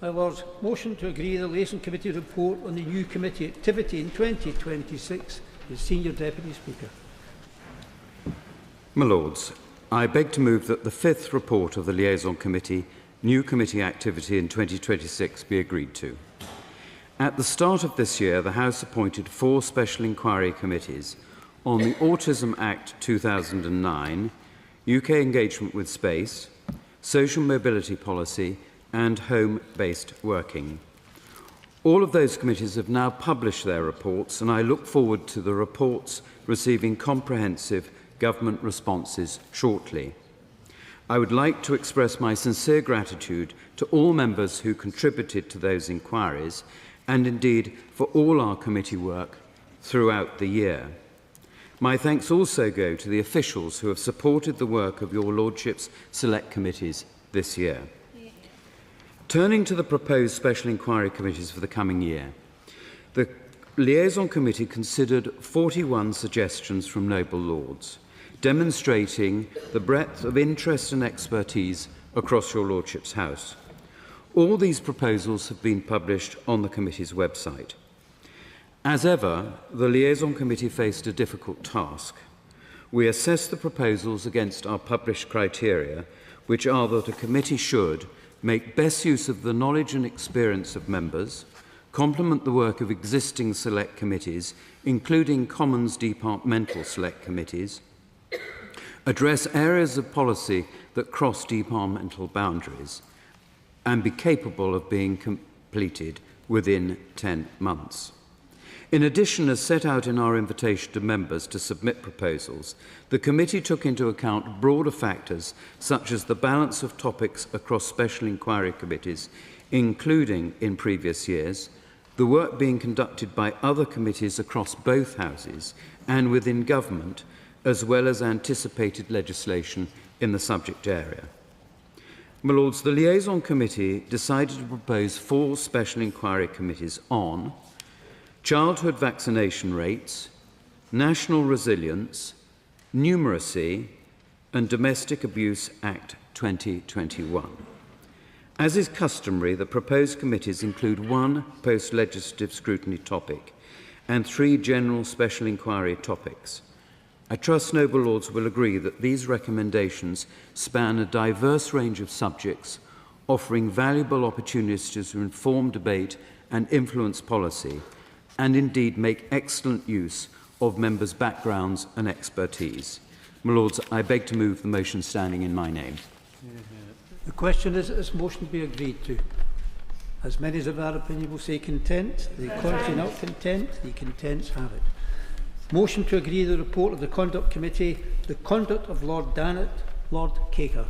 My Lords, motion to agree the Liaison Committee report on the new committee activity in 2026 is Senior Deputy Speaker. My Lords, I beg to move that the 5th report of the Liaison Committee, new committee activity in 2026, be agreed to. At the start of this year, the House appointed 4 special inquiry committees on the Autism Act 2009, UK engagement with space, social mobility policy and home-based working. All of those committees have now published their reports, and I look forward to the reports receiving comprehensive government responses shortly. I would like to express my sincere gratitude to all members who contributed to those inquiries, and indeed for all our committee work throughout the year. My thanks also go to the officials who have supported the work of your Lordship's select committees this year. Turning to the proposed special inquiry committees for the coming year, the Liaison Committee considered 41 suggestions from noble lords, demonstrating the breadth of interest and expertise across your Lordship's House. All these proposals have been published on the committee's website. As ever, the Liaison Committee faced a difficult task. We assessed the proposals against our published criteria, which are that a committee should make best use of the knowledge and experience of members, complement the work of existing select committees, including Commons departmental select committees, address areas of policy that cross departmental boundaries, and be capable of being completed within 10 months. In addition, as set out in our invitation to members to submit proposals, the committee took into account broader factors such as the balance of topics across special inquiry committees, including in previous years, the work being conducted by other committees across both houses and within government, as well as anticipated legislation in the subject area. My Lords, the Liaison Committee decided to propose 4 special inquiry committees on childhood vaccination rates, national resilience, numeracy, and Domestic Abuse Act 2021. As is customary, the proposed committees include 1 post-legislative scrutiny topic and 3 general special inquiry topics. I trust noble lords will agree that these recommendations span a diverse range of subjects, offering valuable opportunities to inform debate and influence policy, and indeed make excellent use of members' backgrounds and expertise. My Lords, I beg to move the motion standing in my name. The question is that this motion be agreed to. As many as of our opinion will say content, the contrary not content, the contents have it. Motion to agree the report of the Conduct Committee, the conduct of Lord Danet, Lord Caker.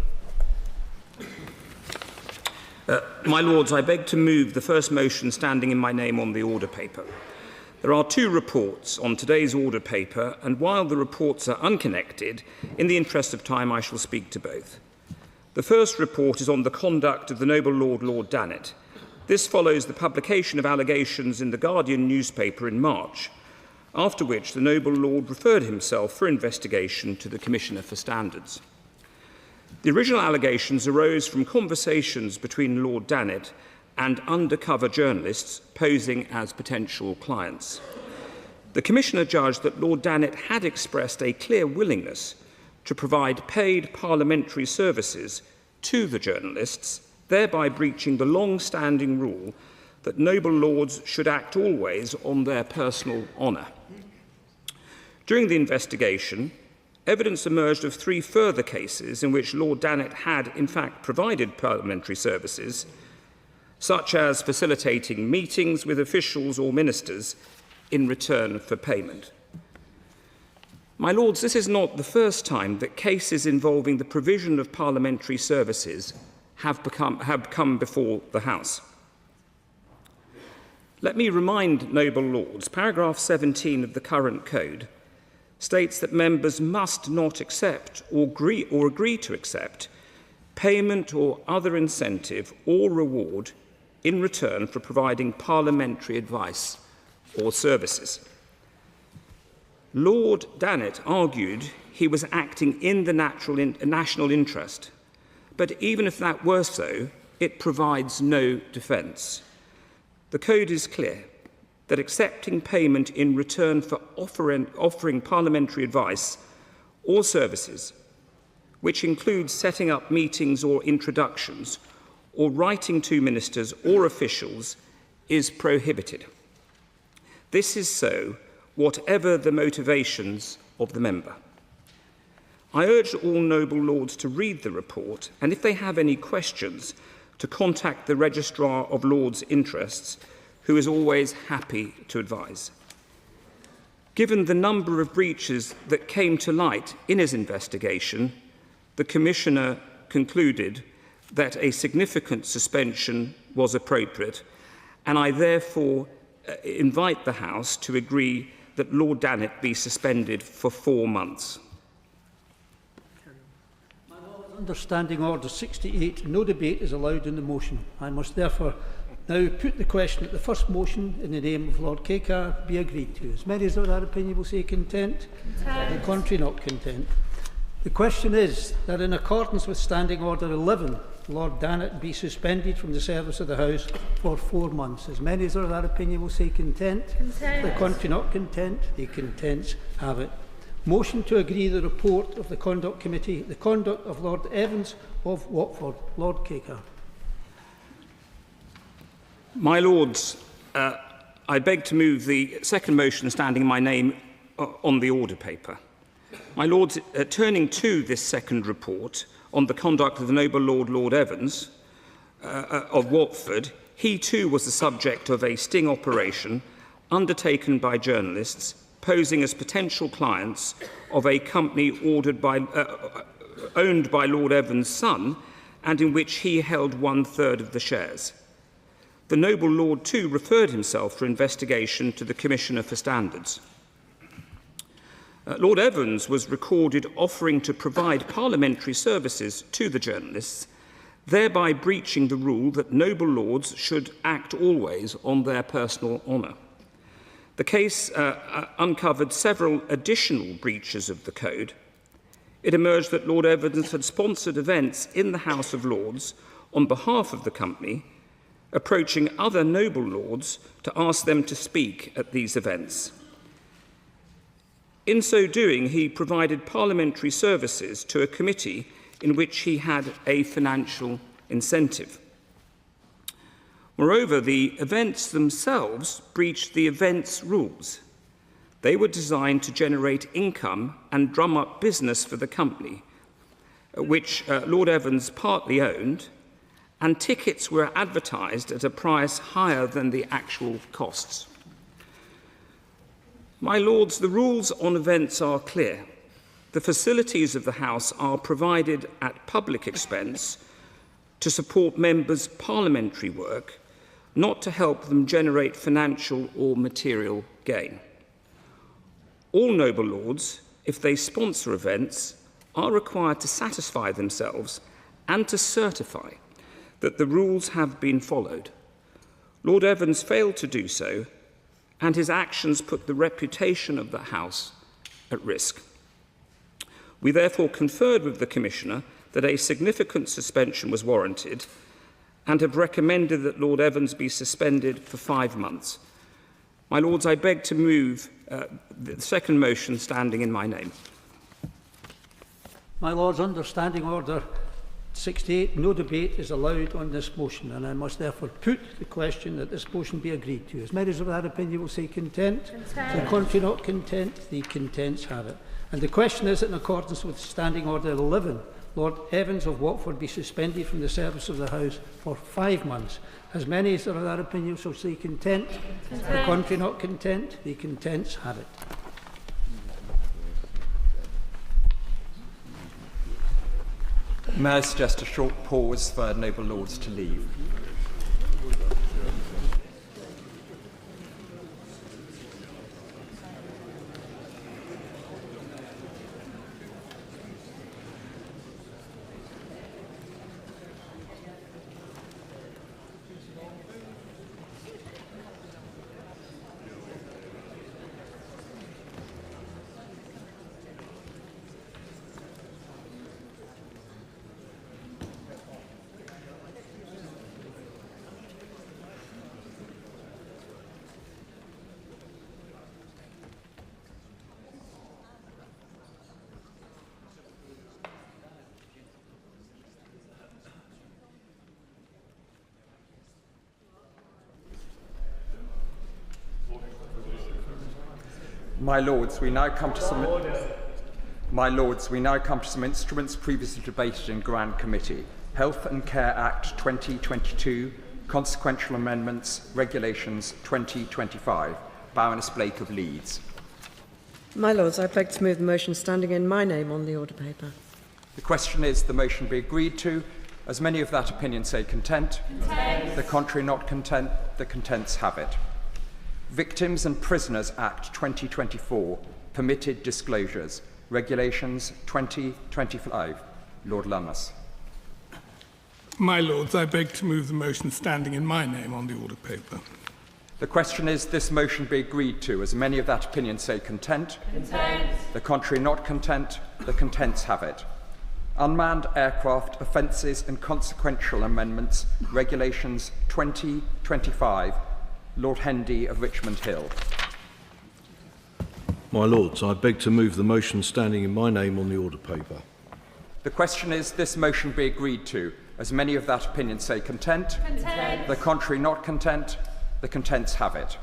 My Lords, I beg to move the first motion standing in my name on the order paper. There are 2 reports on today's order paper, and while the reports are unconnected, in the interest of time I shall speak to both. The first report is on the conduct of the noble Lord Danet. This follows the publication of allegations in the Guardian newspaper in March, after which the noble Lord referred himself for investigation to the Commissioner for Standards. The original allegations arose from conversations between Lord Danet and undercover journalists posing as potential clients. The Commissioner judged that Lord Danet had expressed a clear willingness to provide paid parliamentary services to the journalists, thereby breaching the long-standing rule that noble lords should act always on their personal honour. During the investigation, evidence emerged of 3 further cases in which Lord Danet had, in fact, provided parliamentary services, such as facilitating meetings with officials or ministers in return for payment. My Lords, this is not the first time that cases involving the provision of parliamentary services have come before the House. Let me remind noble lords, paragraph 17 of the current code states that members must not accept or agree to accept payment or other incentive or reward in return for providing parliamentary advice or services. Lord Danet argued he was acting in the national interest, but even if that were so, it provides no defence. The code is clear that accepting payment in return for offering parliamentary advice or services, which includes setting up meetings or introductions, or writing to ministers or officials, is prohibited. This is so, whatever the motivations of the member. I urge all noble lords to read the report, and if they have any questions, to contact the Registrar of Lords' Interests, who is always happy to advise. Given the number of breaches that came to light in his investigation, the Commissioner concluded that a significant suspension was appropriate, and I therefore invite the House to agree that Lord Danet be suspended for 4 months. Understanding Order 68, no debate is allowed in the motion. I must therefore now put the question that the first motion in the name of Lord Kekar be agreed to. As many as are that opinion will say content. The contrary not content. The question is that in accordance with Standing Order 11, Lord Danet be suspended from the service of the House for 4 months. As many as are that opinion will say content. The contrary not content. The contents have it. Motion to agree the report of the Conduct Committee, the conduct of Lord Evans of Watford. Lord Kekar. My Lords, I beg to move the second motion standing in my name on the order paper. My Lords, turning to this second report on the conduct of the noble Lord Evans of Watford, he too was the subject of a sting operation undertaken by journalists posing as potential clients of a company owned by Lord Evans' son, and in which he held 1/3 of the shares. The noble Lord too referred himself for investigation to the Commissioner for Standards. Lord Evans was recorded offering to provide parliamentary services to the journalists, thereby breaching the rule that noble lords should act always on their personal honour. The case uncovered several additional breaches of the code. It emerged that Lord Evans had sponsored events in the House of Lords on behalf of the company, approaching other noble lords to ask them to speak at these events. In so doing, he provided parliamentary services to a committee in which he had a financial incentive. Moreover, the events themselves breached the events rules. They were designed to generate income and drum up business for the company, which Lord Evans partly owned, and tickets were advertised at a price higher than the actual costs. My Lords, the rules on events are clear. The facilities of the House are provided at public expense to support members' parliamentary work, not to help them generate financial or material gain. All noble lords, if they sponsor events, are required to satisfy themselves and to certify that the rules have been followed. Lord Evans failed to do so, and his actions put the reputation of the House at risk. We therefore conferred with the Commissioner that a significant suspension was warranted and have recommended that Lord Evans be suspended for 5 months. My Lords, I beg to move the second motion standing in my name. My Lords, under Standing Order 68, no debate is allowed on this motion, and I must therefore put the question that this motion be agreed to. As many as of that opinion will say content. The contrary not content. The contents have it. And the question is that in accordance with Standing Order 11, Lord Evans of Watford be suspended from the service of the House for 5 months. As many as are of that opinion shall say content. The contrary not content. The contents have it. May I suggest a short pause for noble lords to leave? My Lords, we now come to some instruments previously debated in Grand Committee. Health and Care Act 2022, Consequential Amendments, Regulations 2025. Baroness Blake of Leeds. My Lords, I beg to move the motion standing in my name on the order paper. The question is the motion be agreed to. As many of that opinion say content. Content. The contrary not content. The contents have it. Victims and Prisoners Act 2024, Permitted Disclosures, Regulations 2025. Lord Lummis. My Lords, I beg to move the motion standing in my name on the order paper. The question is this motion be agreed to. As many of that opinion say content. Content. The contrary not content. The contents have it. Unmanned Aircraft Offences and Consequential Amendments, Regulations 2025. Lord Hendy of Richmond Hill. My Lords, I beg to move the motion standing in my name on the order paper. The question is this motion be agreed to. As many of that opinion say content. Content. The contrary not content. The contents have it.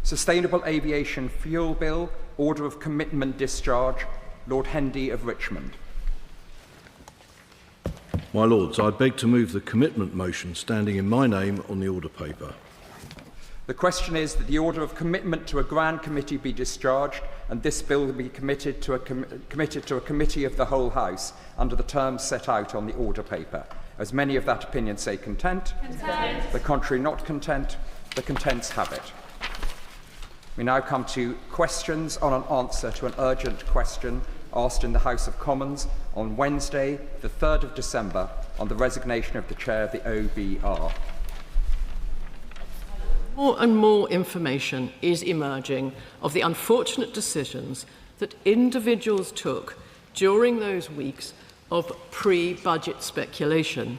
Sustainable Aviation Fuel Bill, Order of Commitment Discharge, Lord Hendy of Richmond. My Lords, I beg to move the commitment motion standing in my name on the order paper. The question is that the order of commitment to a Grand Committee be discharged and this bill be committed to a committee of the whole House under the terms set out on the order paper. As many of that opinion say content. Content. The contrary not content. The contents have it. We now come to questions on an answer to an urgent question asked in the House of Commons on Wednesday, the 3rd of December, on the resignation of the chair of the OBR. More and more information is emerging of the unfortunate decisions that individuals took during those weeks of pre-budget speculation,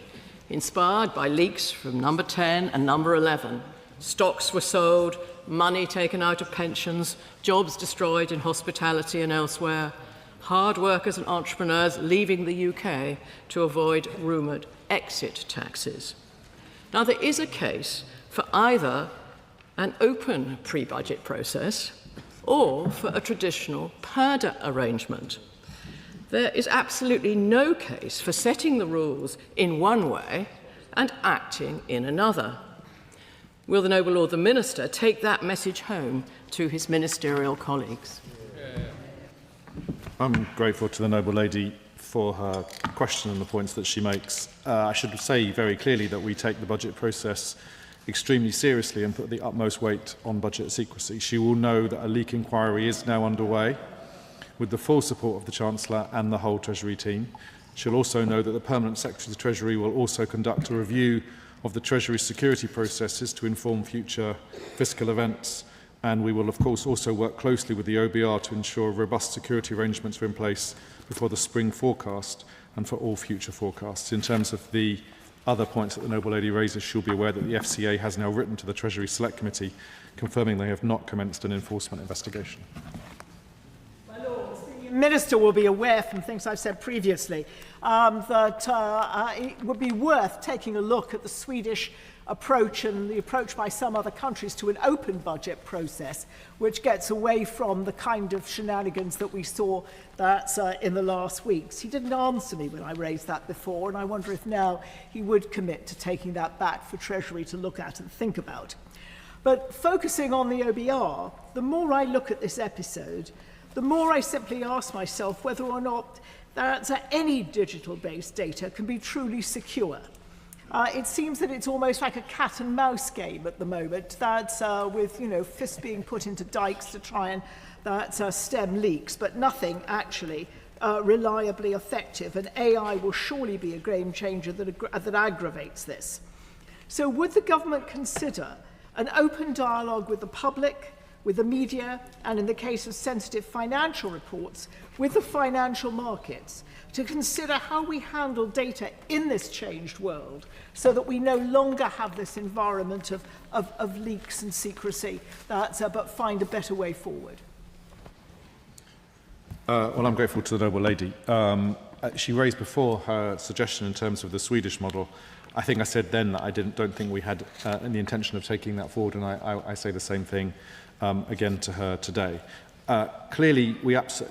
inspired by leaks from number 10 and number 11. Stocks were sold, money taken out of pensions, jobs destroyed in hospitality and elsewhere, hard workers and entrepreneurs leaving the UK to avoid rumoured exit taxes. Now, there is a case for either an open pre-budget process or for a traditional purdah arrangement. There is absolutely no case for setting the rules in one way and acting in another. Will the Noble Lord the Minister take that message home to his ministerial colleagues? I'm grateful to the Noble Lady for her question and the points that she makes. I should say very clearly that we take the budget process extremely seriously and put the utmost weight on budget secrecy. She will know that a leak inquiry is now underway with the full support of the Chancellor and the whole Treasury team. She'll also know that the Permanent Secretary of the Treasury will also conduct a review of the Treasury security processes to inform future fiscal events, and we will of course also work closely with the OBR to ensure robust security arrangements are in place before the spring forecast and for all future forecasts. In terms of the other points that the Noble Lady raises, she'll be aware that the FCA has now written to the Treasury Select Committee confirming they have not commenced an enforcement investigation. Minister will be aware from things I've said previously that it would be worth taking a look at the Swedish approach and the approach by some other countries to an open budget process, which gets away from the kind of shenanigans that we saw that in the last weeks. He didn't answer me when I raised that before, and I wonder if now he would commit to taking that back for Treasury to look at and think about. But focusing on the OBR, the more I look at this episode, the more I simply ask myself whether or not that any digital-based data can be truly secure. It seems that it's almost like a cat and mouse game at the moment, that with fists being put into dikes to try and stem leaks, but nothing actually reliably effective. And AI will surely be a game changer that aggravates this. So would the government consider an open dialogue with the public, with the media, and in the case of sensitive financial reports, with the financial markets, to consider how we handle data in this changed world so that we no longer have this environment of leaks and secrecy, but find a better way forward? Well, I'm grateful to the Noble Lady. She raised before her suggestion in terms of the Swedish model. I think I said then that I don't think we had any intention of taking that forward, and I say the same thing again to her today. Clearly, it's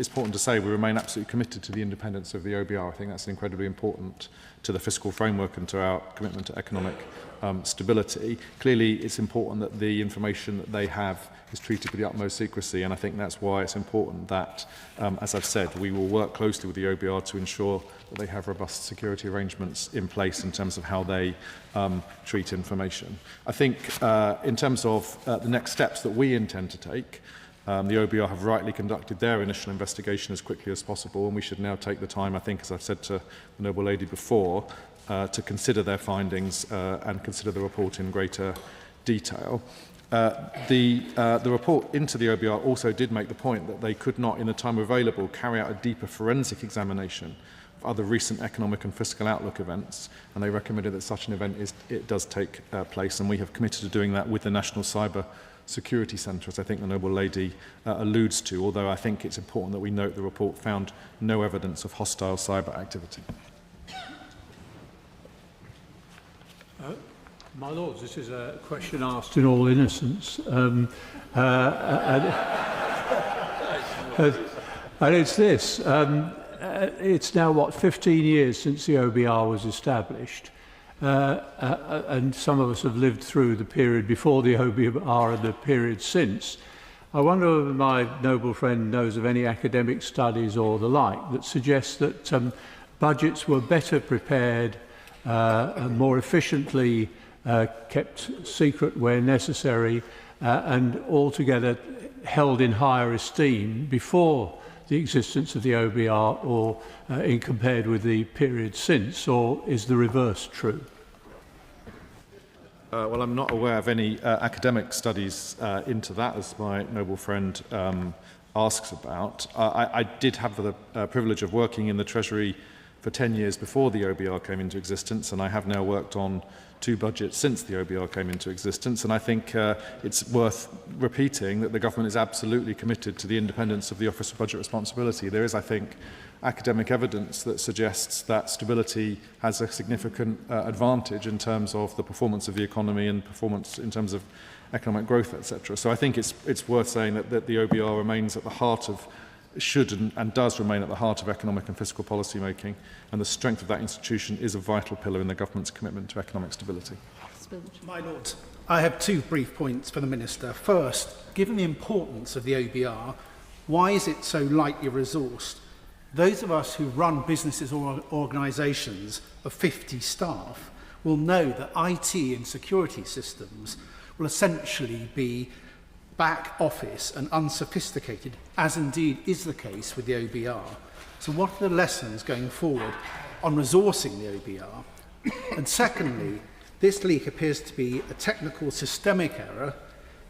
important to say we remain absolutely committed to the independence of the OBR. I think that's incredibly important to the fiscal framework and to our commitment to economic stability. Clearly, it's important that the information that they have is treated with the utmost secrecy, and I think that's why it's important that, as I've said, we will work closely with the OBR to ensure that they have robust security arrangements in place in terms of how they treat information. I think in terms of the next steps that we intend to take, the OBR have rightly conducted their initial investigation as quickly as possible, and we should now take the time, I think, as I've said to the Noble Lady before, to consider their findings and consider the report in greater detail. The report into the OBR also did make the point that they could not, in the time available, carry out a deeper forensic examination of other recent economic and fiscal outlook events, and they recommended that such an event does take place, and we have committed to doing that with the National Cyber Security Centre, as I think the Noble Lady alludes to, although I think it's important that we note the report found no evidence of hostile cyber activity. My Lords, this is a question asked in all innocence. And it's this. It's now, what, 15 years since the OBR was established. And some of us have lived through the period before the OBR and the period since. I wonder whether my noble friend knows of any academic studies or the like that suggest that budgets were better prepared and more efficiently kept secret where necessary and altogether held in higher esteem before the existence of the OBR or in compared with the period since, or is the reverse true? Well, I'm not aware of any academic studies into that, as my noble friend asks about. I did have the privilege of working in the Treasury for 10 years before the OBR came into existence, and I have now worked on 2 budgets since the OBR came into existence, and I think it's worth repeating that the government is absolutely committed to the independence of the Office of Budget Responsibility. There is, I think, academic evidence that suggests that stability has a significant advantage in terms of the performance of the economy and performance in terms of economic growth, etc. So I think it's worth saying that the OBR remains at the heart of, should and does remain at the heart of economic and fiscal policy making, and the strength of that institution is a vital pillar in the government's commitment to economic stability. My Lord, I have 2 brief points for the Minister. First, given the importance of the OBR, why is it so lightly resourced? Those of us who run businesses or organisations of 50 staff will know that IT and security systems will essentially be back office and unsophisticated, as indeed is the case with the OBR. So what are the lessons going forward on resourcing the OBR? And secondly, this leak appears to be a technical systemic error,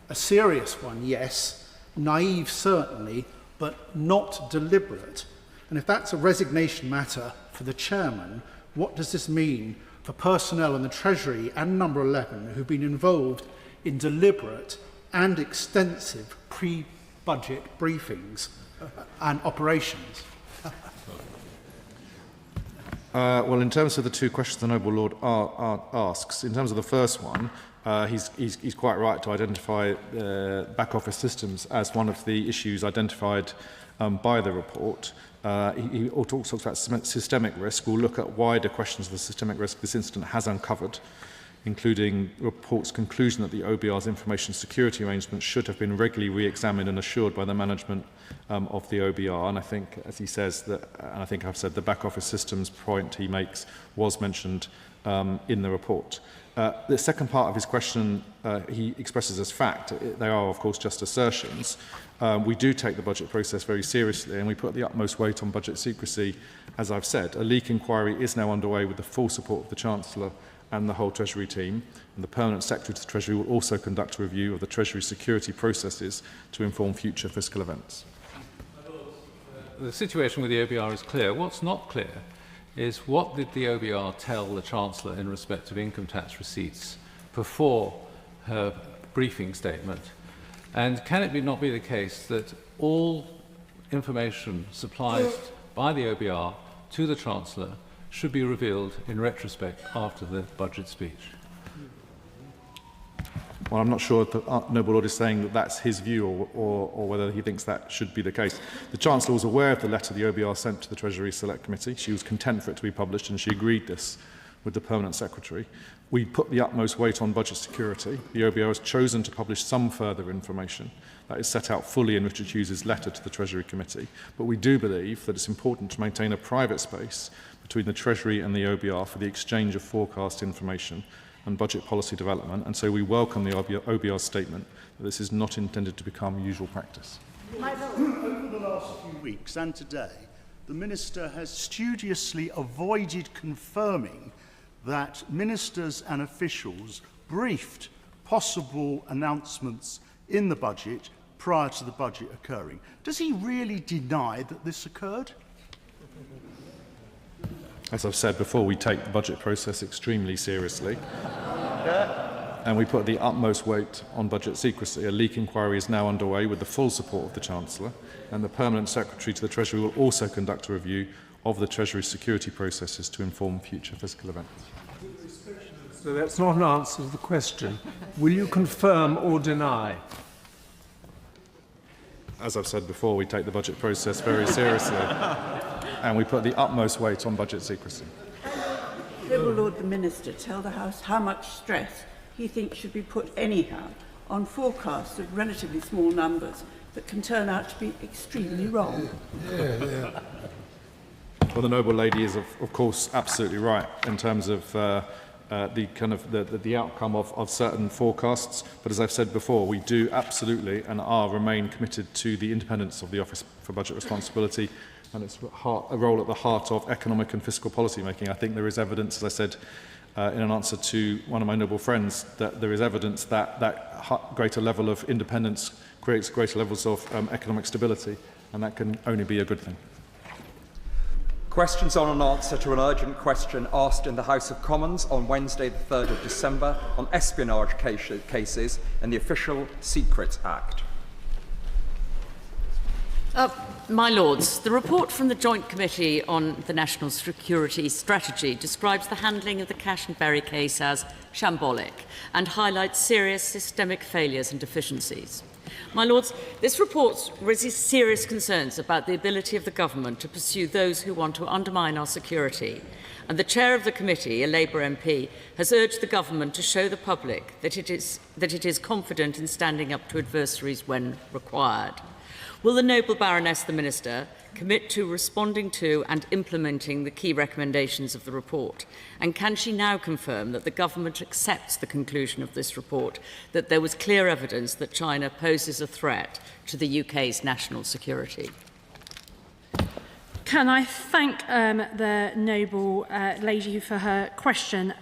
a serious one, yes, naive certainly, but not deliberate. And if that's a resignation matter for the chairman, what does this mean for personnel in the Treasury and Number 11 who've been involved in deliberate and extensive pre-budget briefings and operations? Well, in terms of the 2 questions the Noble Lord asks, in terms of the first one, he's quite right to identify back office systems as one of the issues identified by the report. He also talks about systemic risk. We'll look at wider questions of the systemic risk this incident has uncovered, including the report's conclusion that the OBR's information security arrangements should have been regularly re-examined and assured by the management of the OBR. And I think, as he says, and I think I've said, the back office systems point he makes was mentioned in the report. The second part of his question he expresses as fact. They are, of course, just assertions. We do take the budget process very seriously, and we put the utmost weight on budget secrecy, as I've said. A leak inquiry is now underway with the full support of the Chancellor and the whole Treasury team, and the Permanent Secretary to the Treasury will also conduct a review of the Treasury security processes to inform future fiscal events. The situation with the OBR is clear. What's not clear is what did the OBR tell the Chancellor in respect of income tax receipts before her briefing statement, and can it not be the case that all information supplied by the OBR to the Chancellor should be revealed in retrospect after the budget speech? Well, I'm not sure if the Noble Lord is saying that that's his view or whether he thinks that should be the case. The Chancellor was aware of the letter the OBR sent to the Treasury Select Committee. She was content for it to be published and she agreed this with the Permanent Secretary. We put the utmost weight on budget security. The OBR has chosen to publish some further information that is set out fully in Richard Hughes's letter to the Treasury Committee. But we do believe that it's important to maintain a private space between the Treasury and the OBR for the exchange of forecast information and budget policy development, and so we welcome the OBR's statement that this is not intended to become usual practice. Over the last few weeks and today, the Minister has studiously avoided confirming that ministers and officials briefed possible announcements in the budget prior to the budget occurring. Does he really deny that this occurred? As I've said before, we take the budget process extremely seriously. And we put the utmost weight on budget secrecy. A leak inquiry is now underway with the full support of the Chancellor, and the Permanent Secretary to the Treasury will also conduct a review of the Treasury security processes to inform future fiscal events. So that's not an answer to the question. Will you confirm or deny? As I've said before, we take the budget process very seriously, and we put the utmost weight on budget secrecy. Will Lord the Minister tell the House how much stress he thinks should be put anyhow on forecasts of relatively small numbers that can turn out to be extremely wrong? Well, the Noble Lady is, of course, absolutely right in terms of the outcome of certain forecasts. But as I've said before, we do absolutely and remain committed to the independence of the Office for Budget Responsibility and its a role at the heart of economic and fiscal policy making. I think there is evidence, as I said in an answer to one of my noble friends, that there is evidence that that greater level of independence creates greater levels of economic stability, and that can only be a good thing. Questions on an answer to an urgent question asked in the House of Commons on Wednesday the 3rd of December on espionage cases and the Official Secrets Act. My Lords, the report from the Joint Committee on the National Security Strategy describes the handling of the Cash and Berry case as shambolic and highlights serious systemic failures and deficiencies. My Lords, this report raises serious concerns about the ability of the government to pursue those who want to undermine our security, and the chair of the committee, a Labour MP, has urged the government to show the public that it is confident in standing up to adversaries when required. Will the noble Baroness, the Minister, commit to responding to and implementing the key recommendations of the report? And can she now confirm that the government accepts the conclusion of this report, that there was clear evidence that China poses a threat to the UK's national security? Can I thank the noble lady for her questions.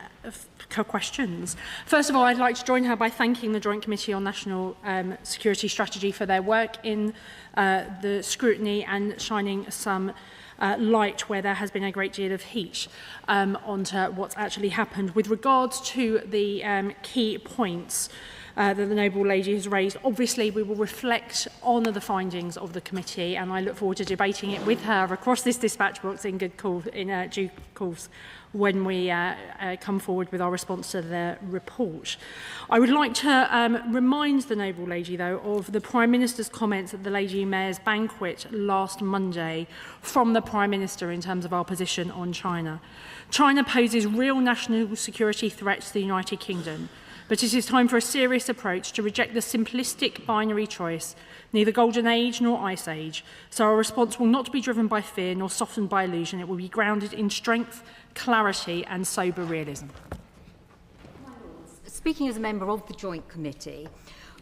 First of all, I'd like to join her by thanking the Joint Committee on National Security Strategy for their work in the scrutiny and shining some light where there has been a great deal of heat onto what's actually happened. With regards to the key points that the noble lady has raised, obviously we will reflect on the findings of the committee, and I look forward to debating it with her across this dispatch box in due course when we come forward with our response to the report. I would like to remind the noble lady, though, of the Prime Minister's comments at the Lady Mayor's banquet last Monday from the Prime Minister in terms of our position on China. China poses real national security threats to the United Kingdom, but it is time for a serious approach to reject the simplistic binary choice, neither golden age nor ice age. So our response will not be driven by fear nor softened by illusion. It will be grounded in strength, clarity and sober realism. Speaking as a member of the Joint Committee,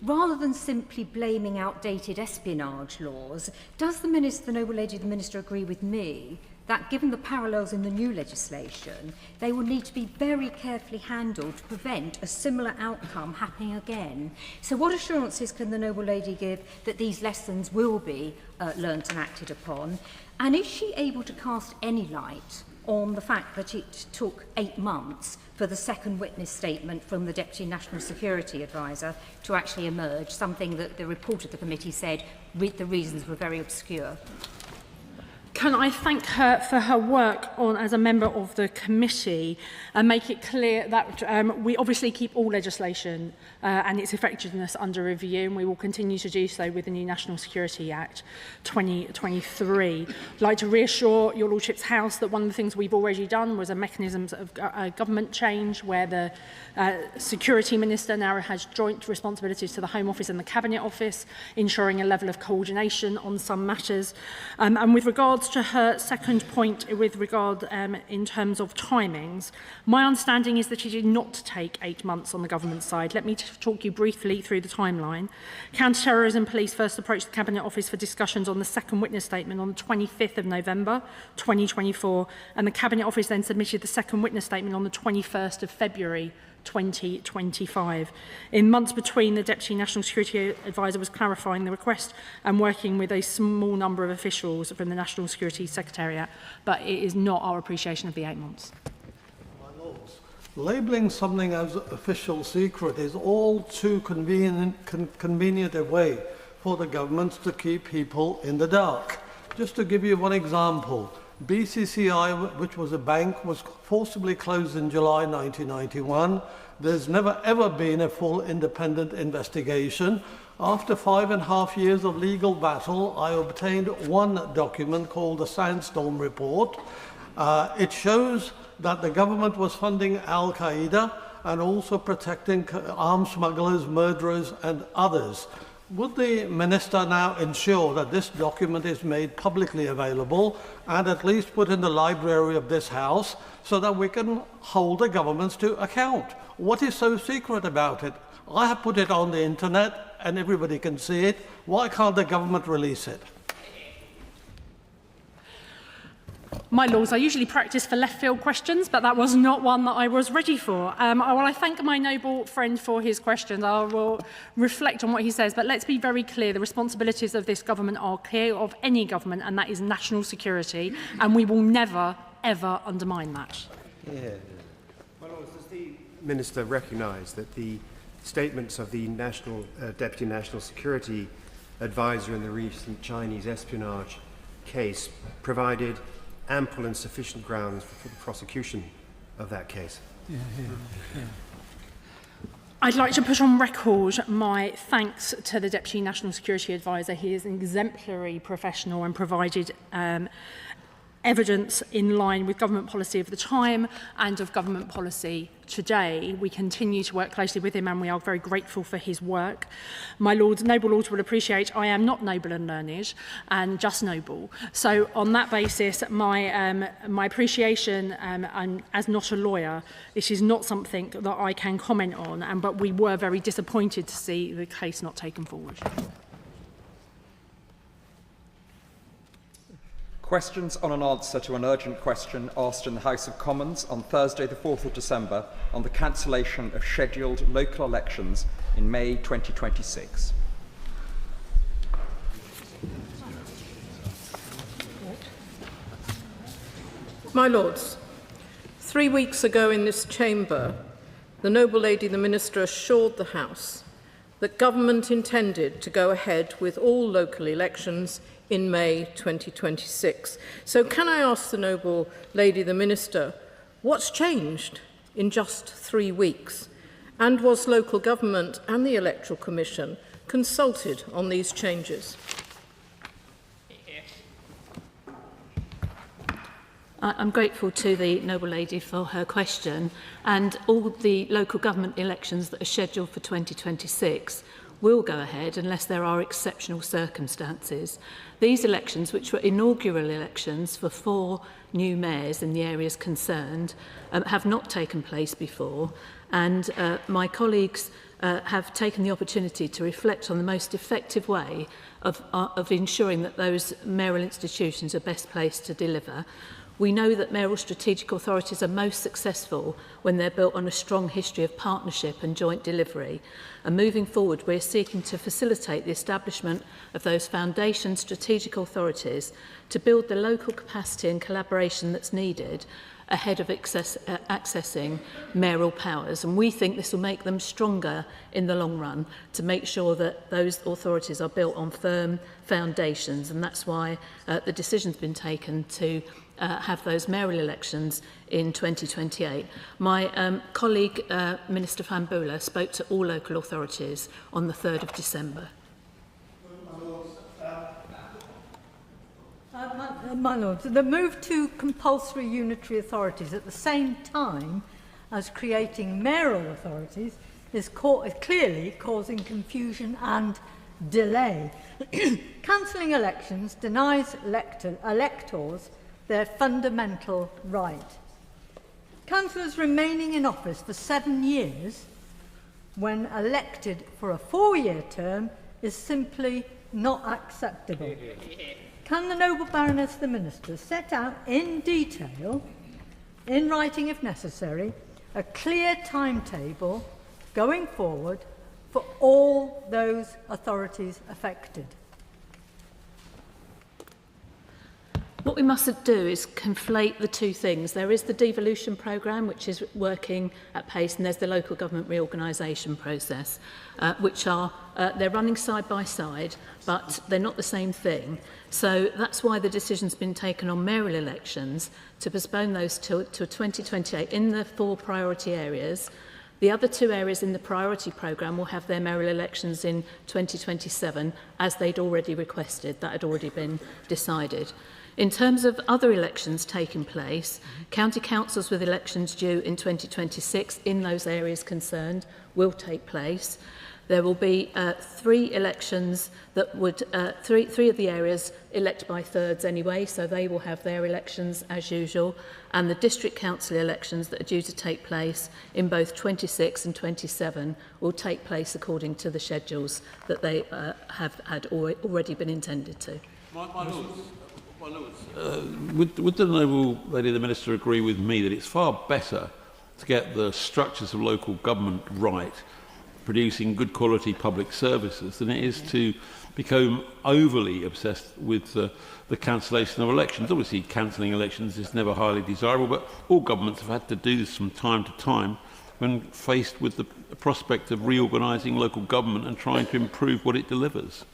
rather than simply blaming outdated espionage laws, does the Noble Lady the Minister agree with me that given the parallels in the new legislation, they will need to be very carefully handled to prevent a similar outcome happening again? So what assurances can the Noble Lady give that these lessons will be learnt and acted upon? And is she able to cast any light on the fact that it took 8 months for the second witness statement from the Deputy National Security Advisor to actually emerge, something that the report of the committee said the reasons were very obscure? Can I thank her for her work as a member of the committee and make it clear that we obviously keep all legislation and its effectiveness under review, and we will continue to do so with the new National Security Act 2023. I'd like to reassure your Lordship's House that one of the things we've already done was a mechanism of government change where the Security Minister now has joint responsibilities to the Home Office and the Cabinet Office, ensuring a level of coordination on some matters. And with regards to her second point with regard in terms of timings, my understanding is that it did not take 8 months on the government side. Let me talk you briefly through the timeline. Counter-terrorism police first approached the Cabinet Office for discussions on the second witness statement on the 25th of November 2024, and the Cabinet Office then submitted the second witness statement on the 21st of February 2025. In months between, the Deputy National Security Advisor was clarifying the request and working with a small number of officials from the National Security Secretariat, but it is not our appreciation of the 8 months. My Lords, labelling something as official secret is all too convenient a way for the government to keep people in the dark. Just to give you one example, BCCI, which was a bank, was forcibly closed in July 1991. There's never ever been a full independent investigation. After 5.5 years of legal battle, I obtained one document called the Sandstorm Report. It shows that the government was funding Al-Qaeda and also protecting arms smugglers, murderers and others. Would the Minister now ensure that this document is made publicly available and at least put in the library of this House so that we can hold the governments to account? What is so secret about it? I have put it on the internet and everybody can see it. Why can't the government release it? My Lords, I usually practice for left field questions, but that was not one that I was ready for. While I thank my noble friend for his questions, I will reflect on what he says, but let's be very clear, the responsibilities of this government are clear of any government, and that is national security, and we will never, ever undermine that. Yeah. My Lords, does the Minister recognise that the statements of the Deputy National Security Advisor in the recent Chinese espionage case provided ample and sufficient grounds for the prosecution of that case? Yeah. I'd like to put on record my thanks to the Deputy National Security Advisor. He is an exemplary professional and provided evidence in line with government policy of the time and of government policy today. We continue to work closely with him and we are very grateful for his work. My Lords, noble Lords will appreciate I am not noble and learned and just noble. So on that basis, my appreciation as not a lawyer, this is not something that I can comment on, but we were very disappointed to see the case not taken forward. Questions on an answer to an urgent question asked in the House of Commons on Thursday the 4th of December on the cancellation of scheduled local elections in May 2026. My Lords, 3 weeks ago in this chamber, the noble lady, the Minister, assured the House that government intended to go ahead with all local elections in May 2026. So can I ask the noble lady, the Minister, what's changed in just 3 weeks? And was local government and the Electoral Commission consulted on these changes? I'm grateful to the noble lady for her question, and all the local government elections that are scheduled for 2026 will go ahead unless there are exceptional circumstances. These elections, which were inaugural elections for 4 new mayors in the areas concerned, have not taken place before, and my colleagues have taken the opportunity to reflect on the most effective way of ensuring that those mayoral institutions are best placed to deliver. We know that mayoral strategic authorities are most successful when they're built on a strong history of partnership and joint delivery. And moving forward, we're seeking to facilitate the establishment of those foundation strategic authorities to build the local capacity and collaboration that's needed ahead of accessing mayoral powers. And we think this will make them stronger in the long run to make sure that those authorities are built on firm foundations. And that's why the decision's been taken to have those mayoral elections in 2028. My colleague, Minister Fambula, spoke to all local authorities on the 3rd of December. My Lords, the move to compulsory unitary authorities at the same time as creating mayoral authorities is clearly causing confusion and delay. Cancelling elections denies electors their fundamental right. Councillors remaining in office for 7 years when elected for a 4-year term is simply not acceptable. Can the noble Baroness the Minister set out in detail, in writing if necessary, a clear timetable going forward for all those authorities affected? What we mustn't do is conflate the two things. There is the devolution programme, which is working at pace, and there's the local government reorganisation process, which are, they're running side by side, but they're not the same thing. So that's why the decision's been taken on mayoral elections to postpone those to 2028 in the 4 priority areas. The other 2 areas in the priority programme will have their mayoral elections in 2027, as they'd already requested. That had already been decided. In terms of other elections taking place, county councils with elections due in 2026 in those areas concerned will take place. There will be 3 elections that would, three of the areas elect by thirds anyway, so they will have their elections as usual. And the district council elections that are due to take place in both 26 and 27 will take place according to the schedules that they had already been intended to. Would the noble lady the Minister agree with me that it's far better to get the structures of local government right, producing good quality public services, than it is to become overly obsessed with the cancellation of elections? Obviously, cancelling elections is never highly desirable, but all governments have had to do this from time to time when faced with the prospect of reorganising local government and trying to improve what it delivers.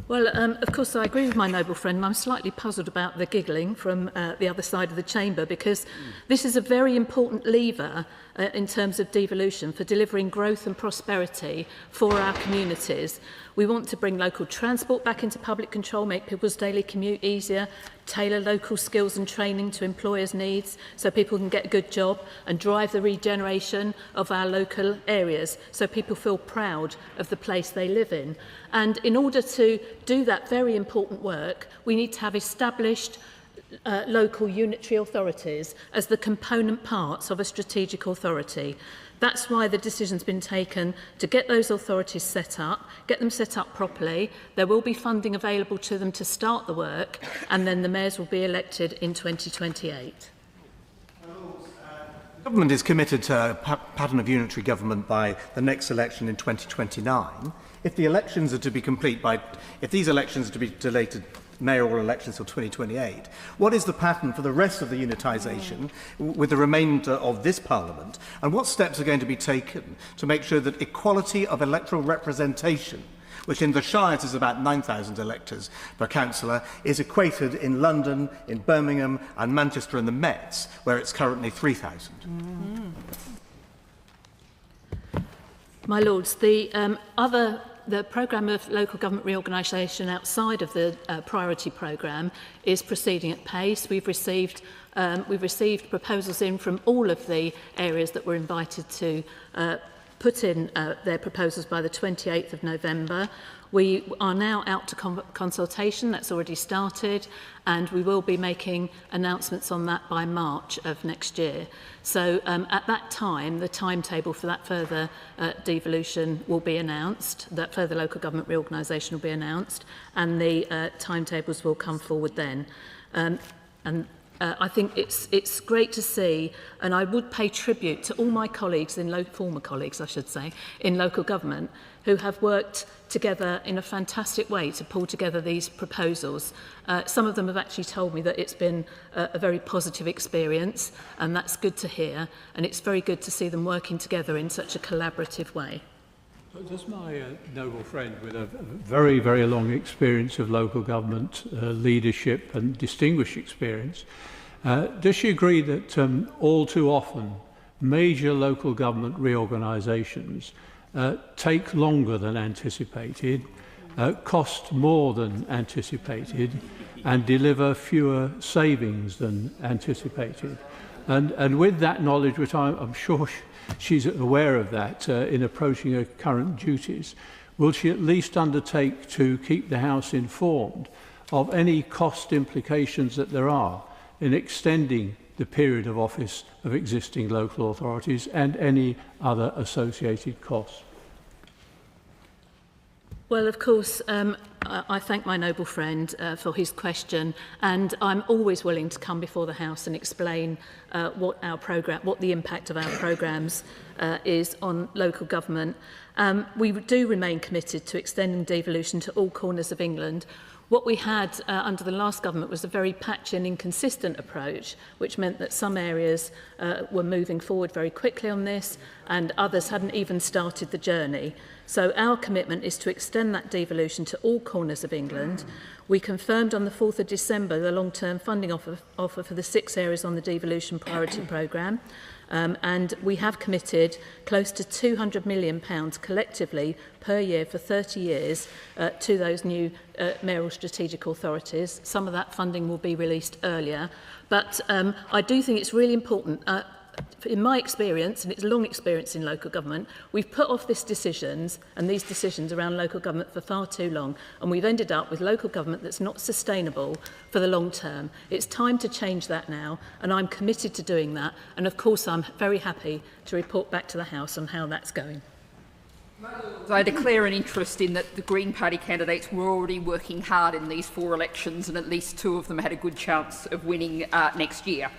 Well, of course, I agree with my noble friend. I'm slightly puzzled about the giggling from the other side of the chamber, because this is a very important lever in terms of devolution for delivering growth and prosperity for our communities. We want to bring local transport back into public control, make people's daily commute easier, tailor local skills and training to employers' needs so people can get a good job, and drive the regeneration of our local areas so people feel proud of the place they live in. And in order to do that very important work, we need to have established local unitary authorities as the component parts of a strategic authority. That's why the decision's been taken to get those authorities set up, get them set up properly. There will be funding available to them to start the work, and then the mayors will be elected in 2028. Government is committed to a pattern of unitary government by the next election in 2029. If the elections are to be complete by, if these elections are to be delayed to mayoral elections till 2028, what is the pattern for the rest of the unitisation with the remainder of this Parliament, and what steps are going to be taken to make sure that equality of electoral representation, which in the Shires is about 9,000 electors per councillor, is equated in London, in Birmingham and Manchester and the Mets, where it's currently 3,000? My Lords, the programme of local government reorganisation outside of the priority programme is proceeding at pace. We've received proposals in from all of the areas that were invited to put in their proposals by the 28th of November. We are now out to consultation. That's already started, and we will be making announcements on that by March of next year. So at that time, the timetable for that further devolution will be announced, that further local government reorganisation will be announced, and the timetables will come forward then. And I think it's great to see, and I would pay tribute to all my colleagues, former colleagues I should say, in local government, who have worked together in a fantastic way to pull together these proposals. Some of them have actually told me that it's been a very positive experience, and that's good to hear, and it's very good to see them working together in such a collaborative way. Does my noble friend with a very, very long experience of local government leadership and distinguished experience, does she agree that all too often major local government reorganisations take longer than anticipated, cost more than anticipated, and deliver fewer savings than anticipated? And with that knowledge, which I'm sure she's aware of that in approaching her current duties, will she at least undertake to keep the House informed of any cost implications that there are in extending the period of office of existing local authorities and any other associated costs? Well, of course, I thank my noble friend for his question, and I'm always willing to come before the House and explain what the impact of our programmes is on local government. We do remain committed to extending devolution to all corners of England. What we had under the last government was a very patchy and inconsistent approach, which meant that some areas were moving forward very quickly on this and others hadn't even started the journey. So our commitment is to extend that devolution to all corners of England. We confirmed on the 4th of December the long-term funding offer for the 6 areas on the devolution priority programme. And we have committed close to £200 million collectively per year for 30 years to those new mayoral strategic authorities. Some of that funding will be released earlier. But I do think it's really important. In my experience, and it's long experience in local government, we've put off these decisions around local government for far too long, and we've ended up with local government that's not sustainable for the long term. It's time to change that now, and I'm committed to doing that. And of course, I'm very happy to report back to the House on how that's going. I declare an interest in that the Green Party candidates were already working hard in these 4 elections, and at least 2 of them had a good chance of winning next year.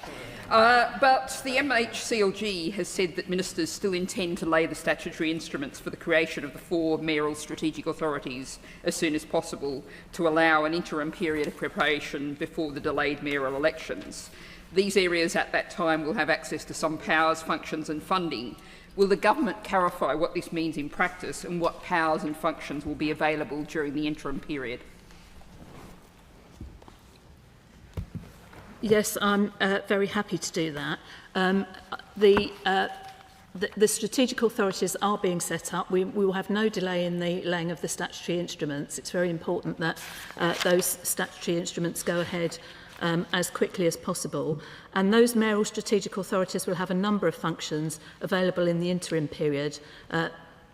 But the MHCLG has said that ministers still intend to lay the statutory instruments for the creation of the 4 mayoral strategic authorities as soon as possible to allow an interim period of preparation before the delayed mayoral elections. These areas at that time will have access to some powers, functions and funding. Will the government clarify what this means in practice and what powers and functions will be available during the interim period? Yes, I'm very happy to do that. The strategic authorities are being set up. We will have no delay in the laying of the statutory instruments. It's very important that those statutory instruments go ahead as quickly as possible. And those mayoral strategic authorities will have a number of functions available in the interim period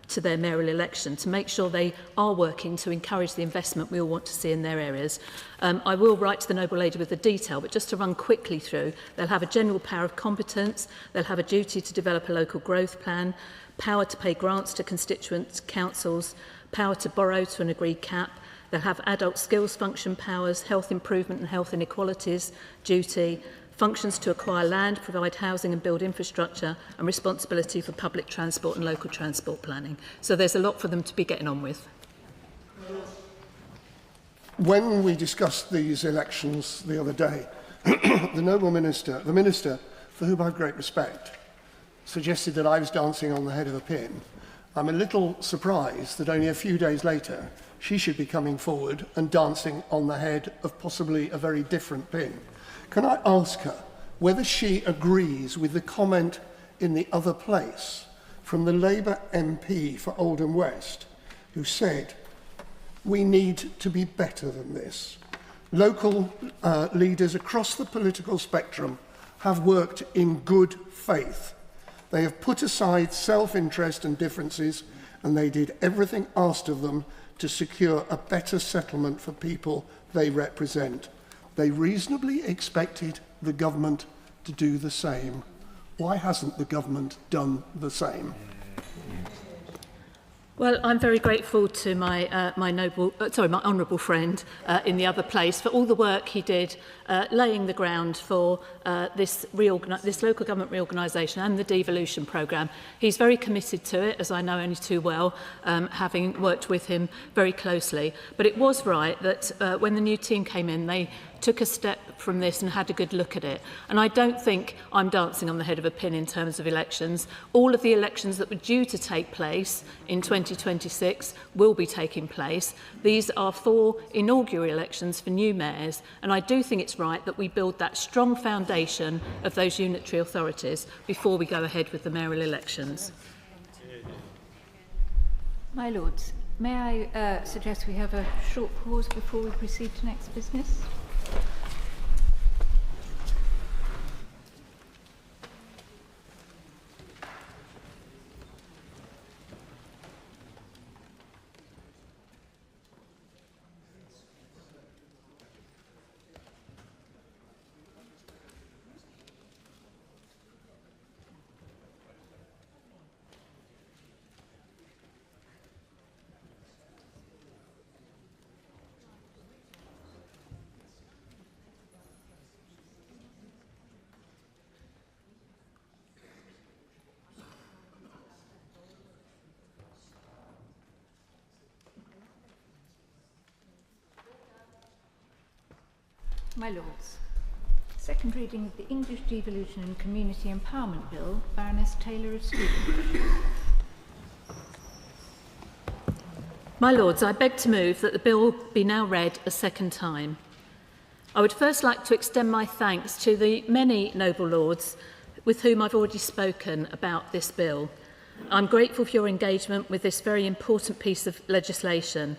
to their mayoral election to make sure they are working to encourage the investment we all want to see in their areas. I will write to the noble lady with the detail, but just to run quickly through, they'll have a general power of competence, they'll have a duty to develop a local growth plan, power to pay grants to constituent councils, power to borrow to an agreed cap, they'll have adult skills function powers, health improvement and health inequalities duty, functions to acquire land, provide housing and build infrastructure, and responsibility for public transport and local transport planning. So there's a lot for them to be getting on with. When we discussed these elections the other day, the minister, for whom I have great respect, suggested that I was dancing on the head of a pin. I'm a little surprised that only a few days later she should be coming forward and dancing on the head of possibly a very different pin. Can I ask her whether she agrees with the comment in the other place from the Labour MP for Oldham West, who said, we need to be better than this. Local leaders across the political spectrum have worked in good faith. They have put aside self-interest and differences, and they did everything asked of them to secure a better settlement for people they represent. They reasonably expected the government to do the same. Why hasn't the government done the same? Well, I'm very grateful to my my honourable friend in the other place for all the work he did laying the ground for this local government reorganisation and the devolution programme. He's very committed to it, as I know only too well, having worked with him very closely. But it was right that when the new team came in, they took a step from this and had a good look at it. And I don't think I'm dancing on the head of a pin in terms of elections. All of the elections that were due to take place in 2026 will be taking place. These are 4 inaugural elections for new mayors, and I do think it's right that we build that strong foundation of those unitary authorities before we go ahead with the mayoral elections. My Lords, may I suggest we have a short pause before we proceed to next business? My Lords, second reading of the English Devolution and Community Empowerment Bill, Baroness Taylor of Stevenage. My Lords, I beg to move that the bill be now read a second time. I would first like to extend my thanks to the many noble lords with whom I've already spoken about this bill. I'm grateful for your engagement with this very important piece of legislation.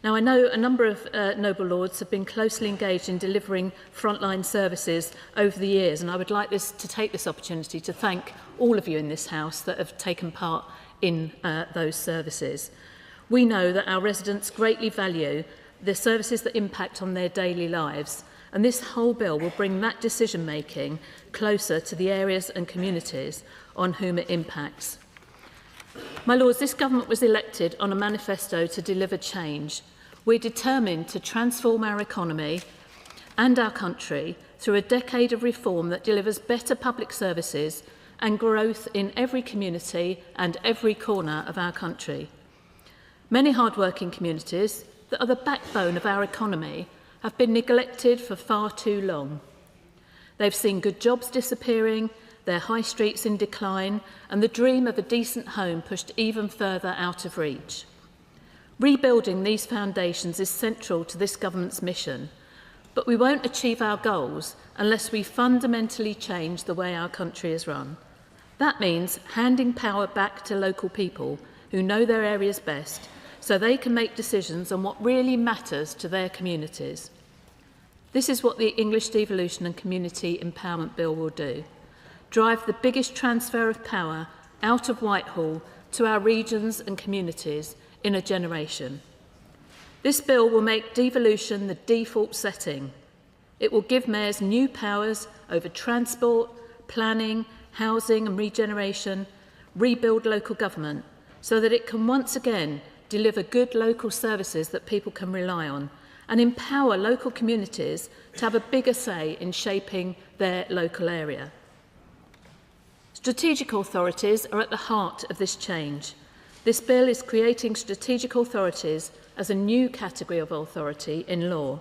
Now, I know a number of noble lords have been closely engaged in delivering frontline services over the years, and I would like to take this opportunity to thank all of you in this House that have taken part in those services. We know that our residents greatly value the services that impact on their daily lives, and this whole bill will bring that decision-making closer to the areas and communities on whom it impacts. My Lords, this government was elected on a manifesto to deliver change. We're determined to transform our economy and our country through a decade of reform that delivers better public services and growth in every community and every corner of our country. Many hard-working communities that are the backbone of our economy have been neglected for far too long. They've seen good jobs disappearing, their high streets in decline, and the dream of a decent home pushed even further out of reach. Rebuilding these foundations is central to this government's mission, but we won't achieve our goals unless we fundamentally change the way our country is run. That means handing power back to local people who know their areas best, so they can make decisions on what really matters to their communities. This is what the English Devolution and Community Empowerment Bill will do. Drive the biggest transfer of power out of Whitehall to our regions and communities in a generation. This bill will make devolution the default setting. It will give mayors new powers over transport, planning, housing and regeneration, rebuild local government, so that it can once again deliver good local services that people can rely on, and empower local communities to have a bigger say in shaping their local area. Strategic authorities are at the heart of this change. This bill is creating strategic authorities as a new category of authority in law.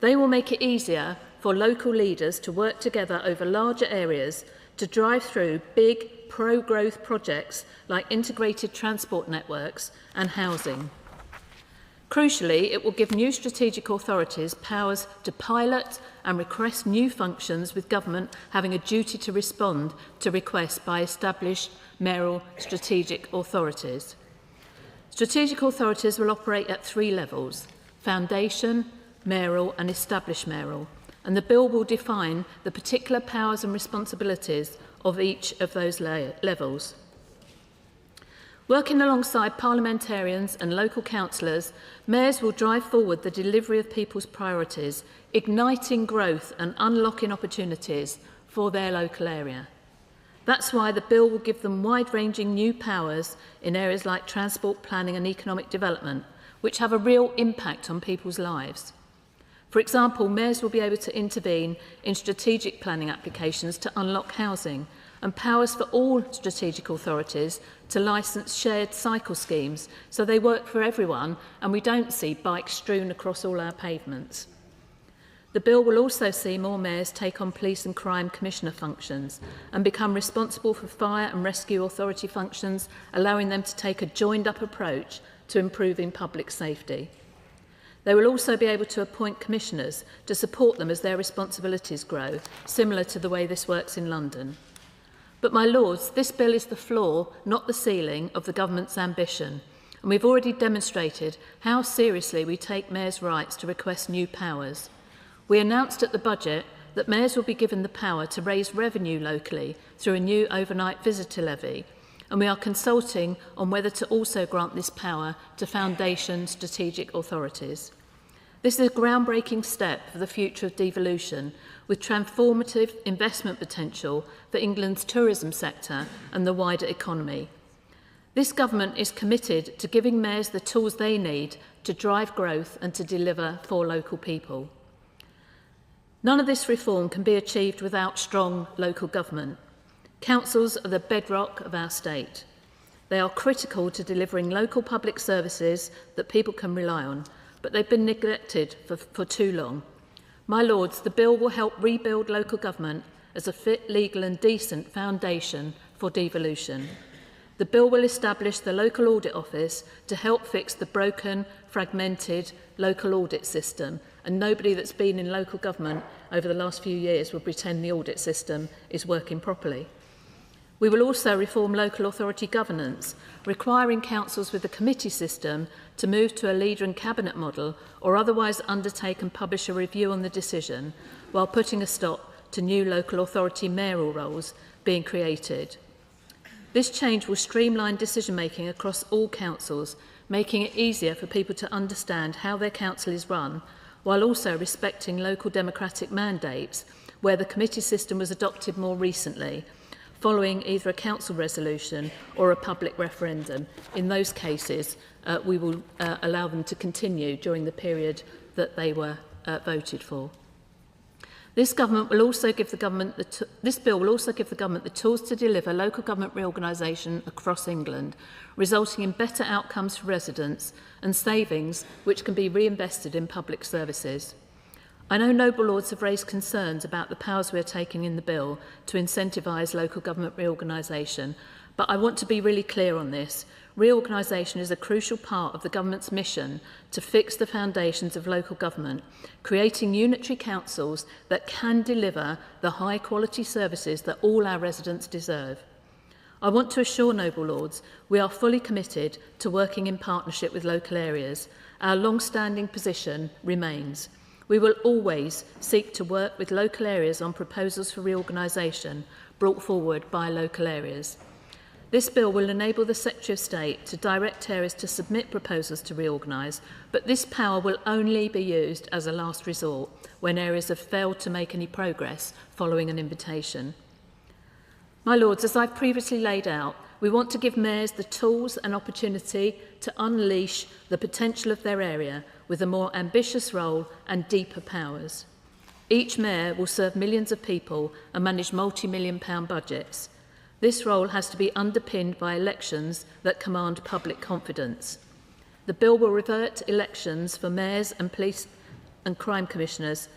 They will make it easier for local leaders to work together over larger areas to drive through big pro-growth projects like integrated transport networks and housing. Crucially, it will give new strategic authorities powers to pilot and request new functions, with government having a duty to respond to requests by established mayoral strategic authorities. Strategic authorities will operate at 3 levels: foundation, mayoral and established mayoral, and the bill will define the particular powers and responsibilities of each of those levels. Working alongside parliamentarians and local councillors, mayors will drive forward the delivery of people's priorities, igniting growth and unlocking opportunities for their local area. That's why the bill will give them wide-ranging new powers in areas like transport, planning and economic development, which have a real impact on people's lives. For example, mayors will be able to intervene in strategic planning applications to unlock housing, and powers for all strategic authorities to licence shared cycle schemes so they work for everyone and we don't see bikes strewn across all our pavements. The bill will also see more mayors take on police and crime commissioner functions and become responsible for fire and rescue authority functions, allowing them to take a joined-up approach to improving public safety. They will also be able to appoint commissioners to support them as their responsibilities grow, similar to the way this works in London. But, my Lords, this bill is the floor, not the ceiling, of the government's ambition, and we've already demonstrated how seriously we take mayors' rights to request new powers. We announced at the budget that mayors will be given the power to raise revenue locally through a new overnight visitor levy, and we are consulting on whether to also grant this power to foundation strategic authorities. This is a groundbreaking step for the future of devolution, with transformative investment potential for England's tourism sector and the wider economy. This government is committed to giving mayors the tools they need to drive growth and to deliver for local people. None of this reform can be achieved without strong local government. Councils are the bedrock of our state. They are critical to delivering local public services that people can rely on, but they've been neglected for too long. My Lords, the bill will help rebuild local government as a fit, legal and decent foundation for devolution. The bill will establish the local audit office to help fix the broken, fragmented local audit system, and nobody that's been in local government over the last few years will pretend the audit system is working properly. We will also reform local authority governance, requiring councils with a committee system to move to a leader and cabinet model or otherwise undertake and publish a review on the decision, while putting a stop to new local authority mayoral roles being created. This change will streamline decision-making across all councils, making it easier for people to understand how their council is run, while also respecting local democratic mandates, where the committee system was adopted more recently, following either a council resolution or a public referendum. In those cases, we will allow them to continue during the period that they were voted for. This bill will also give the government the tools to deliver local government reorganisation across England, resulting in better outcomes for residents and savings which can be reinvested in public services. I know noble lords have raised concerns about the powers we are taking in the bill to incentivise local government reorganisation, but I want to be really clear on this. Reorganisation is a crucial part of the government's mission to fix the foundations of local government, creating unitary councils that can deliver the high-quality services that all our residents deserve. I want to assure noble lords we are fully committed to working in partnership with local areas. Our long-standing position remains. We will always seek to work with local areas on proposals for reorganisation brought forward by local areas. This bill will enable the Secretary of State to direct areas to submit proposals to reorganise, but this power will only be used as a last resort when areas have failed to make any progress following an invitation. My Lords, as I've previously laid out, we want to give mayors the tools and opportunity to unleash the potential of their area with a more ambitious role and deeper powers. Each mayor will serve millions of people and manage multi-million-pound budgets. This role has to be underpinned by elections that command public confidence. The bill will revert elections for mayors and police and crime commissioners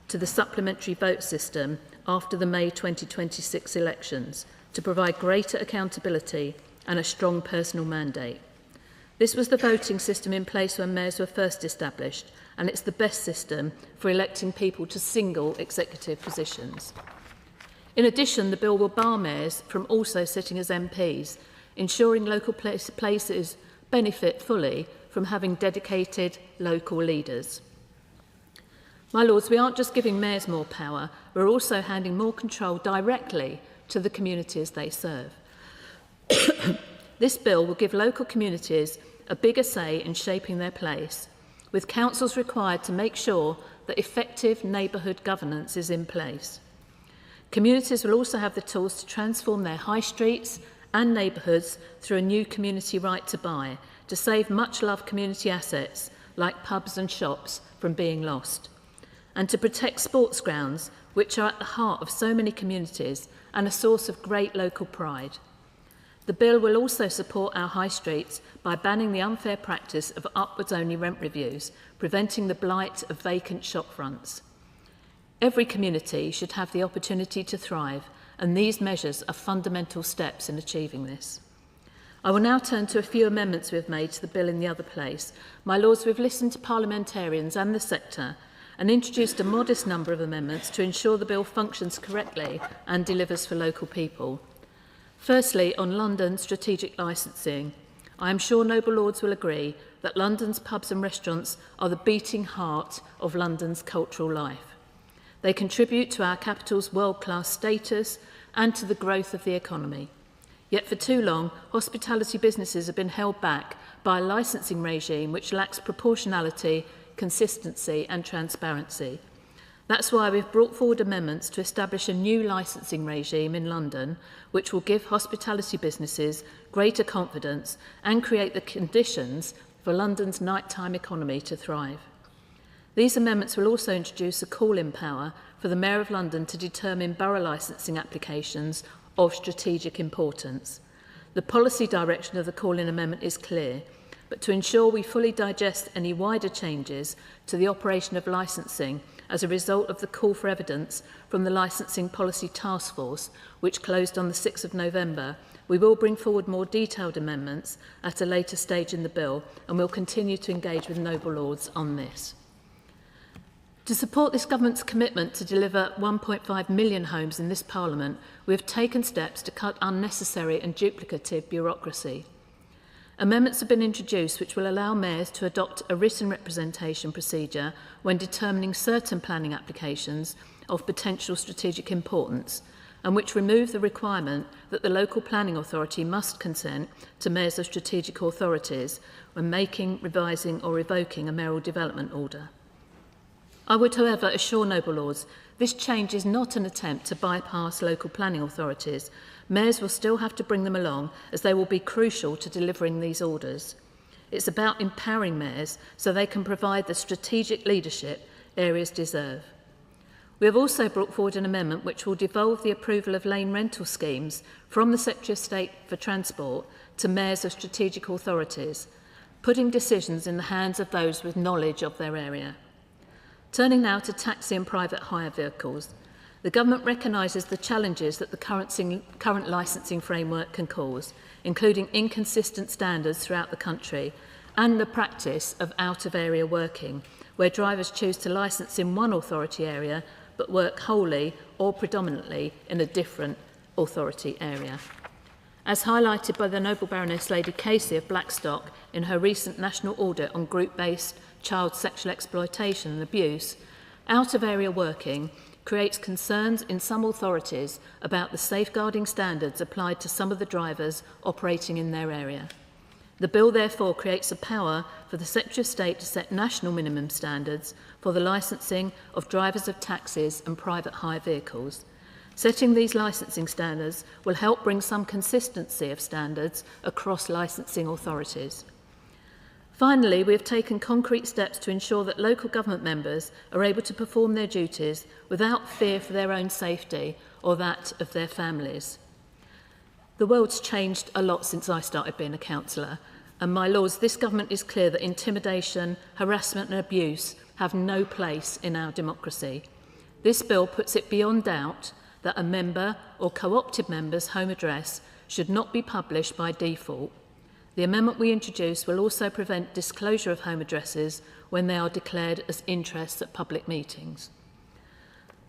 to the supplementary vote system after the May 2026 elections to provide greater accountability and a strong personal mandate. This was the voting system in place when mayors were first established, and it's the best system for electing people to single executive positions. In addition, the bill will bar mayors from also sitting as MPs, ensuring local places benefit fully from having dedicated local leaders. My Lords, we aren't just giving mayors more power, we're also handing more control directly to the communities they serve. This bill will give local communities a bigger say in shaping their place, with councils required to make sure that effective neighbourhood governance is in place. Communities will also have the tools to transform their high streets and neighbourhoods through a new community right to buy, to save much-loved community assets like pubs and shops from being lost, and to protect sports grounds, which are at the heart of so many communities and a source of great local pride. The bill will also support our high streets by banning the unfair practice of upwards-only rent reviews, preventing the blight of vacant shop fronts. Every community should have the opportunity to thrive, and these measures are fundamental steps in achieving this. I will now turn to a few amendments we have made to the bill in the other place. My Lords, we've listened to parliamentarians and the sector and introduced a modest number of amendments to ensure the bill functions correctly and delivers for local people. Firstly, on London strategic licensing, I am sure noble Lords will agree that London's pubs and restaurants are the beating heart of London's cultural life. They contribute to our capital's world-class status and to the growth of the economy. Yet for too long, hospitality businesses have been held back by a licensing regime which lacks proportionality, consistency and transparency. That's why we've brought forward amendments to establish a new licensing regime in London, which will give hospitality businesses greater confidence and create the conditions for London's nighttime economy to thrive. These amendments will also introduce a call-in power for the Mayor of London to determine borough licensing applications of strategic importance. The policy direction of the call-in amendment is clear, but to ensure we fully digest any wider changes to the operation of licensing as a result of the call for evidence from the Licensing Policy Task Force, which closed on the 6th of November, we will bring forward more detailed amendments at a later stage in the bill, and we'll continue to engage with noble Lords on this. To support this government's commitment to deliver 1.5 million homes in this Parliament, we have taken steps to cut unnecessary and duplicative bureaucracy. Amendments have been introduced which will allow mayors to adopt a written representation procedure when determining certain planning applications of potential strategic importance, and which remove the requirement that the local planning authority must consent to mayors of strategic authorities when making, revising or revoking a mayoral development order. I would, however, assure noble Lords, this change is not an attempt to bypass local planning authorities. Mayors will still have to bring them along, as they will be crucial to delivering these orders. It's about empowering mayors so they can provide the strategic leadership areas deserve. We have also brought forward an amendment which will devolve the approval of lane rental schemes from the Secretary of State for Transport to mayors of strategic authorities, putting decisions in the hands of those with knowledge of their area. Turning now to taxi and private hire vehicles, the government recognises the challenges that the current licensing framework can cause, including inconsistent standards throughout the country and the practice of out-of-area working, where drivers choose to licence in one authority area but work wholly or predominantly in a different authority area. As highlighted by the Noble Baroness Lady Casey of Blackstock in her recent national audit on group-based child sexual exploitation and abuse, out-of-area working creates concerns in some authorities about the safeguarding standards applied to some of the drivers operating in their area. The bill therefore creates a power for the Secretary of State to set national minimum standards for the licensing of drivers of taxis and private hire vehicles. Setting these licensing standards will help bring some consistency of standards across licensing authorities. Finally, we have taken concrete steps to ensure that local government members are able to perform their duties without fear for their own safety or that of their families. The world's changed a lot since I started being a councillor, and my Lords, this government is clear that intimidation, harassment and abuse have no place in our democracy. This bill puts it beyond doubt that a member or co-opted member's home address should not be published by default. The amendment we introduce will also prevent disclosure of home addresses when they are declared as interests at public meetings.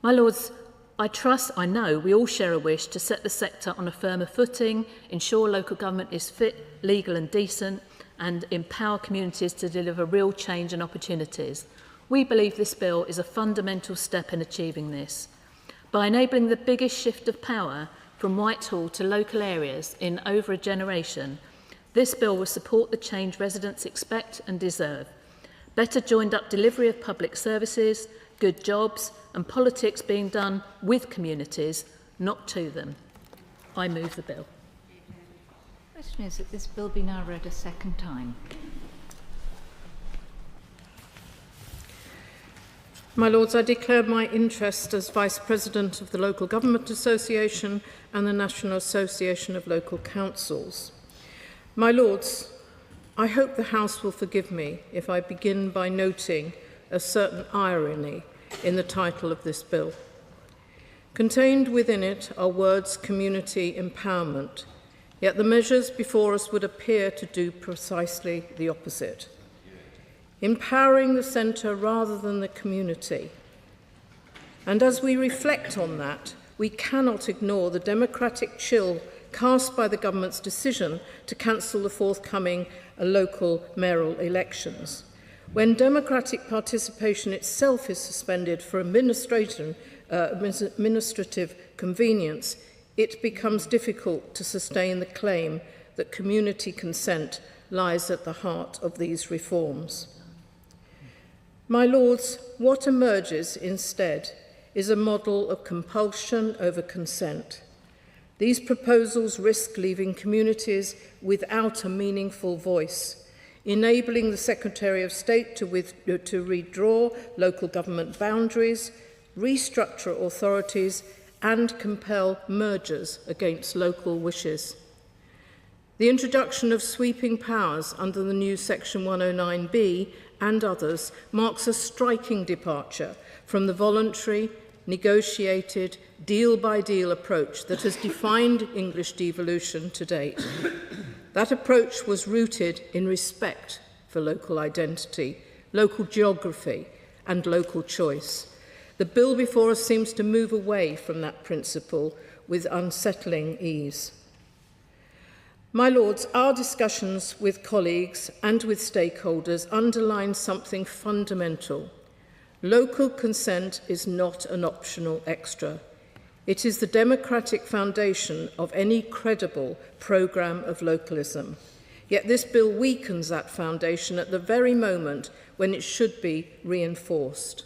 My Lords, I know we all share a wish to set the sector on a firmer footing, ensure local government is fit, legal and decent, and empower communities to deliver real change and opportunities. We believe this bill is a fundamental step in achieving this. By enabling the biggest shift of power from Whitehall to local areas in over a generation, this bill will support the change residents expect and deserve. Better joined up delivery of public services, good jobs and politics being done with communities, not to them. I move the bill. The question is that this bill be now read a second time. My Lords, I declare my interest as Vice President of the Local Government Association and the National Association of Local Councils. My Lords, I hope the House will forgive me if I begin by noting a certain irony in the title of this bill. Contained within it are words community empowerment, yet the measures before us would appear to do precisely the opposite. Empowering the centre rather than the community. And as we reflect on that, we cannot ignore the democratic chill cast by the government's decision to cancel the forthcoming local mayoral elections. When democratic participation itself is suspended for administrative convenience, it becomes difficult to sustain the claim that community consent lies at the heart of these reforms. My Lords, what emerges instead is a model of compulsion over consent. These proposals risk leaving communities without a meaningful voice, enabling the Secretary of State to redraw local government boundaries, restructure authorities, and compel mergers against local wishes. The introduction of sweeping powers under the new Section 109B and others marks a striking departure from the voluntary, negotiated, deal-by-deal approach that has defined English devolution to date. That approach was rooted in respect for local identity, local geography, and local choice. The bill before us seems to move away from that principle with unsettling ease. My Lords, our discussions with colleagues and with stakeholders underline something fundamental. Local consent is not an optional extra. It is the democratic foundation of any credible programme of localism. Yet this bill weakens that foundation at the very moment when it should be reinforced.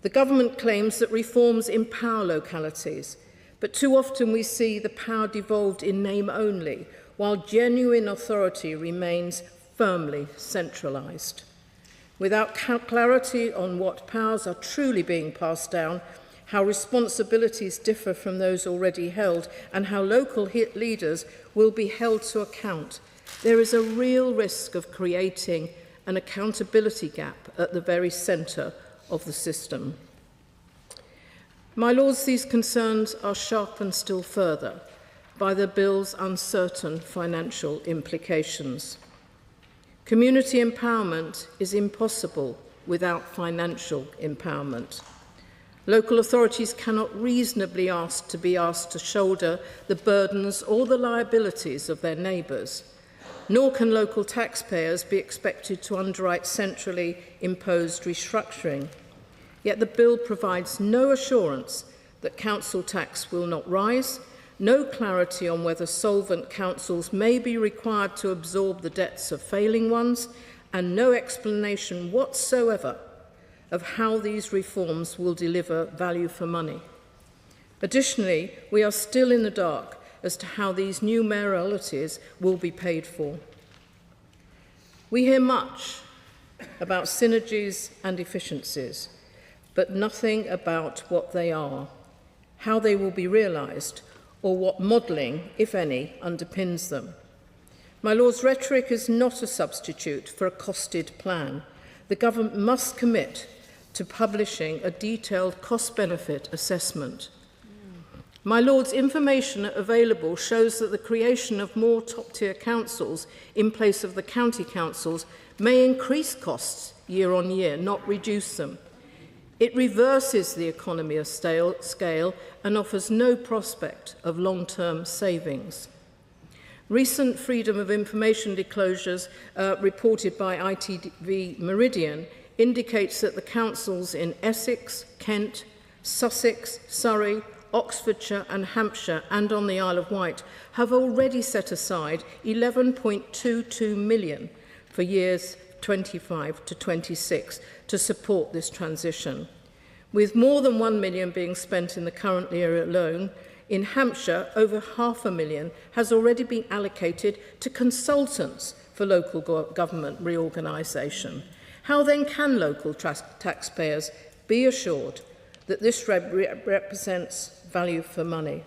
The government claims that reforms empower localities, but too often we see the power devolved in name only, while genuine authority remains firmly centralised. Without clarity on what powers are truly being passed down, how responsibilities differ from those already held, and how local leaders will be held to account, there is a real risk of creating an accountability gap at the very centre of the system. My Lords, these concerns are sharpened still further by the bill's uncertain financial implications. Community empowerment is impossible without financial empowerment. Local authorities cannot reasonably be asked to shoulder the burdens or the liabilities of their neighbours, nor can local taxpayers be expected to underwrite centrally imposed restructuring. Yet the bill provides no assurance that council tax will not rise, no clarity on whether solvent councils may be required to absorb the debts of failing ones, and no explanation whatsoever of how these reforms will deliver value for money. Additionally, we are still in the dark as to how these new mayoralties will be paid for. We hear much about synergies and efficiencies, but nothing about what they are, how they will be realised, or what modelling, if any, underpins them. My Lord's, rhetoric is not a substitute for a costed plan. The government must commit to publishing a detailed cost-benefit assessment. My Lord's, information available shows that the creation of more top-tier councils in place of the county councils may increase costs year on year, not reduce them. It reverses the economy of scale and offers no prospect of long-term savings. Recent Freedom of Information disclosures reported by ITV Meridian indicates that the councils in Essex, Kent, Sussex, Surrey, Oxfordshire and Hampshire and on the Isle of Wight have already set aside £11.22 million for years 25 to 26 to support this transition. With more than £1 million being spent in the current year alone, in Hampshire, over £500,000 has already been allocated to consultants for local government reorganisation. How then can local taxpayers be assured that this represents value for money?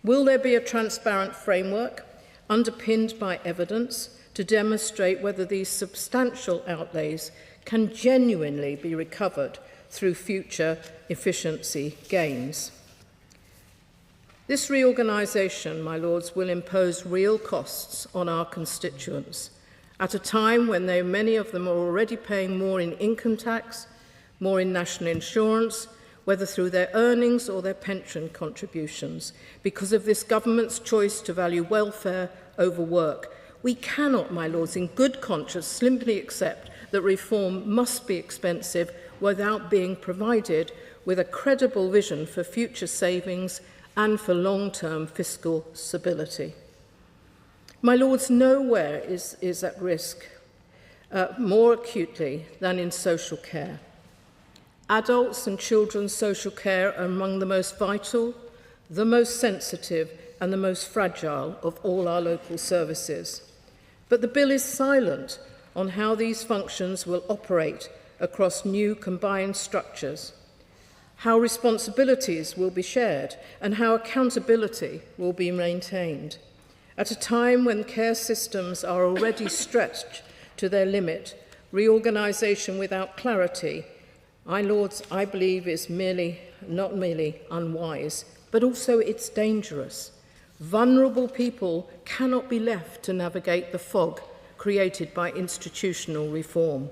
Will there be a transparent framework underpinned by evidence to demonstrate whether these substantial outlays can genuinely be recovered through future efficiency gains? This reorganisation, my lords, will impose real costs on our constituents at a time when many of them are already paying more in income tax, more in national insurance, whether through their earnings or their pension contributions, because of this government's choice to value welfare over work. We cannot, my lords, in good conscience simply accept that reform must be expensive without being provided with a credible vision for future savings and for long-term fiscal stability. My lords, nowhere is at risk more acutely than in social care. Adults and children's social care are among the most vital, the most sensitive and the most fragile of all our local services. But the bill is silent on how these functions will operate across new combined structures, how responsibilities will be shared and how accountability will be maintained. At a time when care systems are already stretched to their limit, reorganisation without clarity, my lords, I believe is not merely unwise, but also it's dangerous. Vulnerable people cannot be left to navigate the fog created by institutional reform.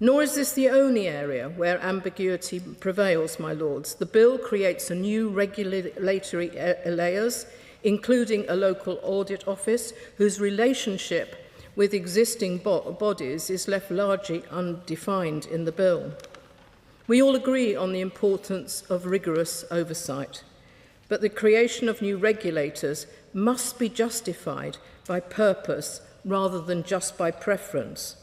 Nor is this the only area where ambiguity prevails, my lords. The bill creates a new regulatory layers, including a local audit office whose relationship with existing bodies is left largely undefined in the bill. We all agree on the importance of rigorous oversight, but the creation of new regulators must be justified by purpose rather than just by preference.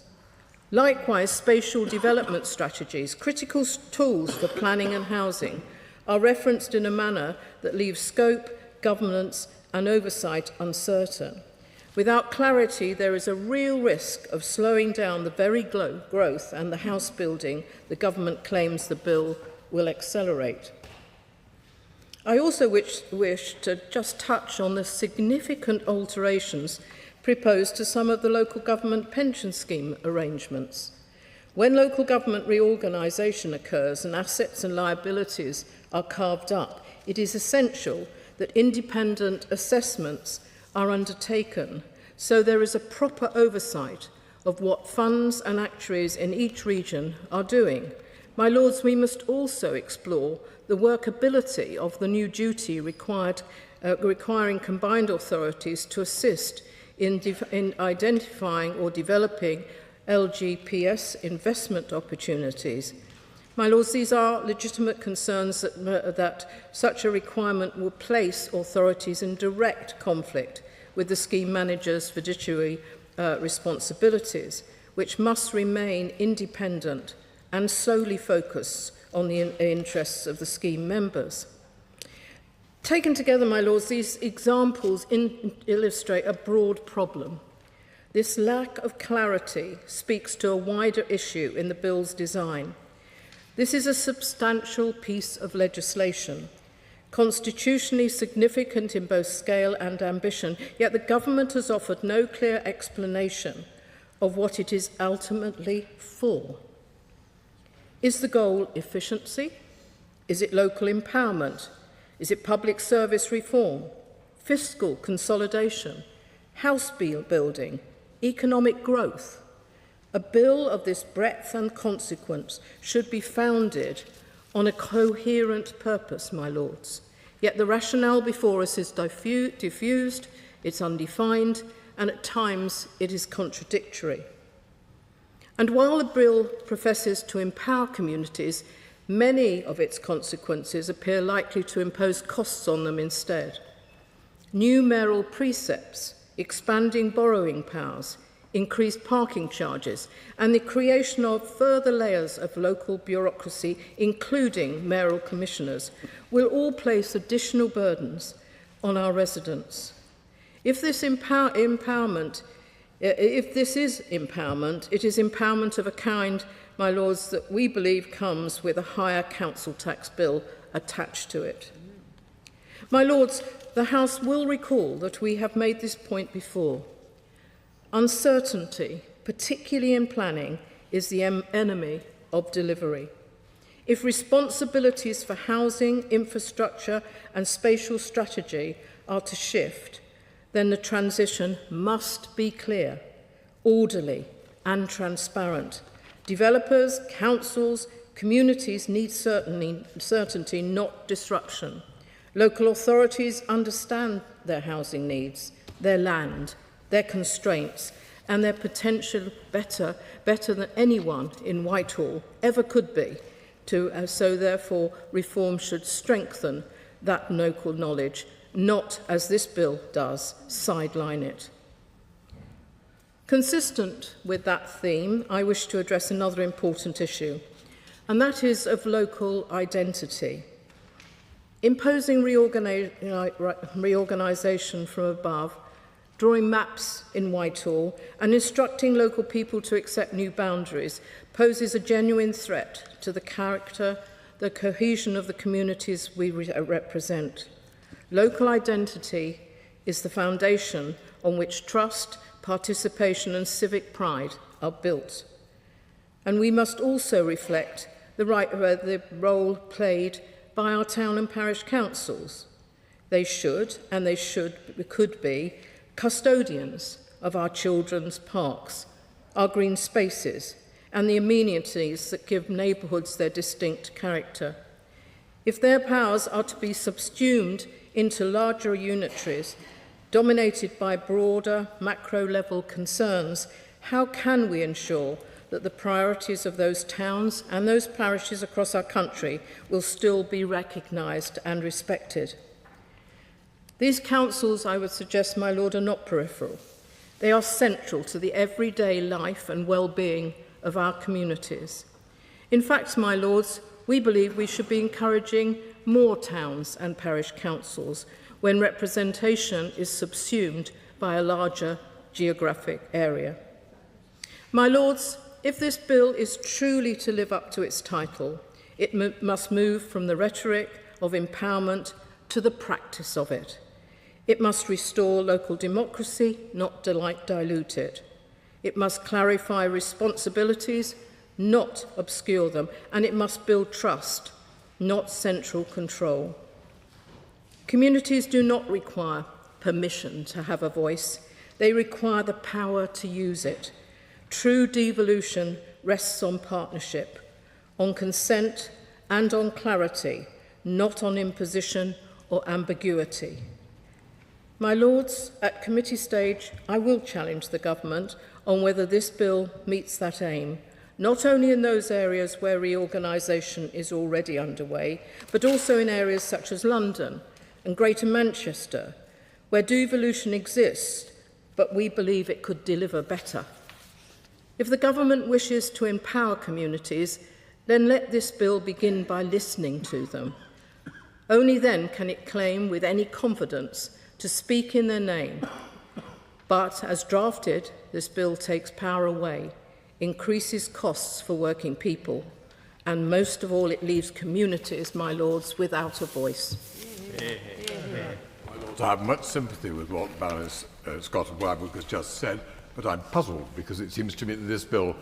Likewise, spatial development strategies, critical tools for planning and housing, are referenced in a manner that leaves scope, governance and oversight uncertain. Without clarity, there is a real risk of slowing down the very growth and the house building the government claims the bill will accelerate. I also wish to just touch on the significant alterations proposed to some of the local government pension scheme arrangements. When local government reorganisation occurs and assets and liabilities are carved up, it is essential that independent assessments are undertaken so there is a proper oversight of what funds and actuaries in each region are doing. My lords, we must also explore the workability of the new duty requiring combined authorities to assist in identifying or developing LGPS investment opportunities. My lords, these are legitimate concerns that such a requirement will place authorities in direct conflict with the scheme manager's fiduciary responsibilities, which must remain independent and solely focus on the interests of the scheme members. Taken together, my lords, these examples illustrate a broad problem. This lack of clarity speaks to a wider issue in the bill's design. This is a substantial piece of legislation, constitutionally significant in both scale and ambition, yet the government has offered no clear explanation of what it is ultimately for. Is the goal efficiency? Is it local empowerment? Is it public service reform, fiscal consolidation, house building, economic growth? A bill of this breadth and consequence should be founded on a coherent purpose, my lords. Yet the rationale before us is diffused, it's undefined, and at times it is contradictory. And while the bill professes to empower communities, many of its consequences appear likely to impose costs on them instead. New mayoral precepts, expanding borrowing powers, increased parking charges, and the creation of further layers of local bureaucracy, including mayoral commissioners, will all place additional burdens on our residents. If this is empowerment, it is empowerment of a kind, my lords, that we believe comes with a higher council tax bill attached to it. My lords, the House will recall that we have made this point before. Uncertainty, particularly in planning, is the enemy of delivery. If responsibilities for housing, infrastructure and spatial strategy are to shift, then the transition must be clear, orderly and transparent. Developers, councils, communities need certainty, not disruption. Local authorities understand their housing needs, their land, their constraints and their potential better than anyone in Whitehall ever could be. So therefore reform should strengthen that local knowledge, not, as this bill does, sideline it. Consistent with that theme, I wish to address another important issue, and that is of local identity. Imposing reorganisation from above, drawing maps in Whitehall and instructing local people to accept new boundaries poses a genuine threat to the character, the cohesion of the communities we represent. Local identity is the foundation on which trust, participation and civic pride are built. And we must also reflect the role played by our town and parish councils. They should, and could be, custodians of our children's parks, our green spaces, and the amenities that give neighbourhoods their distinct character. If their powers are to be subsumed into larger unitaries, dominated by broader macro-level concerns, how can we ensure that the priorities of those towns and those parishes across our country will still be recognised and respected? These councils, I would suggest, my lord, are not peripheral. They are central to the everyday life and well-being of our communities. In fact, my lords, we believe we should be encouraging more towns and parish councils when representation is subsumed by a larger geographic area. My lords, if this bill is truly to live up to its title, it must move from the rhetoric of empowerment to the practice of it. It must restore local democracy, not dilute it. It must clarify responsibilities, not obscure them, and it must build trust, not central control. Communities do not require permission to have a voice. They require the power to use it. True devolution rests on partnership, on consent and on clarity, not on imposition or ambiguity. My lords, at committee stage, I will challenge the government on whether this bill meets that aim, not only in those areas where reorganisation is already underway, but also in areas such as London and Greater Manchester, where devolution exists, but we believe it could deliver better. If the government wishes to empower communities, then let this bill begin by listening to them. Only then can it claim with any confidence to speak in their name. But as drafted, this bill takes power away, increases costs for working people, and most of all, it leaves communities, my lords, without a voice. My lords, I have much sympathy with what Baroness Scott of Wybrooke has just said, but I'm puzzled because it seems to me that this bill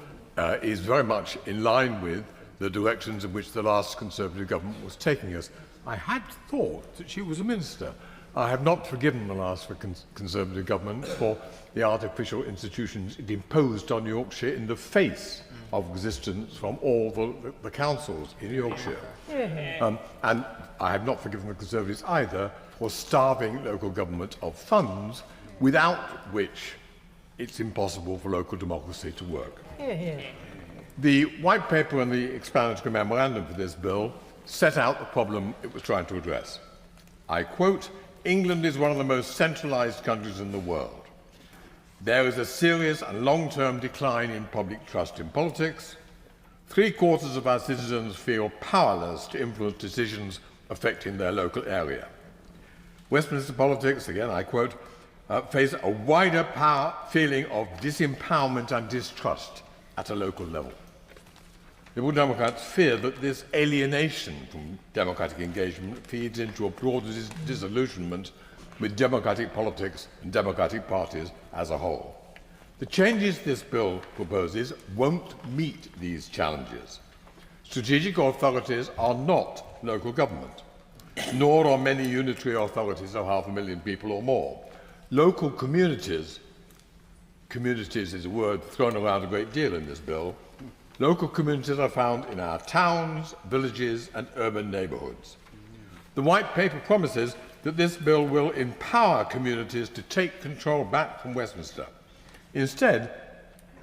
is very much in line with the directions in which the last Conservative government was taking us. I had thought that she was a minister. I have not forgiven the last Conservative government for the artificial institutions it imposed on Yorkshire in the face of resistance from all the councils in Yorkshire. And I have not forgiven the Conservatives either for starving local government of funds, without which it's impossible for local democracy to work. The White Paper and the explanatory memorandum for this bill set out the problem it was trying to address. I quote, "England is one of the most centralised countries in the world. There is a serious and long-term decline in public trust in politics. 3/4 of our citizens feel powerless to influence decisions affecting their local area. Westminster politics, again I quote, face a wider feeling of disempowerment and distrust at a local level. Liberal Democrats fear that this alienation from democratic engagement feeds into a broader disillusionment with democratic politics and democratic parties as a whole. The changes this bill proposes won't meet these challenges. Strategic authorities are not local government, nor are many unitary authorities of 500,000 people or more. Local communities is a word thrown around a great deal in this bill. Local communities are found in our towns, villages and urban neighbourhoods. The White Paper promises that this bill will empower communities to take control back from Westminster. Instead,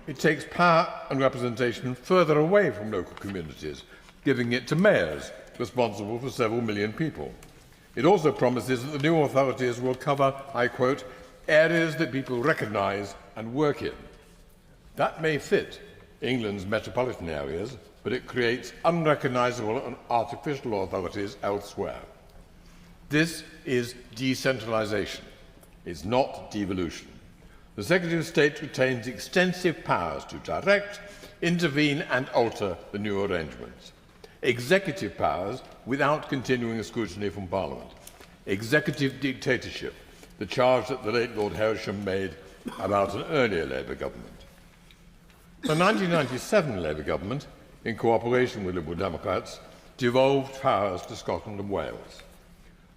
it takes power and representation further away from local communities, giving it to mayors responsible for several million people. It also promises that the new authorities will cover, I quote, areas that people recognise and work in. That may fit England's metropolitan areas, but it creates unrecognisable and artificial authorities elsewhere. This is decentralisation. It's not devolution. The Secretary of State retains extensive powers to direct, intervene and alter the new arrangements. Executive powers without continuing scrutiny from Parliament. Executive dictatorship, the charge that the late Lord Hersham made about an earlier Labour government. The 1997 Labour government, in cooperation with Liberal Democrats, devolved powers to Scotland and Wales.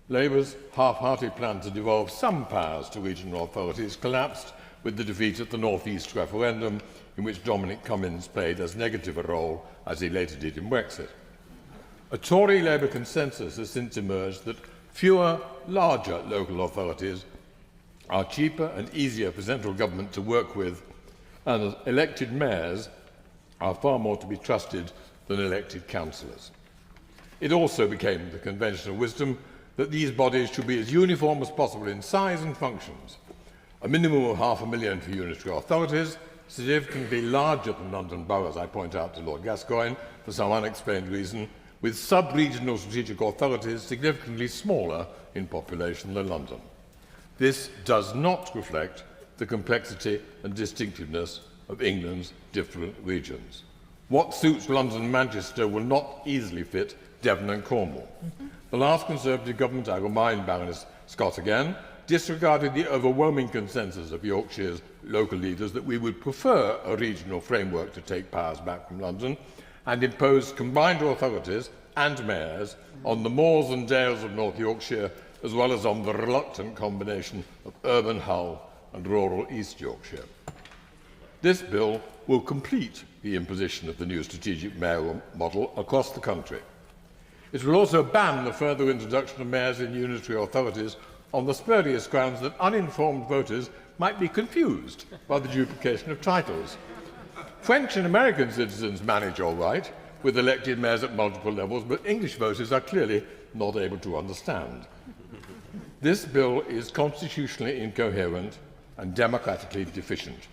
Labour's half-hearted plan to devolve some powers to regional authorities collapsed with the defeat at the North East referendum, in which Dominic Cummings played as negative a role as he later did in Brexit. A Tory-Labour consensus has since emerged that fewer, larger local authorities are cheaper and easier for central government to work with, and elected mayors are far more to be trusted than elected councillors. It also became the conventional wisdom that these bodies should be as uniform as possible in size and functions. A minimum of 500,000 for unitary authorities, significantly larger than London boroughs, I point out to Lord Gascoigne, for some unexplained reason, with sub-regional strategic authorities significantly smaller in population than London. This does not reflect the complexity and distinctiveness of England's different regions. What suits London and Manchester will not easily fit Devon and Cornwall. The last Conservative government, I remind Baroness Scott again, disregarded the overwhelming consensus of Yorkshire's local leaders that we would prefer a regional framework to take powers back from London, and imposed combined authorities and mayors on the moors and dales of North Yorkshire, as well as on the reluctant combination of urban Hull and rural East Yorkshire. This bill will complete the imposition of the new strategic mayoral model across the country. It will also ban the further introduction of mayors in unitary authorities on the spurious grounds that uninformed voters might be confused by the duplication of titles. French and American citizens manage all right with elected mayors at multiple levels, but English voters are clearly not able to understand. This bill is constitutionally incoherent and democratically deficient.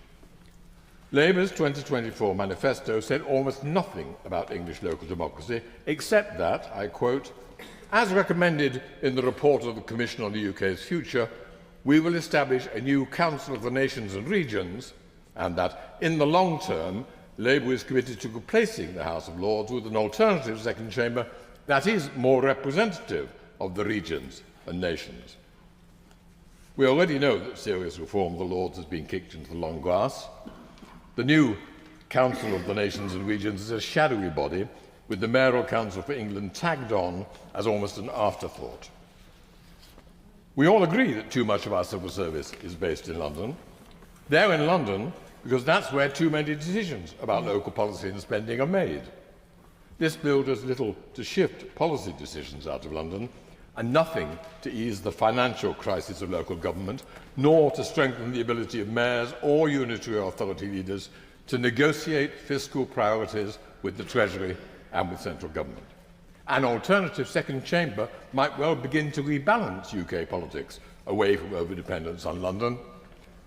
Labour's 2024 manifesto said almost nothing about English local democracy, except that, I quote, as recommended in the report of the Commission on the UK's future, we will establish a new Council of the Nations and Regions, and that, in the long term, Labour is committed to replacing the House of Lords with an alternative second chamber that is more representative of the regions and nations. We already know that serious reform of the Lords has been kicked into the long grass. The new Council of the Nations and Regions is a shadowy body, with the Mayoral Council for England tagged on as almost an afterthought. We all agree that too much of our civil service is based in London. They're in London because that's where too many decisions about local policy and spending are made. This bill does little to shift policy decisions out of London, and nothing to ease the financial crisis of local government, nor to strengthen the ability of mayors or unitary authority leaders to negotiate fiscal priorities with the Treasury and with central government. An alternative second chamber might well begin to rebalance UK politics away from overdependence on London.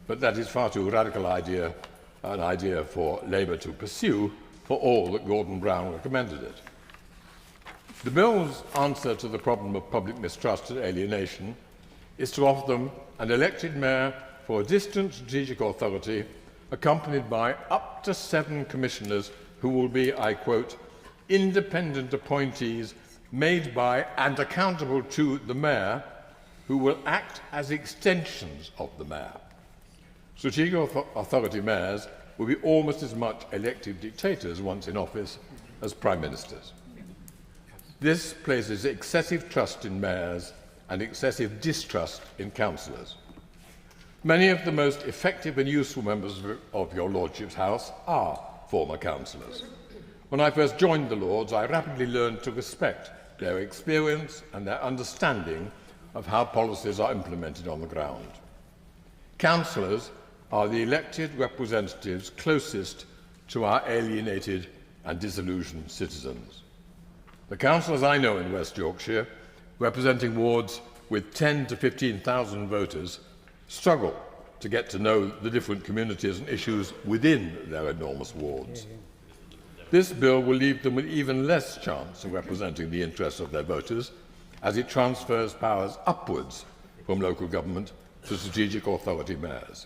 but that is far too radical an idea for Labour to pursue, for all that Gordon Brown recommended it. The bill's answer to the problem of public mistrust and alienation is to offer them an elected mayor for a distant strategic authority, accompanied by up to 7 commissioners who will be, I quote, independent appointees made by and accountable to the mayor, who will act as extensions of the mayor. Strategic authority mayors will be almost as much elected dictators once in office as prime ministers. This places excessive trust in mayors and excessive distrust in councillors. Many of the most effective and useful members of your Lordship's House are former councillors. When I first joined the Lords, I rapidly learned to respect their experience and their understanding of how policies are implemented on the ground. Councillors are the elected representatives closest to our alienated and disillusioned citizens. The councillors I know in West Yorkshire, representing wards with 10 to 15,000 voters, struggle to get to know the different communities and issues within their enormous wards. This bill will leave them with even less chance of representing the interests of their voters, as it transfers powers upwards from local government to strategic authority mayors.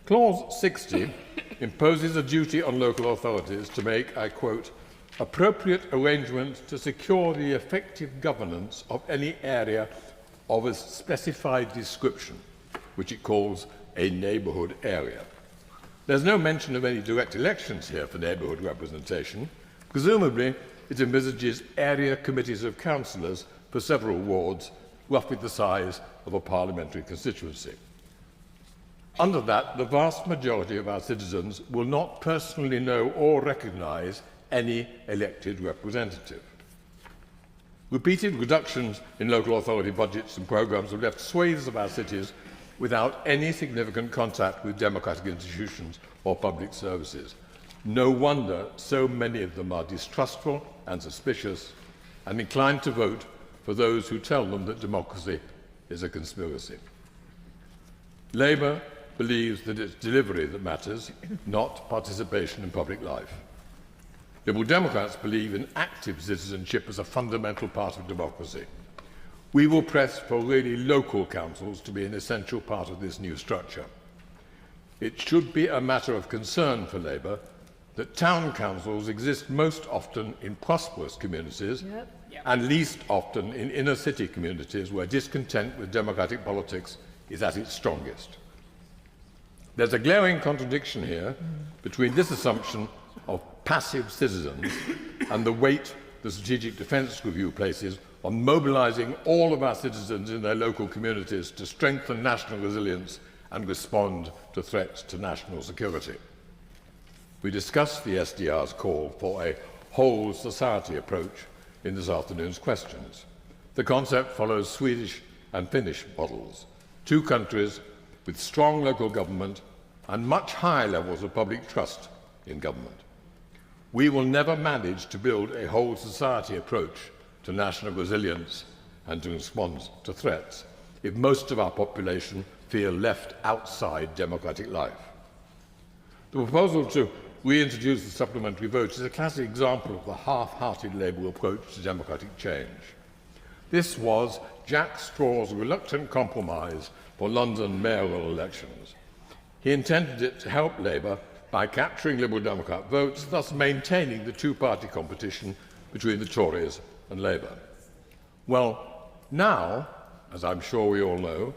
Clause 60 imposes a duty on local authorities to make, I quote, appropriate arrangements to secure the effective governance of any area of a specified description, which it calls a neighbourhood area. There's no mention of any direct elections here for neighbourhood representation. Presumably, it envisages area committees of councillors for several wards, roughly the size of a parliamentary constituency. Under that, the vast majority of our citizens will not personally know or recognise any elected representative. Repeated reductions in local authority budgets and programmes have left swathes of our cities without any significant contact with democratic institutions or public services. No wonder so many of them are distrustful and suspicious and inclined to vote for those who tell them that democracy is a conspiracy. Labour believes that it's delivery that matters, not participation in public life. Liberal Democrats believe in active citizenship as a fundamental part of democracy. We will press for really local councils to be an essential part of this new structure. It should be a matter of concern for Labour that town councils exist most often in prosperous communities and least often in inner city communities where discontent with democratic politics is at its strongest. There's a glaring contradiction here between this assumption of passive citizens and the weight the Strategic Defence Review places on mobilising all of our citizens in their local communities to strengthen national resilience and respond to threats to national security. We discussed the SDR's call for a whole society approach in this afternoon's questions. The concept follows Swedish and Finnish models, two countries with strong local government and much higher levels of public trust in government. We will never manage to build a whole society approach to national resilience and to respond to threats if most of our population feel left outside democratic life. The proposal to reintroduce the supplementary vote is a classic example of the half-hearted Labour approach to democratic change. This was Jack Straw's reluctant compromise for London mayoral elections. He intended it to help Labour by capturing Liberal Democrat votes, thus maintaining the two-party competition between the Tories and Labour. Well, now, as I'm sure we all know,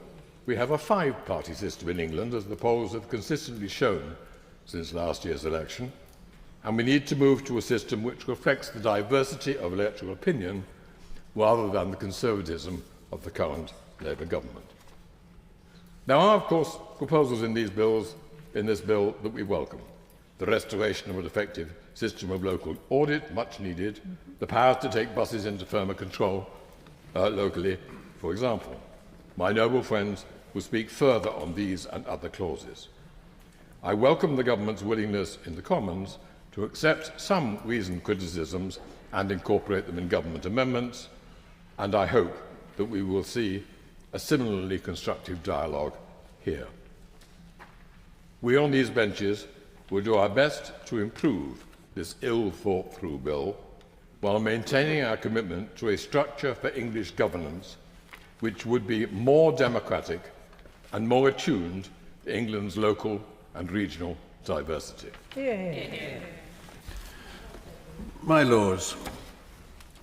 we have a five-party system in England, as the polls have consistently shown since last year's election, and we need to move to a system which reflects the diversity of electoral opinion rather than the conservatism of the current Labour government. There are, of course, proposals in this bill that we welcome. The restoration of an effective system of local audit, much needed, the power to take buses into firmer control locally, for example. My noble friends will speak further on these and other clauses. I welcome the government's willingness in the Commons to accept some reasoned criticisms and incorporate them in government amendments, and I hope that we will see a similarly constructive dialogue here. We on these benches will do our best to improve this ill-thought-through bill while maintaining our commitment to a structure for English governance which would be more democratic and more attuned to England's local and regional diversity. My Lords,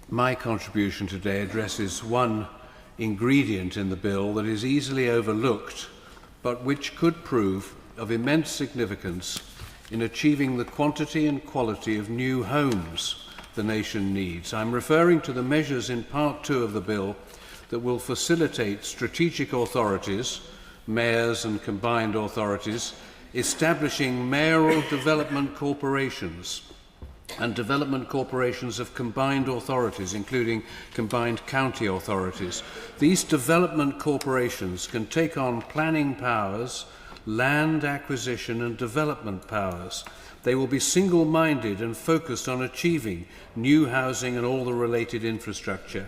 my contribution today addresses one ingredient in the bill that is easily overlooked, but which could prove of immense significance in achieving the quantity and quality of new homes the nation needs. I'm referring to the measures in Part 2 of the bill that will facilitate strategic authorities, mayors and combined authorities, establishing mayoral development corporations and development corporations of combined authorities, including combined county authorities. These development corporations can take on planning powers, land acquisition and development powers. They will be single-minded and focused on achieving new housing and all the related infrastructure.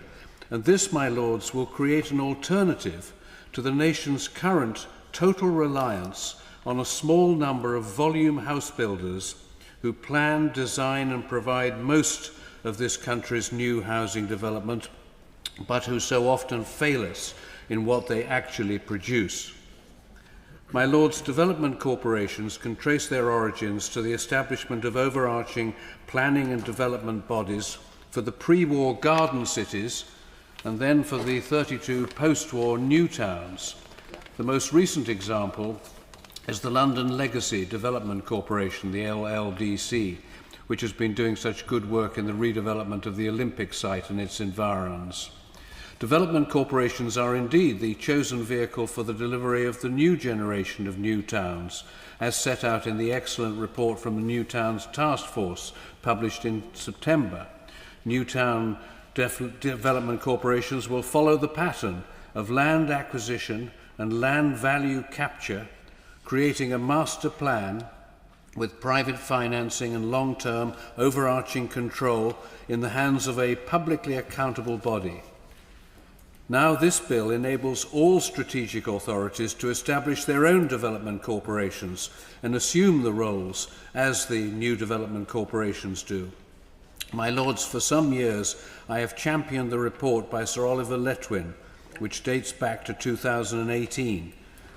And this, my Lords, will create an alternative to the nation's current total reliance on a small number of volume house builders who plan, design and provide most of this country's new housing development, but who so often fail us in what they actually produce. My Lords, development corporations can trace their origins to the establishment of overarching planning and development bodies for the pre-war garden cities and then for the 32 post-war new towns. The most recent example is the London Legacy Development Corporation, the LLDC, which has been doing such good work in the redevelopment of the Olympic site and its environs. Development corporations are indeed the chosen vehicle for the delivery of the new generation of new towns, as set out in the excellent report from the New Towns Task Force, published in September. New town development corporations will follow the pattern of land acquisition and land value capture, creating a master plan with private financing and long-term overarching control in the hands of a publicly accountable body. Now this bill enables all strategic authorities to establish their own development corporations and assume the roles as the new development corporations do. My Lords, for some years I have championed the report by Sir Oliver Letwin, which dates back to 2018.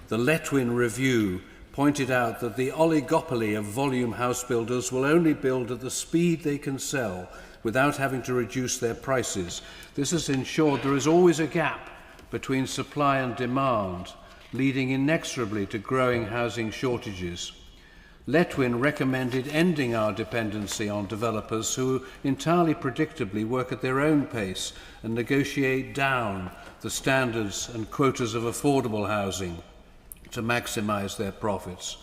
The Letwin Review pointed out that the oligopoly of volume house builders will only build at the speed they can sell without having to reduce their prices. This has ensured there is always a gap between supply and demand, leading inexorably to growing housing shortages. Letwin recommended ending our dependency on developers who entirely predictably work at their own pace and negotiate down the standards and quotas of affordable housing to maximize their profits.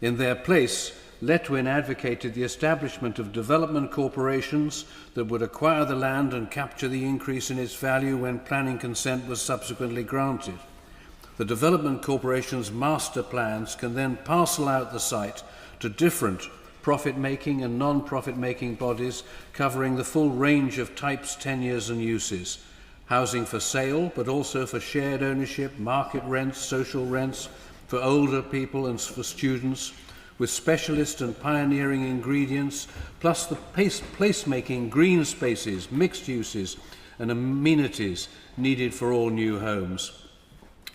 In their place, Letwin advocated the establishment of development corporations that would acquire the land and capture the increase in its value when planning consent was subsequently granted. The development corporation's master plans can then parcel out the site to different profit-making and non-profit-making bodies covering the full range of types, tenures and uses. Housing for sale, but also for shared ownership, market rents, social rents, for older people and for students, with specialist and pioneering ingredients, plus the place-making green spaces, mixed uses and amenities needed for all new homes.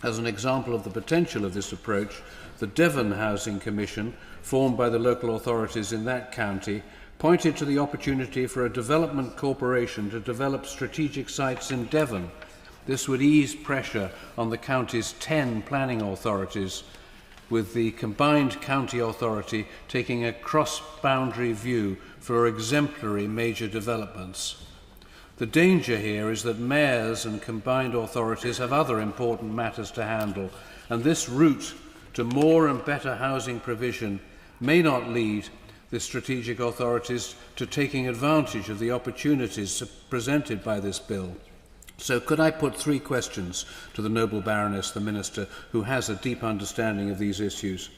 As an example of the potential of this approach, the Devon Housing Commission, formed by the local authorities in that county, pointed to the opportunity for a development corporation to develop strategic sites in Devon. This would ease pressure on the county's 10 planning authorities, with the combined county authority taking a cross-boundary view for exemplary major developments. The danger here is that mayors and combined authorities have other important matters to handle, and this route to more and better housing provision may not lead the strategic authorities to taking advantage of the opportunities presented by this bill. So could I put 3 questions to the noble Baroness, the Minister, who has a deep understanding of these issues?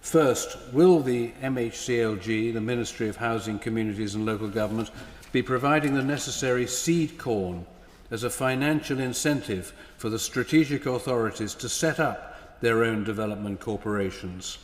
First, will the MHCLG, the Ministry of Housing, Communities and Local Government, be providing the necessary seed corn as a financial incentive for the strategic authorities to set up their own development corporations?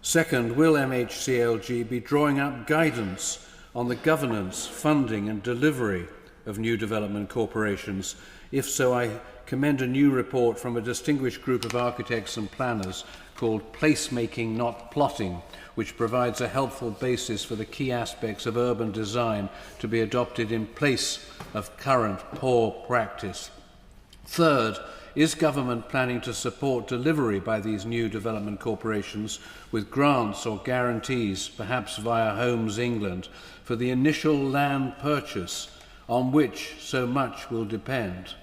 Second, will MHCLG be drawing up guidance on the governance, funding and delivery of new development corporations? If so, I commend a new report from a distinguished group of architects and planners called Placemaking Not Plotting, which provides a helpful basis for the key aspects of urban design to be adopted in place of current poor practice. Third, is government planning to support delivery by these new development corporations with grants or guarantees, perhaps via Homes England, for the initial land purchase on which so much will depend?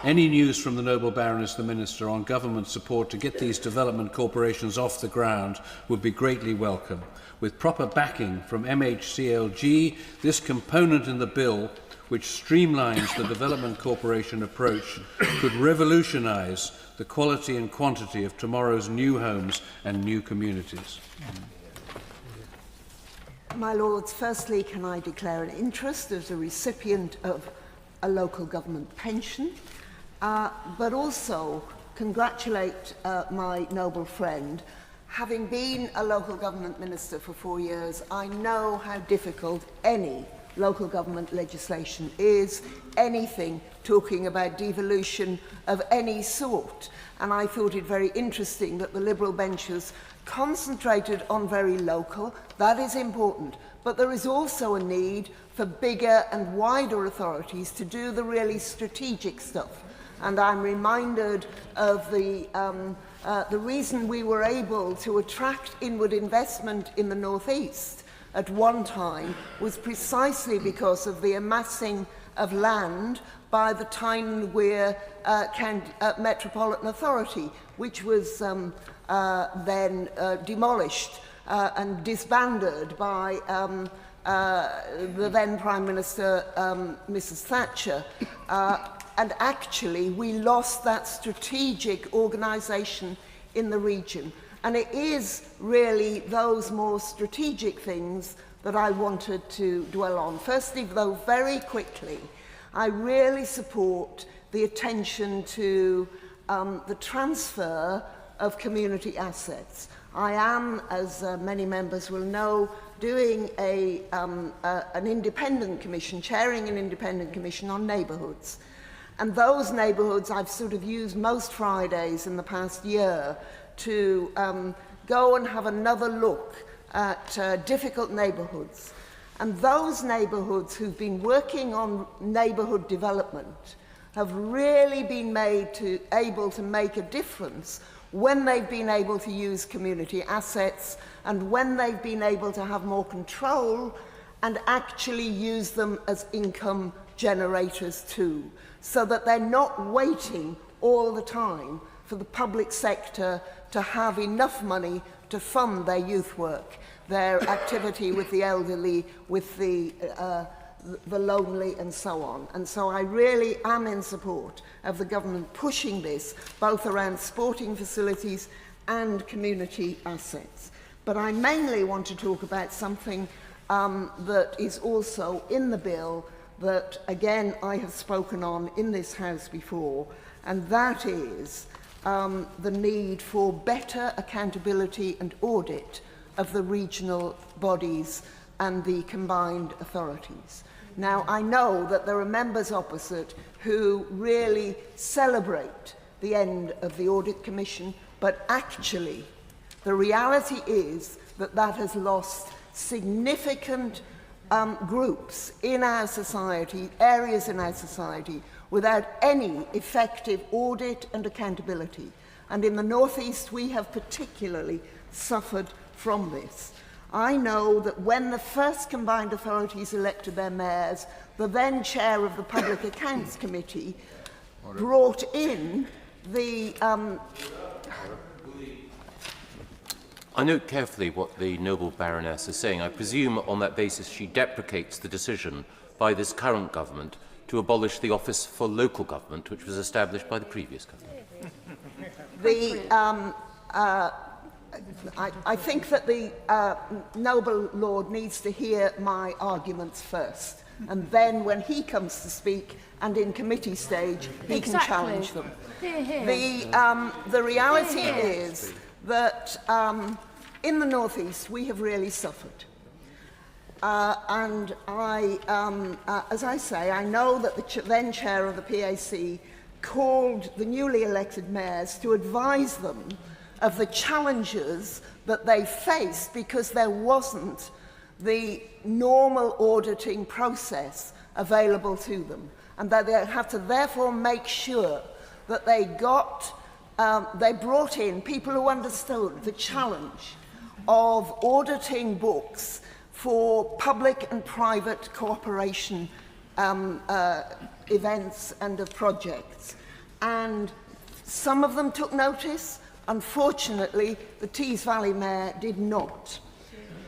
Any news from the Noble Baroness the Minister on government support to get these development corporations off the ground would be greatly welcome. With proper backing from MHCLG, this component in the bill, which streamlines the development corporation approach, could revolutionise the quality and quantity of tomorrow's new homes and new communities. My Lords, firstly, can I declare an interest as a recipient of a local government pension, but also congratulate my noble friend. Having been a local government minister for 4 years, I know how difficult any local government legislation is, anything talking about devolution of any sort. And I thought it very interesting that the Liberal benches concentrated on very local. That is important. But there is also a need for bigger and wider authorities to do the really strategic stuff. And I'm reminded of the reason we were able to attract inward investment in the North East at one time was precisely because of the amassing of land by the Tyne Weir Metropolitan Authority, which was then demolished and disbanded by the then Prime Minister, Mrs. Thatcher. And actually, we lost that strategic organisation in the region. And it is really those more strategic things that I wanted to dwell on. Firstly, though, very quickly, I really support the attention to the transfer of community assets. I am, as many members will know, doing an independent commission, chairing an independent commission on neighbourhoods. And those neighbourhoods I've sort of used most Fridays in the past year to go and have another look at difficult neighbourhoods. And those neighbourhoods who've been working on neighbourhood development have really been able to make a difference when they've been able to use community assets and when they've been able to have more control and actually use them as income generators too, so that they're not waiting all the time for the public sector to have enough money to fund their youth work, their activity with the elderly, with the lonely and so on. And so I really am in support of the government pushing this, both around sporting facilities and community assets. But I mainly want to talk about something that is also in the bill that, again, I have spoken on in this House before, and that is the need for better accountability and audit of the regional bodies and the combined authorities. Now, I know that there are members opposite who really celebrate the end of the Audit Commission, but actually, the reality is that that has lost significant groups in our society, areas in our society, without any effective audit and accountability. And in the North East, we have particularly suffered from this. I know that when the first combined authorities elected their mayors, the then chair of the Public Accounts Committee brought in the... I note carefully what the noble Baroness is saying. I presume on that basis she deprecates the decision by this current government to abolish the Office for Local Government, which was established by the previous government. I think that the noble lord needs to hear my arguments first, and then when he comes to speak and in committee stage, he can challenge them. The reality is that in the North East, we have really suffered. And I, as I say, I know that the then chair of the PAC called the newly elected mayors to advise them of the challenges that they faced because there wasn't the normal auditing process available to them, and that they had to therefore make sure that they brought in people who understood the challenge of auditing books for public and private cooperation events and of projects. And some of them took notice. Unfortunately, the Tees Valley Mayor did not.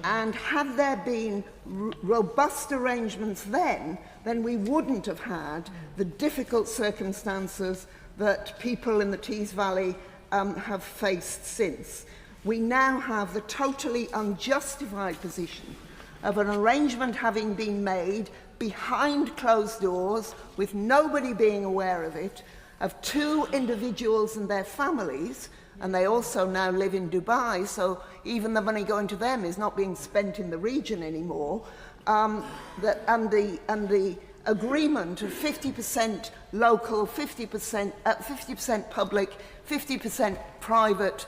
And had there been robust arrangements then we wouldn't have had the difficult circumstances that people in the Tees Valley have faced since. We now have the totally unjustified position of an arrangement having been made behind closed doors with nobody being aware of it, of two individuals and their families, and they also now live in Dubai, so even the money going to them is not being spent in the region anymore, and the agreement of 50% local, 50% public, 50% private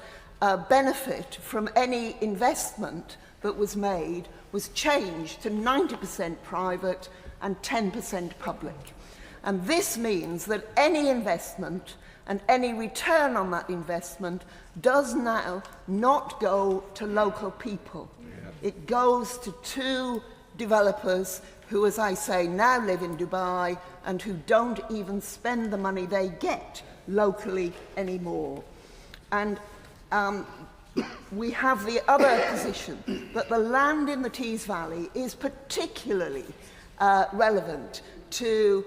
benefit from any investment that was made was changed to 90% private and 10% public. And this means that any investment and any return on that investment does now not go to local people. It goes to two developers who, as I say, now live in Dubai and who don't even spend the money they get locally anymore. And we have the other position that the land in the Tees Valley is particularly relevant to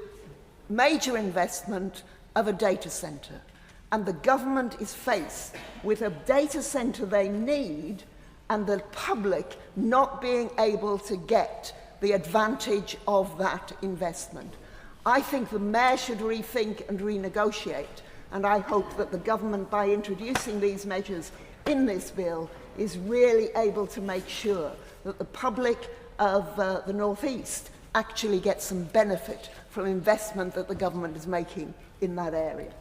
major investment of a data centre. And the government is faced with a data centre they need and the public not being able to get the advantage of that investment. I think the Mayor should rethink and renegotiate, and I hope that the government, by introducing these measures in this bill, is really able to make sure that the public of the North East actually gets some benefit from investment that the government is making in that area.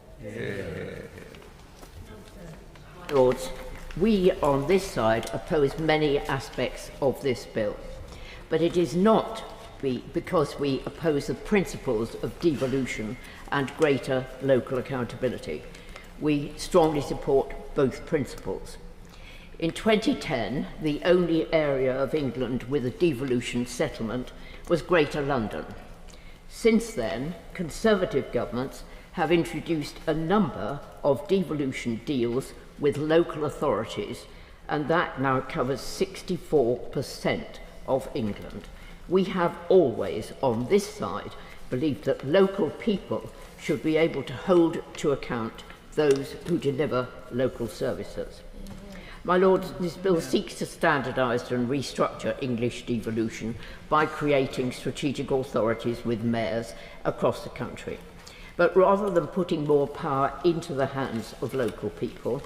Lords, we on this side oppose many aspects of this bill, but it is not because we oppose the principles of devolution and greater local accountability. We strongly support both principles. In 2010, the only area of England with a devolution settlement was Greater London. Since then, Conservative governments have introduced a number of devolution deals with local authorities, and that now covers 64% of England. We have always, on this side, believed that local people should be able to hold to account those who deliver local services. My Lords, this bill seeks to standardise and restructure English devolution by creating strategic authorities with mayors across the country. But rather than putting more power into the hands of local people,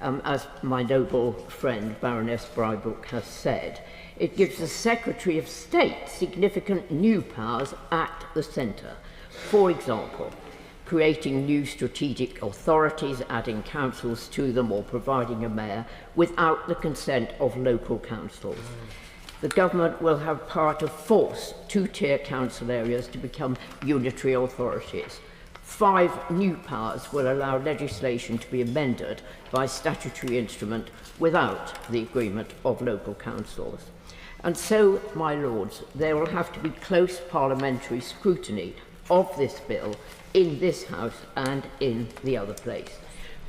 as my noble friend Baroness Brybrook has said, it gives the Secretary of State significant new powers at the centre. For example, creating new strategic authorities, adding councils to them, or providing a mayor without the consent of local councils. The government will have power to force two-tier council areas to become unitary authorities. 5 new powers will allow legislation to be amended by statutory instrument without the agreement of local councils. And so, my Lords, there will have to be close parliamentary scrutiny of this bill in this House and in the other place.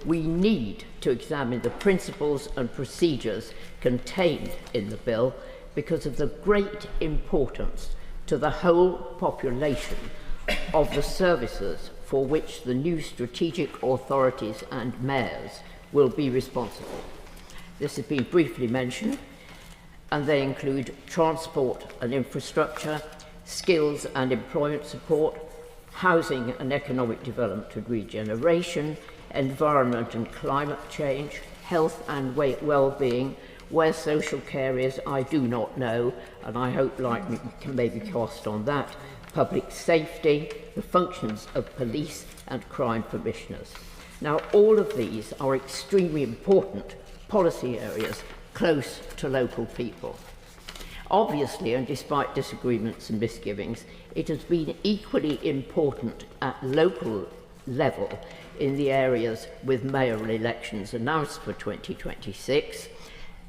We need to examine the principles and procedures contained in the bill because of the great importance to the whole population of the services for which the new strategic authorities and mayors will be responsible. This has been briefly mentioned, and they include transport and infrastructure, skills and employment support, housing and economic development and regeneration, environment and climate change, health and well-being. Where social care is, I do not know, and I hope light can maybe cast on that. Public safety, the functions of police and crime commissioners. Now, all of these are extremely important policy areas close to local people. Obviously, and despite disagreements and misgivings, it has been equally important at local level in the areas with mayoral elections announced for 2026,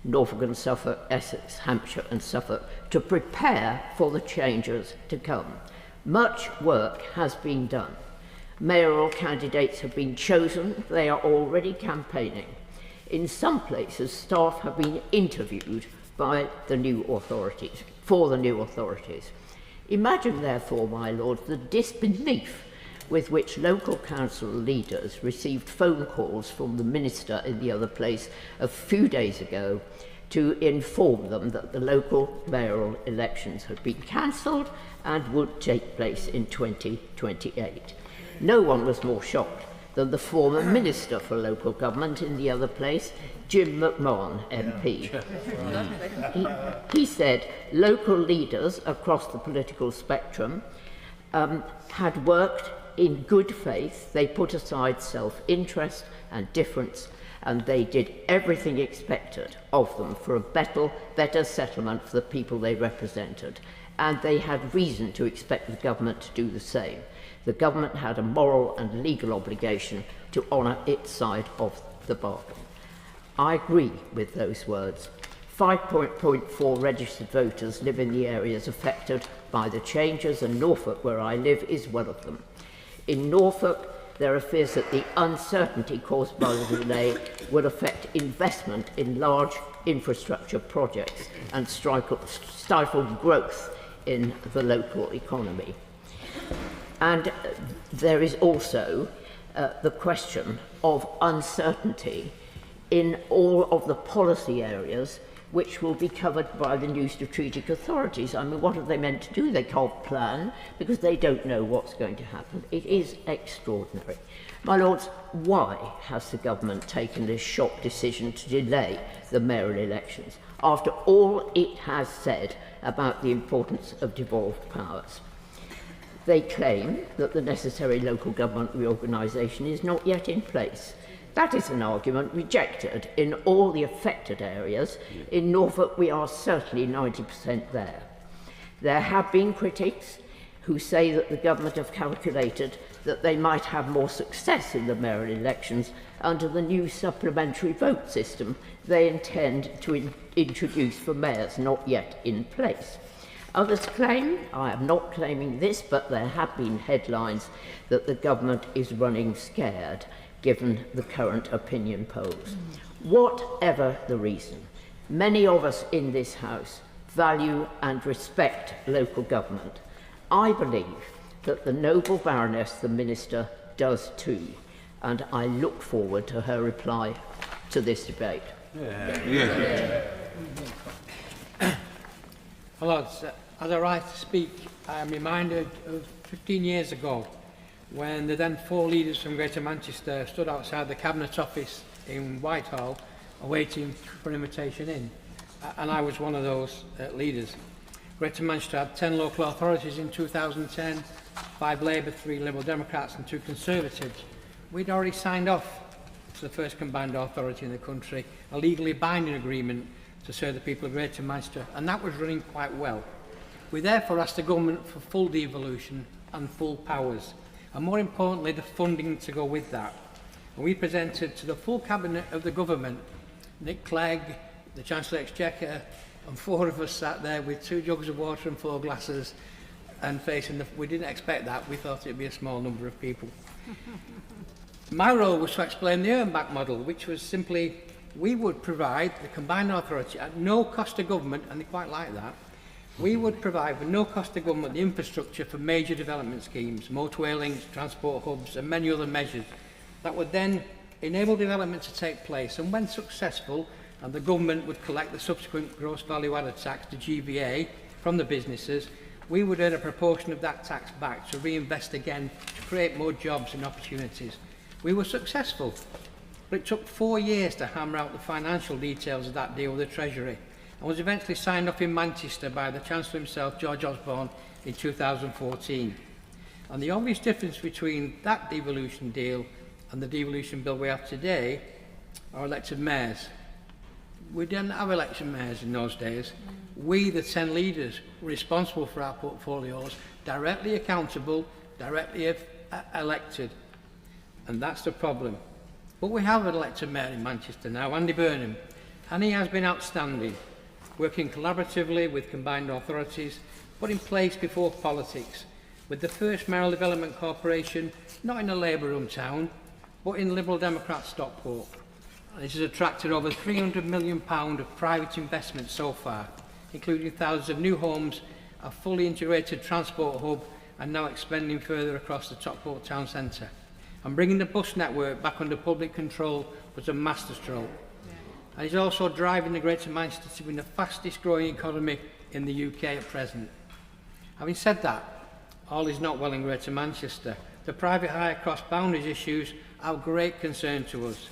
Norfolk and Suffolk, Essex, Hampshire and Suffolk, to prepare for the changes to come. Much work has been done. Mayoral candidates have been chosen. They are already campaigning. In some places, staff have been interviewed by the new authorities, for the new authorities. Imagine, therefore, my lords, the disbelief with which local council leaders received phone calls from the minister in the other place a few days ago to inform them that the local mayoral elections had been cancelled and would take place in 2028. No one was more shocked than the former Minister for Local Government in the other place, Jim McMahon, MP. He said local leaders across the political spectrum had worked in good faith. They put aside self-interest and difference, and they did everything expected of them for a better settlement for the people they represented. And they had reason to expect the government to do the same. The government had a moral and legal obligation to honour its side of the bargain. I agree with those words. 5.4 registered voters live in the areas affected by the changes, and Norfolk, where I live, is one of them. In Norfolk, there are fears that the uncertainty caused by the delay will affect investment in large infrastructure projects and stifle growth in the local economy. And there is also the question of uncertainty in all of the policy areas which will be covered by the new strategic authorities. I mean, what are they meant to do? They can't plan because they don't know what's going to happen. It is extraordinary. My lords, why has the government taken this shock decision to delay the mayoral elections after all it has said about the importance of devolved powers? They claim that the necessary local government reorganisation is not yet in place. That is an argument rejected in all the affected areas. In Norfolk, we are certainly 90% there. There have been critics who say that the government have calculated that they might have more success in the mayoral elections under the new supplementary vote system they intend to introduce for mayors not yet in place. Others claim, I am not claiming this, but there have been headlines that the government is running scared given the current opinion polls. Whatever the reason, many of us in this House value and respect local government. I believe that the noble Baroness, the Minister, does too, and I look forward to her reply to this debate. Hello, as I rise to speak, I am reminded of 15 years ago when the then 4 leaders from Greater Manchester stood outside the Cabinet Office in Whitehall awaiting for an invitation in. And I was one of those leaders. Greater Manchester had 10 local authorities in 2010, 5 Labour, 3 Liberal Democrats and 2 Conservatives. We'd already signed off to the first combined authority in the country, a legally binding agreement to serve the people of Greater Manchester, and that was running quite well. We therefore asked the government for full devolution and full powers, and more importantly, the funding to go with that. And we presented to the full cabinet of the government, Nick Clegg, the Chancellor Exchequer, and 4 of us sat there with 2 jugs of water and 4 glasses and facing the... We didn't expect that. We thought it would be a small number of people. My role was to explain the earn-back model, which was simply we would provide the combined authority at no cost to government, and they quite like that. We would provide with no cost to government the infrastructure for major development schemes, motorway links, transport hubs and many other measures that would then enable development to take place, and when successful, and the government would collect the subsequent gross value added tax, the GVA, from the businesses, we would earn a proportion of that tax back to reinvest again to create more jobs and opportunities. We were successful. But it took 4 years to hammer out the financial details of that deal with the Treasury, and was eventually signed off in Manchester by the Chancellor himself, George Osborne, in 2014. And the obvious difference between that devolution deal and the devolution bill we have today are elected mayors. We didn't have election mayors in those days. We, the 10 leaders, were responsible for our portfolios, directly accountable, directly elected. And that's the problem. But we have an elected mayor in Manchester now, Andy Burnham, and he has been outstanding, working collaboratively with combined authorities, put in place before politics, with the first mayoral development corporation, not in a Labour-run town, but in Liberal Democrat Stockport. And this has attracted over £300 million of private investment so far, including thousands of new homes, a fully integrated transport hub, and now expanding further across the Stockport town centre. And bringing the bus network back under public control was a masterstroke. And he's also driving the Greater Manchester to be the fastest growing economy in the UK at present. Having said that, all is not well in Greater Manchester. The private hire cross-boundaries issues are of great concern to us.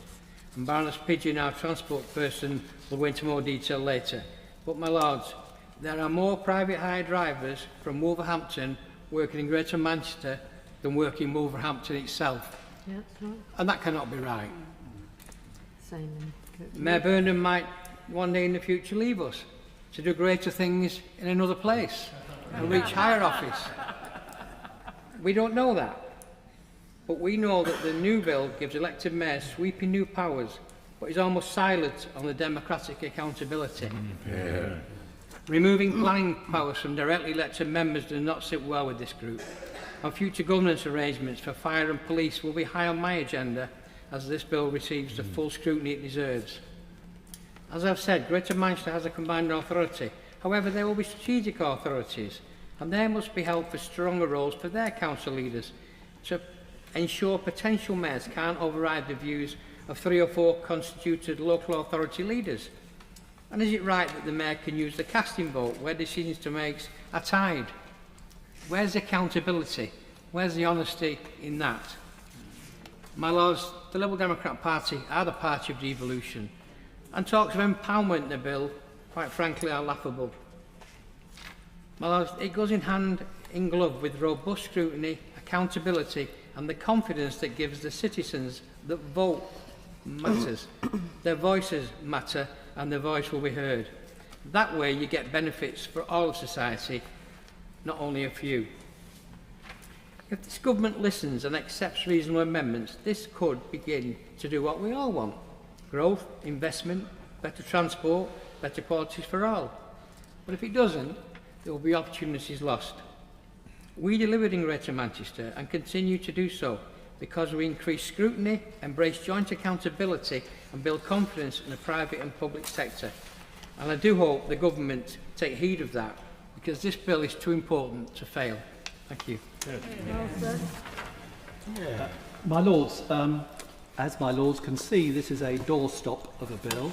And Baroness Pidgeon, our transport person, will go into more detail later. But my lords, there are more private hire drivers from Wolverhampton working in Greater Manchester than working in Wolverhampton itself. Yeah, that's right. And that cannot be right. Same. Mayor Burnham might one day in the future leave us to do greater things in another place and reach higher office. We don't know that. But we know that the new bill gives elected mayors sweeping new powers, but is almost silent on the democratic accountability. Yeah. Removing planning powers from directly elected members does not sit well with this group. And future governance arrangements for fire and police will be high on my agenda as this bill receives the full scrutiny it deserves. As I've said, Greater Manchester has a combined authority. However, there will be strategic authorities, and they must be held for stronger roles for their council leaders to ensure potential mayors can't override the views of 3 or 4 constituted local authority leaders. And is it right that the mayor can use the casting vote where decisions to make are tied? Where's the accountability? Where's the honesty in that? My lords, the Liberal Democrat Party are the party of devolution, and talks of empowerment in the bill, quite frankly, are laughable. My lords, it goes in hand in glove with robust scrutiny, accountability, and the confidence that gives the citizens that vote matters. Their voices matter, and their voice will be heard. That way you get benefits for all of society, not only a few. If this government listens and accepts reasonable amendments, this could begin to do what we all want: growth, investment, better transport, better qualities for all. But if it doesn't, there will be opportunities lost. We delivered in Greater Manchester and continue to do so because we increase scrutiny, embrace joint accountability and build confidence in the private and public sector. And I do hope the government take heed of that, because this bill is too important to fail. Thank you. My Lords, as my Lords can see, this is a doorstop of a bill.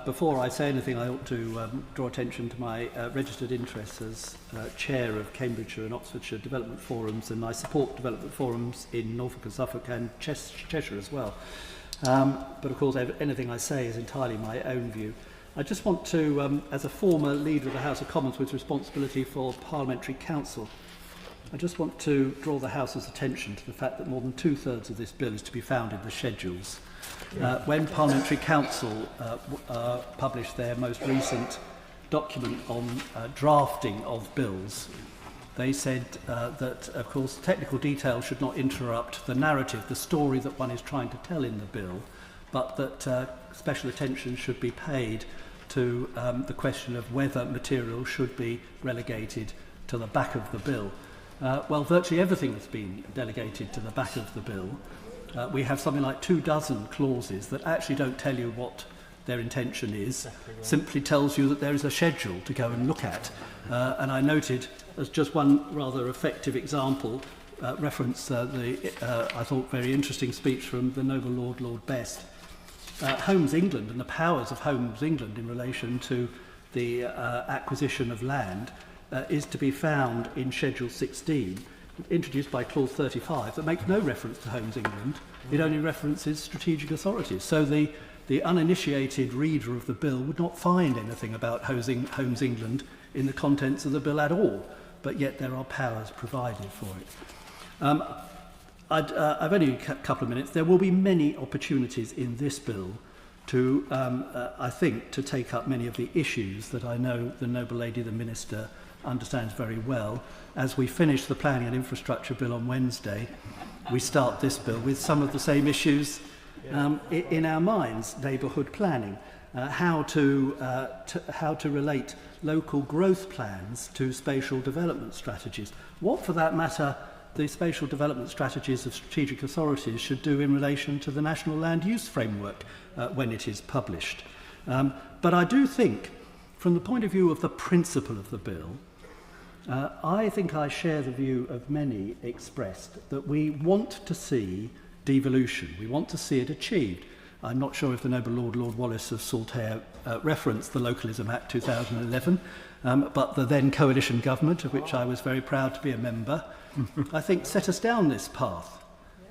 Before I say anything, I ought to draw attention to my registered interests as Chair of Cambridgeshire and Oxfordshire Development Forums, and I support development forums in Norfolk and Suffolk and Cheshire as well. But of course, anything I say is entirely my own view. I just want to, as a former leader of the House of Commons with responsibility for Parliamentary Council, I just want to draw the House's attention to the fact that more than 2/3 of this bill is to be found in the schedules. When Parliamentary Council published their most recent document on drafting of bills, they said that, of course, technical detail should not interrupt the narrative, the story that one is trying to tell in the bill, but that special attention should be paid to the question of whether material should be relegated to the back of the bill. Well, virtually everything has been delegated to the back of the bill. We have something like 24 clauses that actually don't tell you what their intention is, simply tells you that there is a schedule to go and look at. And I noted, as just one rather effective example, reference I thought, very interesting speech from the noble Lord, Lord Best. Homes England and the powers of Homes England in relation to the acquisition of land is to be found in Schedule 16, introduced by Clause 35 that makes no reference to Homes England. It only references strategic authorities. So the uninitiated reader of the bill would not find anything about Homes England in the contents of the bill at all, but yet there are powers provided for it. I've only a couple of minutes. There will be many opportunities in this bill to, I think, to take up many of the issues that I know the noble lady, the Minister, understands very well. As we finish the Planning and Infrastructure Bill on Wednesday, we start this bill with some of the same issues in our minds: neighbourhood planning, how to relate local growth plans to spatial development strategies. What, for that matter, the spatial development strategies of strategic authorities should do in relation to the National Land Use Framework when it is published. But I do think, from the point of view of the principle of the bill, I think I share the view of many expressed that we want to see devolution. We want to see it achieved. I'm not sure if the noble Lord Wallace of Saltaire referenced the Localism Act 2011, but the then coalition government, of which I was very proud to be a member, I think set us down this path.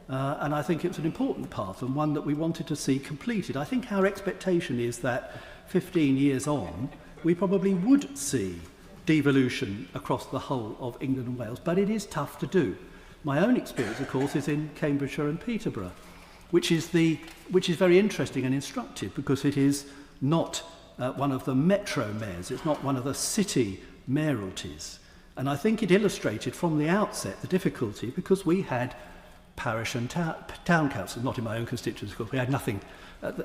And I think it's an important path and one that we wanted to see completed. I think our expectation is that 15 years on, we probably would see devolution across the whole of England and Wales, but it is tough to do. My own experience, of course, is in Cambridgeshire and Peterborough, which is very interesting and instructive because it is not one of the metro mayors, it's not one of the city mayoralties. And I think it illustrated from the outset the difficulty because we had parish and town councils, not in my own constituency, of course, we had nothing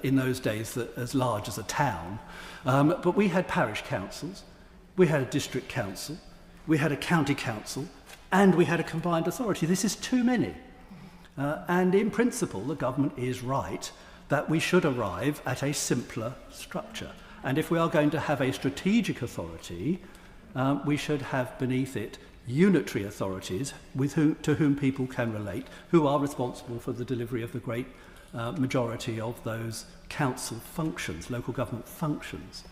in those days as large as a town, but we had parish councils, we had a district council, we had a county council, and we had a combined authority. This is too many. And in principle, the government is right that we should arrive at a simpler structure. And if we are going to have a strategic authority, we should have beneath it unitary authorities to whom people can relate, who are responsible for the delivery of the great majority of those council functions, local government functions.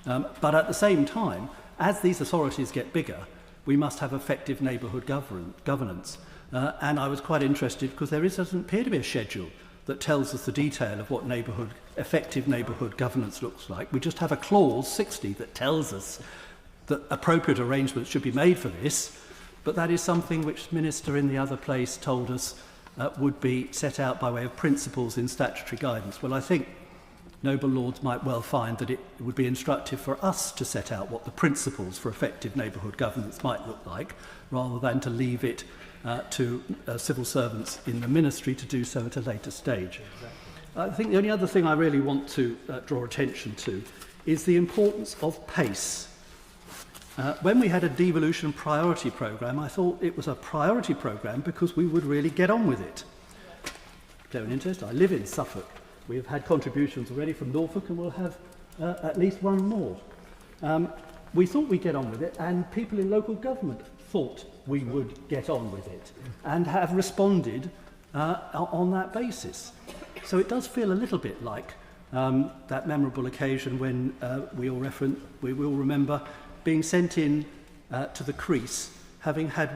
But at the same time, as these authorities get bigger, we must have effective neighbourhood governance. And I was quite interested because there doesn't appear to be a schedule that tells us the detail of what effective neighbourhood governance looks like. We just have a clause 60 that tells us that appropriate arrangements should be made for this, but that is something which the Minister in the other place told us would be set out by way of principles in statutory guidance. Well, I think noble lords might well find that it would be instructive for us to set out what the principles for effective neighbourhood governance might look like, rather than to leave it to civil servants in the ministry to do so at a later stage. I think the only other thing I really want to draw attention to is the importance of pace. When we had a devolution priority programme, I thought it was a priority programme because we would really get on with it. Declare an interest. I live in Suffolk. We have had contributions already from Norfolk and we'll have at least one more. We thought we'd get on with it, and people in local government thought we would get on with it and have responded on that basis. So it does feel a little bit like that memorable occasion when we will remember being sent in to the crease having had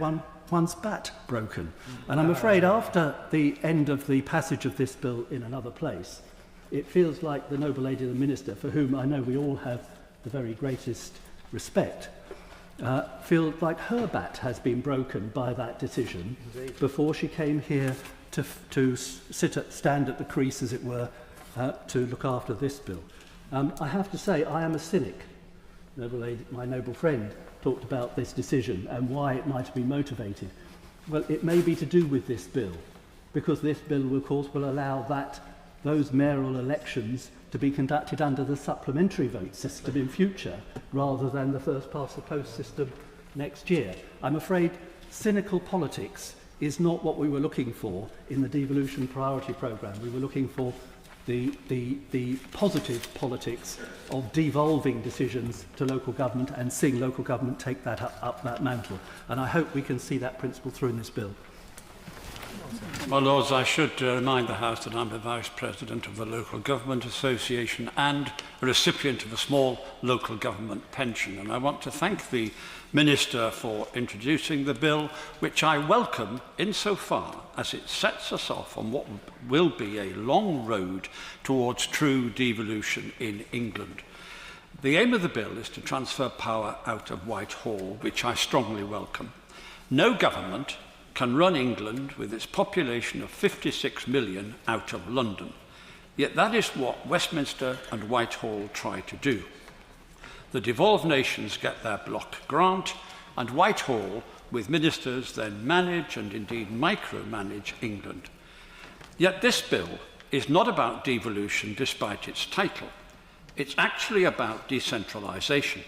one's bat broken. And I'm afraid after the end of the passage of this bill in another place, it feels like the noble lady, the Minister, for whom I know we all have the very greatest respect, feel like her bat has been broken by that decision before she came here to stand at the crease, as it were, to look after this bill. I have to say, I am a cynic. Noble lady, my noble friend talked about this decision and why it might have been motivated. Well, it may be to do with this bill, because this bill, of course, will allow those mayoral elections to be conducted under the supplementary vote system in future, rather than the first past the post system next year. I'm afraid cynical politics is not what we were looking for in the devolution priority programme. We were looking for the positive politics of devolving decisions to local government and seeing local government take that up that mantle. And I hope we can see that principle through in this bill. My Lords, I should remind the House that I'm the Vice President of the Local Government Association and a recipient of a small local government pension. And I want to thank the Minister for introducing the bill, which I welcome insofar as it sets us off on what will be a long road towards true devolution in England. The aim of the bill is to transfer power out of Whitehall, which I strongly welcome. No government can run England with its population of 56 million out of London. Yet that is what Westminster and Whitehall try to do. The devolved nations get their block grant, and Whitehall, with ministers, then manage and indeed micromanage England. Yet this bill is not about devolution despite its title. It's actually about decentralisation.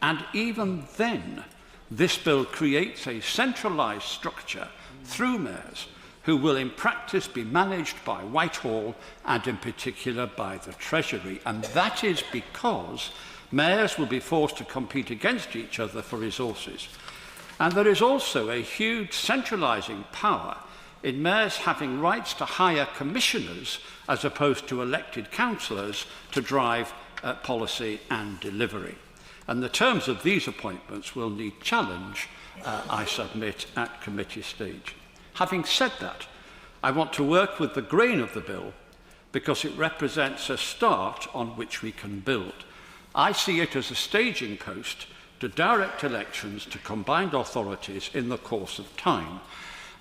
And even then, this bill creates a centralised structure through mayors who will in practice be managed by Whitehall and in particular by the Treasury. And that is because mayors will be forced to compete against each other for resources. And there is also a huge centralising power in mayors having rights to hire commissioners as opposed to elected councillors to drive policy and delivery. And the terms of these appointments will need challenge, I submit, at committee stage. Having said that, I want to work with the grain of the bill because it represents a start on which we can build. I see it as a staging post to direct elections to combined authorities in the course of time.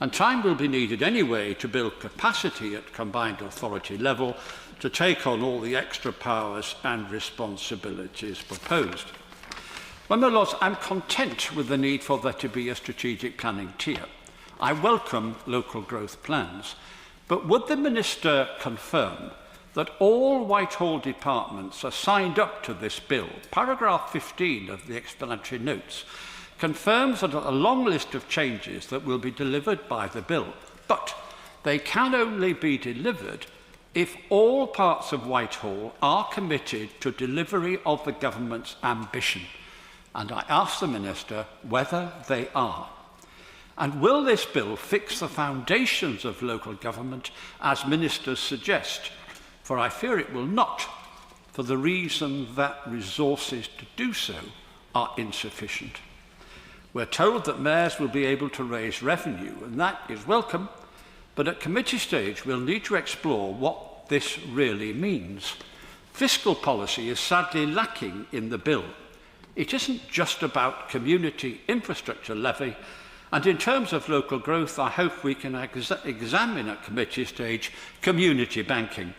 And time will be needed anyway to build capacity at combined authority level to take on all the extra powers and responsibilities proposed. Well, my Lords, I'm content with the need for there to be a strategic planning tier. I welcome local growth plans, but would the Minister confirm that all Whitehall departments are signed up to this bill? Paragraph 15 of the explanatory notes confirms that a long list of changes that will be delivered by the bill, but they can only be delivered if all parts of Whitehall are committed to delivery of the government's ambition. And I ask the Minister whether they are. And will this bill fix the foundations of local government, as ministers suggest? For I fear it will not, for the reason that resources to do so are insufficient. We're told that mayors will be able to raise revenue, and that is welcome, but at committee stage we'll need to explore what this really means. Fiscal policy is sadly lacking in the bill. It isn't just about community infrastructure levy, and in terms of local growth, I hope we can examine at committee stage community banking.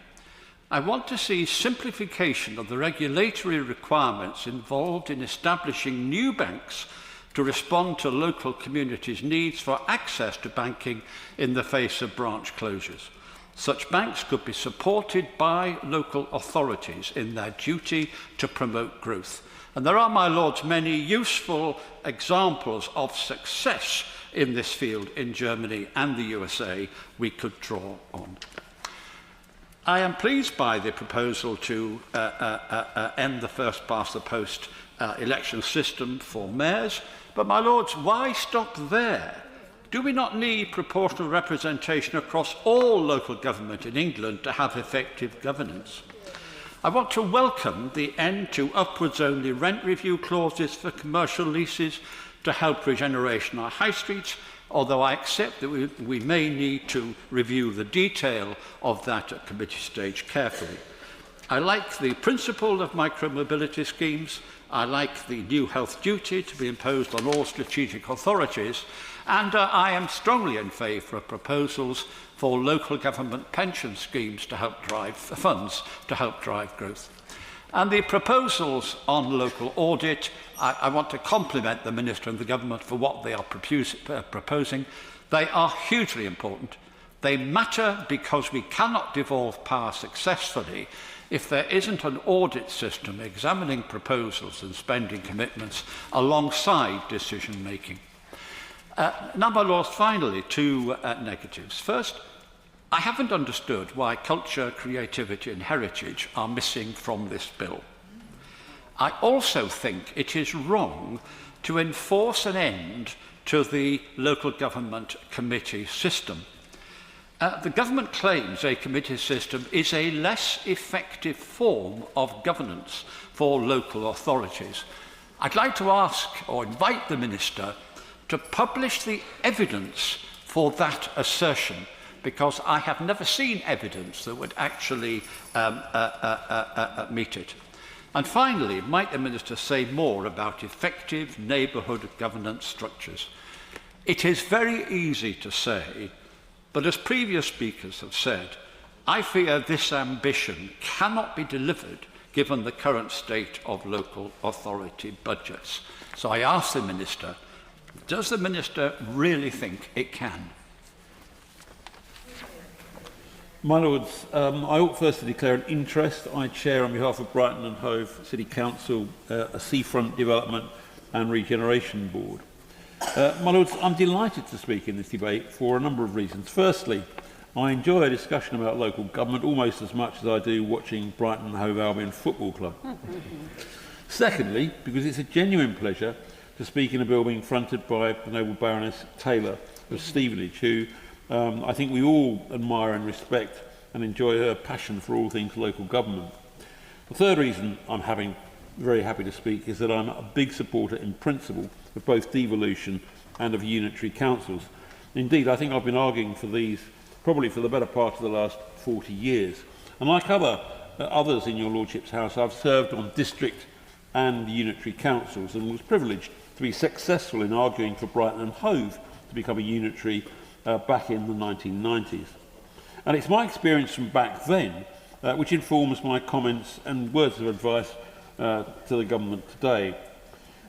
I want to see simplification of the regulatory requirements involved in establishing new banks to respond to local communities' needs for access to banking in the face of branch closures. Such banks could be supported by local authorities in their duty to promote growth. And there are, my Lords, many useful examples of success in this field in Germany and the USA we could draw on. I am pleased by the proposal to end the first past the post election system for mayors, but, my Lords, why stop there? Do we not need proportional representation across all local government in England to have effective governance? I want to welcome the end to upwards-only rent review clauses for commercial leases to help regeneration our high streets, although I accept that we may need to review the detail of that at committee stage carefully. I like the principle of micro-mobility schemes. I like the new health duty to be imposed on all strategic authorities, and I am strongly in favour of proposals for local government pension schemes to help drive funds to help drive growth. And the proposals on local audit, I want to compliment the Minister and the Government for what they are proposing. They are hugely important. They matter because we cannot devolve power successfully if there isn't an audit system examining proposals and spending commitments alongside decision making. Now, my Lords, finally, two negatives. First, I haven't understood why culture, creativity and heritage are missing from this bill. I also think it is wrong to enforce an end to the local government committee system. The government claims a committee system is a less effective form of governance for local authorities. I'd like to ask or invite the Minister to publish the evidence for that assertion, because I have never seen evidence that would actually meet it. And finally, might the Minister say more about effective neighbourhood governance structures? It is very easy to say, but as previous speakers have said, I fear this ambition cannot be delivered given the current state of local authority budgets. So I ask the Minister, does the Minister really think it can? My Lords, I ought first to declare an interest. I chair on behalf of Brighton and Hove City Council a seafront development and regeneration board. My Lords, I'm delighted to speak in this debate for a number of reasons. Firstly, I enjoy a discussion about local government almost as much as I do watching Brighton and Hove Albion Football Club. Secondly, because it's a genuine pleasure to speak in a bill being fronted by the Noble Baroness Taylor of Stevenage, who I think we all admire and respect and enjoy her passion for all things local government. The third reason I'm very happy to speak is that I'm a big supporter in principle of both devolution and of unitary councils. Indeed, I think I've been arguing for these probably for the better part of the last 40 years. And like others in your Lordship's House, I've served on district and unitary councils and was privileged to be successful in arguing for Brighton and Hove to become a unitary back in the 1990s. And it's my experience from back then which informs my comments and words of advice to the government today.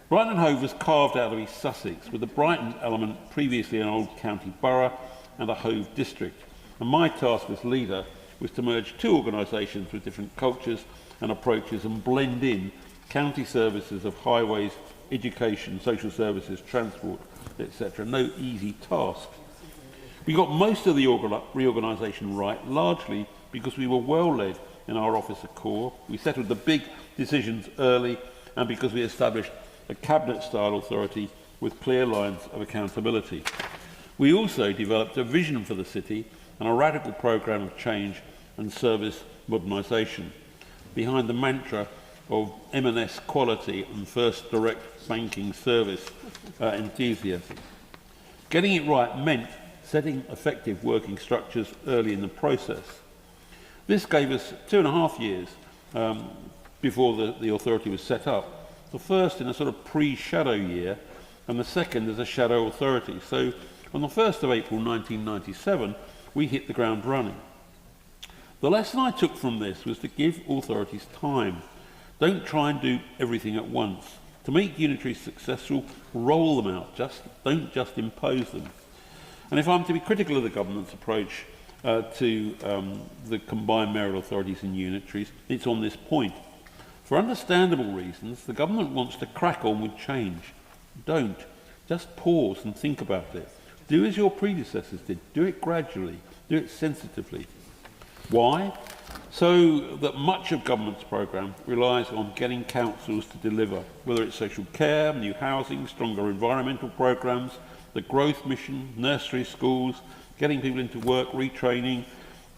Brighton and Hove was carved out of East Sussex, with the Brighton element previously an old county borough and a Hove district. And my task as leader was to merge two organisations with different cultures and approaches and blend in county services of highways, education, social services, transport, etc. No easy task. We got most of the reorganisation right, largely because we were well led in our officer corps. We settled the big decisions early, and because we established a cabinet-style authority with clear lines of accountability. We also developed a vision for the city and a radical programme of change and service modernisation, behind the mantra of M&S quality and first direct banking service enthusiasm. Getting it right meant setting effective working structures early in the process. This gave us 2.5 years before the authority was set up, the first in a sort of pre-shadow year and the second as a shadow authority. So on the 1st of April 1997, we hit the ground running. The lesson I took from this was to give authorities time. Don't try and do everything at once. To make unitaries successful, roll them out, don't just impose them. And if I'm to be critical of the government's approach to the combined mayoral authorities and unitaries, it's on this point. For understandable reasons, the government wants to crack on with change. Don't. Just pause and think about it. Do as your predecessors did. Do it gradually. Do it sensitively. Why? So that much of government's programme relies on getting councils to deliver, whether it's social care, new housing, stronger environmental programmes, the growth mission, nursery schools, getting people into work, retraining,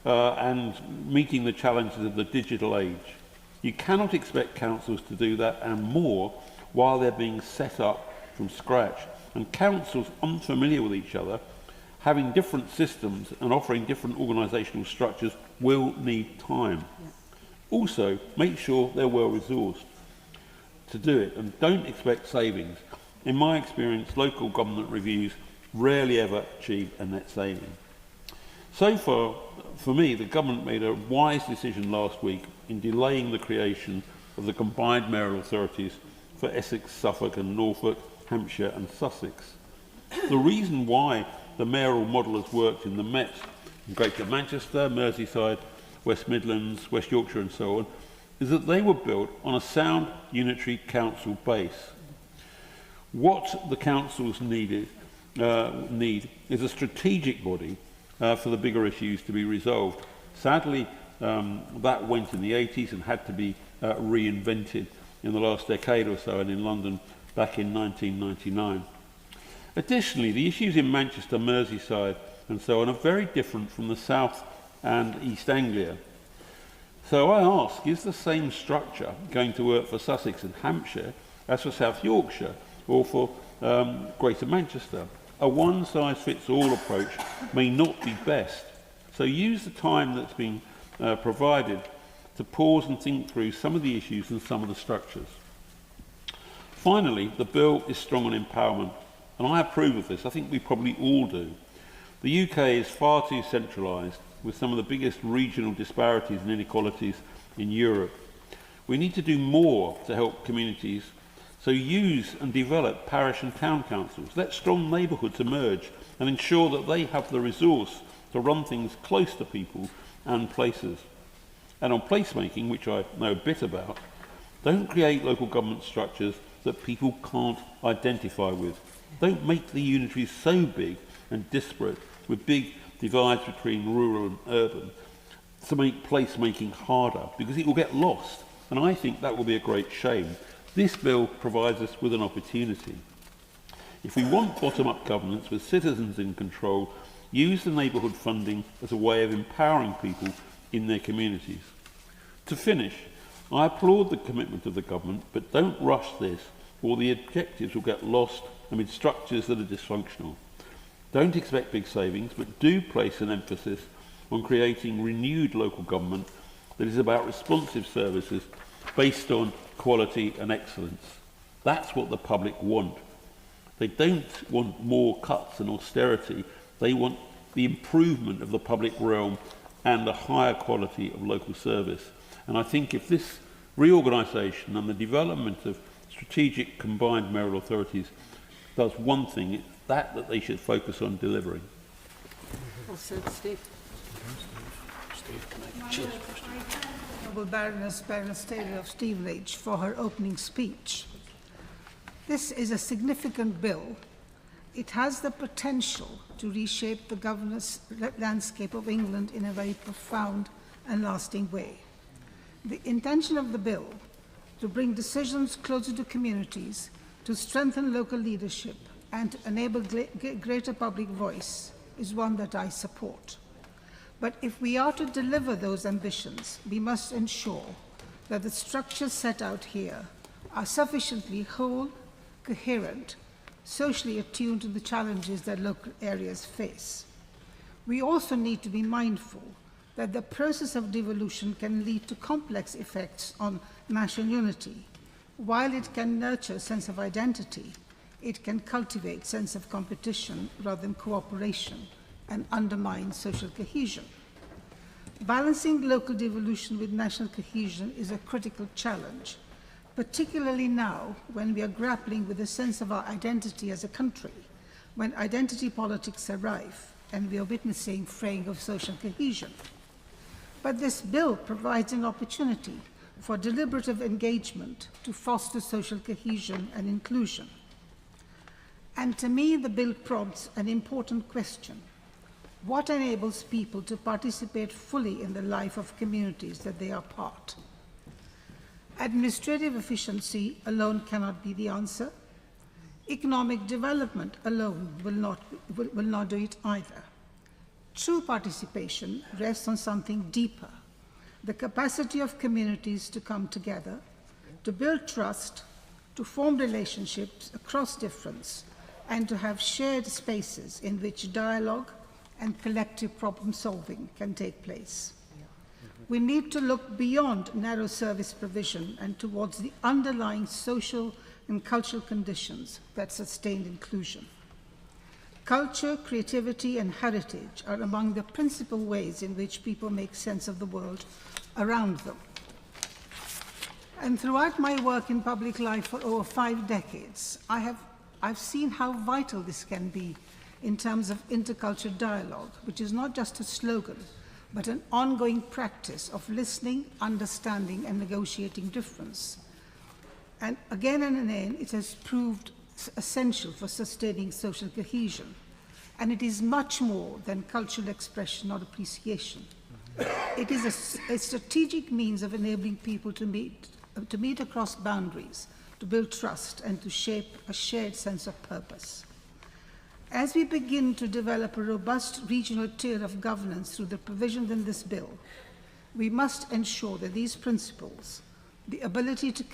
and meeting the challenges of the digital age. You cannot expect councils to do that and more while they're being set up from scratch. And councils unfamiliar with each other, having different systems and offering different organisational structures will need time. Yeah. Also, make sure they're well resourced to do it and don't expect savings. In my experience, local government reviews rarely ever achieve a net saving. So far, for me, the government made a wise decision last week in delaying the creation of the combined mayoral authorities for Essex, Suffolk and Norfolk, Hampshire and Sussex. The reason why the mayoral model has worked in the Met, in Greater Manchester, Merseyside, West Midlands, West Yorkshire and so on, is that they were built on a sound unitary council base. What the councils need is a strategic body for the bigger issues to be resolved. Sadly, that went in the 80s and had to be reinvented in the last decade or so, and in London back in 1999. Additionally, the issues in Manchester, Merseyside and so on are very different from the South and East Anglia. So I ask, is the same structure going to work for Sussex and Hampshire as for South Yorkshire or for Greater Manchester? A one-size-fits-all approach may not be best. So use the time that's been provided to pause and think through some of the issues and some of the structures. Finally, the bill is strong on empowerment, and I approve of this. I think we probably all do. The UK is far too centralised, with some of the biggest regional disparities and inequalities in Europe. We need to do more to help communities, so use and develop parish and town councils. Let strong neighbourhoods emerge and ensure that they have the resource to run things close to people and places. And on placemaking, which I know a bit about, don't create local government structures that people can't identify with. Don't make the unitaries so big and disparate, with big divides between rural and urban, to make placemaking harder, because it will get lost. And I think that will be a great shame. This bill provides us with an opportunity. If we want bottom-up governance with citizens in control, use the neighbourhood funding as a way of empowering people in their communities. To finish, I applaud the commitment of the government, but don't rush this, or the objectives will get lost amid structures that are dysfunctional. Don't expect big savings, but do place an emphasis on creating renewed local government that is about responsive services based on quality and excellence. That's what the public want. They don't want more cuts and austerity. They want the improvement of the public realm and a higher quality of local service. And I think if this reorganisation and the development of strategic combined mayoral authorities does one thing, it's that they should focus on delivering. Well said, Steve. Honourable Baroness Taylor of Stevenage for her opening speech. This is a significant bill. It has the potential to reshape the governance landscape of England in a very profound and lasting way. The intention of the bill to bring decisions closer to communities, to strengthen local leadership, and to enable greater public voice is one that I support. But if we are to deliver those ambitions, we must ensure that the structures set out here are sufficiently whole, coherent, socially attuned to the challenges that local areas face. We also need to be mindful that the process of devolution can lead to complex effects on national unity. While it can nurture a sense of identity, it can cultivate a sense of competition rather than cooperation and undermine social cohesion. Balancing local devolution with national cohesion is a critical challenge, particularly now when we are grappling with a sense of our identity as a country, when identity politics are rife and we are witnessing fraying of social cohesion. But this bill provides an opportunity for deliberative engagement to foster social cohesion and inclusion. And to me, the bill prompts an important question. What enables people to participate fully in the life of communities that they are part? Administrative efficiency alone cannot be the answer. Economic development alone will not do it either. True participation rests on something deeper, the capacity of communities to come together, to build trust, to form relationships across difference, and to have shared spaces in which dialogue and collective problem solving can take place. We need to look beyond narrow service provision and towards the underlying social and cultural conditions that sustain inclusion. Culture, creativity, and heritage are among the principal ways in which people make sense of the world around them. And throughout my work in public life for over 5 decades, I've seen how vital this can be in terms of intercultural dialogue, which is not just a slogan, but an ongoing practice of listening, understanding, and negotiating difference. And again, it has proved essential for sustaining social cohesion. And it is much more than cultural expression or appreciation. It is a strategic means of enabling people to meet across boundaries, to build trust, and to shape a shared sense of purpose. As we begin to develop a robust regional tier of governance through the provisions in this bill, we must ensure that these principles, the ability to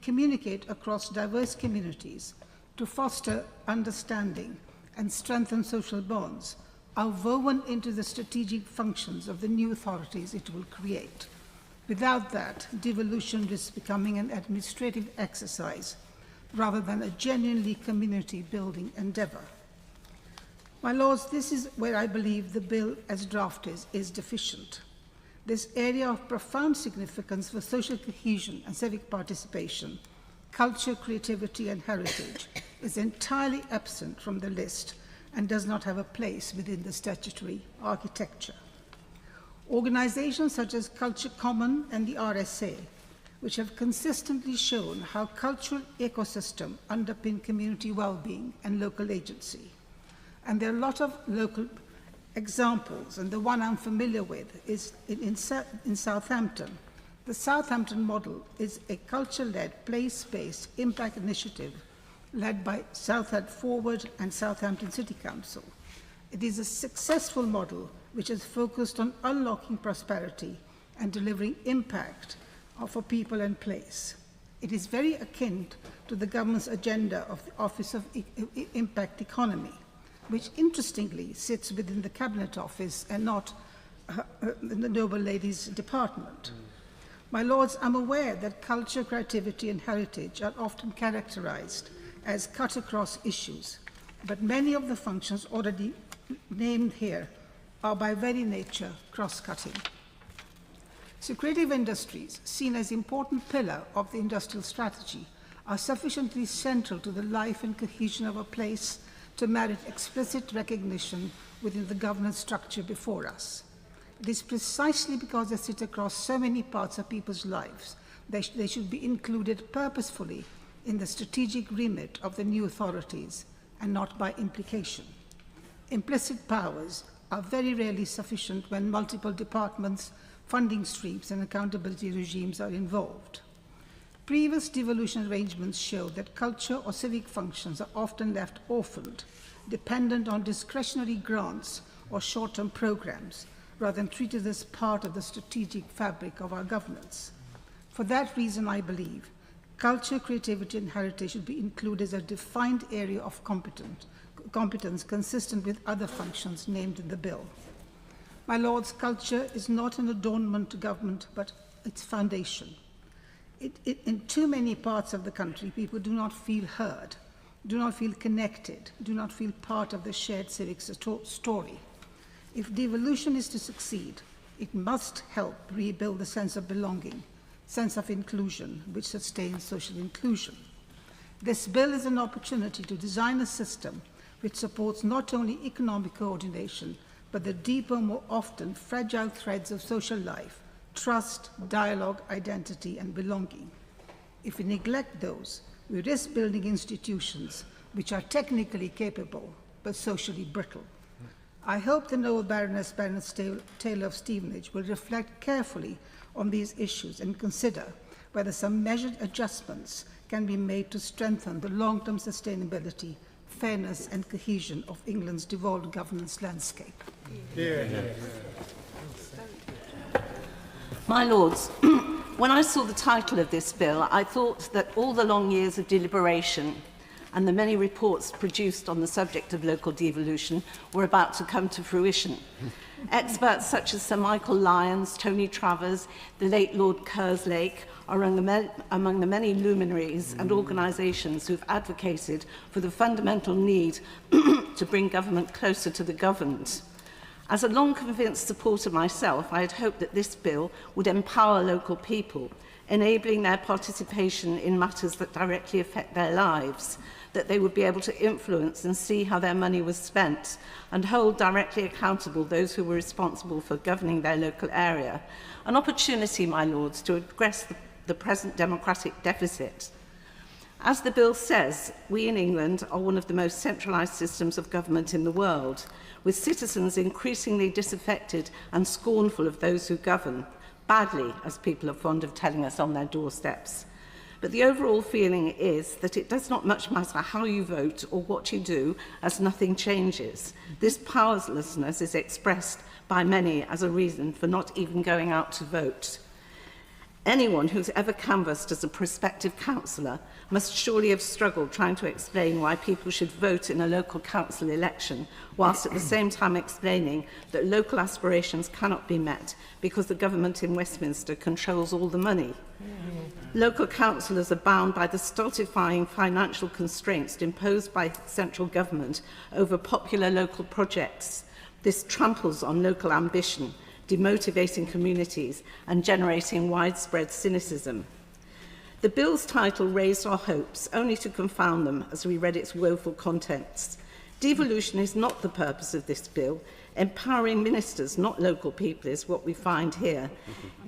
communicate across diverse communities, to foster understanding and strengthen social bonds, are woven into the strategic functions of the new authorities it will create. Without that, devolution risks becoming an administrative exercise rather than a genuinely community-building endeavour. My Lords, this is where I believe the bill as drafted is deficient. This area of profound significance for social cohesion and civic participation, culture, creativity and heritage is entirely absent from the list and does not have a place within the statutory architecture. Organisations such as Culture Common and the RSA, which have consistently shown how cultural ecosystem underpin community well-being and local agency. And there are a lot of local examples, and the one I'm familiar with is in Southampton. The Southampton model is a culture-led, place-based impact initiative led by Southend Forward and Southampton City Council. It is a successful model which is focused on unlocking prosperity and delivering impact for people and place. It is very akin to the government's agenda of the Office of Impact Economy, which interestingly sits within the Cabinet Office and not the Noble Lady's department. My Lords, I'm aware that culture, creativity and heritage are often characterised as cut-across issues, but many of the functions already named here are by very nature cross-cutting. So creative industries, seen as an important pillar of the industrial strategy, are sufficiently central to the life and cohesion of a place to merit explicit recognition within the governance structure before us. It is precisely because they sit across so many parts of people's lives that they should be included purposefully in the strategic remit of the new authorities and not by implication. Implicit powers are very rarely sufficient when multiple departments, funding streams and accountability regimes are involved. Previous devolution arrangements show that culture or civic functions are often left orphaned, dependent on discretionary grants or short-term programs, rather than treated as part of the strategic fabric of our governance. For that reason, I believe culture, creativity and heritage should be included as a defined area of competence consistent with other functions named in the bill. My Lords, culture is not an adornment to government, but its foundation. In too many parts of the country, people do not feel heard, do not feel connected, do not feel part of the shared civic story. If devolution is to succeed, it must help rebuild the sense of belonging, sense of inclusion, which sustains social inclusion. This bill is an opportunity to design a system which supports not only economic coordination, but the deeper, more often fragile threads of social life, trust, dialogue, identity, and belonging. If we neglect those, we risk building institutions which are technically capable, but socially brittle. I hope the Noble Baroness Taylor of Stevenage will reflect carefully on these issues and consider whether some measured adjustments can be made to strengthen the long-term sustainability, fairness and cohesion of England's devolved governance landscape. My Lords, when I saw the title of this bill, I thought that all the long years of deliberation and the many reports produced on the subject of local devolution were about to come to fruition. Experts such as Sir Michael Lyons, Tony Travers, the late Lord Kerslake are among the many luminaries and organisations who have advocated for the fundamental need to bring government closer to the governed. As a long convinced supporter myself, I had hoped that this bill would empower local people, enabling their participation in matters that directly affect their lives, that they would be able to influence and see how their money was spent, and hold directly accountable those who were responsible for governing their local area. An opportunity, my Lords, to address the present democratic deficit. As the bill says, we in England are one of the most centralised systems of government in the world, with citizens increasingly disaffected and scornful of those who govern, badly, as people are fond of telling us on their doorsteps. But the overall feeling is that it does not much matter how you vote or what you do, as nothing changes. This powerlessness is expressed by many as a reason for not even going out to vote. Anyone who's ever canvassed as a prospective councillor must surely have struggled trying to explain why people should vote in a local council election, whilst at the same time explaining that local aspirations cannot be met because the government in Westminster controls all the money. Local councillors are bound by the stultifying financial constraints imposed by central government over popular local projects. This tramples on local ambition, demotivating communities and generating widespread cynicism. The bill's title raised our hopes, only to confound them as we read its woeful contents. Devolution is not the purpose of this bill. Empowering ministers, not local people, is what we find here.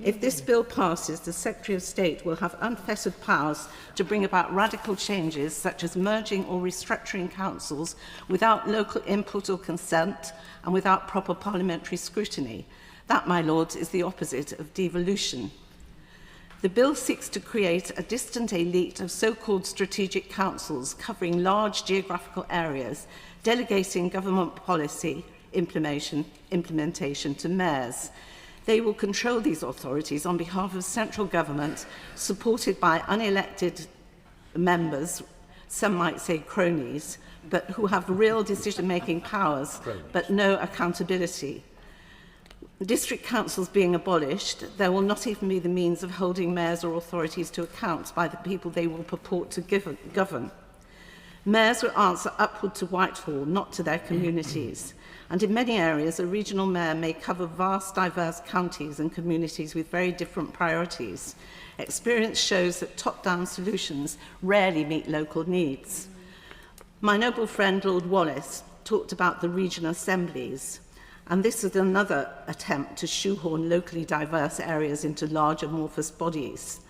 If this bill passes, the Secretary of State will have unfettered powers to bring about radical changes, such as merging or restructuring councils without local input or consent and without proper parliamentary scrutiny. That, my lords, is the opposite of devolution. The bill seeks to create a distant elite of so-called strategic councils covering large geographical areas, delegating government policy implementation to mayors. They will control these authorities on behalf of central government, supported by unelected members, some might say cronies, but who have real decision-making powers, but no accountability. District councils being abolished, there will not even be the means of holding mayors or authorities to account by the people they will purport to govern. Mayors will answer upward to Whitehall, not to their communities. And in many areas, a regional mayor may cover vast, diverse counties and communities with very different priorities. Experience shows that top-down solutions rarely meet local needs. My noble friend Lord Wallace talked about the regional assemblies, and this is another attempt to shoehorn locally diverse areas into large amorphous bodies.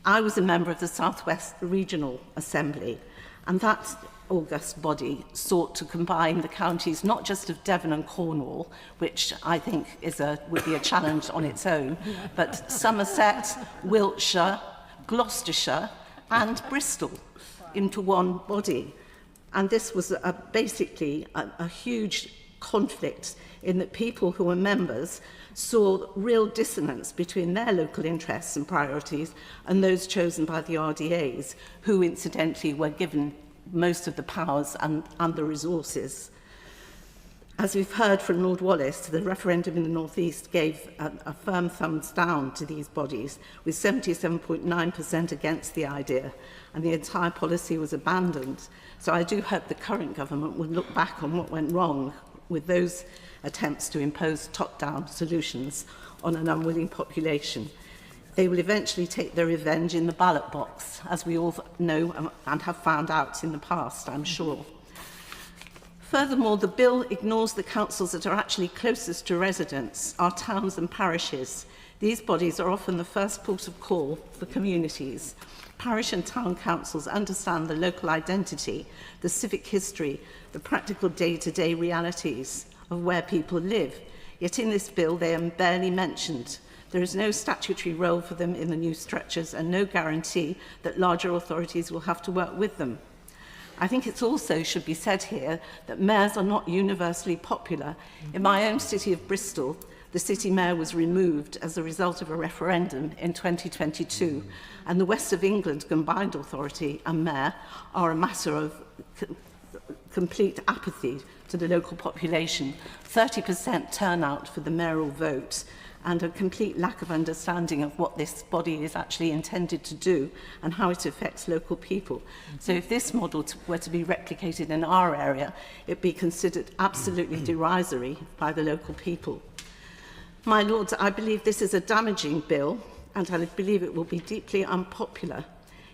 I was a member of the South West Regional Assembly, and that august body sought to combine the counties not just of Devon and Cornwall, which I think would be a challenge on its own, but Somerset, Wiltshire, Gloucestershire and Bristol into one body. And this was basically a huge conflict in that people who were members saw real dissonance between their local interests and priorities and those chosen by the RDAs, who incidentally were given most of the powers and the resources. As we've heard from Lord Wallace, the referendum in the North East gave a firm thumbs down to these bodies, with 77.9% against the idea, and the entire policy was abandoned. So I do hope the current government will look back on what went wrong with those attempts to impose top-down solutions on an unwilling population. They will eventually take their revenge in the ballot box, as we all know and have found out in the past, I'm sure. Furthermore, the bill ignores the councils that are actually closest to residents, our towns and parishes. These bodies are often the first port of call for communities. Parish and town councils understand the local identity, the civic history, the practical day-to-day realities of where people live. Yet in this bill, they are barely mentioned. There is no statutory role for them in the new structures and no guarantee that larger authorities will have to work with them. I think it also should be said here that mayors are not universally popular. In my own city of Bristol, the city mayor was removed as a result of a referendum in 2022, and the West of England Combined Authority and mayor are a matter of complete apathy to the local population, 30% turnout for the mayoral vote, and a complete lack of understanding of what this body is actually intended to do and how it affects local people. So if this model were to be replicated in our area, it'd be considered absolutely derisory by the local people. My lords, I believe this is a damaging bill, and I believe it will be deeply unpopular.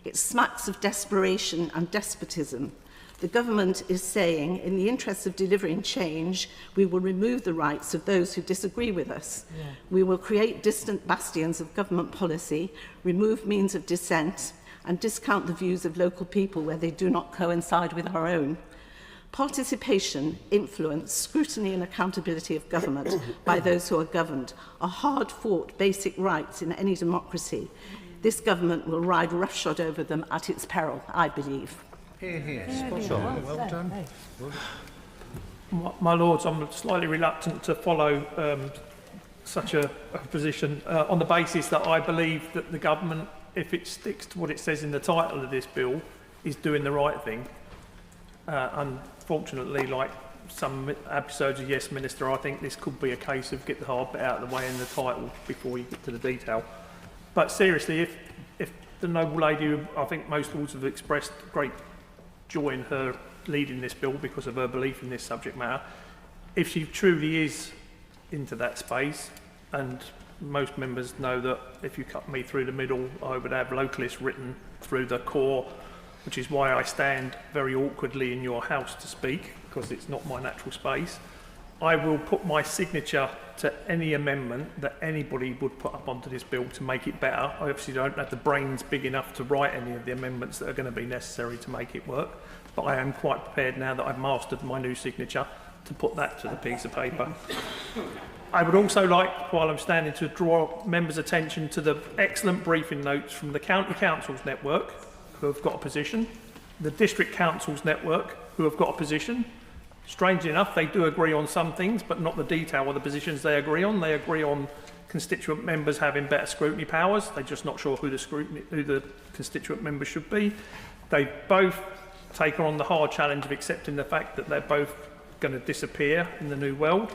It smacks of desperation and despotism. The government is saying, in the interest of delivering change, we will remove the rights of those who disagree with us. Yeah. We will create distant bastions of government policy, remove means of dissent, and discount the views of local people where they do not coincide with our own. Participation, influence, scrutiny and accountability of government by those who are governed are hard-fought basic rights in any democracy. This government will ride roughshod over them at its peril, I believe. Well done. My Lords, I'm slightly reluctant to follow such a position on the basis that I believe that the government, if it sticks to what it says in the title of this bill, is doing the right thing. Unfortunately, like some episodes of Yes Minister, I think this could be a case of get the hard bit out of the way in the title before you get to the detail. But seriously, if the noble lady, who I think most Lords have expressed great joy in her leading this bill because of her belief in this subject matter, if she truly is into that space, and most members know that if you cut me through the middle, I would have localists written through the core, which is why I stand very awkwardly in your house to speak, because it's not my natural space. I will put my signature to any amendment that anybody would put up onto this bill to make it better. I obviously don't have the brains big enough to write any of the amendments that are going to be necessary to make it work, but I am quite prepared now that I've mastered my new signature to put that to the piece of paper. I would also like, while I'm standing, to draw members' attention to the excellent briefing notes from the County Councils Network, who have got a position, the District Councils Network, who have got a position. Strangely enough, they do agree on some things, but not the detail of the positions they agree on. They agree on constituent members having better scrutiny powers. They're just not sure who the constituent members should be. They've both taken on the hard challenge of accepting the fact that they're both going to disappear in the new world.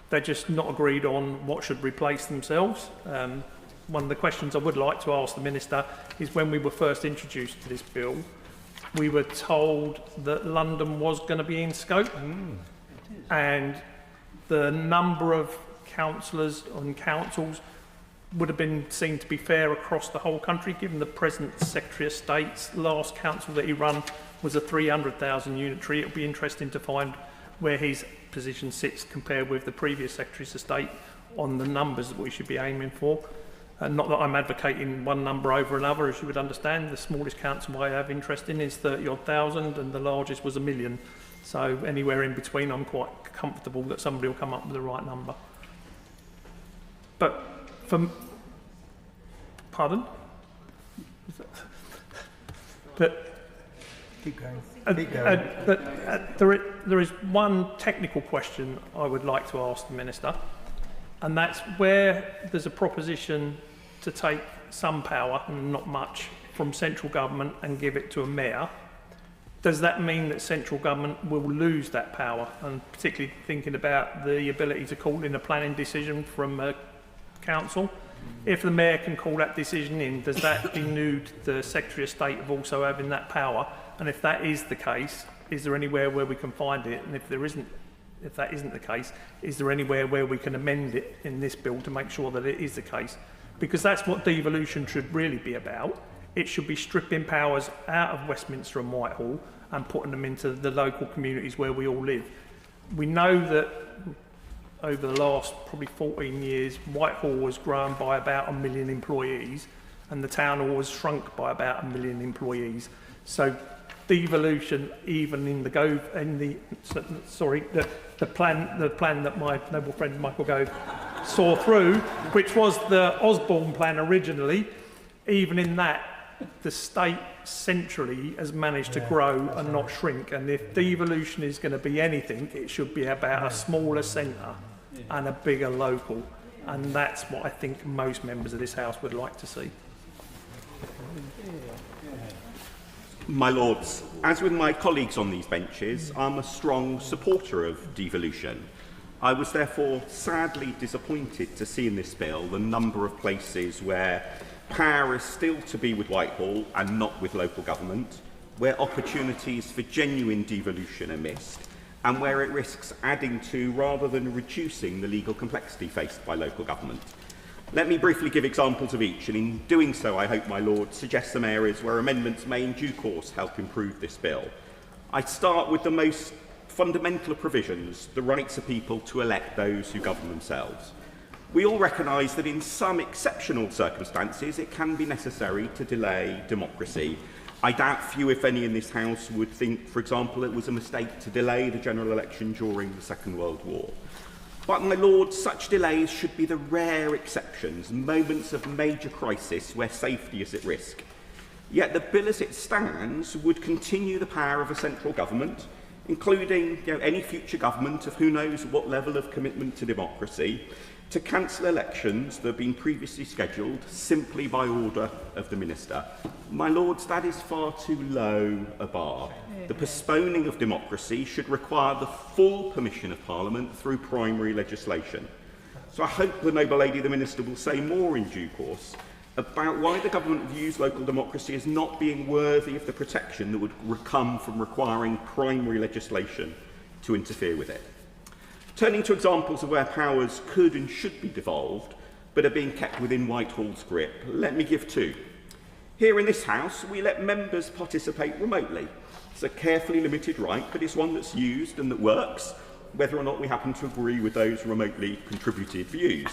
They're just not agreed on what should replace themselves. One of the questions I would like to ask the Minister is, when we were first introduced to this bill, we were told that London was going to be in scope, and the number of councillors and councils would have been seen to be fair across the whole country, given the present Secretary of State's last council that he ran was a 300,000 unitary. It would be interesting to find where his position sits compared with the previous Secretaries of State on the numbers that we should be aiming for. Not that I'm advocating one number over another, as you would understand. The smallest council I have interest in is 30-odd thousand, and the largest was 1 million. So anywhere in between, I'm quite comfortable that somebody will come up with the right number. But for... Pardon? But... Keep going. Keep going. There is one technical question I would like to ask the Minister, and that's where there's a proposition to take some power, and not much, from central government and give it to a mayor. Does that mean that central government will lose that power? And particularly thinking about the ability to call in a planning decision from a council. If the mayor can call that decision in, does that denude the Secretary of State of also having that power? And if that is the case, is there anywhere where we can find it? And if that isn't the case, is there anywhere where we can amend it in this bill to make sure that it is the case? Because that's what devolution should really be about. It should be stripping powers out of Westminster and Whitehall and putting them into the local communities where we all live. We know that over the last probably 14 years, Whitehall has grown by about 1 million employees, and the town hall has shrunk by about 1 million employees. So devolution, even in the plan that my noble friend Michael Gove saw through, which was the Osborne plan originally, even in that, the state centrally has managed to grow and not shrink. And if devolution is going to be anything, it should be about a smaller centre and a bigger local. And that's what I think most members of this House would like to see. My Lords, as with my colleagues on these benches, I'm a strong supporter of devolution. I was therefore sadly disappointed to see in this bill the number of places where power is still to be with Whitehall and not with local government, where opportunities for genuine devolution are missed, and where it risks adding to rather than reducing the legal complexity faced by local government. Let me briefly give examples of each, and in doing so I hope my Lord suggest some areas where amendments may in due course help improve this bill. I start with the most fundamental of provisions, the rights of people to elect those who govern themselves. We all recognise that in some exceptional circumstances it can be necessary to delay democracy. I doubt few, if any, in this House would think, for example, it was a mistake to delay the general election during the Second World War. But, my Lord, such delays should be the rare exceptions, moments of major crisis where safety is at risk. Yet the bill as it stands would continue the power of a central government, including any future government of who knows what level of commitment to democracy, to cancel elections that have been previously scheduled simply by order of the Minister. My Lords, that is far too low a bar. The postponing of democracy should require the full permission of Parliament through primary legislation. So I hope the noble lady, the Minister, will say more in due course about why the government views local democracy as not being worthy of the protection that would come from requiring primary legislation to interfere with it. Turning to examples of where powers could and should be devolved, but are being kept within Whitehall's grip, let me give two. Here in this House, we let members participate remotely. It's a carefully limited right, but it's one that's used and that works, whether or not we happen to agree with those remotely contributed views.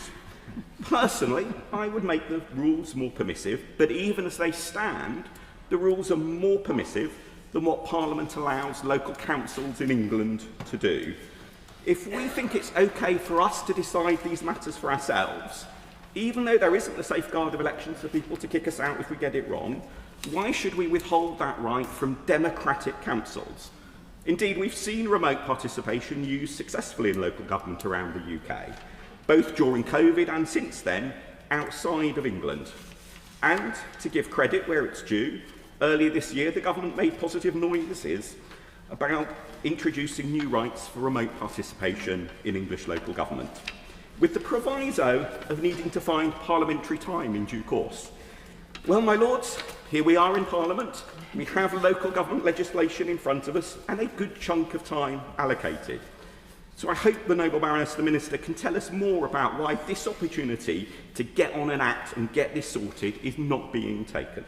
Personally, I would make the rules more permissive, but even as they stand, the rules are more permissive than what Parliament allows local councils in England to do. If we think it's okay for us to decide these matters for ourselves, even though there isn't the safeguard of elections for people to kick us out if we get it wrong, why should we withhold that right from democratic councils? Indeed, we've seen remote participation used successfully in local government around the UK, both during COVID and since then, outside of England. And, to give credit where it's due, earlier this year the government made positive noises about introducing new rights for remote participation in English local government, with the proviso of needing to find parliamentary time in due course. Well, my Lords, here we are in Parliament. We have local government legislation in front of us and a good chunk of time allocated. So I hope the noble Baroness, the Minister, can tell us more about why this opportunity to get on and act and get this sorted is not being taken.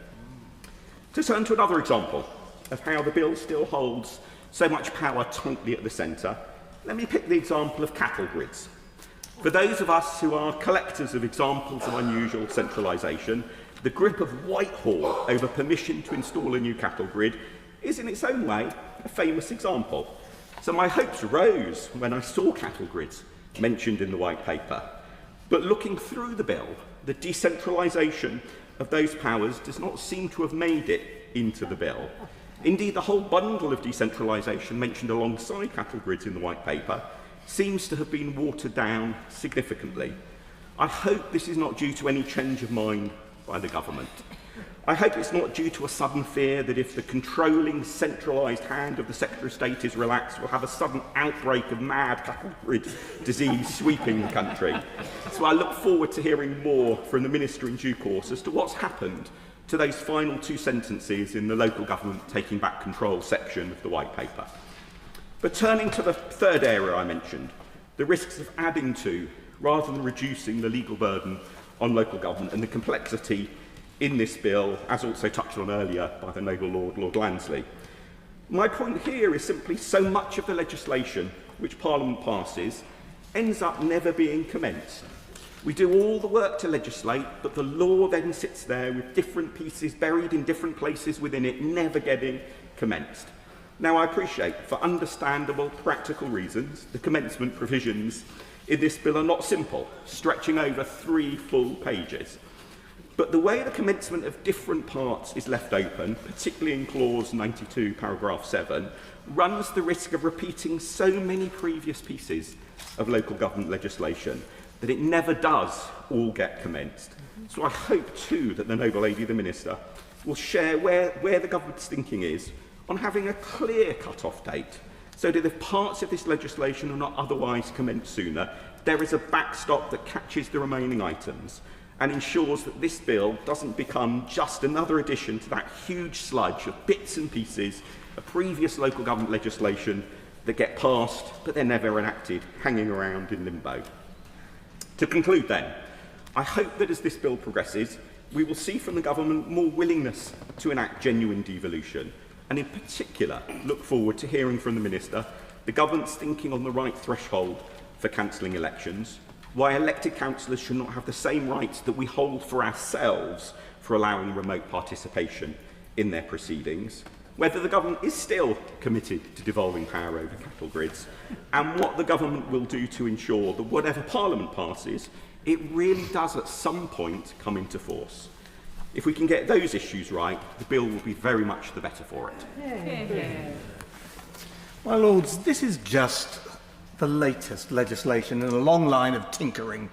To turn to another example of how the bill still holds so much power tightly at the centre, let me pick the example of cattle grids. For those of us who are collectors of examples of unusual centralisation, the grip of Whitehall over permission to install a new cattle grid is in its own way a famous example. So my hopes rose when I saw cattle grids mentioned in the White Paper. But looking through the bill, the decentralisation of those powers does not seem to have made it into the bill. Indeed, the whole bundle of decentralisation mentioned alongside cattle grids in the White Paper seems to have been watered down significantly. I hope this is not due to any change of mind by the government. I hope it's not due to a sudden fear that if the controlling, centralised hand of the Secretary of State is relaxed, we'll have a sudden outbreak of mad cattle grid disease sweeping the country. So I look forward to hearing more from the Minister in due course as to what's happened to those final two sentences in the local government taking back control section of the White Paper. But turning to the third area I mentioned, the risks of adding to, rather than reducing, the legal burden on local government and the complexity in this bill, as also touched on earlier by the noble Lord Lansley. My point here is simply so much of the legislation which Parliament passes ends up never being commenced. We do all the work to legislate, but the law then sits there with different pieces buried in different places within it, never getting commenced. Now, I appreciate, for understandable, practical reasons, the commencement provisions in this bill are not simple, stretching over 3 full pages. But the way the commencement of different parts is left open, particularly in clause 92, paragraph 7, runs the risk of repeating so many previous pieces of local government legislation that it never does all get commenced. So I hope too that the noble lady, the Minister, will share where the government's thinking is on having a clear cut-off date, so that if parts of this legislation are not otherwise commenced sooner, there is a backstop that catches the remaining items and ensures that this bill doesn't become just another addition to that huge sludge of bits and pieces of previous local government legislation that get passed but they're never enacted, hanging around in limbo. To conclude then, I hope that as this bill progresses, we will see from the government more willingness to enact genuine devolution, and in particular look forward to hearing from the Minister the government's thinking on the right threshold for cancelling elections, why elected councillors should not have the same rights that we hold for ourselves for allowing remote participation in their proceedings, whether the government is still committed to devolving power over cattle grids, and what the government will do to ensure that whatever Parliament passes, it really does at some point come into force. If we can get those issues right, the bill will be very much the better for it. My Lords, this is just the latest legislation in a long line of tinkering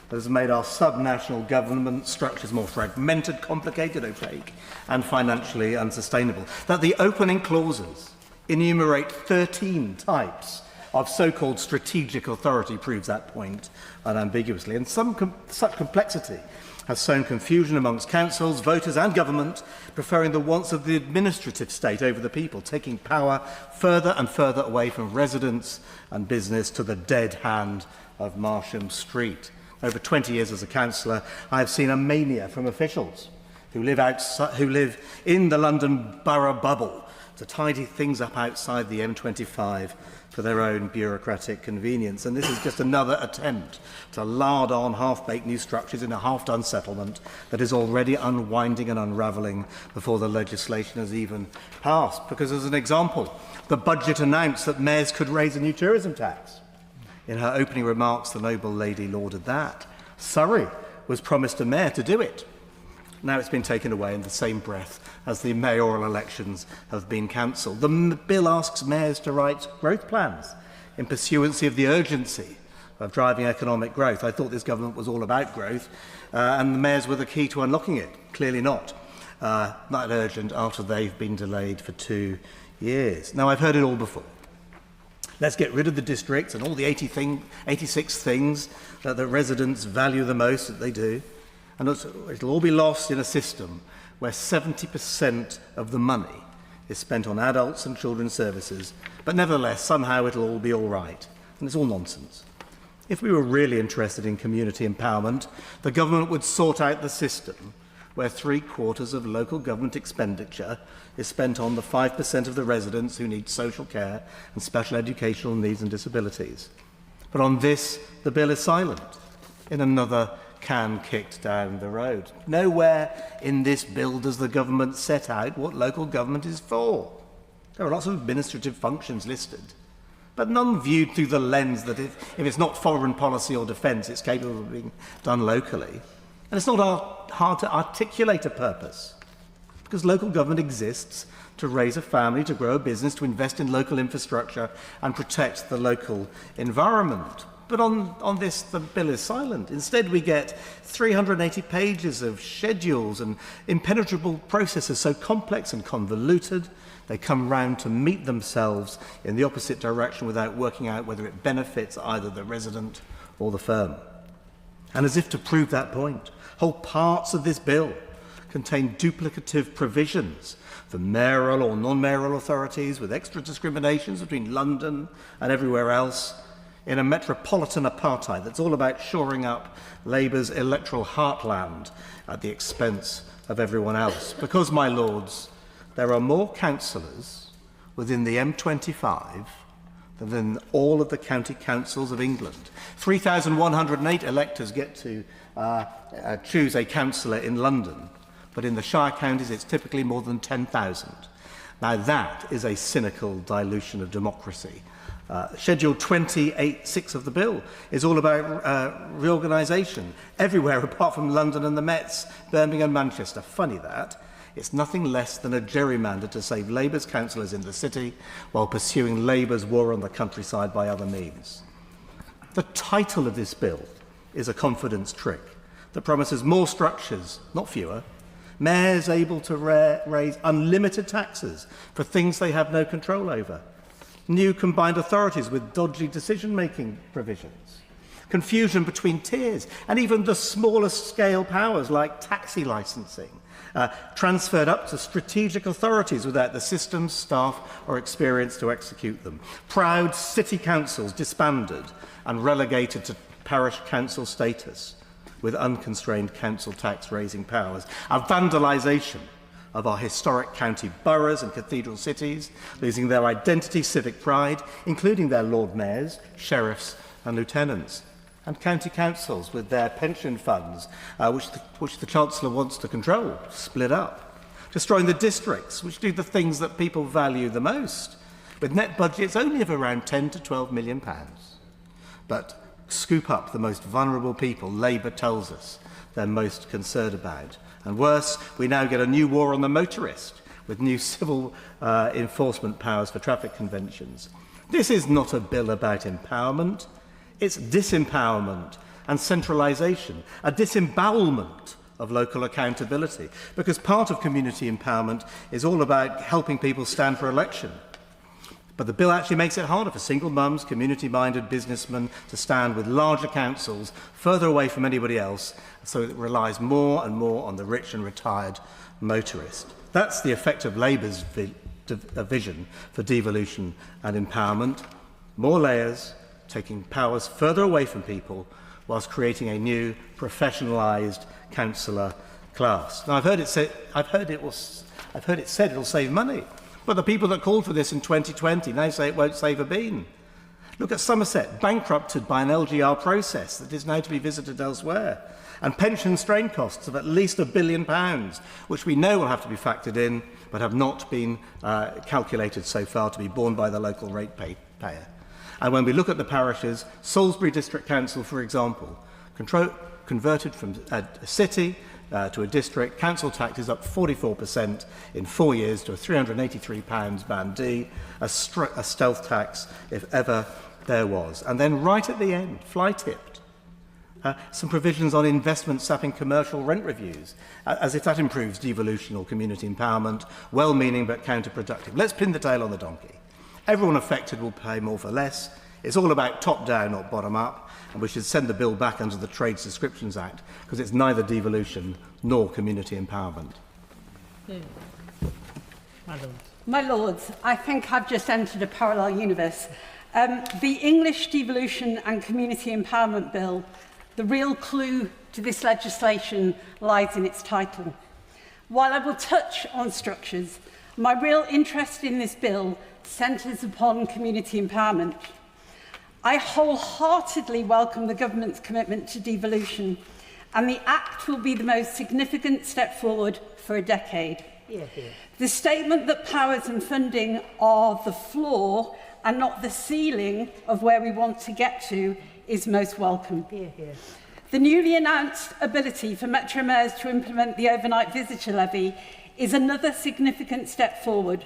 that has made our subnational government structures more fragmented, complicated, opaque, and financially unsustainable. That the opening clauses enumerate 13 types of so-called strategic authority proves that point unambiguously. And such complexity has sown confusion amongst councils, voters and government, preferring the wants of the administrative state over the people, taking power further and further away from residents and business to the dead hand of Marsham Street. Over 20 years as a councillor, I have seen a mania from officials who live in the London borough bubble to tidy things up outside the M25 for their own bureaucratic convenience. And this is just another attempt to lard on half-baked new structures in a half-done settlement that is already unwinding and unravelling before the legislation has even passed. Because, as an example, the budget announced that mayors could raise a new tourism tax. In her opening remarks, the noble lady lauded that. Surrey was promised a mayor to do it. Now it's been taken away in the same breath as the mayoral elections have been cancelled. The bill asks mayors to write growth plans in pursuance of the urgency of driving economic growth. I thought this government was all about growth, and the mayors were the key to unlocking it. Clearly not. Not urgent after they've been delayed for 2 years. Now, I've heard it all before. Let's get rid of the districts and all the 86 things that the residents value the most, that they do. And it'll all be lost in a system where 70% of the money is spent on adults and children's services, but nevertheless, somehow it'll all be all right. And it's all nonsense. If we were really interested in community empowerment, the government would sort out the system where 3/4 of local government expenditure is spent on the 5% of the residents who need social care and special educational needs and disabilities. But on this, the bill is silent, in another can kicked down the road. Nowhere in this bill does the government set out what local government is for. There are lots of administrative functions listed, but none viewed through the lens that if it's not foreign policy or defence, it's capable of being done locally. And it's not hard to articulate a purpose, because local government exists to raise a family, to grow a business, to invest in local infrastructure and protect the local environment. But on this, the bill is silent. Instead, we get 380 pages of schedules and impenetrable processes so complex and convoluted, they come round to meet themselves in the opposite direction without working out whether it benefits either the resident or the firm. And as if to prove that point, whole parts of this bill contain duplicative provisions for mayoral or non-mayoral authorities, with extra discriminations between London and everywhere else, in a metropolitan apartheid that's all about shoring up Labour's electoral heartland at the expense of everyone else. Because, my lords, there are more councillors within the M25 than in all of the county councils of England. 3,108 electors get to choose a councillor in London, but in the Shire counties it's typically more than 10,000. Now that is a cynical dilution of democracy. Schedule 28(6) of the bill is all about reorganisation everywhere apart from London and the Mets, Birmingham, Manchester. Funny that. It's nothing less than a gerrymander to save Labour's councillors in the city while pursuing Labour's war on the countryside by other means. The title of this bill is a confidence trick that promises more structures, not fewer, mayors able to raise unlimited taxes for things they have no control over, new combined authorities with dodgy decision-making provisions, confusion between tiers, and even the smallest scale powers like taxi licensing, transferred up to strategic authorities without the systems, staff or experience to execute them. Proud city councils disbanded and relegated to parish council status with unconstrained council tax raising powers. A vandalisation of our historic county boroughs and cathedral cities, losing their identity, civic pride, including their Lord Mayors, sheriffs and lieutenants. And county councils with their pension funds, which the Chancellor wants to control, split up. destroying the districts, which do the things that people value the most, with net budgets only of around £10 to £12 million. But scoop up the most vulnerable people Labour tells us they're most concerned about. And worse, we now get a new war on the motorist, with new civil enforcement powers for traffic conventions. This is not a bill about empowerment, it's disempowerment and centralisation, a disembowelment of local accountability, because part of community empowerment is all about helping people stand for election. But the bill actually makes it harder for single mums, community-minded businessmen to stand with larger councils further away from anybody else, so it relies more and more on the rich and retired motorist. That's the effect of Labour's vision for devolution and empowerment. More layers, taking powers further away from people, whilst creating a new professionalised councillor class. Now, I've heard it said it'll save money, but the people that called for this in 2020 now say it won't save a bean. Look at Somerset, bankrupted by an LGR process that is now to be visited elsewhere, and pension strain costs of at least £1 billion, which we know will have to be factored in, but have not been calculated so far to be borne by the local ratepayer. And when we look at the parishes, Salisbury District Council, for example, converted from a city to a district, council tax is up 44% in 4 years to a £383 Band D, a stealth tax if ever there was. And then right at the end, fly-tipped, some provisions on investment sapping commercial rent reviews, as if that improves devolution or community empowerment, well-meaning but counterproductive. Let's pin the tail on the donkey. Everyone affected will pay more for less. It's all about top-down, not bottom-up, and we should send the bill back under the Trade Subscriptions Act, because it's neither devolution nor community empowerment. My Lords, I think I've just entered a parallel universe. The English Devolution and Community Empowerment Bill, the real clue to this legislation lies in its title. While I will touch on structures, my real interest in this bill centres upon community empowerment. I wholeheartedly welcome the government's commitment to devolution, and the Act will be the most significant step forward for a decade. The statement that powers and funding are the floor and not the ceiling of where we want to get to is most welcome. The newly announced ability for Metro mayors to implement the overnight visitor levy is another significant step forward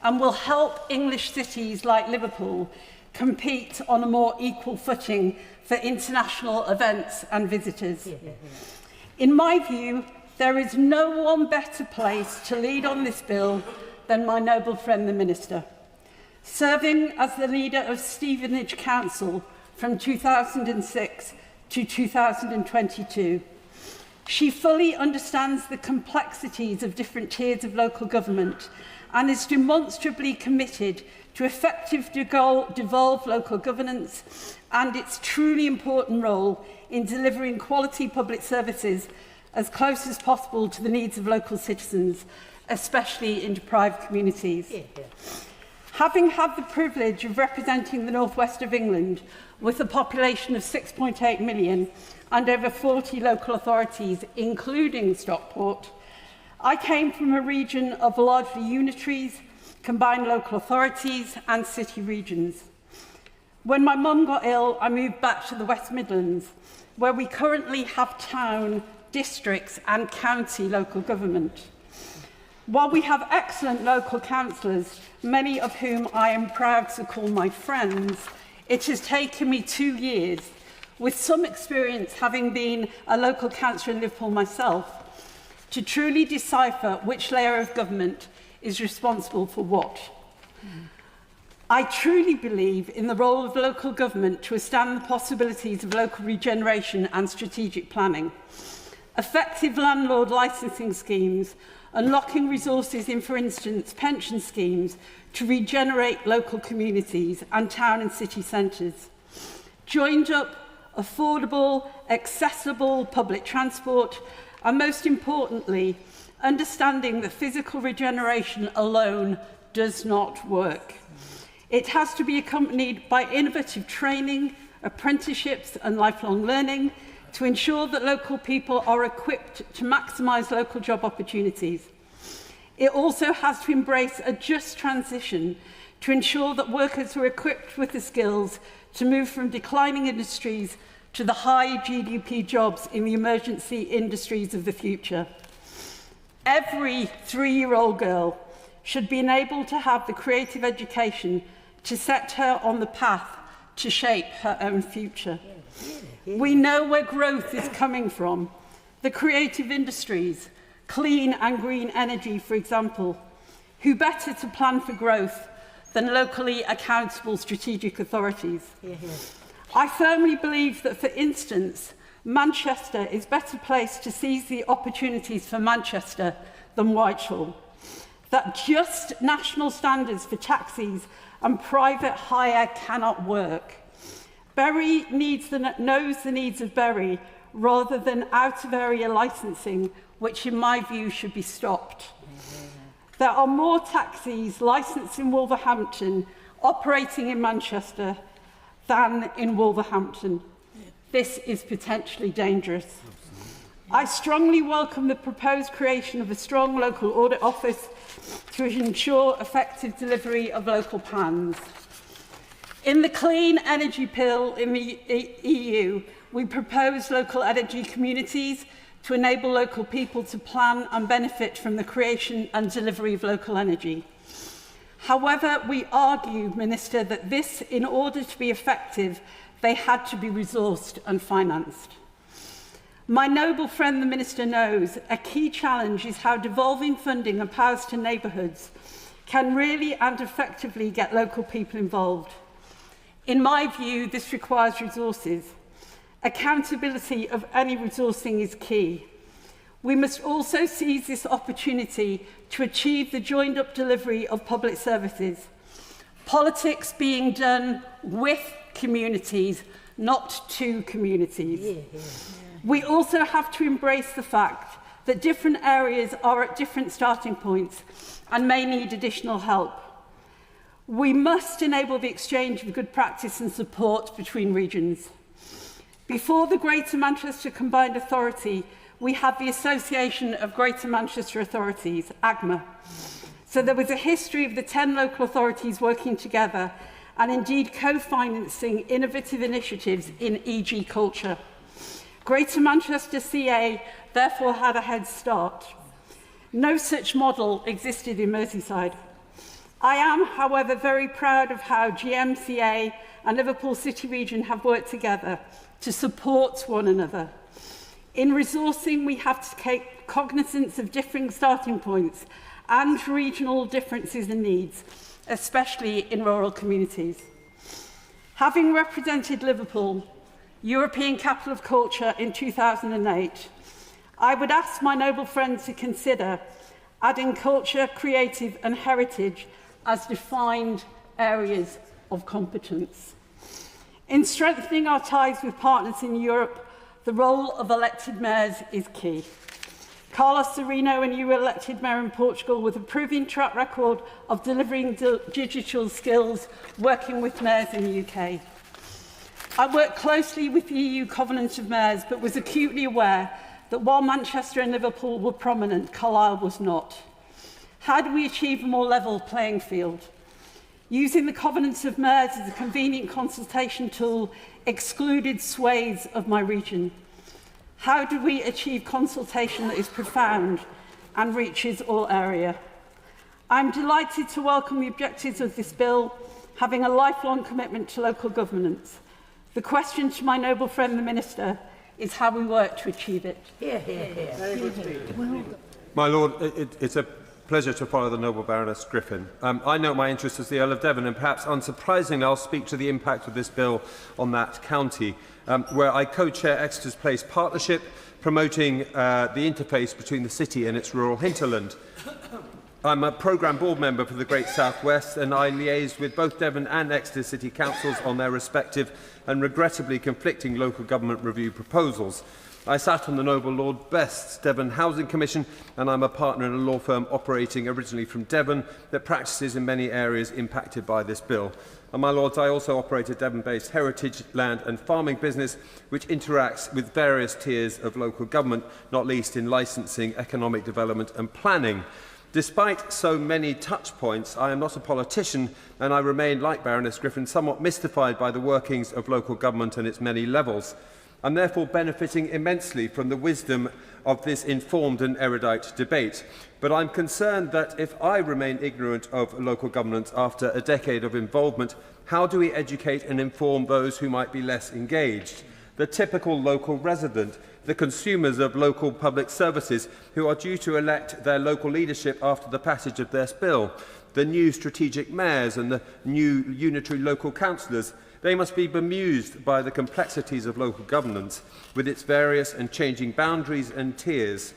and will help English cities like Liverpool compete on a more equal footing for international events and visitors. In my view, there is no one better placed to lead on this bill than my noble friend the Minister. Serving as the leader of Stevenage Council from 2006 to 2022, she fully understands the complexities of different tiers of local government and is demonstrably committed to effective devolve local governance and its truly important role in delivering quality public services as close as possible to the needs of local citizens, especially in deprived communities. Having had the privilege of representing the northwest of England with a population of 6.8 million and over 40 local authorities, including Stockport, I came from a region of largely unitaries, combined local authorities and city regions. When my mum got ill, I moved back to the West Midlands, where we currently have town, districts and county local government. While we have excellent local councillors, many of whom I am proud to call my friends, it has taken me 2 years, with some experience having been a local councillor in Liverpool myself, to truly decipher which layer of government is responsible for what. I truly believe in the role of local government to withstand the possibilities of local regeneration and strategic planning. Effective landlord licensing schemes, unlocking resources in, for instance, pension schemes to regenerate local communities and town and city centres. Joined up, affordable, accessible public transport, and most importantly, understanding that physical regeneration alone does not work. It has to be accompanied by innovative training, apprenticeships and lifelong learning to ensure that local people are equipped to maximise local job opportunities. It also has to embrace a just transition to ensure that workers are equipped with the skills to move from declining industries to the high GDP jobs in the emergency industries of the future. Every 3-year-old girl should be enabled to have the creative education to set her on the path to shape her own future. We know where growth is coming from. The creative industries, clean and green energy, for example. Who better to plan for growth than locally accountable strategic authorities? I firmly believe that, for instance, Manchester is better placed to seize the opportunities for Manchester than Whitehall. That just national standards for taxis and private hire cannot work. Bury knows the needs of Bury rather than out-of-area licensing, which in my view should be stopped. There are more taxis licensed in Wolverhampton operating in Manchester than in Wolverhampton. This is potentially dangerous. I strongly welcome the proposed creation of a strong local audit office to ensure effective delivery of local plans. In the Clean Energy Bill in the EU, we propose local energy communities to enable local people to plan and benefit from the creation and delivery of local energy. However, we argue, Minister, that this, in order to be effective, they had to be resourced and financed. My noble friend, the Minister, knows a key challenge is how devolving funding and powers to neighbourhoods can really and effectively get local people involved. In my view, this requires resources. Accountability of any resourcing is key. We must also seize this opportunity to achieve the joined-up delivery of public services. Politics being done with communities, not to communities. We also have to embrace the fact that different areas are at different starting points and may need additional help. We must enable the exchange of good practice and support between regions. Before the Greater Manchester Combined Authority, we had the Association of Greater Manchester Authorities, AGMA. So there was a history of the 10 local authorities working together and indeed co-financing innovative initiatives in e.g. culture. Greater Manchester CA therefore had a head start. No such model existed in Merseyside. I am, however, very proud of how GMCA and Liverpool City Region have worked together to support one another. In resourcing, we have to take cognizance of differing starting points and regional differences and needs, especially in rural communities. Having represented Liverpool, European Capital of Culture in 2008, I would ask my noble friends to consider adding culture, creative and heritage as defined areas of competence. In strengthening our ties with partners in Europe, the role of elected mayors is key. Carlos Sereno, a new elected mayor in Portugal with a proven track record of delivering digital skills, working with mayors in the UK. I worked closely with the EU Covenant of Mayors, but was acutely aware that while Manchester and Liverpool were prominent, Carlisle was not. How do we achieve a more level playing field? Using the Covenant of Mayors as a convenient consultation tool excluded swathes of my region. How do we achieve consultation that is profound and reaches all area? I'm delighted to welcome the objectives of this bill, having a lifelong commitment to local governance. The question to my noble friend, the Minister, is how we work to achieve it. Very good speech. My Lord, it's a pleasure to follow the noble Baroness Griffin. I note my interest as the Earl of Devon, and perhaps unsurprisingly, I'll speak to the impact of this bill on that county, where I co-chair Exeter's Place Partnership, promoting the interface between the city and its rural hinterland. I'm a programme board member for the Great South West, and I liaise with both Devon and Exeter City Councils on their respective and regrettably conflicting local government review proposals. I sat on the noble Lord Best's Devon Housing Commission, and I'm a partner in a law firm operating originally from Devon that practices in many areas impacted by this bill. And my Lords, I also operate a Devon-based heritage, land and farming business which interacts with various tiers of local government, not least in licensing, economic development and planning. Despite so many touch points, I am not a politician, and I remain, like Baroness Griffin, somewhat mystified by the workings of local government and its many levels. I'm therefore benefiting immensely from the wisdom of this informed and erudite debate. But I'm concerned that if I remain ignorant of local governance after a decade of involvement, how do we educate and inform those who might be less engaged? The typical local resident, the consumers of local public services who are due to elect their local leadership after the passage of this bill, the new strategic mayors and the new unitary local councillors. They must be bemused by the complexities of local governance with its various and changing boundaries and tiers.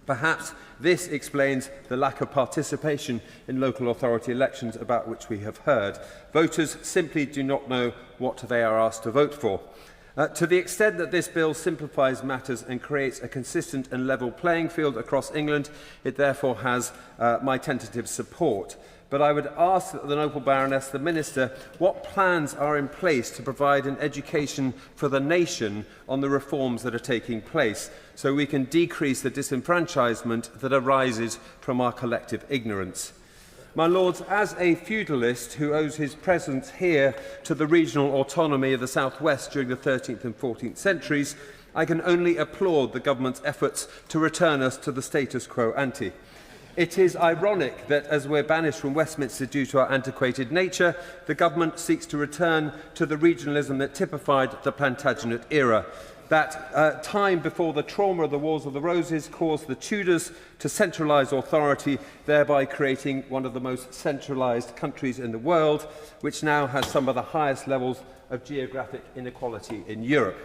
Perhaps this explains the lack of participation in local authority elections about which we have heard. Voters simply do not know what they are asked to vote for. To the extent that this bill simplifies matters and creates a consistent and level playing field across England, it therefore has my tentative support. But I would ask the Noble Baroness, the Minister, what plans are in place to provide an education for the nation on the reforms that are taking place, so we can decrease the disenfranchisement that arises from our collective ignorance. My Lords, as a feudalist who owes his presence here to the regional autonomy of the South West during the 13th and 14th centuries, I can only applaud the government's efforts to return us to the status quo ante. It is ironic that, as we're banished from Westminster due to our antiquated nature, the government seeks to return to the regionalism that typified the Plantagenet era. That time before the trauma of the Wars of the Roses caused the Tudors to centralise authority, thereby creating one of the most centralised countries in the world, which now has some of the highest levels of geographic inequality in Europe.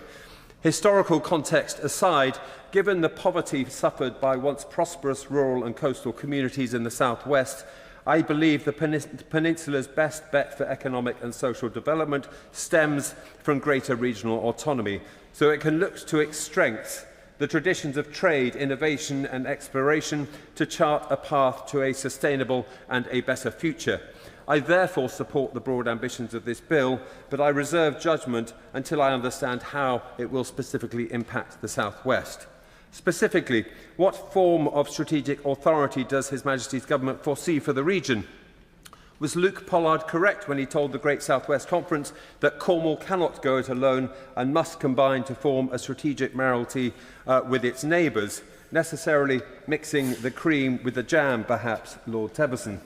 Historical context aside, given the poverty suffered by once prosperous rural and coastal communities in the South West, I believe the peninsula's best bet for economic and social development stems from greater regional autonomy, so it can look to its strengths, the traditions of trade, innovation and exploration, to chart a path to a sustainable and a better future. I therefore support the broad ambitions of this bill, but I reserve judgment until I understand how it will specifically impact the South West. Specifically, what form of strategic authority does His Majesty's Government foresee for the region? Was Luke Pollard correct when he told the Great South West Conference that Cornwall cannot go it alone and must combine to form a strategic mayoralty with its neighbours, necessarily mixing the cream with the jam, perhaps, Lord Teverson?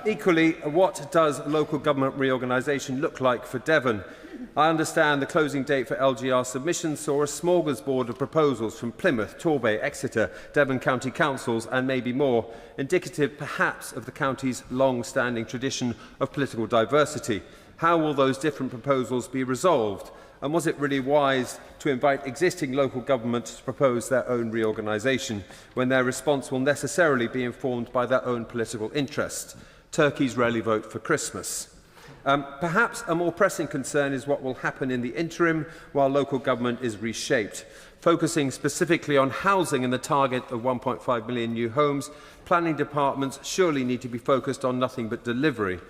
Equally, what does local government reorganisation look like for Devon? I understand the closing date for LGR submissions saw a smorgasbord of proposals from Plymouth, Torbay, Exeter, Devon County Councils and maybe more, indicative perhaps of the county's long-standing tradition of political diversity. How will those different proposals be resolved? And was it really wise to invite existing local governments to propose their own reorganisation when their response will necessarily be informed by their own political interests? Turkeys rarely vote for Christmas. Perhaps a more pressing concern is what will happen in the interim while local government is reshaped. Focusing specifically on housing and the target of 1.5 million new homes, planning departments surely need to be focused on nothing but delivery.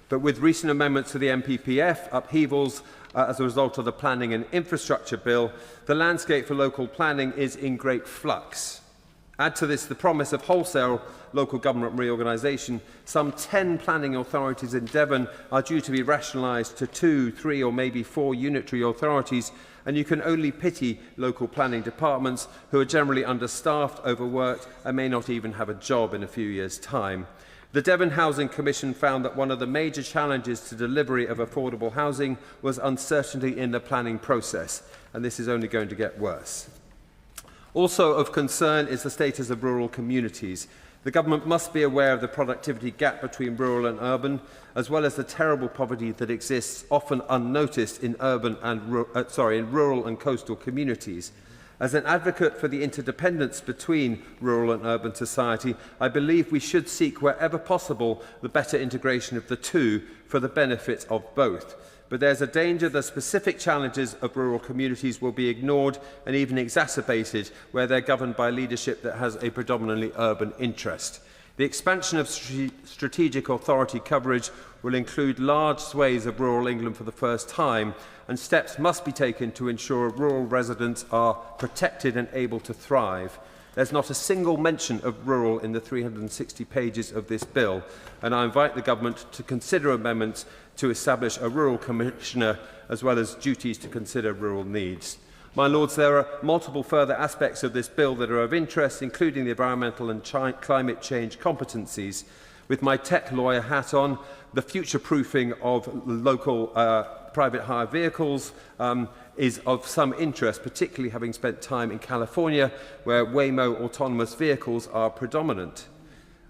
But with recent amendments to the MPPF, upheavals as a result of the Planning and Infrastructure Bill, the landscape for local planning is in great flux. Add to this the promise of wholesale local government reorganisation. Some 10 planning authorities in Devon are due to be rationalised to 2, 3 or maybe 4 unitary authorities, and you can only pity local planning departments who are generally understaffed, overworked and may not even have a job in a few years' time. The Devon Housing Commission found that one of the major challenges to delivery of affordable housing was uncertainty in the planning process, and this is only going to get worse. Also of concern is the status of rural communities. The government must be aware of the productivity gap between rural and urban, as well as the terrible poverty that exists, often unnoticed, in rural and coastal communities. As an advocate for the interdependence between rural and urban society, I believe we should seek wherever possible the better integration of the two for the benefit of both. But there's a danger that specific challenges of rural communities will be ignored and even exacerbated where they're governed by leadership that has a predominantly urban interest. The expansion of strategic authority coverage will include large swathes of rural England for the first time, and steps must be taken to ensure rural residents are protected and able to thrive. There's not a single mention of rural in the 360 pages of this bill, and I invite the Government to consider amendments to establish a rural commissioner as well as duties to consider rural needs. My Lords, there are multiple further aspects of this bill that are of interest, including the environmental and climate change competencies. With my tech lawyer hat on, the future-proofing of local private hire vehicles is of some interest, particularly having spent time in California, where Waymo autonomous vehicles are predominant.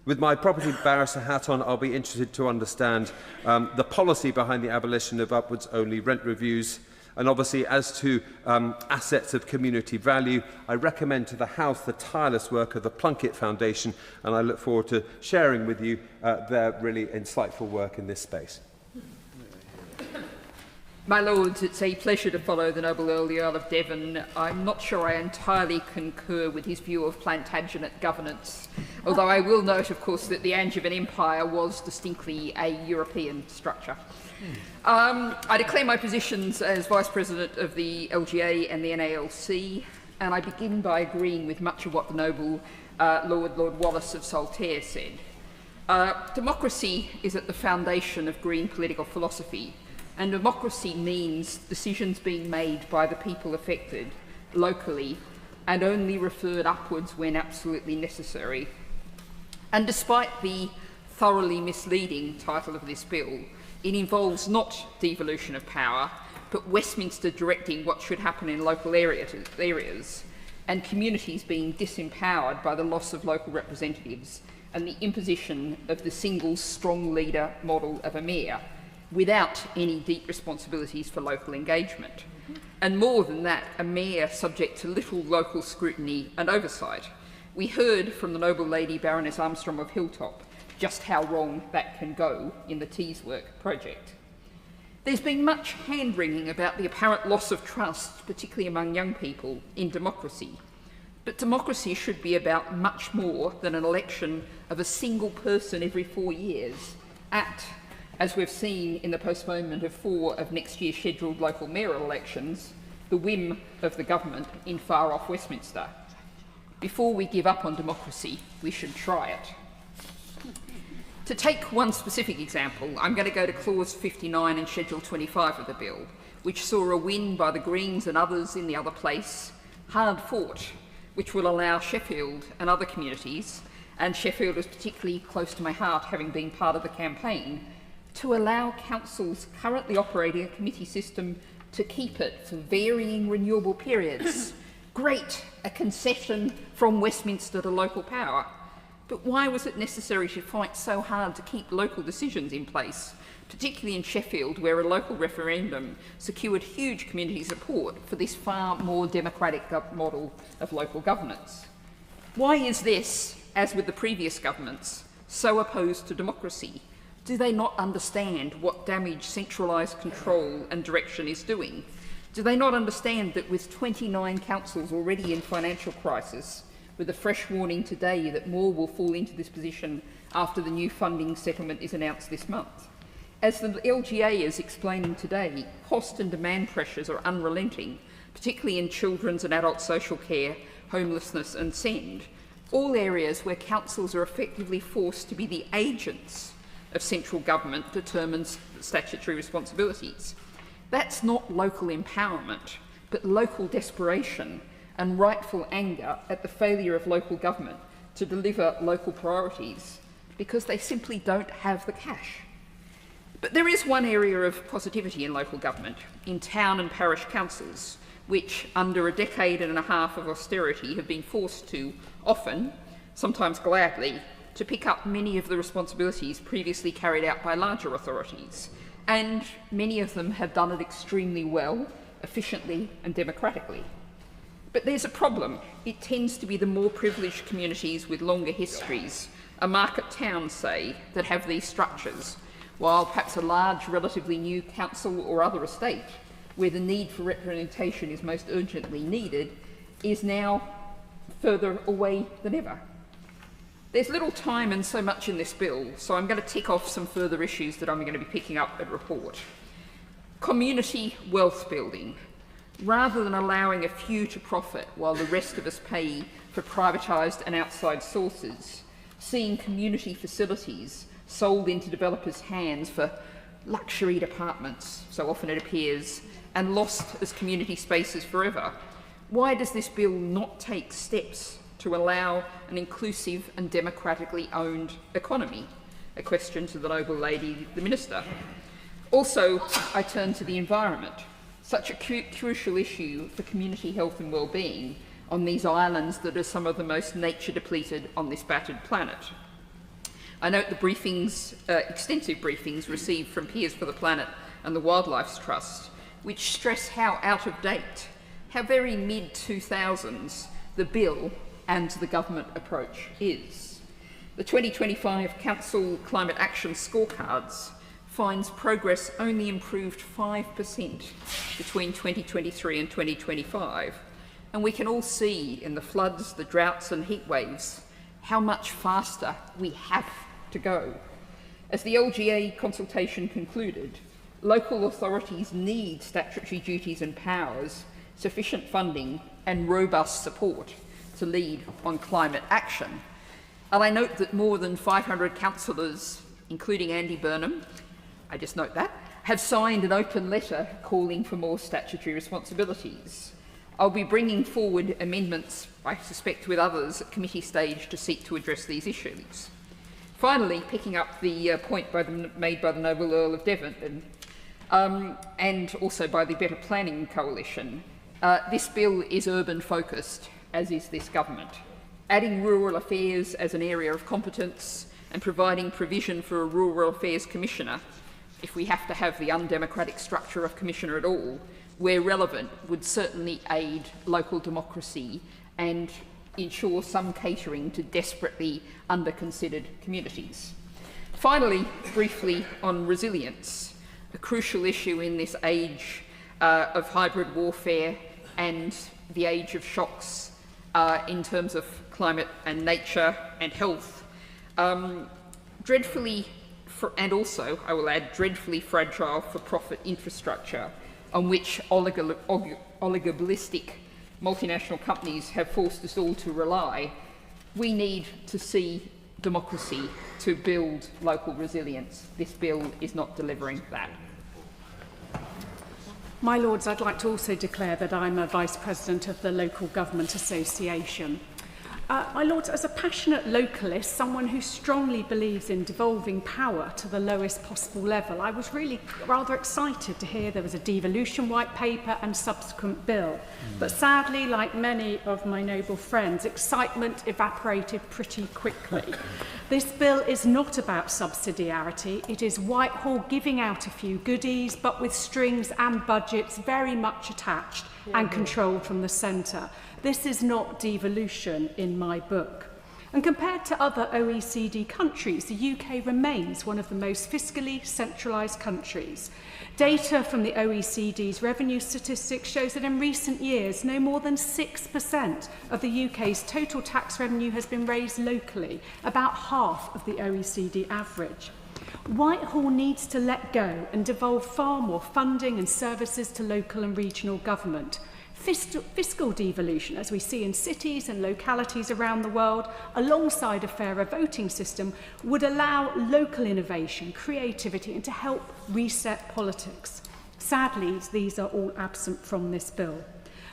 With my property barrister hat on, I'll be interested to understand the policy behind the abolition of upwards-only rent reviews. And obviously, as to assets of community value, I recommend to the House the tireless work of the Plunkett Foundation, and I look forward to sharing with you their really insightful work in this space. My Lords, it's a pleasure to follow the Noble Earl of Devon. I'm not sure I entirely concur with his view of Plantagenet governance, although I will note, of course, that the Angevin Empire was distinctly a European structure. I declare my positions as Vice President of the LGA and the NALC, and I begin by agreeing with much of what the Noble Lord Wallace of Saltaire said. Democracy is at the foundation of green political philosophy, and democracy means decisions being made by the people affected locally and only referred upwards when absolutely necessary. And despite the thoroughly misleading title of this bill, it involves not devolution of power, but Westminster directing what should happen in local areas, and communities being disempowered by the loss of local representatives and the imposition of the single strong leader model of a mayor, without any deep responsibilities for local engagement. And more than that, a mayor subject to little local scrutiny and oversight. We heard from the Noble Lady Baroness Armstrong of Hilltop just how wrong that can go in the Teeswork project. There's been much hand-wringing about the apparent loss of trust, particularly among young people, in democracy. But democracy should be about much more than an election of a single person every 4 years at, as we've seen in the postponement of 4 of next year's scheduled local mayoral elections, the whim of the government in far-off Westminster. Before we give up on democracy, we should try it. To take one specific example, I'm going to go to Clause 59 in Schedule 25 of the bill, which saw a win by the Greens and others in the other place, hard fought, which will allow Sheffield and other communities, and Sheffield is particularly close to my heart having been part of the campaign, to allow councils currently operating a committee system to keep it for varying renewable periods. Great, a concession from Westminster to local power. But why was it necessary to fight so hard to keep local decisions in place, particularly in Sheffield, where a local referendum secured huge community support for this far more democratic model of local governance? Why is this, as with the previous governments, so opposed to democracy? Do they not understand what damage centralised control and direction is doing? Do they not understand that with 29 councils already in financial crisis, with a fresh warning today that more will fall into this position after the new funding settlement is announced this month? As the LGA is explaining today, cost and demand pressures are unrelenting, particularly in children's and adult social care, homelessness and SEND, all areas where councils are effectively forced to be the agents of central government determines statutory responsibilities. That's not local empowerment, but local desperation and rightful anger at the failure of local government to deliver local priorities because they simply don't have the cash. But there is one area of positivity in local government, in town and parish councils, which under a decade and a half of austerity have been forced to, often, sometimes gladly, to pick up many of the responsibilities previously carried out by larger authorities, and many of them have done it extremely well, efficiently and democratically. But there's a problem. It tends to be the more privileged communities with longer histories, a market town, say, that have these structures, while perhaps a large, relatively new council or other estate, where the need for representation is most urgently needed, is now further away than ever. There's little time and so much in this bill, so I'm going to tick off some further issues that I'm going to be picking up at report. Community wealth building. Rather than allowing a few to profit while the rest of us pay for privatised and outside sources, seeing community facilities sold into developers' hands for luxury apartments, so often it appears, and lost as community spaces forever. Why does this bill not take steps to allow an inclusive and democratically owned economy? A question to the noble lady, the Minister. Also, I turn to the environment, such a crucial issue for community health and well-being on these islands that are some of the most nature depleted on this battered planet. I note the briefings, extensive briefings received from Peers for the Planet and the Wildlife Trust, which stress how out of date, how very mid-2000s the bill and the government approach is. The 2025 Council Climate Action Scorecards finds progress only improved 5% between 2023 and 2025. And we can all see in the floods, the droughts and heat waves how much faster we have to go. As the LGA consultation concluded, local authorities need statutory duties and powers, sufficient funding and robust support to lead on climate action. And I note that more than 500 councillors, including Andy Burnham, I just note that, have signed an open letter calling for more statutory responsibilities. I'll be bringing forward amendments, I suspect with others, at committee stage to seek to address these issues. Finally, picking up the point made by the Noble Earl of Devon and also by the Better Planning Coalition, this bill is urban focused, as is this government. Adding rural affairs as an area of competence and providing provision for a Rural Affairs Commissioner, if we have to have the undemocratic structure of Commissioner at all, where relevant, would certainly aid local democracy and ensure some catering to desperately under-considered communities. Finally, briefly on resilience, a crucial issue in this age of hybrid warfare and the age of shocks in terms of climate and nature and health. Dreadfully, and also, I will add, dreadfully fragile for-profit infrastructure on which oligopolistic multinational companies have forced us all to rely. We need to see democracy to build local resilience. This bill is not delivering that. My Lords, I'd like to also declare that I'm a Vice President of the Local Government Association. My Lords, as a passionate localist, someone who strongly believes in devolving power to the lowest possible level, I was really rather excited to hear there was a devolution white paper and subsequent bill. But sadly, like many of my noble friends, excitement evaporated pretty quickly. This bill is not about subsidiarity. It is Whitehall giving out a few goodies, but with strings and budgets very much attached and controlled from the centre. This is not devolution in my book. And compared to other OECD countries, the UK remains one of the most fiscally centralised countries. Data from the OECD's revenue statistics shows that in recent years, no more than 6% of the UK's total tax revenue has been raised locally, about half of the OECD average. Whitehall needs to let go and devolve far more funding and services to local and regional government. Fiscal devolution, as we see in cities and localities around the world, alongside a fairer voting system, would allow local innovation, creativity, and to help reset politics. Sadly, these are all absent from this bill.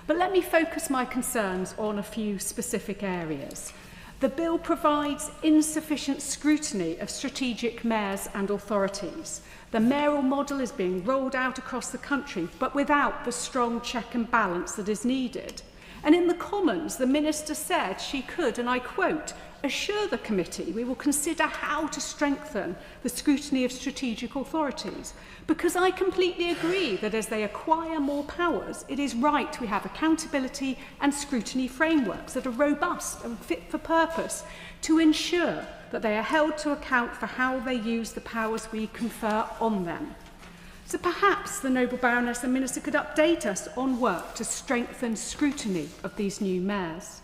But let me focus my concerns on a few specific areas. The bill provides insufficient scrutiny of strategic mayors and authorities. The mayoral model is being rolled out across the country, but without the strong check and balance that is needed. And in the Commons, the Minister said she could, and I quote, assure the committee we will consider how to strengthen the scrutiny of strategic authorities. Because I completely agree that as they acquire more powers, it is right we have accountability and scrutiny frameworks that are robust and fit for purpose to ensure that they are held to account for how they use the powers we confer on them. So perhaps the Noble Baroness and Minister could update us on work to strengthen scrutiny of these new mayors.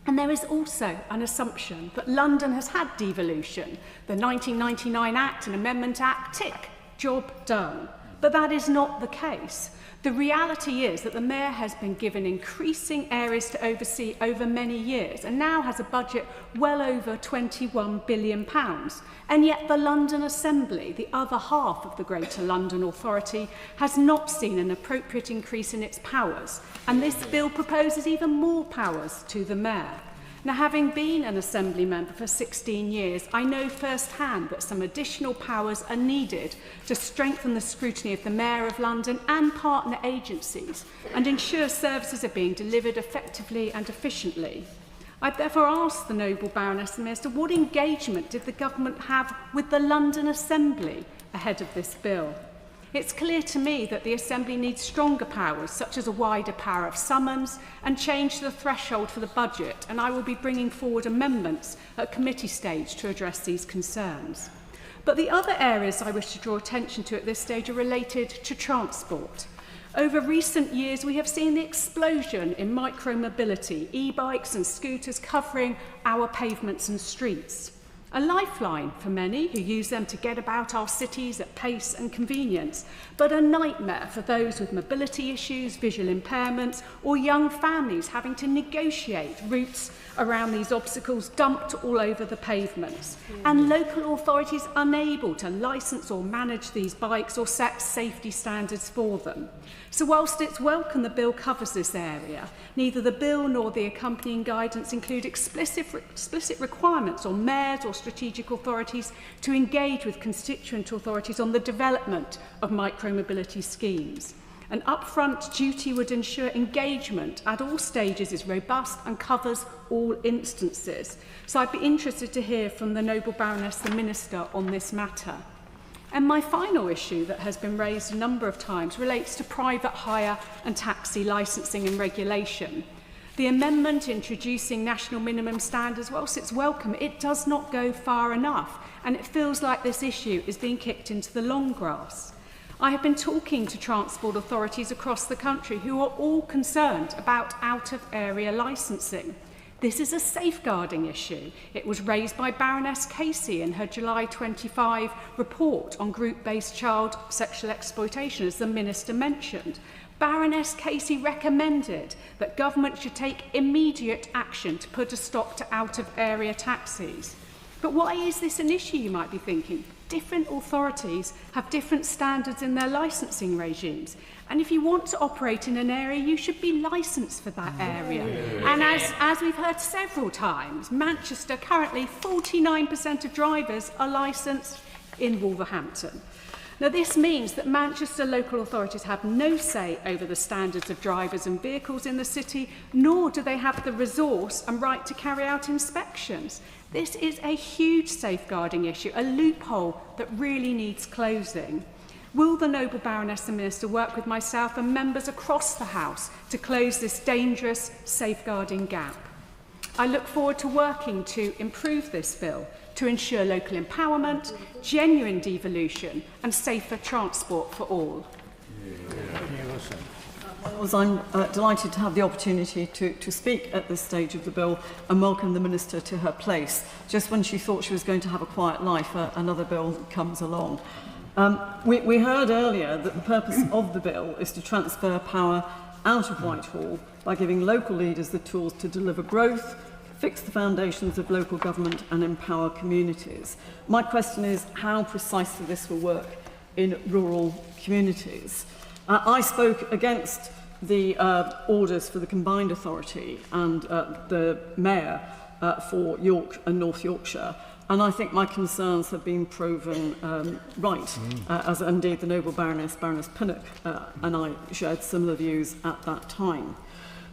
And there is also an assumption that London has had devolution. The 1999 Act and Amendment Act, tick, job done. But that is not the case. The reality is that the Mayor has been given increasing areas to oversee over many years and now has a budget well over £21 billion. And yet the London Assembly, the other half of the Greater London Authority, has not seen an appropriate increase in its powers. And this bill proposes even more powers to the Mayor. Now, having been an Assembly member for 16 years, I know firsthand that some additional powers are needed to strengthen the scrutiny of the Mayor of London and partner agencies and ensure services are being delivered effectively and efficiently. I've therefore asked the Noble Baroness and Minister, what engagement did the government have with the London Assembly ahead of this bill? It's clear to me that the Assembly needs stronger powers, such as a wider power of summons and change the threshold for the budget, and I will be bringing forward amendments at committee stage to address these concerns. But the other areas I wish to draw attention to at this stage are related to transport. Over recent years, we have seen the explosion in micro-mobility, e-bikes and scooters covering our pavements and streets. A lifeline for many who use them to get about our cities at pace and convenience, but a nightmare for those with mobility issues, visual impairments, or young families having to negotiate routes around these obstacles dumped all over the pavements, and local authorities unable to licence or manage these bikes or set safety standards for them. So whilst it's welcome the bill covers this area, neither the bill nor the accompanying guidance include explicit requirements on mayors or strategic authorities to engage with constituent authorities on the development of micro-mobility schemes. An upfront duty would ensure engagement at all stages is robust and covers all instances. So I'd be interested to hear from the Noble Baroness, the Minister, on this matter. And my final issue that has been raised a number of times relates to private hire and taxi licensing and regulation. The amendment introducing national minimum standards, whilst it's welcome, it does not go far enough, and it feels like this issue is being kicked into the long grass. I have been talking to transport authorities across the country who are all concerned about out-of-area licensing. This is a safeguarding issue. It was raised by Baroness Casey in her July 25 report on group-based child sexual exploitation, as the Minister mentioned. Baroness Casey recommended that government should take immediate action to put a stop to out-of-area taxis. But why is this an issue, you might be thinking? Different authorities have different standards in their licensing regimes. And if you want to operate in an area, you should be licensed for that area. And as we've heard several times, Manchester, currently 49% of drivers are licensed in Wolverhampton. Now, this means that Manchester local authorities have no say over the standards of drivers and vehicles in the city, nor do they have the resource and right to carry out inspections. This is a huge safeguarding issue, a loophole that really needs closing. Will the Noble Baroness and Minister work with myself and members across the House to close this dangerous safeguarding gap? I look forward to working to improve this bill to ensure local empowerment, genuine devolution and safer transport for all. I'm delighted to have the opportunity to speak at this stage of the bill and welcome the Minister to her place. Just when she thought she was going to have a quiet life, another bill comes along. We heard earlier that the purpose of the bill is to transfer power out of Whitehall by giving local leaders the tools to deliver growth, fix the foundations of local government and empower communities. My question is how precisely this will work in rural communities. I spoke against the orders for the combined authority and the Mayor for York and North Yorkshire, and I think my concerns have been proven right, as indeed the Noble Baroness Pinnock and I shared similar views at that time.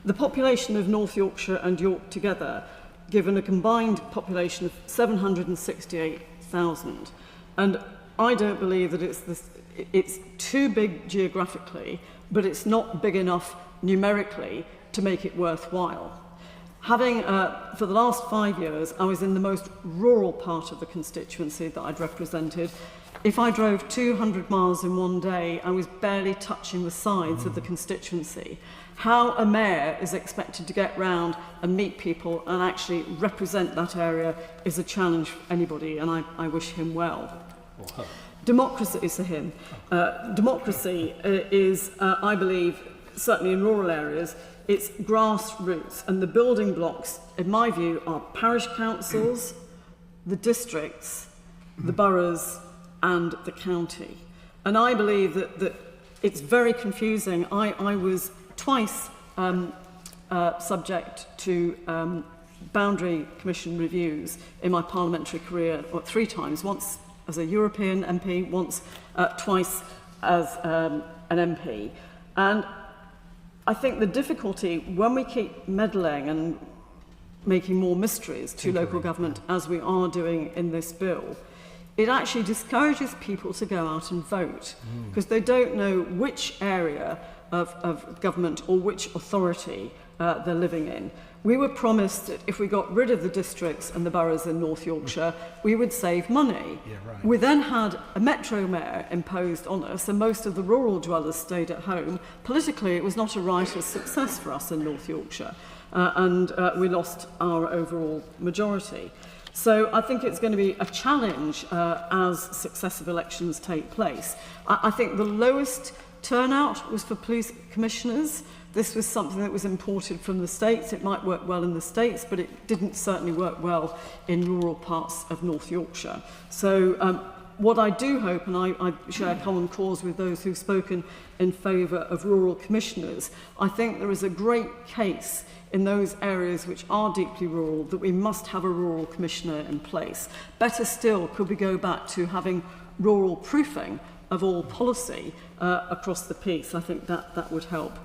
The population of North Yorkshire and York together, given a combined population of 768,000, and I don't believe that it's too big geographically, but it's not big enough numerically to make it worthwhile. Having, for the last 5 years, I was in the most rural part of the constituency that I'd represented. If I drove 200 miles in one day, I was barely touching the sides of the constituency. How a mayor is expected to get round and meet people and actually represent that area is a challenge for anybody, and I wish him well. Democracy is a hymn. Democracy is, I believe, certainly in rural areas, it's grassroots, and the building blocks, in my view, are parish councils, the districts, the boroughs, and the county. And I believe that it's very confusing. I was twice subject to boundary commission reviews in my parliamentary career, or 3 times, once as a European MP, once twice as an MP. And I think the difficulty when we keep meddling and making more mysteries to local government, as we are doing in this bill, it actually discourages people to go out and vote, because they don't know which area of government or which authority they're living in. We were promised that if we got rid of the districts and the boroughs in North Yorkshire, we would save money. Yeah, right. We then had a metro mayor imposed on us, and most of the rural dwellers stayed at home. Politically, it was not a riotous success for us in North Yorkshire, and we lost our overall majority. So I think it's going to be a challenge as successive elections take place. I think the lowest turnout was for police commissioners. This was something that was imported from the States. It might work well in the States, but it didn't certainly work well in rural parts of North Yorkshire. So what I do hope, and I share common cause with those who've spoken in favour of rural commissioners, I think there is a great case in those areas which are deeply rural that we must have a rural commissioner in place. Better still, could we go back to having rural proofing of all policy across the piece? I think that would help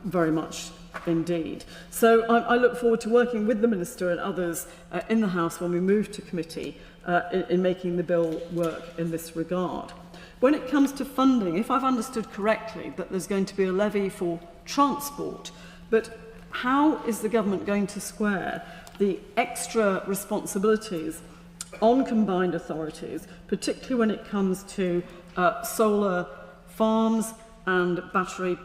very much indeed. So I look forward to working with the Minister and others in the House when we move to committee in making the bill work in this regard. When it comes to funding, if I've understood correctly that there's going to be a levy for transport, but how is the government going to square the extra responsibilities on combined authorities, particularly when it comes to solar farms and battery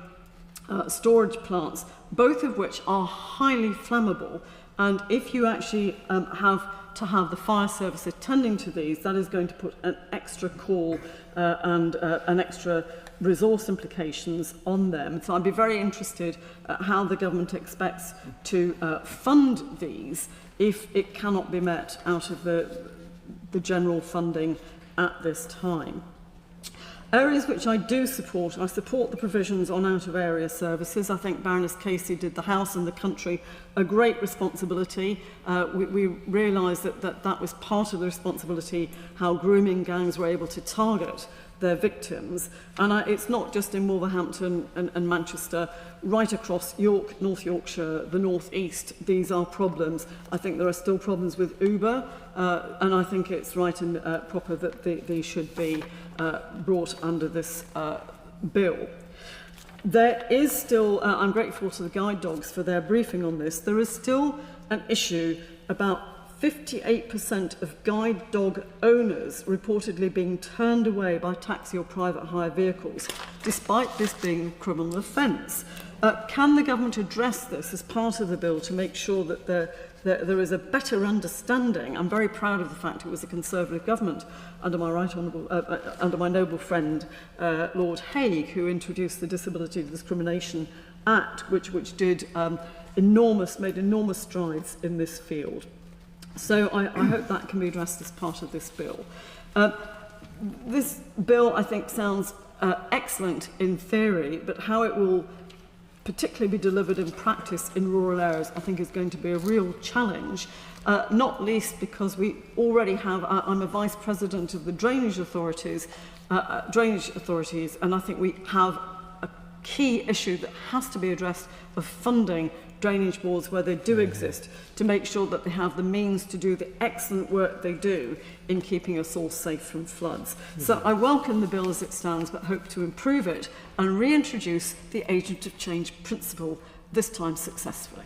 storage plants, both of which are highly flammable? And if you actually have to have the fire service attending to these, that is going to put an extra call and an extra resource implications on them. So I'd be very interested how the government expects to fund these if it cannot be met out of the general funding at this time. Areas which I do support, I support the provisions on out-of-area services. I think Baroness Casey did the House and the country a great responsibility. We realised that was part of the responsibility, how grooming gangs were able to target their victims. And it's not just in Wolverhampton and Manchester, right across York, North Yorkshire, the North East, these are problems. I think there are still problems with Uber, and I think it's right and proper that they should be brought under this bill. There is still, I'm grateful to the guide dogs for their briefing on this, there is still an issue about 58% of guide dog owners reportedly being turned away by taxi or private hire vehicles, despite this being a criminal offence. Can the government address this as part of the bill to make sure that there is a better understanding? I'm very proud of the fact it was a Conservative government under my under my noble friend Lord Hague who introduced the Disability Discrimination Act, which did made enormous strides in this field. So I hope that can be addressed as part of this bill. This bill, I think, sounds excellent in theory, but how it will particularly be delivered in practice in rural areas, I think is going to be a real challenge, not least because we already have, I'm a vice president of the drainage authorities, and I think we have a key issue that has to be addressed of funding drainage boards where they do exist, to make sure that they have the means to do the excellent work they do in keeping us all safe from floods. So I welcome the bill as it stands, but hope to improve it and reintroduce the agent of change principle, this time successfully.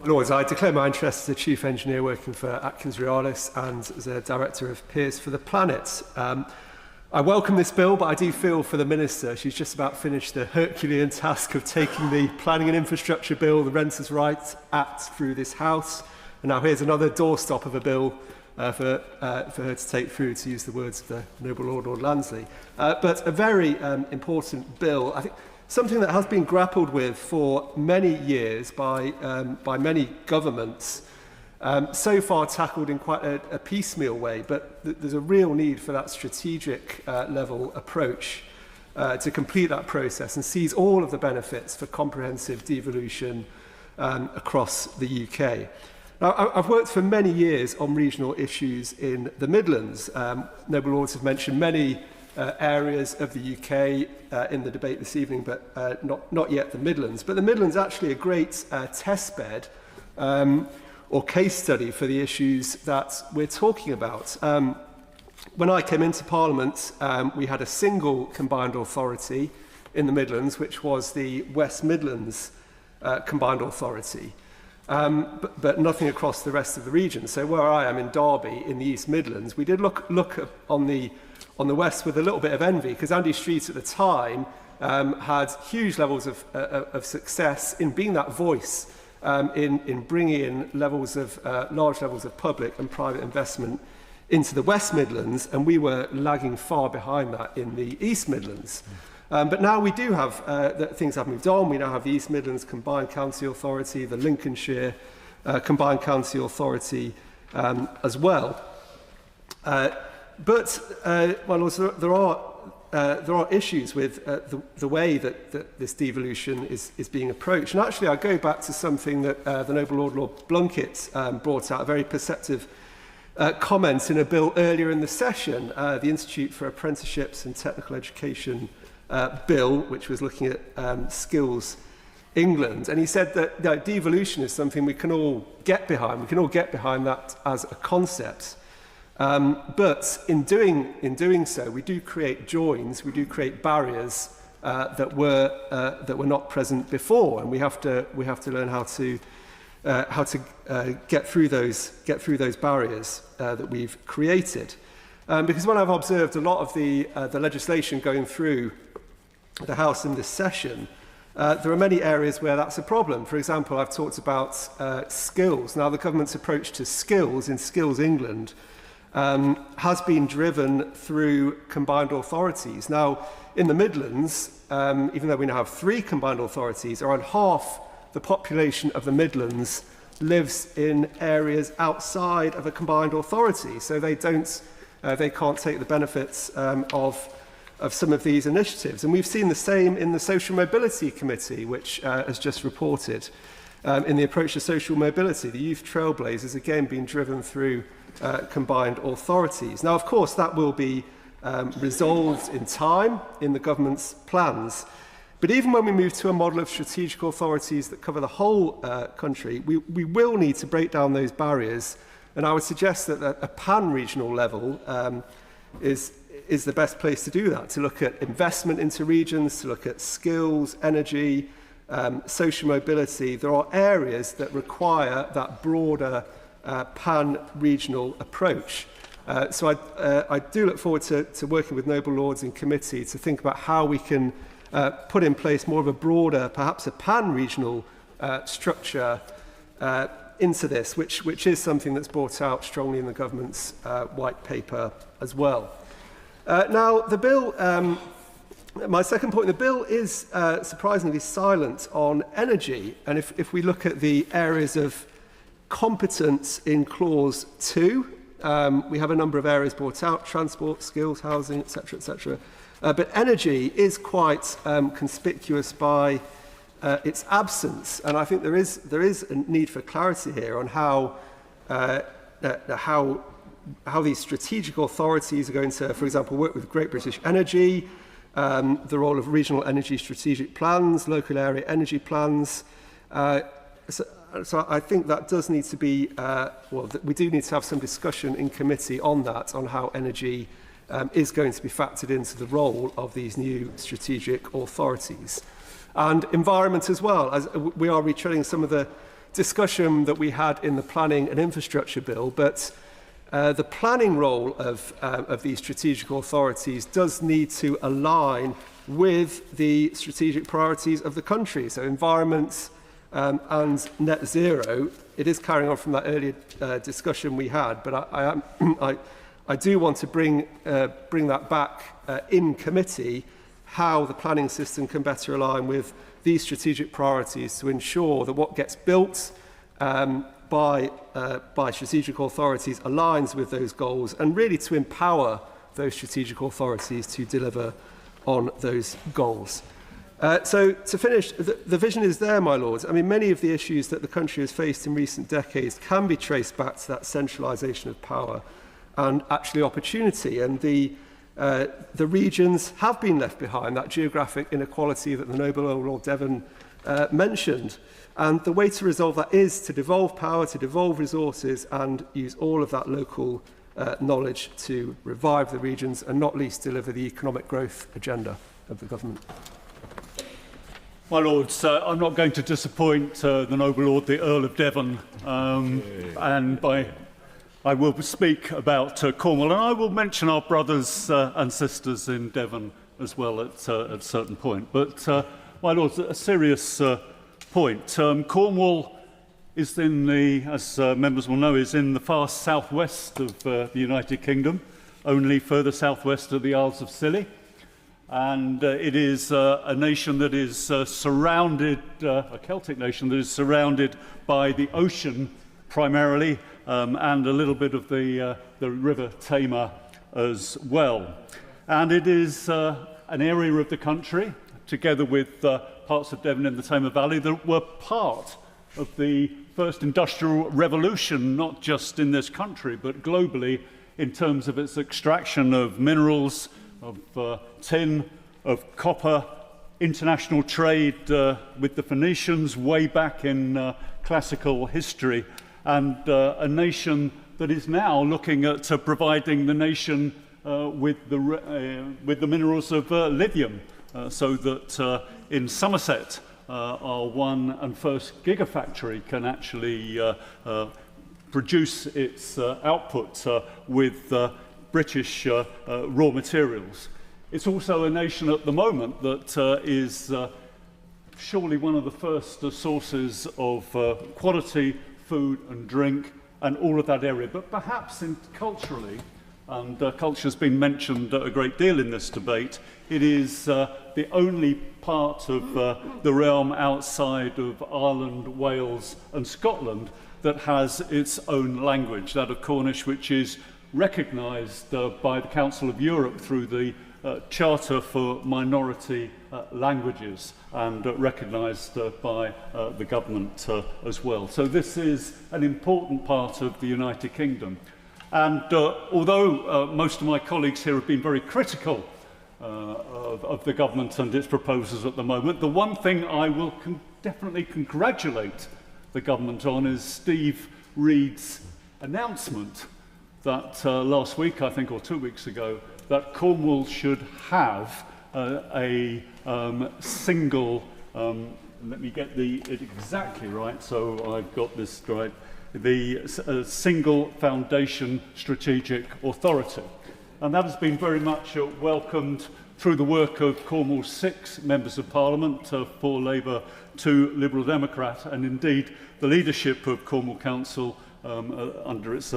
Lords, I declare my interest as a Chief Engineer working for Atkins Realis and as a Director of Peers for the Planet. I welcome this bill, but I do feel for the Minister. She's just about finished the Herculean task of taking the Planning and Infrastructure Bill, the Renters' Rights Act, through this House. And now here's another doorstop of a bill for her to take through, to use the words of the noble Lord Lansley. But a very important bill, I think, something that has been grappled with for many years by many governments, so far tackled in quite a piecemeal way, but there's a real need for that strategic level approach to complete that process and seize all of the benefits for comprehensive devolution across the UK. Now, I've worked for many years on regional issues in the Midlands. Noble Lords have mentioned many areas of the UK in the debate this evening, but not yet the Midlands. But the Midlands is actually a great test bed or case study for the issues that we're talking about. When I came into Parliament, we had a single combined authority in the Midlands, which was the West Midlands Combined Authority, but nothing across the rest of the region. So where I am in Derby, in the East Midlands, we did look on the West with a little bit of envy, because Andy Street at the time had huge levels of success in being that voice, in bringing in large levels of public and private investment into the West Midlands, and we were lagging far behind that in the East Midlands. But now we do have, things have moved on. We now have the East Midlands Combined County Authority, the Lincolnshire Combined County Authority as well. But well, also, there are issues with the way that this devolution is being approached. And actually, I go back to something that the Noble Lord Blunkett brought out, a very perceptive comment in a bill earlier in the session, the Institute for Apprenticeships and Technical Education bill, which was looking at Skills England. And he said that devolution is something we can all get behind. We can all get behind that as a concept. But in doing so, we do create joins, we do create barriers that were not present before, and we have to learn how to get through those barriers that we've created. Because when I've observed a lot of the legislation going through the House in this session, there are many areas where that's a problem. For example, I've talked about skills. Now, the government's approach to skills in Skills England has been driven through combined authorities. Now, in the Midlands, even though we now have 3 combined authorities, around half the population of the Midlands lives in areas outside of a combined authority, so they can't take the benefits of some of these initiatives. And we've seen the same in the Social Mobility Committee, which has just reported in the approach to social mobility. The Youth Trailblazers, again, being driven through combined authorities. Now, of course, that will be resolved in time in the government's plans. But even when we move to a model of strategic authorities that cover the whole country, we will need to break down those barriers. And I would suggest that a pan-regional level is the best place to do that, to look at investment into regions, to look at skills, energy, social mobility. There are areas that require that broader pan-regional approach. So I do look forward to working with Noble Lords in committee to think about how we can put in place more of a broader, perhaps a pan-regional structure into this, which is something that's brought out strongly in the government's white paper as well. Now, the bill, my second point, the bill is surprisingly silent on energy. And if we look at the areas of competence in Clause 2, we have a number of areas brought out: transport, skills, housing, etc., etc. But energy is quite conspicuous by its absence, and I think there is a need for clarity here on how these strategic authorities are going to, for example, work with Great British Energy, the role of regional energy strategic plans, local area energy plans. So I think that does need to be, we do need to have some discussion in committee on that, on how energy is going to be factored into the role of these new strategic authorities. And environment as well, as we are retreading some of the discussion that we had in the planning and infrastructure bill, but the planning role of these strategic authorities does need to align with the strategic priorities of the country. So environment, and net zero, it is carrying on from that earlier discussion we had, but I do want to bring that back in committee, how the planning system can better align with these strategic priorities to ensure that what gets built by strategic authorities aligns with those goals, and really to empower those strategic authorities to deliver on those goals. So to finish, the vision is there, my lords. I mean, many of the issues that the country has faced in recent decades can be traced back to that centralisation of power and actually opportunity. And the regions have been left behind, that geographic inequality that the Noble Earl Lord Devon mentioned. And the way to resolve that is to devolve power, to devolve resources, and use all of that local knowledge to revive the regions and not least deliver the economic growth agenda of the government. My Lords, I'm not going to disappoint the Noble Lord, the Earl of Devon, and I will speak about Cornwall, and I will mention our brothers and sisters in Devon as well at a certain point. But, my Lords, a serious point. Cornwall is in the, as members will know, is in the far southwest of the United Kingdom, only further southwest of the Isles of Scilly. And it is a nation that is surrounded, a Celtic nation that is surrounded by the ocean primarily, and a little bit of the River Tamar as well. And it is an area of the country, together with parts of Devon in the Tamar Valley, that were part of the first industrial revolution, not just in this country, but globally, in terms of its extraction of minerals, of tin, of copper, international trade with the Phoenicians way back in classical history, and a nation that is now looking at providing the nation with the minerals of lithium, so that in Somerset our one and first gigafactory can actually produce its output with British raw materials. It's also a nation at the moment that is surely one of the first sources of quality food and drink and all of that area. But perhaps culturally, and culture has been mentioned a great deal in this debate, it is the only part of the realm outside of Ireland, Wales and Scotland that has its own language, that of Cornish, which is recognised by the Council of Europe through the Charter for Minority Languages, and recognised by the government as well. So this is an important part of the United Kingdom. And although most of my colleagues here have been very critical of the government and its proposals at the moment, the one thing I will definitely congratulate the government on is Steve Reed's announcement that last week, I think, or 2 weeks ago, that Cornwall should have a single, let me get it exactly right, so I've got this right, the single foundation strategic authority. And that has been very much welcomed through the work of Cornwall's 6 members of Parliament, 4 Labour, 2 Liberal Democrat, and indeed the leadership of Cornwall Council under its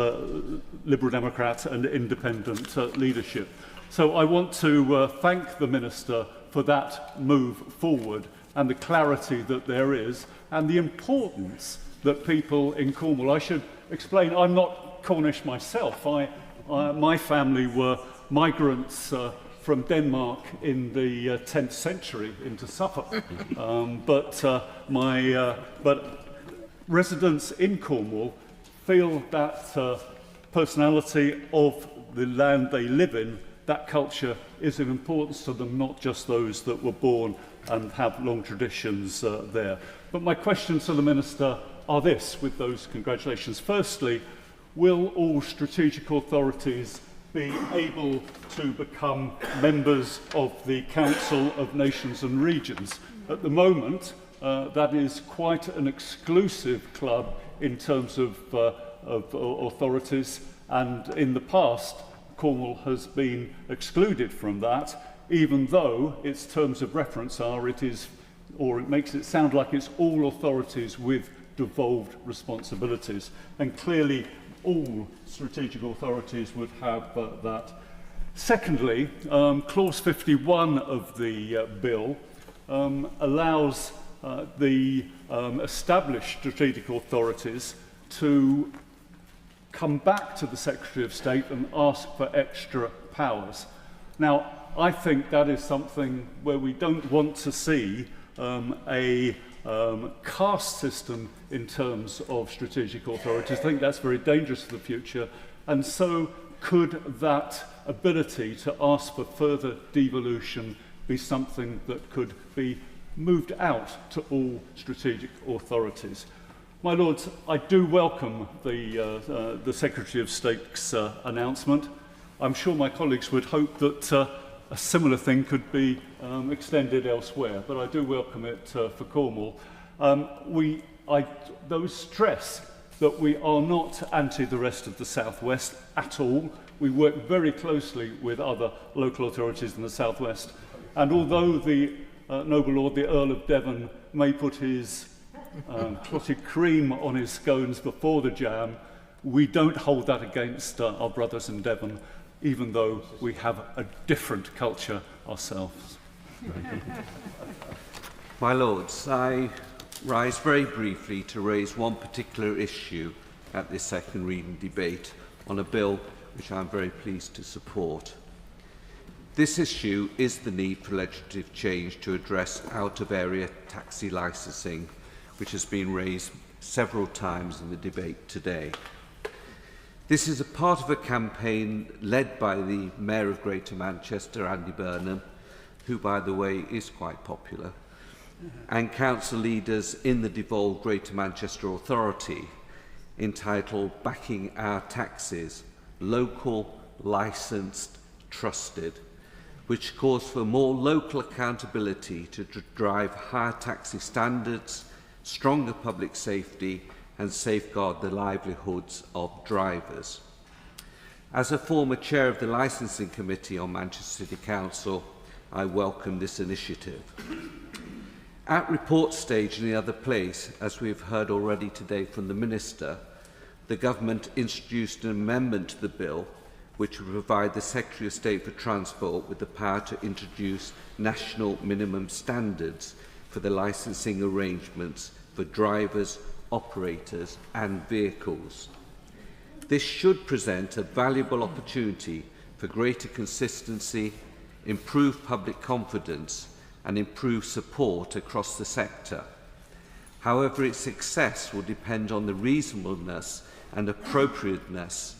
Liberal Democrat and independent leadership. So I want to thank the Minister for that move forward and the clarity that there is and the importance that people in Cornwall, I should explain, I'm not Cornish myself. My family were migrants from Denmark in the 10th century into Suffolk, but residents in Cornwall feel that personality of the land they live in, that culture is of importance to them, not just those that were born and have long traditions there. But my questions to the Minister are this, with those congratulations. Firstly, will all strategic authorities be able to become members of the Council of Nations and Regions? At the moment, that is quite an exclusive club in terms of authorities, and in the past Cornwall has been excluded from that, even though its terms of reference are it is or it makes it sound like it's all authorities with devolved responsibilities. And clearly, all strategic authorities would have that. Secondly, clause 51 of the bill allows the established strategic authorities to come back to the Secretary of State and ask for extra powers. Now, I think that is something where we don't want to see a caste system in terms of strategic authorities. I think that's very dangerous for the future. And so could that ability to ask for further devolution be something that could be moved out to all strategic authorities? My Lords, I do welcome the Secretary of State's announcement. I'm sure my colleagues would hope that a similar thing could be extended elsewhere, but I do welcome it for Cornwall. There was stress that we are not anti the rest of the South West at all. We work very closely with other local authorities in the South West, and although the noble lord, the Earl of Devon, may put his clotted cream on his scones before the jam, we don't hold that against our brothers in Devon, even though we have a different culture ourselves. My Lords, I rise very briefly to raise one particular issue at this second reading debate on a bill which I am very pleased to support. This issue is the need for legislative change to address out-of-area taxi licensing, which has been raised several times in the debate today. This is a part of a campaign led by the Mayor of Greater Manchester, Andy Burnham, who, by the way, is quite popular, and council leaders in the devolved Greater Manchester Authority, entitled Backing Our Taxes, Local, Licensed, Trusted, which calls for more local accountability to drive higher taxi standards, stronger public safety, and safeguard the livelihoods of drivers. As a former chair of the Licensing Committee on Manchester City Council, I welcome this initiative. At report stage in the other place, as we've heard already today from the Minister, the Government introduced an amendment to the bill which would provide the Secretary of State for Transport with the power to introduce national minimum standards for the licensing arrangements for drivers, operators and vehicles. This should present a valuable opportunity for greater consistency, improved public confidence and improved support across the sector. However, its success will depend on the reasonableness and appropriateness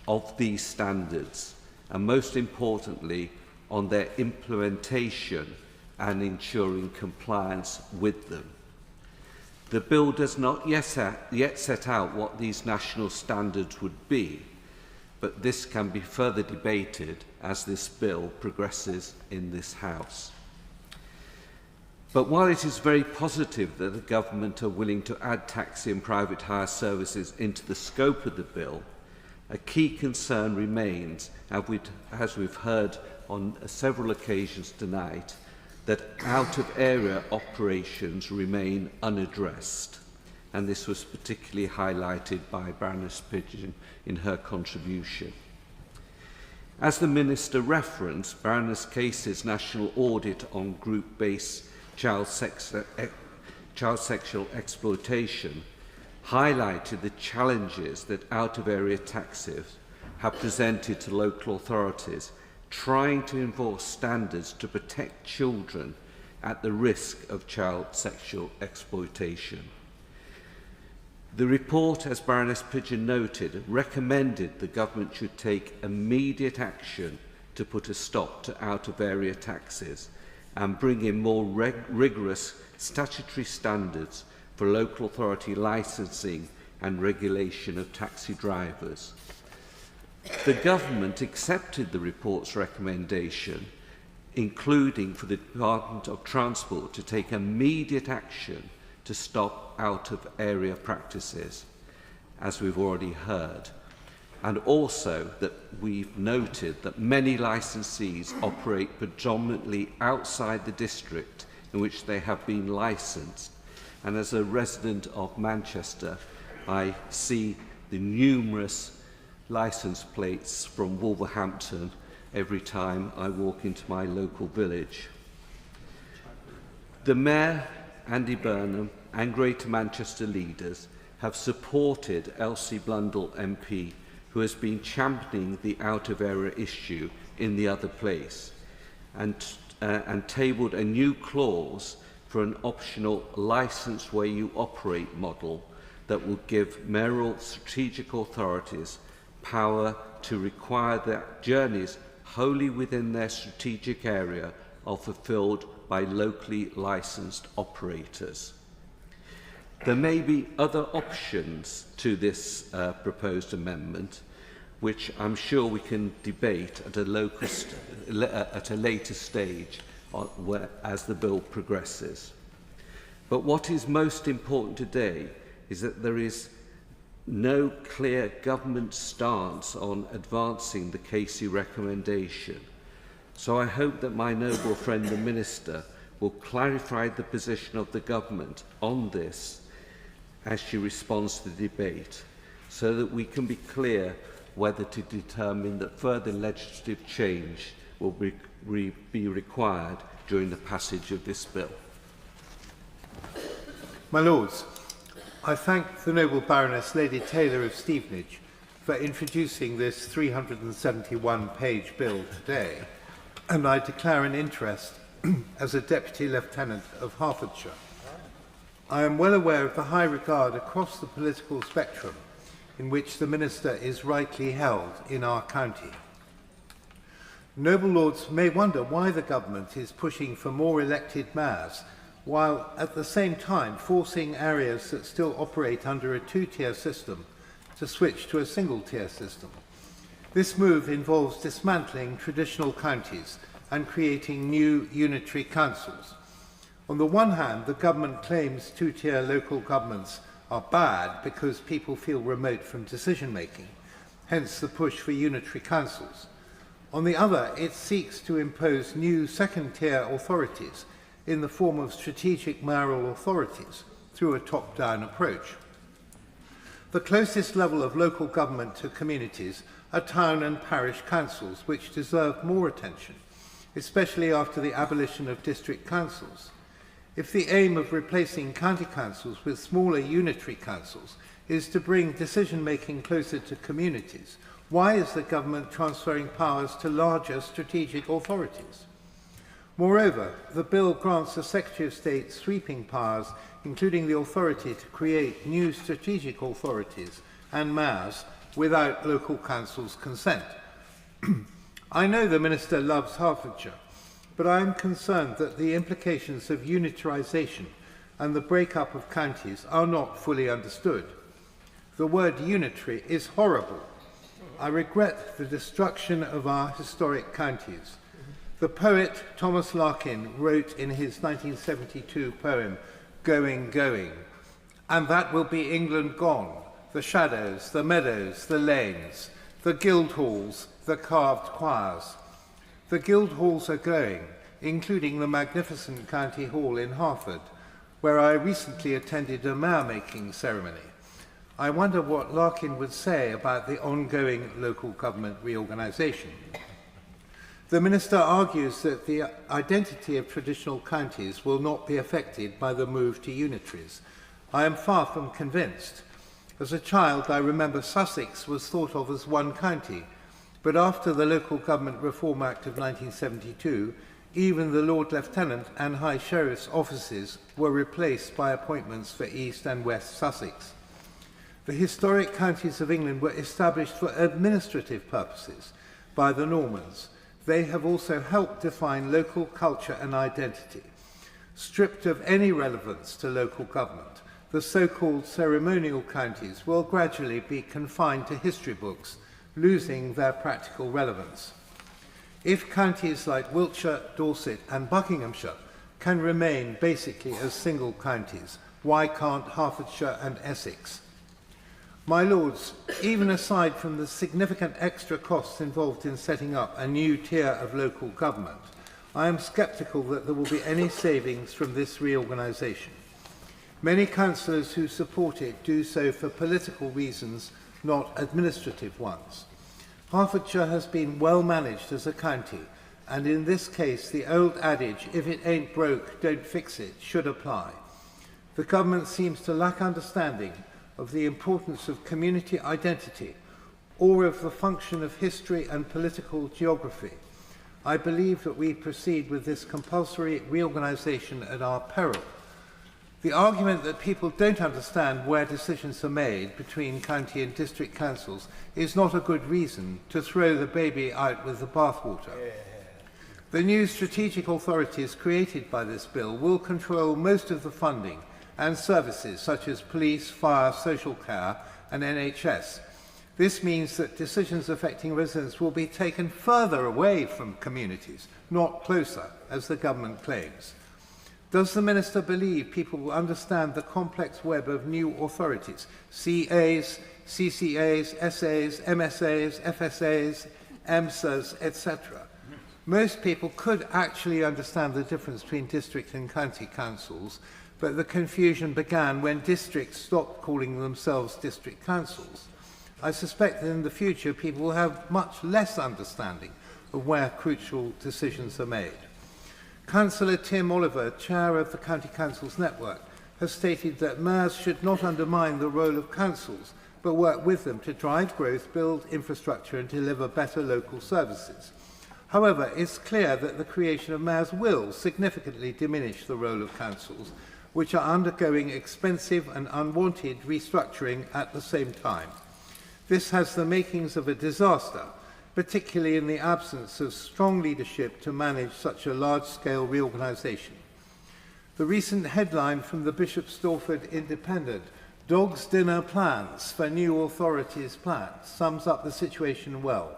of these standards, and most importantly, on their implementation and ensuring compliance with them. The bill does not yet set out what these national standards would be, but this can be further debated as this bill progresses in this House. But while it is very positive that the Government are willing to add taxi and private hire services into the scope of the bill, a key concern remains, as we've heard on several occasions tonight, that out-of-area operations remain unaddressed, and this was particularly highlighted by Baroness Pigeon in her contribution. As the Minister referenced, Baroness Case's national audit on group-based child sexual exploitation highlighted the challenges that out-of-area taxis have presented to local authorities trying to enforce standards to protect children at the risk of child sexual exploitation. The report, as Baroness Pigeon noted, recommended the Government should take immediate action to put a stop to out-of-area taxis and bring in more rigorous statutory standards for local authority licensing and regulation of taxi drivers. The Government accepted the report's recommendation, including for the Department of Transport to take immediate action to stop out-of-area practices, as we've already heard, and also that we've noted that many licensees operate predominantly outside the district in which they have been licensed. And as a resident of Manchester, I see the numerous license plates from Wolverhampton every time I walk into my local village. The Mayor, Andy Burnham, and Greater Manchester leaders have supported Elsie Blundell MP, who has been championing the out-of-area issue in the other place, and tabled a new clause for an optional licence where you operate model that will give mayoral strategic authorities power to require that journeys wholly within their strategic area are fulfilled by locally licensed operators. There may be other options to this proposed amendment, which I'm sure we can debate at a later stage as the bill progresses. But what is most important today is that there is no clear government stance on advancing the Casey recommendation. So I hope that my noble friend the Minister will clarify the position of the government on this as she responds to the debate, so that we can be clear whether to determine that further legislative change will be required during the passage of this bill. My Lords, I thank the noble Baroness Lady Taylor of Stevenage for introducing this 371-page bill today, and I declare an interest as a Deputy Lieutenant of Hertfordshire. I am well aware of the high regard across the political spectrum in which the Minister is rightly held in our county. Noble Lords may wonder why the government is pushing for more elected mayors, while at the same time forcing areas that still operate under a two-tier system to switch to a single-tier system. This move involves dismantling traditional counties and creating new unitary councils. On the one hand, the government claims two-tier local governments are bad because people feel remote from decision-making, hence the push for unitary councils. On the other, it seeks to impose new second-tier authorities in the form of strategic mayoral authorities through a top-down approach. The closest level of local government to communities are town and parish councils, which deserve more attention, especially after the abolition of district councils. If the aim of replacing county councils with smaller unitary councils is to bring decision-making closer to communities, why is the government transferring powers to larger strategic authorities? Moreover, the bill grants the Secretary of State sweeping powers, including the authority to create new strategic authorities and mayors without local councils' consent. I know the Minister loves Hertfordshire, but I am concerned that the implications of unitarisation and the break-up of counties are not fully understood. The word unitary is horrible. I regret the destruction of our historic counties. The poet Thomas Larkin wrote in his 1972 poem, Going, Going, and that will be England gone, the shadows, the meadows, the lanes, the guild halls, the carved choirs. The guild halls are going, including the magnificent County Hall in Hertford, where I recently attended a mayor-making ceremony. I wonder what Larkin would say about the ongoing local government reorganisation. The Minister argues that the identity of traditional counties will not be affected by the move to unitaries. I am far from convinced. As a child, I remember Sussex was thought of as one county, but after the Local Government Reform Act of 1972, even the Lord Lieutenant and High Sheriff's offices were replaced by appointments for East and West Sussex. The historic counties of England were established for administrative purposes by the Normans. They have also helped define local culture and identity. Stripped of any relevance to local government, the so-called ceremonial counties will gradually be confined to history books, losing their practical relevance. If counties like Wiltshire, Dorset and Buckinghamshire can remain basically as single counties, why can't Hertfordshire and Essex? My Lords, even aside from the significant extra costs involved in setting up a new tier of local government, I am sceptical that there will be any savings from this reorganisation. Many councillors who support it do so for political reasons, not administrative ones. Hertfordshire has been well managed as a county, and in this case the old adage, if it ain't broke, don't fix it, should apply. The government seems to lack understanding of the importance of community identity or of the function of history and political geography. I believe that we proceed with this compulsory reorganisation at our peril. The argument that people don't understand where decisions are made between county and district councils is not a good reason to throw the baby out with the bathwater. The new strategic authorities created by this bill will control most of the funding and services such as police, fire, social care and NHS. This means that decisions affecting residents will be taken further away from communities, not closer, as the government claims. Does the Minister believe people will understand the complex web of new authorities, CAs, CCAs, SAs, MSAs, FSAs, EMSAs, etc.? Most people could actually understand the difference between district and county councils, but the confusion began when districts stopped calling themselves district councils. I suspect that in the future people will have much less understanding of where crucial decisions are made. Councillor Tim Oliver, chair of the County Councils Network, has stated that mayors should not undermine the role of councils, but work with them to drive growth, build infrastructure and deliver better local services. However, it's clear that the creation of mayors will significantly diminish the role of councils, which are undergoing expensive and unwanted restructuring at the same time. This has the makings of a disaster, particularly in the absence of strong leadership to manage such a large-scale reorganisation. The recent headline from the Bishop Stortford Independent, "Dog's Dinner Plans for New Authorities Plans," sums up the situation well.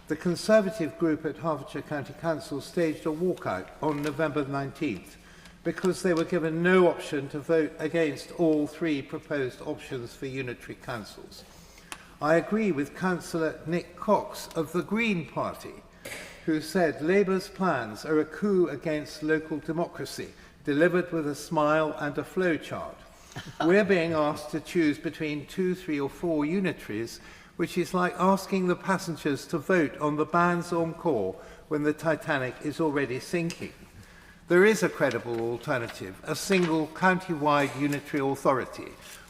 The Conservative group at Hertfordshire County Council staged a walkout on November 19th because they were given no option to vote against all three proposed options for unitary councils. I agree with Councillor Nick Cox of the Green Party, who said Labour's plans are a coup against local democracy, delivered with a smile and a flowchart. We're being asked to choose between 2, 3 or 4 unitaries, which is like asking the passengers to vote on the band's encore when the Titanic is already sinking. There is a credible alternative, a single county-wide unitary authority,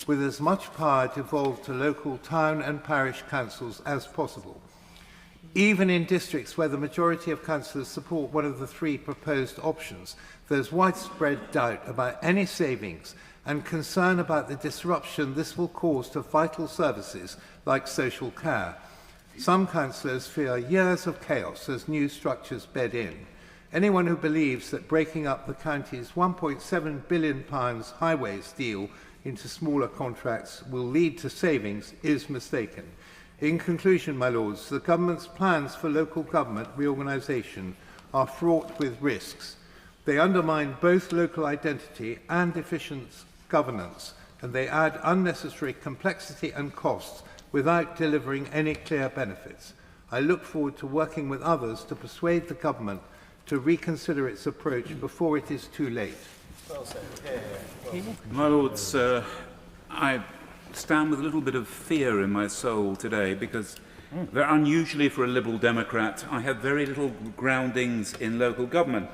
with as much power devolved to local town and parish councils as possible. Even in districts where the majority of councillors support one of the three proposed options, there's widespread doubt about any savings and concern about the disruption this will cause to vital services like social care. Some councillors fear years of chaos as new structures bed in. Anyone who believes that breaking up the county's £1.7 billion highways deal into smaller contracts will lead to savings is mistaken. In conclusion, my lords, the government's plans for local government reorganisation are fraught with risks. They undermine both local identity and efficient governance, and they add unnecessary complexity and costs without delivering any clear benefits. I look forward to working with others to persuade the government to reconsider its approach before it is too late. Well said. My lords, I stand with a little bit of fear in my soul today because, very unusually for a Liberal Democrat, I have very little groundings in local government.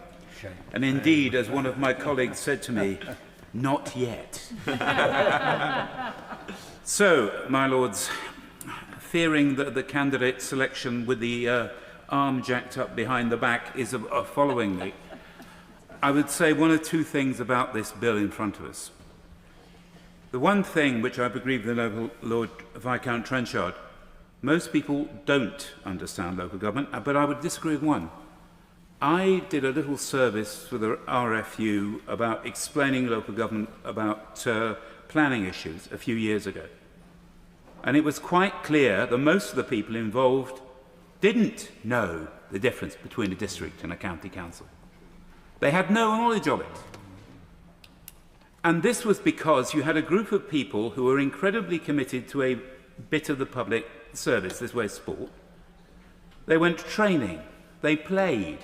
And indeed, as one of my colleagues said to me, not yet. So, my lords, fearing that the candidate selection with the arm jacked up behind the back is following me, I would say one or two things about this bill in front of us. The one thing which I agree with the noble Lord Viscount Trenchard, most people don't understand local government, but I would disagree with one. I did a little service for the RFU about explaining local government about planning issues a few years ago. And it was quite clear that most of the people involved didn't know the difference between a district and a county council. They had no knowledge of it. And this was because you had a group of people who were incredibly committed to a bit of the public service, this way sport. They went training, they played,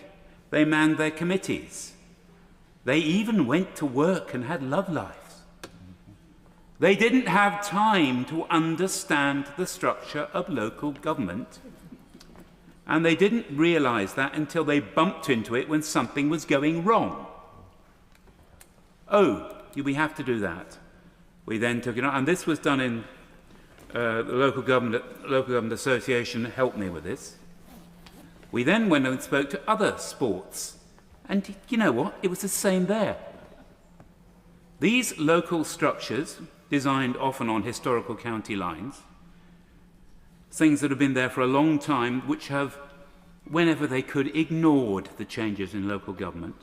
They manned their committees. They even went to work and had love lives. They didn't have time to understand the structure of local government, and they didn't realise that until they bumped into it when something was going wrong. Oh, we have to do that. We then took it on, and this was done in the Local Government Association helped me with this. We then went and spoke to other sports, and you know what? It was the same there. These local structures, designed often on historical county lines, things that have been there for a long time, which have, whenever they could, ignored the changes in local government,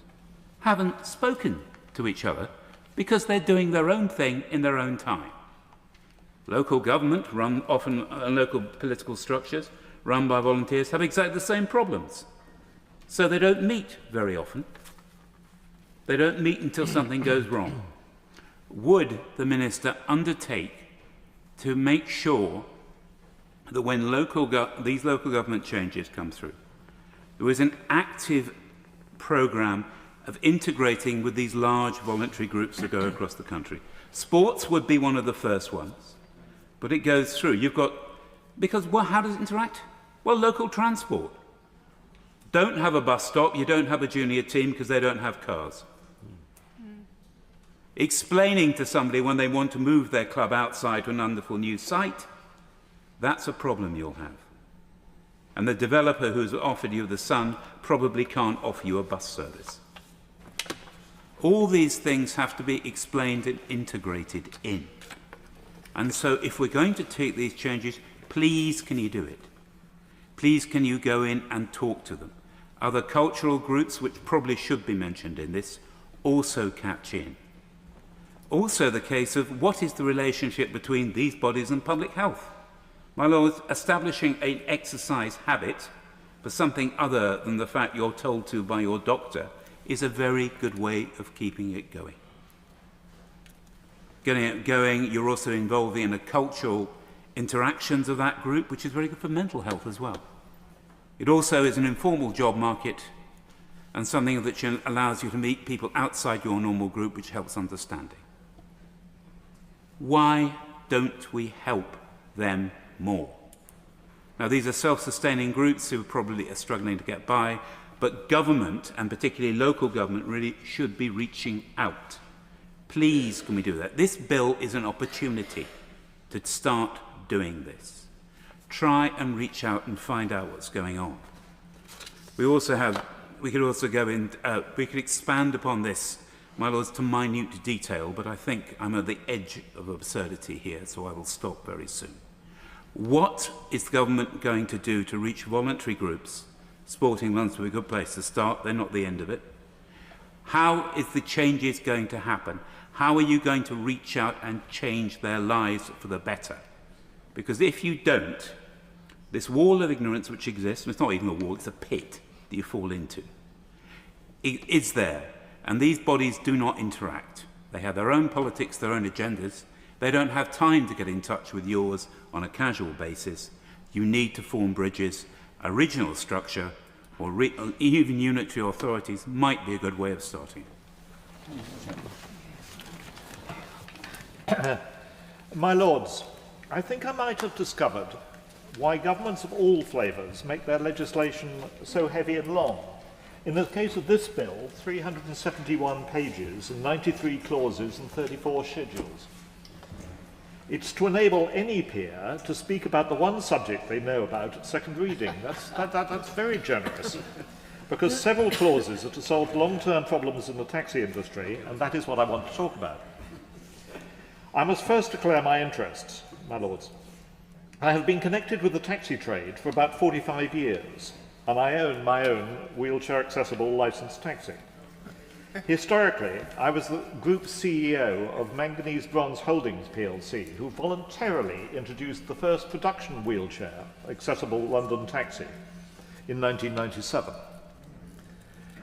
haven't spoken to each other because they're doing their own thing in their own time. Local government, run often local political structures, run by volunteers, have exactly the same problems. So they don't meet very often. They don't meet until something goes wrong. Would the Minister undertake to make sure that when these local government changes come through, there is an active programme of integrating with these large voluntary groups that go across the country? Sports would be one of the first ones, but it goes through. Because how does it interact? Well, local transport. Don't have a bus stop, you don't have a junior team because they don't have cars. Explaining to somebody when they want to move their club outside to an wonderful new site, that's a problem you'll have. And the developer who's offered you the sun probably can't offer you a bus service. All these things have to be explained and integrated in. And so if we're going to take these changes, please can you do it? Please can you go in and talk to them? Other cultural groups, which probably should be mentioned in this, also catch in. Also the case of what is the relationship between these bodies and public health? My Lord, establishing an exercise habit for something other than the fact you're told to by your doctor is a very good way of keeping it going. Getting it going, you're also involving in the cultural interactions of that group, which is very good for mental health as well. It also is an informal job market and something that allows you to meet people outside your normal group, which helps understanding. Why don't we help them more? Now, these are self-sustaining groups who probably are struggling to get by, but government, and particularly local government, really should be reaching out. Please, can we do that? This bill is an opportunity to start doing this. Try and reach out and find out what's going on. We could also go in, we could expand upon this, my lords, to minute detail, but I think I'm at the edge of absurdity here, so I will stop very soon. What is the government going to do to reach voluntary groups? Sporting runs would be a good place to start, they're not the end of it. How is the changes going to happen? How are you going to reach out and change their lives for the better? Because if you don't, this wall of ignorance which exists, it's not even a wall, it's a pit that you fall into. It is there, and these bodies do not interact. They have their own politics, their own agendas. They don't have time to get in touch with yours on a casual basis. You need to form bridges. A regional structure or even unitary authorities might be a good way of starting. My Lords, I think I might have discovered why governments of all flavours make their legislation so heavy and long. In the case of this bill, 371 pages and 93 clauses and 34 schedules. It's to enable any peer to speak about the one subject they know about at second reading. That's very generous, because several clauses are to solve long-term problems in the taxi industry, and that is what I want to talk about. I must first declare my interests, my Lords. I have been connected with the taxi trade for about 45 years, and I own my own wheelchair-accessible licensed taxi. Historically, I was the group CEO of Manganese Bronze Holdings plc, who voluntarily introduced the first production wheelchair accessible London taxi in 1997.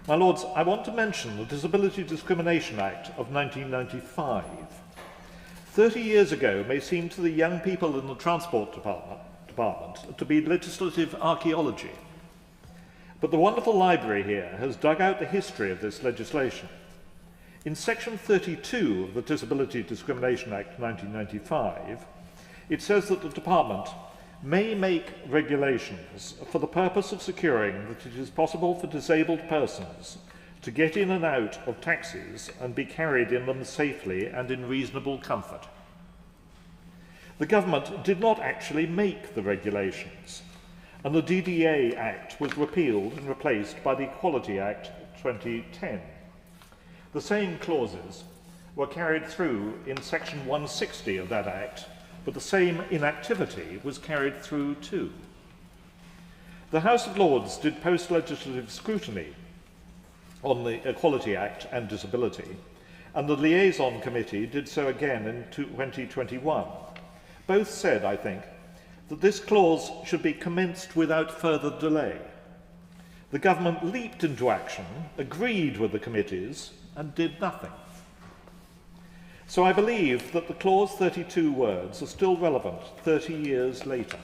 My Lords, I want to mention the Disability Discrimination Act of 1995. 30 years ago may seem to the young people in the Transport Department to be legislative archaeology. But the wonderful library here has dug out the history of this legislation. In Section 32 of the Disability Discrimination Act 1995, it says that the Department may make regulations for the purpose of securing that it is possible for disabled persons to get in and out of taxis and be carried in them safely and in reasonable comfort. The government did not actually make the regulations, and the DDA Act was repealed and replaced by the Equality Act 2010. The same clauses were carried through in Section 160 of that Act, but the same inactivity was carried through too. The House of Lords did post-legislative scrutiny on the Equality Act and disability, and the Liaison Committee did so again in 2021. Both said, I think, that this clause should be commenced without further delay. The government leaped into action, agreed with the committees, and did nothing. So I believe that the Clause 32 words are still relevant 30 years later.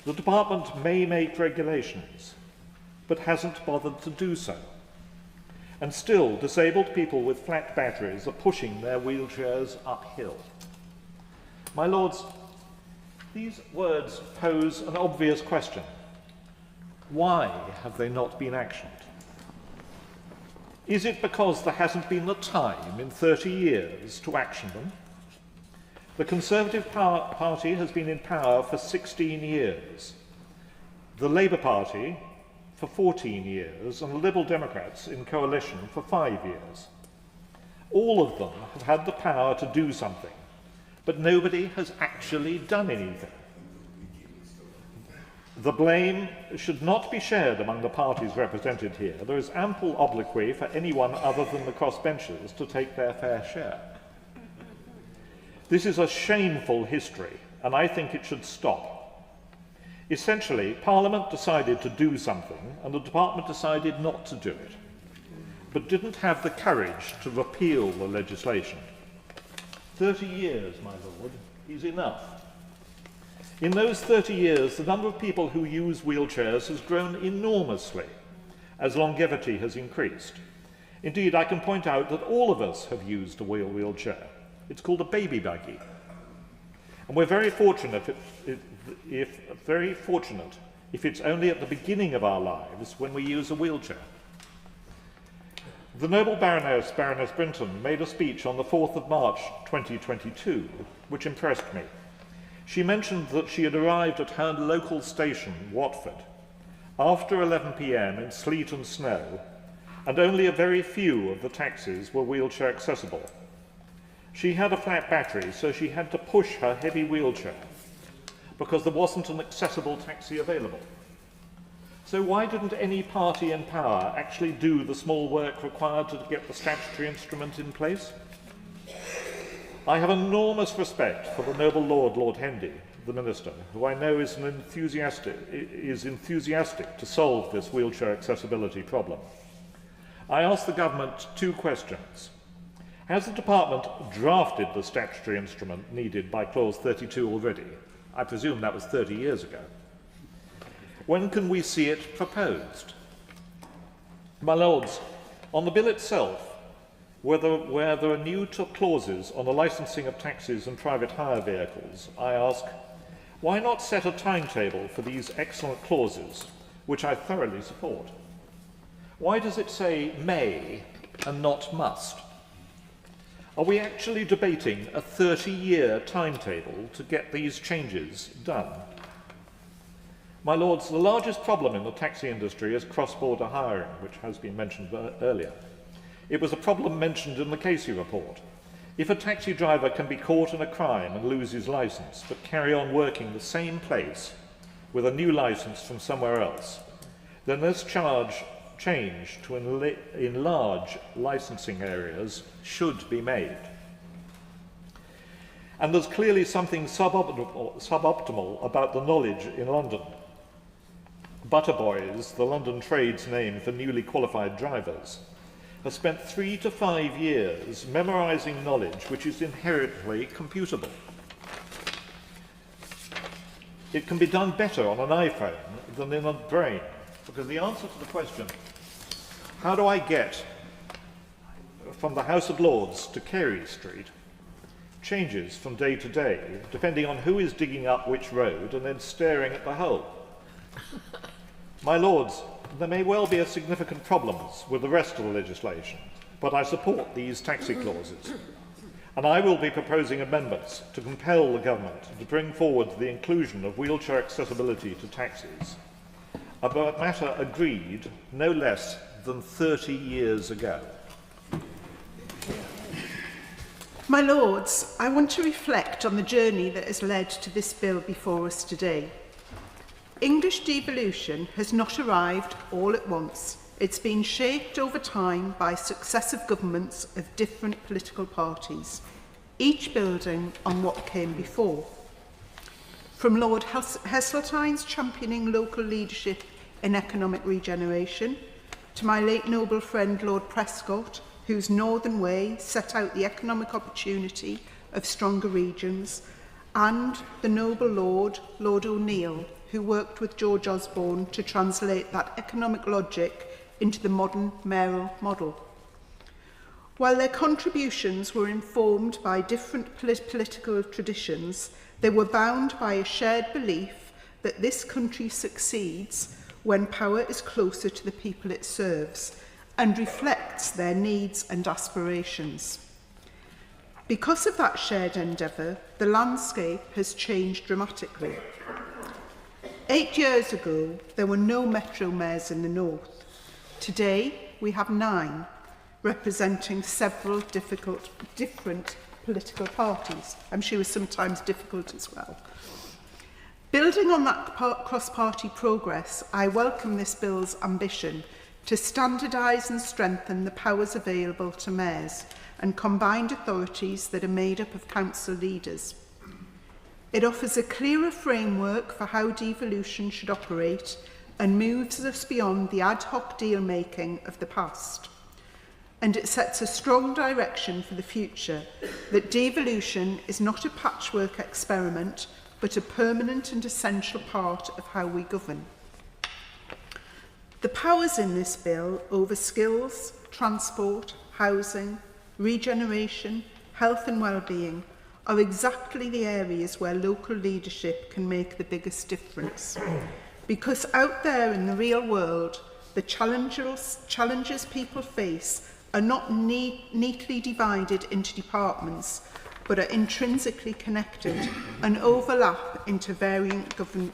The Department may make regulations, but hasn't bothered to do so. And still, disabled people with flat batteries are pushing their wheelchairs uphill. My Lords, these words pose an obvious question. Why have they not been actioned? Is it because there hasn't been the time in 30 years to action them? The Conservative Party has been in power for 16 years, the Labour Party for 14 years, and the Liberal Democrats in coalition for 5 years. All of them have had the power to do something, but nobody has actually done anything. The blame should not be shared among the parties represented here. There is ample obloquy for anyone other than the crossbenchers to take their fair share. This is a shameful history, and I think it should stop. Essentially, Parliament decided to do something, and the Department decided not to do it, but didn't have the courage to repeal the legislation. 30 years, my Lord, is enough. In those 30 years, the number of people who use wheelchairs has grown enormously as longevity has increased. Indeed, I can point out that all of us have used a wheelchair. It's called a baby buggy. And we're very fortunate if it's only at the beginning of our lives when we use a wheelchair. The Noble Baroness Brinton, made a speech on the 4th of March 2022, which impressed me. She mentioned that she had arrived at her local station, Watford, after 11 p.m. in sleet and snow, and only a very few of the taxis were wheelchair accessible. She had a flat battery, so she had to push her heavy wheelchair because there wasn't an accessible taxi available. So why didn't any party in power actually do the small work required to get the statutory instrument in place? I have enormous respect for the noble Lord, Lord Hendy, the Minister, who I know is enthusiastic to solve this wheelchair accessibility problem. I ask the Government two questions. Has the Department drafted the statutory instrument needed by Clause 32 already? I presume that was 30 years ago. When can we see it proposed? My Lords, on the bill itself, where there are new clauses on the licensing of taxis and private hire vehicles, I ask, why not set a timetable for these excellent clauses, which I thoroughly support? Why does it say may and not must? Are we actually debating a 30-year timetable to get these changes done? My Lords, the largest problem in the taxi industry is cross-border hiring, which has been mentioned earlier. It was a problem mentioned in the Casey report. If a taxi driver can be caught in a crime and lose his licence, but carry on working the same place with a new licence from somewhere else, then this change to enlarge licensing areas should be made. And there's clearly something suboptimal about the knowledge in London. Butterboys, the London trade's name for newly qualified drivers, has spent 3 to 5 years memorising knowledge which is inherently computable. It can be done better on an iPhone than in a brain. because the answer to the question, how do I get from the House of Lords to Carey Street, changes from day to day, depending on who is digging up which road and then staring at the hole. My Lords, there may well be a significant problems with the rest of the legislation, but I support these taxi clauses. And I will be proposing amendments to compel the government to bring forward the inclusion of wheelchair accessibility to taxis, a matter agreed no less than 30 years ago. My Lords, I want to reflect on the journey that has led to this bill before us today. English devolution has not arrived all at once. It's been shaped over time by successive governments of different political parties, each building on what came before. From Lord Heseltine's championing local leadership in economic regeneration, to my late noble friend Lord Prescott, whose Northern Way set out the economic opportunity of stronger regions, and the noble Lord O'Neill, who worked with George Osborne to translate that economic logic into the modern mayoral model. While their contributions were informed by different political traditions, they were bound by a shared belief that this country succeeds when power is closer to the people it serves and reflects their needs and aspirations. Because of that shared endeavour, the landscape has changed dramatically. 8 years ago, there were no metro mayors in the north. Today, we have 9, representing several different political parties. I'm sure sometimes difficult as well. Building on that cross-party progress, I welcome this bill's ambition to standardise and strengthen the powers available to mayors and combined authorities that are made up of council leaders. It offers a clearer framework for how devolution should operate and moves us beyond the ad hoc deal-making of the past. And it sets a strong direction for the future that devolution is not a patchwork experiment, but a permanent and essential part of how we govern. The powers in this bill over skills, transport, housing, regeneration, health and well-being are exactly the areas where local leadership can make the biggest difference. Because out there in the real world, the challenges people face are not neatly divided into departments, but are intrinsically connected and overlap into varying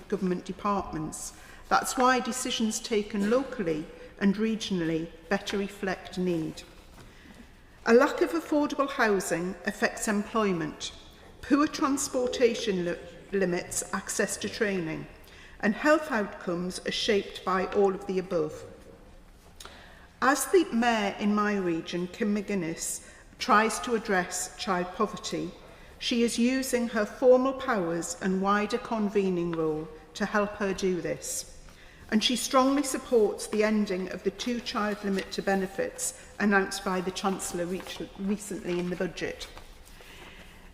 government departments. That's why decisions taken locally and regionally better reflect need. A lack of affordable housing affects employment. Poor transportation limits access to training, and health outcomes are shaped by all of the above. As the Mayor in my region, Kim McGuinness, tries to address child poverty, she is using her formal powers and wider convening role to help her do this. And she strongly supports the ending of the 2-child limit to benefits announced by the Chancellor recently in the budget.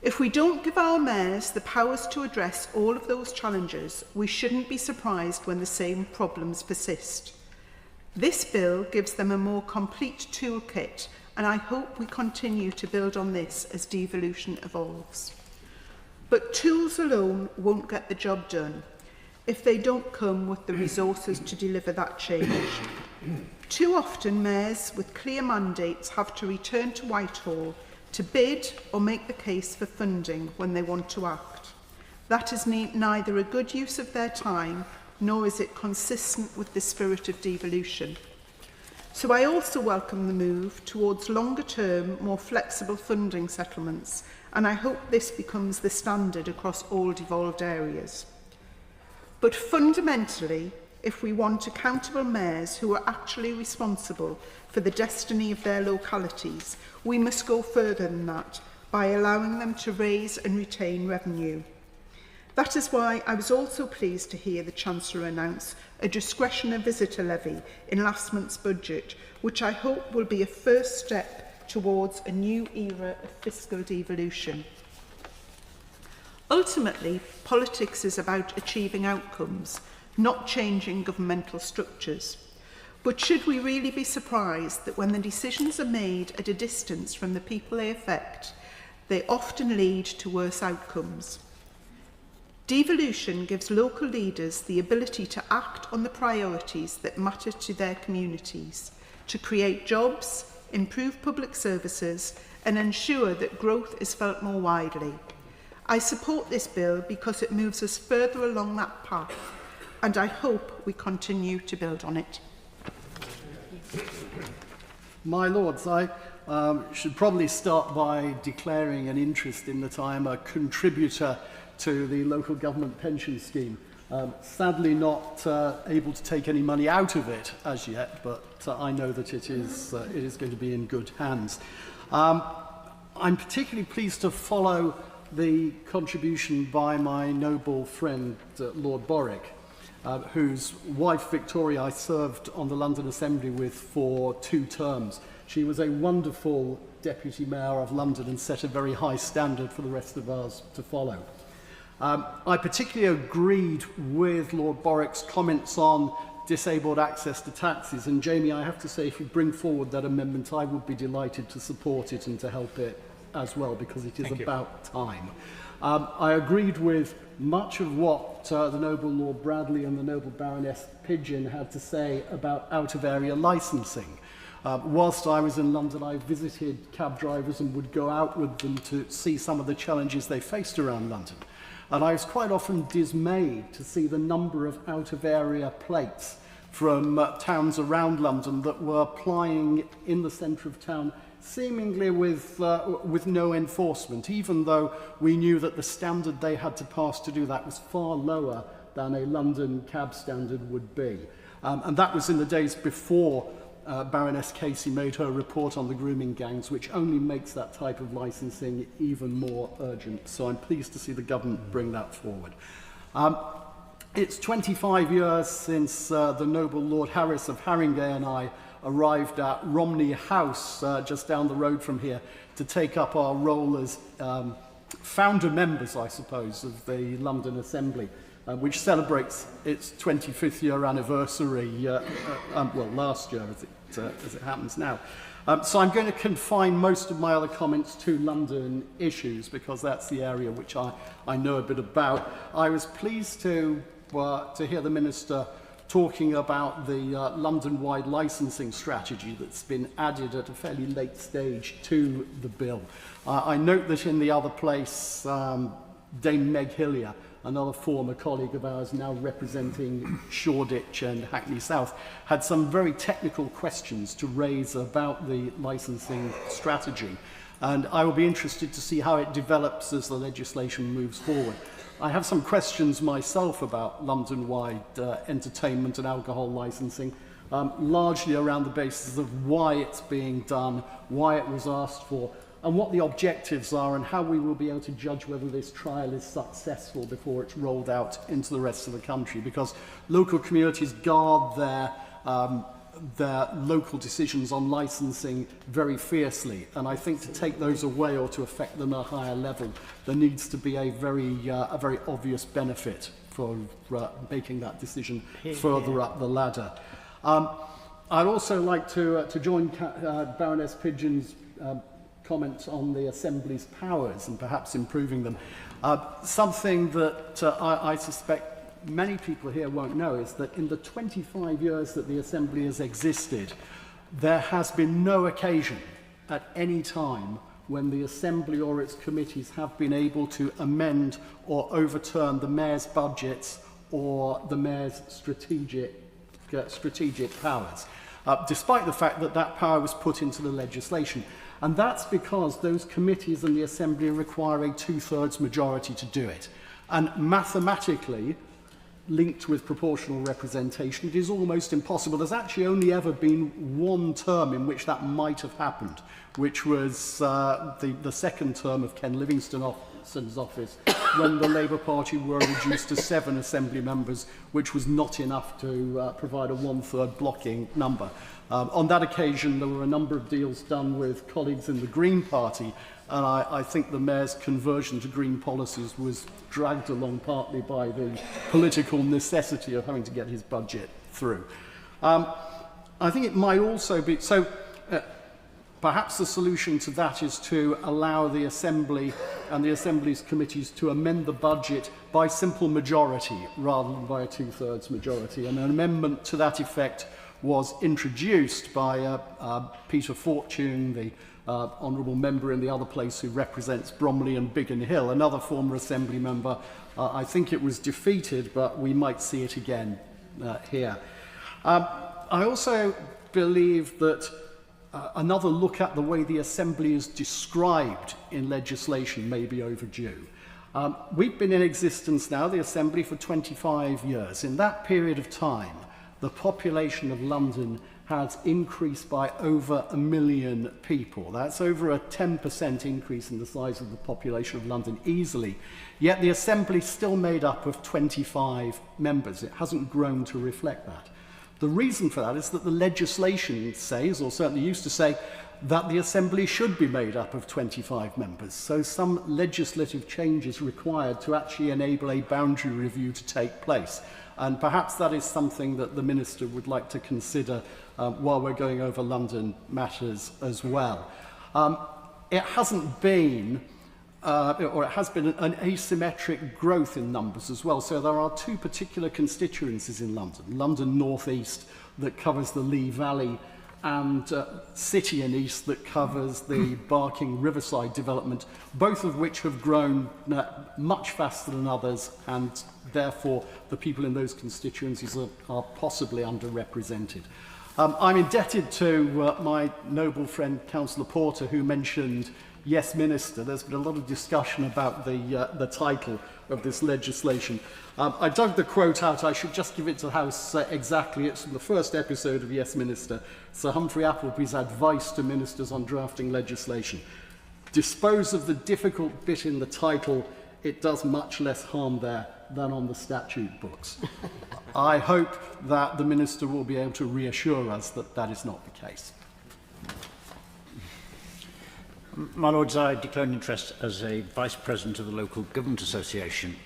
If we don't give our mayors the powers to address all of those challenges, we shouldn't be surprised when the same problems persist. This bill gives them a more complete toolkit, and I hope we continue to build on this as devolution evolves. But tools alone won't get the job done if they don't come with the resources to deliver that change. Too often, mayors with clear mandates have to return to Whitehall to bid or make the case for funding when they want to act. That is neither a good use of their time, nor is it consistent with the spirit of devolution. So I also welcome the move towards longer-term, more flexible funding settlements, and I hope this becomes the standard across all devolved areas. But fundamentally, if we want accountable mayors who are actually responsible for the destiny of their localities, we must go further than that by allowing them to raise and retain revenue. That is why I was also pleased to hear the Chancellor announce a discretionary visitor levy in last month's budget, which I hope will be a first step towards a new era of fiscal devolution. Ultimately, politics is about achieving outcomes, not changing governmental structures. But should we really be surprised that when the decisions are made at a distance from the people they affect, they often lead to worse outcomes? Devolution gives local leaders the ability to act on the priorities that matter to their communities, to create jobs, improve public services, and ensure that growth is felt more widely. I support this bill because it moves us further along that path, and I hope we continue to build on it. My Lords, I should probably start by declaring an interest in that I am a contributor to the local government pension scheme. Sadly not able to take any money out of it as yet, but I know that it is going to be in good hands. I'm particularly pleased to follow the contribution by my noble friend Lord Borwick, whose wife Victoria I served on the London Assembly with for 2 terms. She was a wonderful Deputy Mayor of London and set a very high standard for the rest of us to follow. I particularly agreed with Lord Borwick's comments on disabled access to taxis, and Jamie, I have to say, if you bring forward that amendment, I would be delighted to support it and to help it as well, because it is about time. I agreed with much of what the noble Lord Bradley and the noble Baroness Pidgeon had to say about out-of-area licensing. Whilst I was in London, I visited cab drivers and would go out with them to see some of the challenges they faced around London. And I was quite often dismayed to see the number of out-of-area plates from towns around London that were plying in the centre of town, seemingly with no enforcement, even though we knew that the standard they had to pass to do that was far lower than a London cab standard would be. And that was in the days before Baroness Casey made her report on the grooming gangs, which only makes that type of licensing even more urgent. So I'm pleased to see the government bring that forward. It's 25 years since the noble Lord Harris of Haringey and I arrived at Romney House, just down the road from here, to take up our role as founder members, I suppose, of the London Assembly, which celebrates its 25th year anniversary, well, last year as it happens now. So I'm going to confine most of my other comments to London issues, because that's the area which I know a bit about. I was pleased to hear the Minister talking about the London-wide licensing strategy that's been added at a fairly late stage to the bill. I note that in the other place, Dame Meg Hillier, another former colleague of ours now representing Shoreditch and Hackney South, had some very technical questions to raise about the licensing strategy. And I will be interested to see how it develops as the legislation moves forward. I have some questions myself about London-wide entertainment and alcohol licensing, largely around the basis of why it's being done, why it was asked for, and what the objectives are, and how we will be able to judge whether this trial is successful before it's rolled out into the rest of the country, because local communities guard their local decisions on licensing very fiercely, and I think to take those away or to affect them at a higher level, there needs to be a very obvious benefit for making that decision further up the ladder. I'd also like to join Baroness Pidgeon's comments on the Assembly's powers and perhaps improving them. Something that I suspect many people here won't know is that in the 25 years that the Assembly has existed, there has been no occasion at any time when the Assembly or its committees have been able to amend or overturn the Mayor's budgets or the Mayor's strategic powers, despite the fact that that power was put into the legislation. And that's because those committees and the Assembly require a 2/3 majority to do it. And mathematically, linked with proportional representation, it is almost impossible. There's actually only ever been one term in which that might have happened, which was the second term of Ken Livingstone's office, when the Labour Party were reduced to 7 Assembly members, which was not enough to provide a one-third blocking number. On that occasion, there were a number of deals done with colleagues in the Green Party, and I think the Mayor's conversion to Green policies was dragged along partly by the political necessity of having to get his budget through. I think it might also be... Perhaps the solution to that is to allow the Assembly and the Assembly's committees to amend the budget by simple majority rather than by a two-thirds majority. And an amendment to that effect was introduced by Peter Fortune, the honourable member in the other place who represents Bromley and Biggin Hill, another former Assembly member. I think it was defeated, but we might see it again here. I also believe that another look at the way the Assembly is described in legislation may be overdue. We've been in existence now, the Assembly, for 25 years. In that period of time, the population of London has increased by over 1 million people. That's over a 10% increase in the size of the population of London easily. Yet the Assembly is still made up of 25 members. It hasn't grown to reflect that. The reason for that is that the legislation says, or certainly used to say, that the Assembly should be made up of 25 members. So some legislative change is required to actually enable a boundary review to take place. And perhaps that is something that the Minister would like to consider while we're going over London matters as well. It hasn't been... or it has been an asymmetric growth in numbers as well. So there are two particular constituencies in London. London North East that covers the Lee Valley and City and East that covers the Barking Riverside development, both of which have grown much faster than others, and therefore the people in those constituencies are possibly underrepresented. I'm indebted to my noble friend Councillor Porter, who mentioned Yes, Minister. There's been a lot of discussion about the title of this legislation. I dug the quote out. I should just give it to the House exactly. It's from the first episode of Yes, Minister. Sir Humphrey Appleby's advice to ministers on drafting legislation. Dispose of the difficult bit in the title. It does much less harm there than on the statute books. I hope that the Minister will be able to reassure us that that is not the case. My Lords, I declare an interest as a Vice President of the Local Government Association.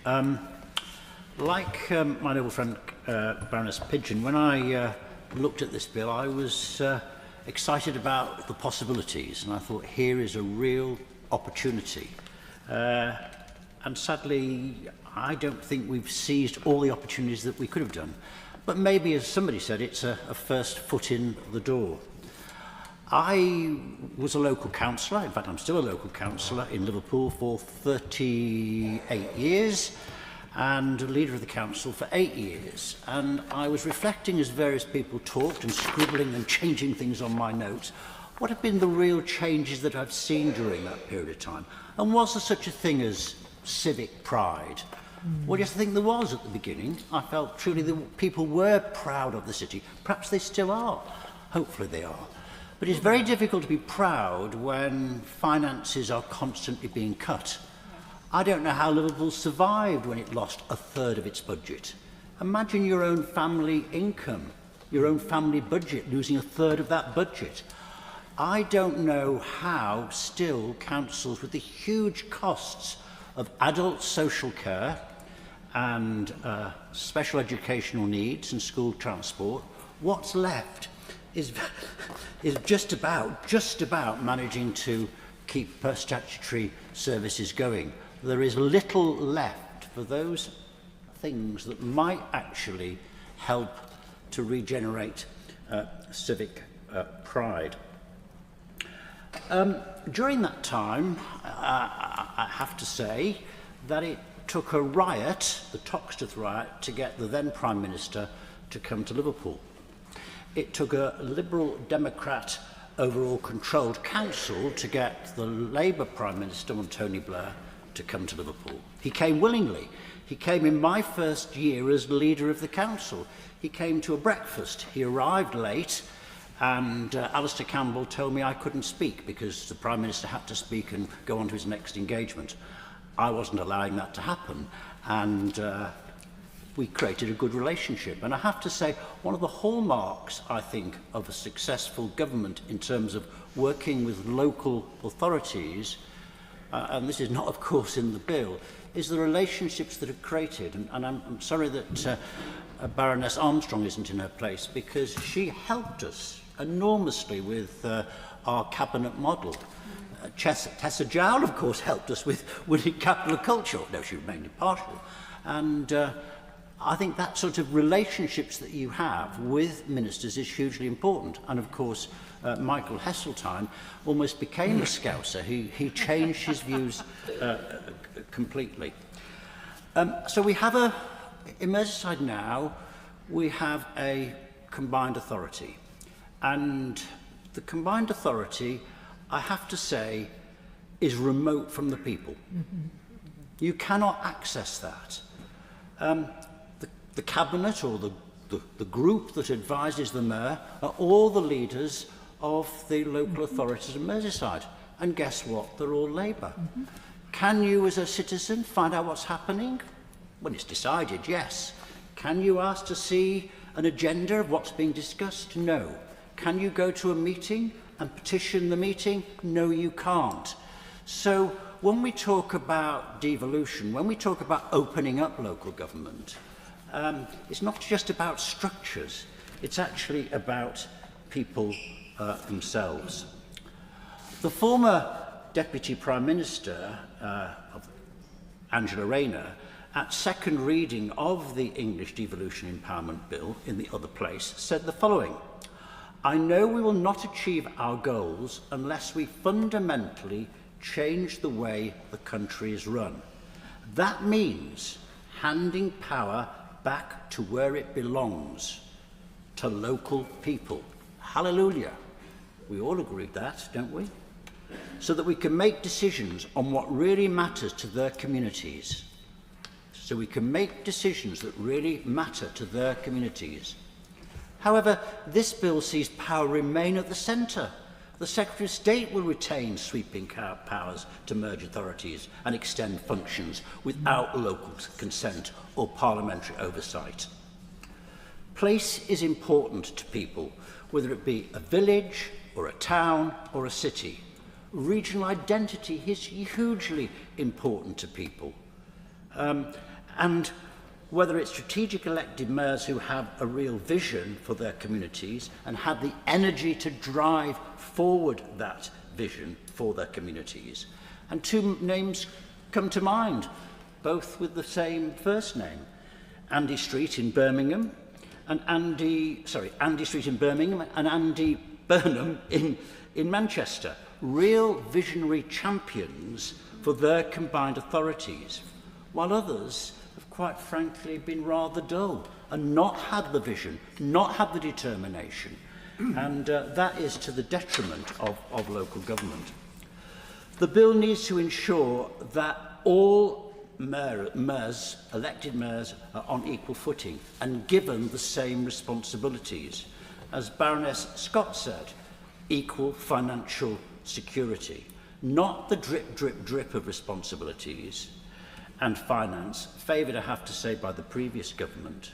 Like my noble friend Baroness Pidgeon, when I looked at this bill, I was excited about the possibilities, and I thought here is a real opportunity. And sadly, I don't think we've seized all the opportunities that we could have done. But maybe, as somebody said, it's a first foot in the door. I was a local councillor, in fact I'm still a local councillor in Liverpool for 38 years and leader of the council for 8 years. And I was reflecting as various people talked and scribbling and changing things on my notes. What have been the real changes that I've seen during that period of time? And was there such a thing as civic pride? Well, yes, I think there was at the beginning. I felt truly that people were proud of the city. Perhaps they still are. Hopefully they are. But it's very difficult to be proud when finances are constantly being cut. I don't know how Liverpool survived when it lost a third of its budget. Imagine your own family income, your own family budget, losing a third of that budget. I don't know how still councils with the huge costs of adult social care and special educational needs and school transport, what's left is just about managing to keep statutory services going. There is little left for those things that might actually help to regenerate civic pride. During that time, I have to say that it took a riot, the Toxteth riot, to get the then Prime Minister to come to Liverpool. It took a Liberal Democrat overall controlled council to get the Labour Prime Minister, Tony Blair, to come to Liverpool. He came willingly. He came in my first year as leader of the council. He came to a breakfast. He arrived late, and Alistair Campbell told me I couldn't speak because the Prime Minister had to speak and go on to his next engagement. I wasn't allowing that to happen, and we created a good relationship. And I have to say, one of the hallmarks, I think, of a successful government in terms of working with local authorities, and this is not, of course, in the bill, is the relationships that are created. And I'm sorry that Baroness Armstrong isn't in her place, because she helped us enormously with our cabinet model. Tessa Jowl, of course, helped us with winning capital culture. No, she remained impartial. And I think that sort of relationships that you have with ministers is hugely important. And of course, Michael Heseltine almost became a Scouser. He changed his views completely. So we have in Merseyside now, we have a combined authority. And the combined authority, I have to say, is remote from the people. You cannot access that. The cabinet or the group that advises the mayor are all the leaders of the local authorities in Merseyside. And guess what? They're all Labour. Can you, as a citizen, find out what's happening? When it's decided, yes. Can you ask to see an agenda of what's being discussed? No. Can you go to a meeting and petition the meeting? No, you can't. So when we talk about devolution, when we talk about opening up local government, it's not just about structures, it's actually about people themselves. The former Deputy Prime Minister, Angela Rayner, at second reading of the English Devolution Empowerment Bill in the other place, said the following: "I know we will not achieve our goals unless we fundamentally change the way the country is run. That means handing power back to where it belongs, to local people." Hallelujah. We all agree with that, don't we? So that we can make decisions on what really matters to their communities. So we can make decisions that really matter to their communities. However, this bill sees power remain at the centre. The Secretary of State will retain sweeping powers to merge authorities and extend functions without local consent or parliamentary oversight. Place is important to people, whether it be a village or a town or a city. Regional identity is hugely important to people. And whether it's strategic elected mayors who have a real vision for their communities and have the energy to drive forward that vision for their communities. And two names come to mind, both with the same first name: Andy Street in Birmingham and Andy Street in Birmingham and Andy Burnham in Manchester. Real visionary champions for their combined authorities, while others have quite frankly been rather dull and not had the vision, not had the determination, and that is to the detriment of local government. The bill needs to ensure that all mayors, elected mayors, are on equal footing and given the same responsibilities. As Baroness Scott said, equal financial security, not the drip, drip, drip of responsibilities and finance favoured, I have to say, by the previous government.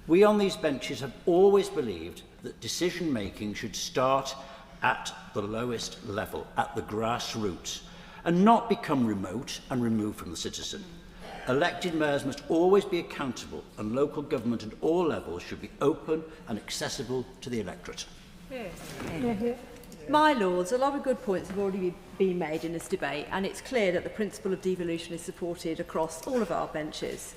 We on these benches have always believed that decision-making should start at the lowest level, at the grassroots, and not become remote and removed from the citizen. Elected mayors must always be accountable, and local government at all levels should be open and accessible to the electorate. My Lords, a lot of good points have already been made in this debate, and it's clear that the principle of devolution is supported across all of our benches.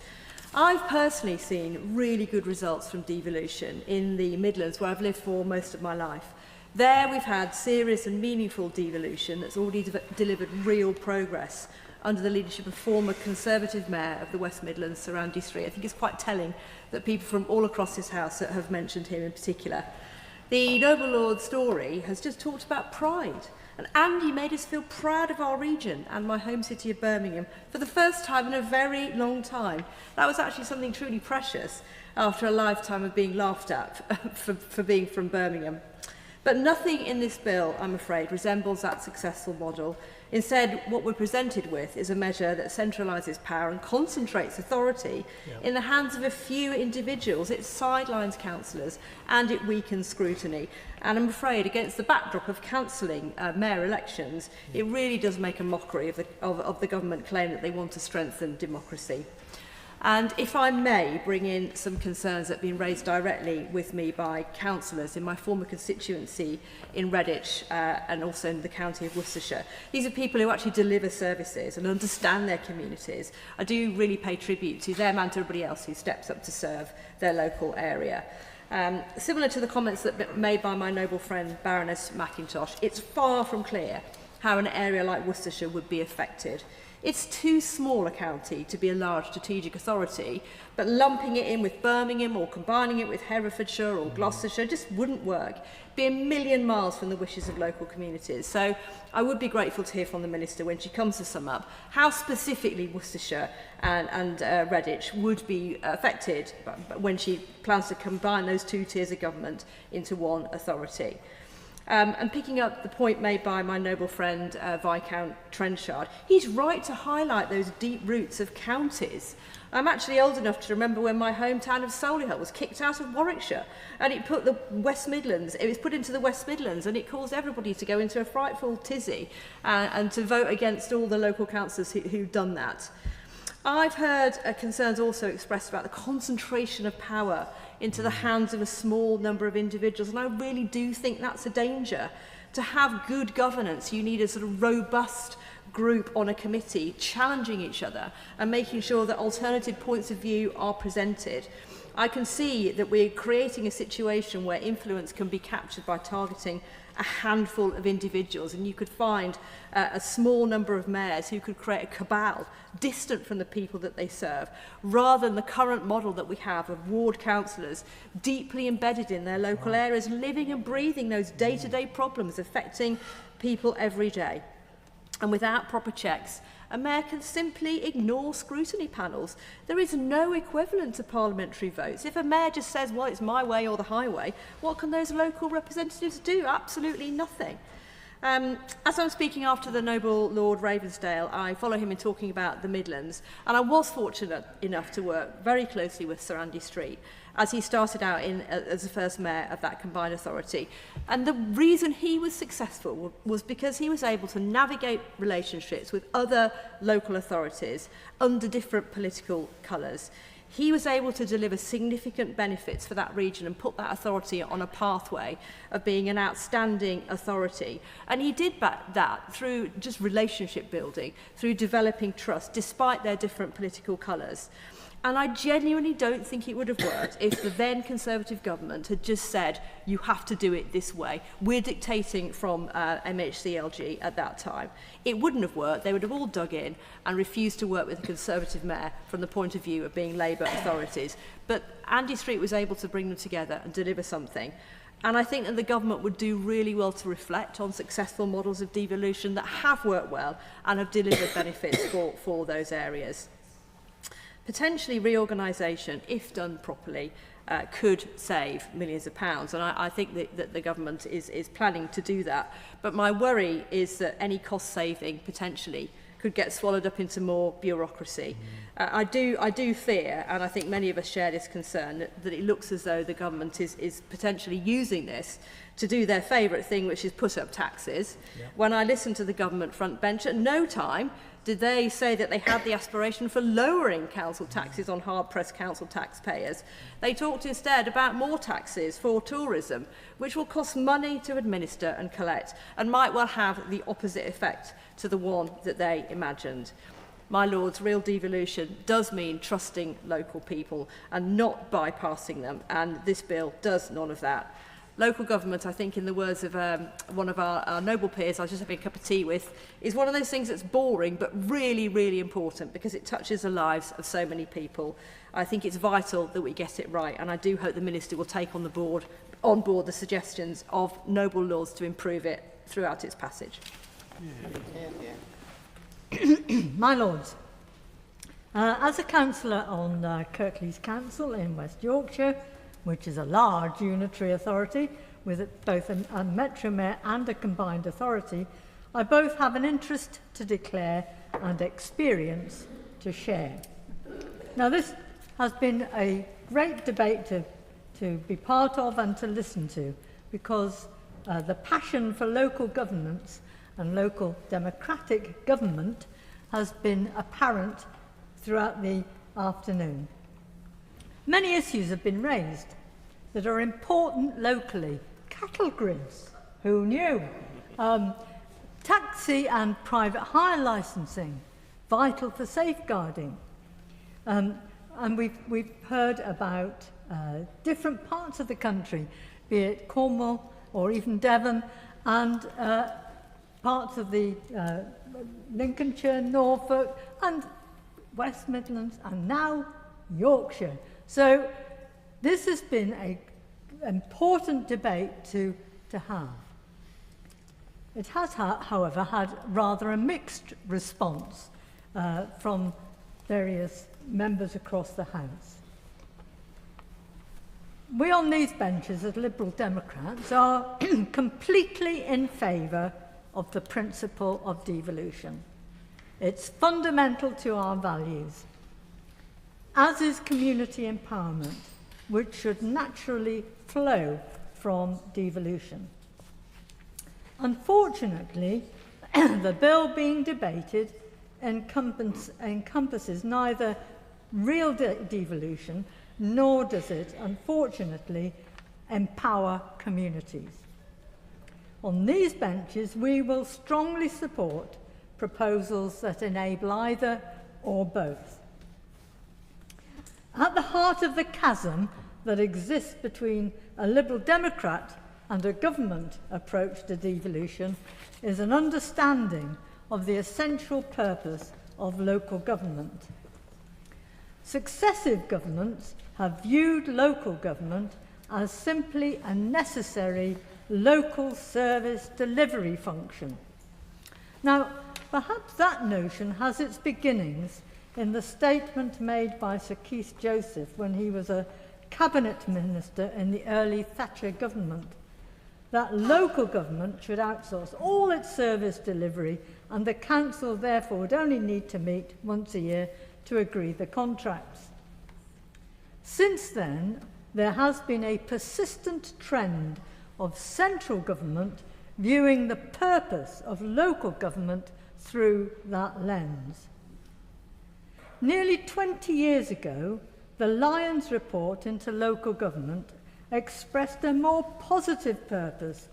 I've personally seen really good results from devolution in the Midlands, where I've lived for most of my life. There we've had serious and meaningful devolution that's already delivered real progress under the leadership of former Conservative Mayor of the West Midlands, Sir Andy Street. I think it's quite telling that people from all across this House have mentioned him in particular. The Noble Lord's story has just talked about pride, and Andy made us feel proud of our region and my home city of Birmingham for the first time in a very long time. That was actually something truly precious after a lifetime of being laughed at for being from Birmingham. But nothing in this bill, I'm afraid, resembles that successful model. Instead, what we're presented with is a measure that centralises power and concentrates authority in the hands of a few individuals. It sidelines councillors and it weakens scrutiny. And I'm afraid, against the backdrop of cancelling mayor elections, it really does make a mockery of the government claim that they want to strengthen democracy. And if I may bring in some concerns that have been raised directly with me by councillors in my former constituency in Redditch and also in the county of Worcestershire. These are people who actually deliver services and understand their communities. I do really pay tribute to them and to everybody else who steps up to serve their local area. Similar to the comments that made by my noble friend Baroness McIntosh, it's far from clear how an area like Worcestershire would be affected. It's too small a county to be a large strategic authority, but lumping it in with Birmingham or combining it with Herefordshire or Gloucestershire just wouldn't work. It'd be a million miles from the wishes of local communities. So I would be grateful to hear from the Minister when she comes to sum up how specifically Worcestershire and Redditch would be affected when she plans to combine those two tiers of government into one authority. And picking up the point made by my noble friend Viscount Trenchard, he's right to highlight those deep roots of counties. I'm actually old enough to remember when my hometown of Solihull was kicked out of Warwickshire, and it put the West Midlands, it was put into the West Midlands, and it caused everybody to go into a frightful tizzy and to vote against all the local councillors who'd done that. I've heard concerns also expressed about the concentration of power into the hands of a small number of individuals, and I really do think that's a danger. To have good governance, you need a sort of robust group on a committee challenging each other and making sure that alternative points of view are presented. I can see that we're creating a situation where influence can be captured by targeting a handful of individuals, and you could find a small number of mayors who could create a cabal distant from the people that they serve, rather than the current model that we have of ward councillors deeply embedded in their local areas, living and breathing those day-to-day problems affecting people every day. And without proper checks, a mayor can simply ignore scrutiny panels. There is no equivalent to parliamentary votes. If a mayor just says, well, it's my way or the highway, what can those local representatives do? Absolutely nothing. As I'm speaking after the noble Lord Ravensdale, I follow him in talking about the Midlands, and I was fortunate enough to work very closely with Sir Andy Street as he started out as the first mayor of that combined authority. And the reason he was successful was because he was able to navigate relationships with other local authorities under different political colours. He was able to deliver significant benefits for that region and put that authority on a pathway of being an outstanding authority. And he did that through just relationship building, through developing trust, despite their different political colours. And I genuinely don't think it would have worked if the then Conservative government had just said, you have to do it this way. We're dictating from MHCLG at that time. It wouldn't have worked. They would have all dug in and refused to work with a Conservative mayor from the point of view of being Labour authorities. But Andy Street was able to bring them together and deliver something. And I think that the government would do really well to reflect on successful models of devolution that have worked well and have delivered benefits for those areas. Potentially reorganisation, if done properly, could save millions of pounds, and I think that the government is planning to do that. But my worry is that any cost saving potentially could get swallowed up into more bureaucracy. I do fear, and I think many of us share this concern, that it looks as though the government is potentially using this to do their favourite thing, which is put up taxes. Yeah. When I listened to the government front bench, at no time did they say that they had the aspiration for lowering council taxes on hard-pressed council taxpayers. They talked instead about more taxes for tourism, which will cost money to administer and collect, and might well have the opposite effect to the one that they imagined. My lords, real devolution does mean trusting local people and not bypassing them, and this bill does none of that. Local government, I think, in the words of one of our noble peers I was just having a cup of tea with, is one of those things that's boring but really, really important because it touches the lives of so many people. I think it's vital that we get it right, and I do hope the Minister will take on board the suggestions of noble lords to improve it throughout its passage. My lords, as a councillor on Kirklees Council in West Yorkshire, which is a large unitary authority with both a metro mayor and a combined authority, I both have an interest to declare and experience to share. Now, this has been a great debate to be part of and to listen to, because the passion for local governance and local democratic government has been apparent throughout the afternoon. Many issues have been raised that are important locally. Cattle grids, who knew? Taxi and private hire licensing, vital for safeguarding. And we've heard about different parts of the country, be it Cornwall or even Devon, and parts of the Lincolnshire, Norfolk, and West Midlands, and now Yorkshire. So this has been an important debate to have. It has, however, had rather a mixed response from various members across the House. We on these benches as Liberal Democrats are completely in favour of the principle of devolution. It's fundamental to our values, as is community empowerment, which should naturally flow from devolution. Unfortunately, the bill being debated encompasses neither real devolution, nor does it, unfortunately, empower communities. On these benches, we will strongly support proposals that enable either or both. At the heart of the chasm that exists between a Liberal Democrat and a government approach to devolution is an understanding of the essential purpose of local government. Successive governments have viewed local government as simply a necessary local service delivery function. Now, perhaps that notion has its beginnings in the statement made by Sir Keith Joseph when he was a cabinet minister in the early Thatcher government, that local government should outsource all its service delivery, and the council therefore would only need to meet once a year to agree the contracts. Since then, there has been a persistent trend of central government viewing the purpose of local government through that lens. Nearly 20 years ago, the Lions report into local government expressed a more positive purpose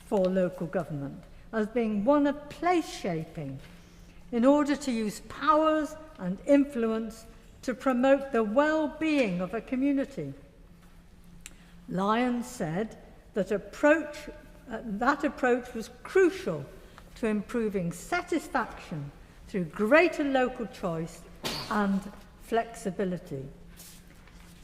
for local government as being one of place shaping in order to use powers and influence to promote the well-being of a community. Lions said that that approach was crucial to improving satisfaction through greater local choice and flexibility.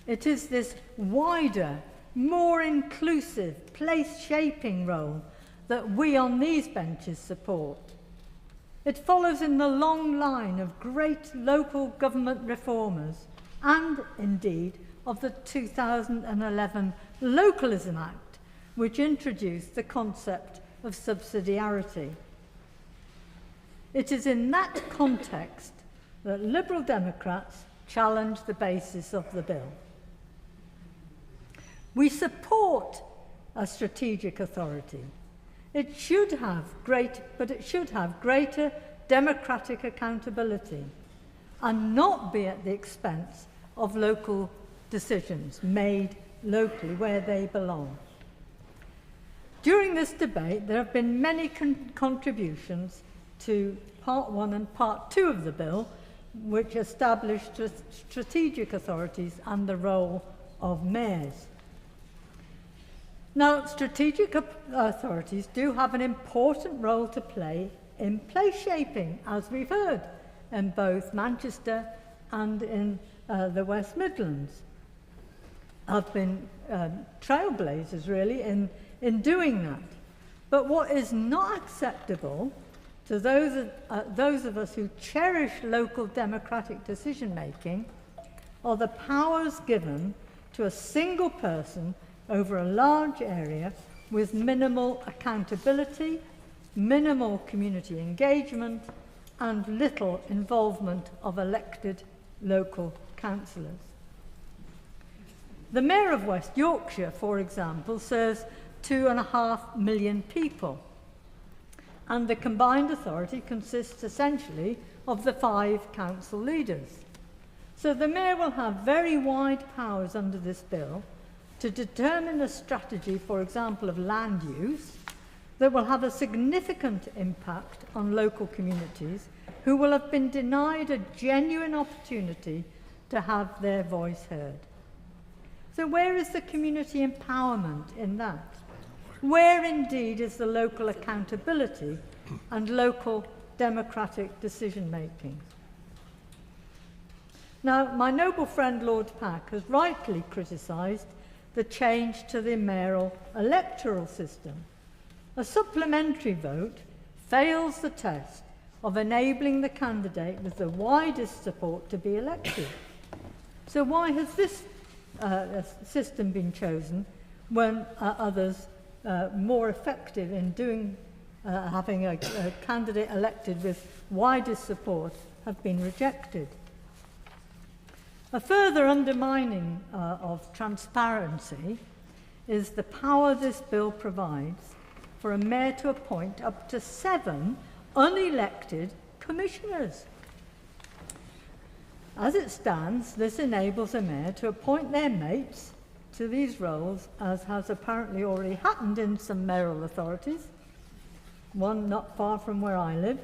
It is this wider, more inclusive, place-shaping role that we on these benches support. It follows in the long line of great local government reformers and, indeed, of the 2011 Localism Act, which introduced the concept of subsidiarity. It is in that context that Liberal Democrats challenge the basis of the bill. We support a strategic authority. It should have greater democratic accountability and not be at the expense of local decisions made locally where they belong. During this debate, there have been many contributions to Part 1 and Part 2 of the bill, which established strategic authorities and the role of mayors. Now, strategic authorities do have an important role to play in place shaping, as we've heard, in both Manchester and in the West Midlands. Have been trailblazers, really, in doing that. But what is not acceptable to those of us who cherish local democratic decision-making are the powers given to a single person over a large area with minimal accountability, minimal community engagement, and little involvement of elected local councillors. The Mayor of West Yorkshire, for example, serves 2.5 million people, and the combined authority consists essentially of the 5 council leaders. So the Mayor will have very wide powers under this bill to determine a strategy, for example, of land use that will have a significant impact on local communities who will have been denied a genuine opportunity to have their voice heard. So where is the community empowerment in that? Where indeed is the local accountability and local democratic decision making? Now, my noble friend Lord Pack has rightly criticised the change to the mayoral electoral system. A supplementary vote fails the test of enabling the candidate with the widest support to be elected. So why has this system been chosen when others more effective in having a candidate elected with widest support have been rejected? A further undermining of transparency is the power this bill provides for a mayor to appoint up to 7 unelected commissioners. As it stands, this enables a mayor to appoint their mates to these roles, as has apparently already happened in some mayoral authorities, one not far from where I live,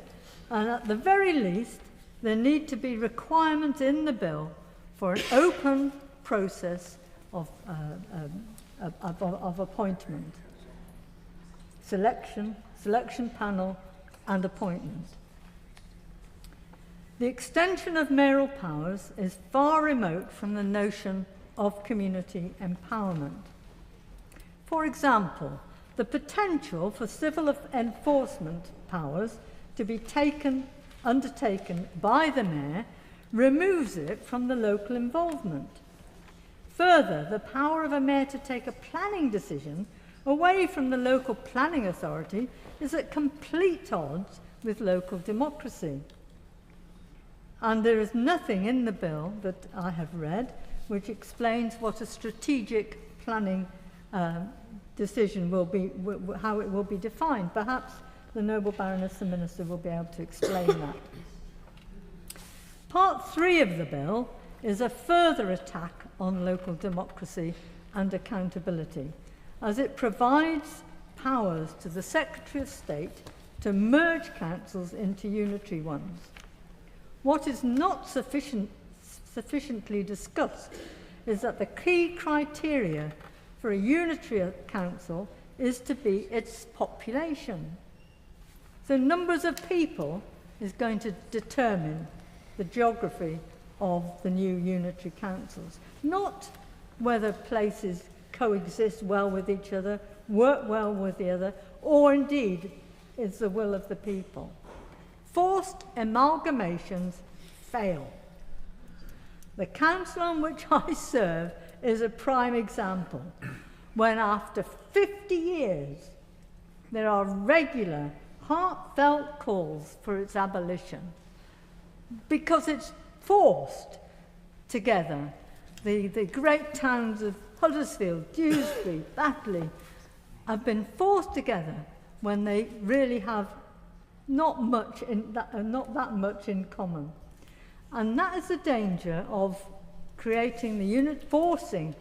and at the very least, there need to be requirements in the bill for an open process of appointment, selection panel, and appointment. The extension of mayoral powers is far remote from the notion of community empowerment. For example, the potential for civil enforcement powers to be undertaken by the mayor removes it from the local involvement. Further, the power of a mayor to take a planning decision away from the local planning authority is at complete odds with local democracy. And there is nothing in the bill that I have read which explains what a strategic planning decision will be, how it will be defined. Perhaps the noble Baroness, the Minister, will be able to explain that. Part 3 of the bill is a further attack on local democracy and accountability, as it provides powers to the Secretary of State to merge councils into unitary ones. What is not sufficiently discussed is that the key criteria for a unitary council is to be its population. So numbers of people is going to determine the geography of the new unitary councils, not whether places coexist well with each other, work well with the other, or indeed is the will of the people. Forced amalgamations fail. The council on which I serve is a prime example, when after 50 years there are regular, heartfelt calls for its abolition, because it's forced together. The great towns of Huddersfield, Dewsbury, Batley have been forced together when they really have not that much in common. And that is the danger of creating forcing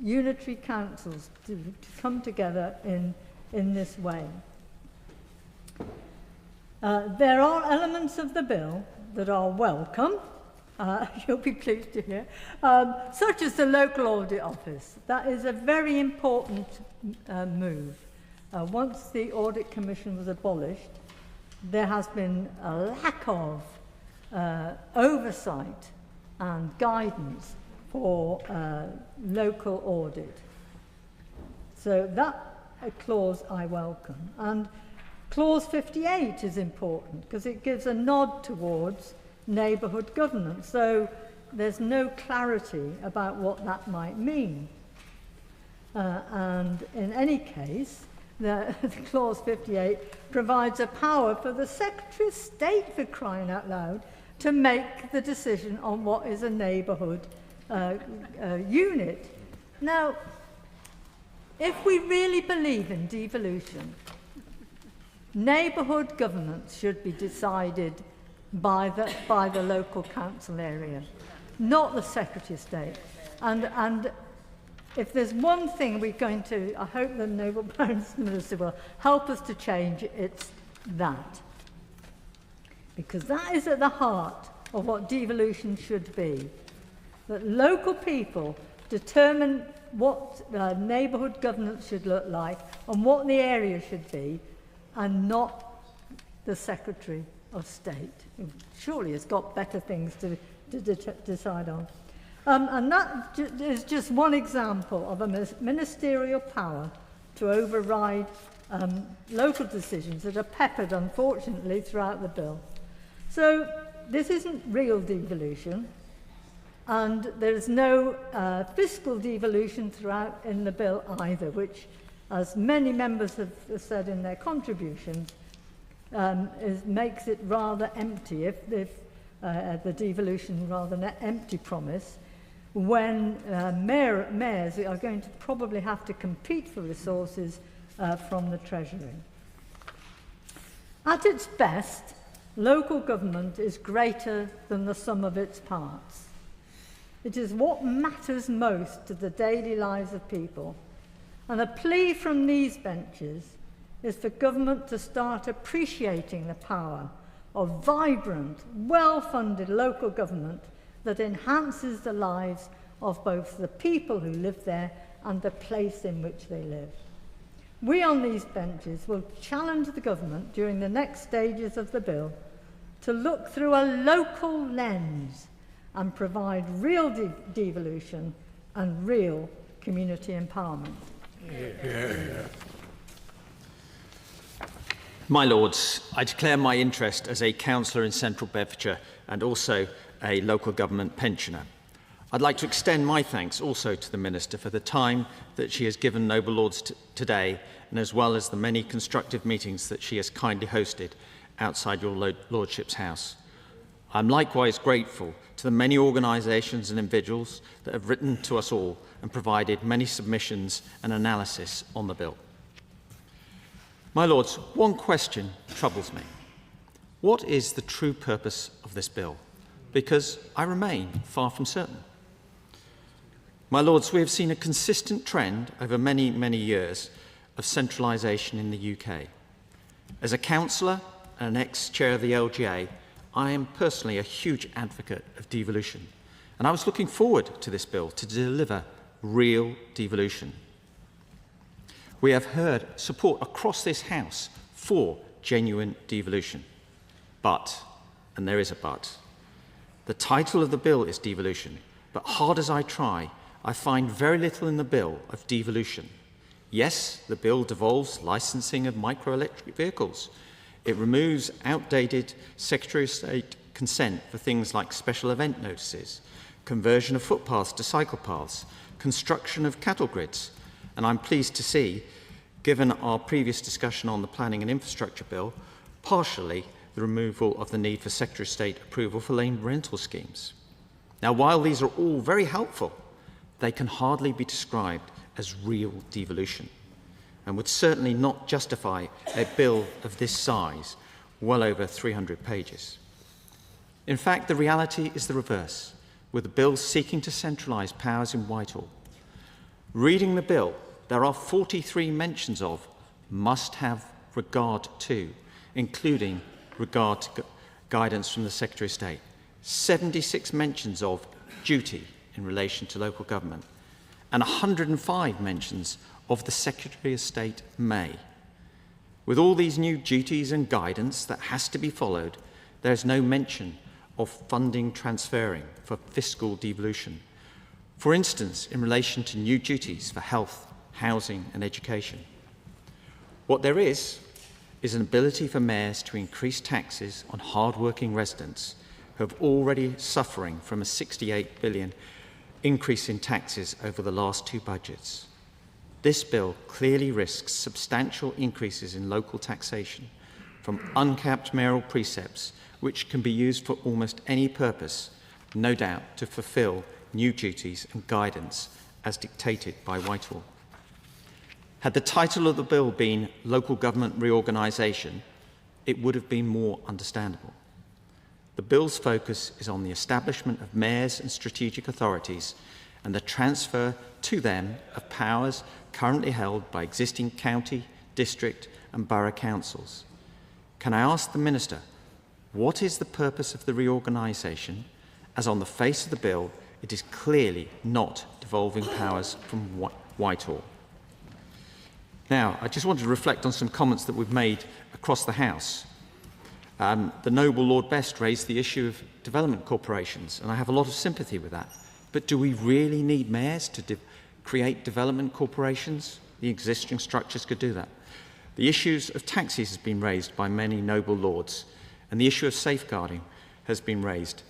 unitary councils to come together in this way. There are elements of the bill that are welcome, you'll be pleased to hear, such as the local audit office. That is a very important move. Once the audit commission was abolished, there has been a lack of oversight and guidance for local audit. So that clause I welcome. And clause 58 is important because it gives a nod towards neighbourhood governance. So there's no clarity about what that might mean. And in any case, the Clause 58 provides a power for the Secretary of State, for crying out loud, to make the decision on what is a neighbourhood unit. Now, if we really believe in devolution, neighbourhood governance should be decided by the local council area, not the Secretary of State. And if there's one thing we're going to, I hope the Noble Baroness Minister will help us to change, it's that. Because that is at the heart of what devolution should be. That local people determine what neighbourhood governance should look like and what the area should be, and not the Secretary of State, who surely has got better things to decide on. And that is just one example of a ministerial power to override local decisions that are peppered, unfortunately, throughout the bill. So this isn't real devolution, and there's no fiscal devolution throughout in the bill either, which, as many members have said in their contributions, makes it rather empty, if the devolution rather an empty promise, when mayors are going to probably have to compete for resources from the Treasury. At its best, local government is greater than the sum of its parts. It is what matters most to the daily lives of people. And a plea from these benches is for government to start appreciating the power of vibrant, well-funded local government that enhances the lives of both the people who live there and the place in which they live. We on these benches will challenge the government during the next stages of the bill to look through a local lens and provide real devolution and real community empowerment. My Lords, I declare my interest as a councillor in Central Bedfordshire and also a local government pensioner. I'd like to extend my thanks also to the Minister for the time that she has given Noble Lords today, and as well as the many constructive meetings that she has kindly hosted outside your Lordship's house. I'm likewise grateful to the many organisations and individuals that have written to us all and provided many submissions and analysis on the bill. My Lords, one question troubles me. What is the true purpose of this bill? Because I remain far from certain. My Lords, we have seen a consistent trend over many, many years of centralisation in the UK. As a councillor and an ex-chair of the LGA, I am personally a huge advocate of devolution, and I was looking forward to this bill to deliver real devolution. We have heard support across this House for genuine devolution. But, and there is a but, the title of the bill is devolution, but hard as I try, I find very little in the bill of devolution. Yes, the bill devolves licensing of microelectric vehicles. It removes outdated Secretary of State consent for things like special event notices, conversion of footpaths to cycle paths, construction of cattle grids. And I'm pleased to see, given our previous discussion on the Planning and Infrastructure Bill, partially the removal of the need for Secretary of State approval for lane rental schemes. Now, while these are all very helpful, they can hardly be described as real devolution, and would certainly not justify a bill of this size, well over 300 pages. In fact, the reality is the reverse, with the bill seeking to centralise powers in Whitehall. Reading the bill, there are 43 mentions of must have regard to, including regard to guidance from the Secretary of State, 76 mentions of duty in relation to local government, and 105 mentions of the Secretary of State may. With all these new duties and guidance that has to be followed, there is no mention of funding transferring for fiscal devolution. For instance, in relation to new duties for health, housing and education. What there is an ability for mayors to increase taxes on hard-working residents who are already suffering from a 68 billion increase in taxes over the last two budgets. This bill clearly risks substantial increases in local taxation from uncapped mayoral precepts, which can be used for almost any purpose, no doubt to fulfil new duties and guidance as dictated by Whitehall. Had the title of the bill been Local Government Reorganisation, it would have been more understandable. The bill's focus is on the establishment of mayors and strategic authorities and the transfer to them of powers currently held by existing county, district and borough councils. Can I ask the Minister, what is the purpose of the reorganisation, as on the face of the bill it is clearly not devolving powers from Whitehall? Now, I just wanted to reflect on some comments that we've made across the House. The noble Lord Best raised the issue of development corporations, and I have a lot of sympathy with that. But do we really need mayors to create development corporations? The existing structures could do that. The issues of taxis has been raised by many noble lords, and the issue of safeguarding has been raised.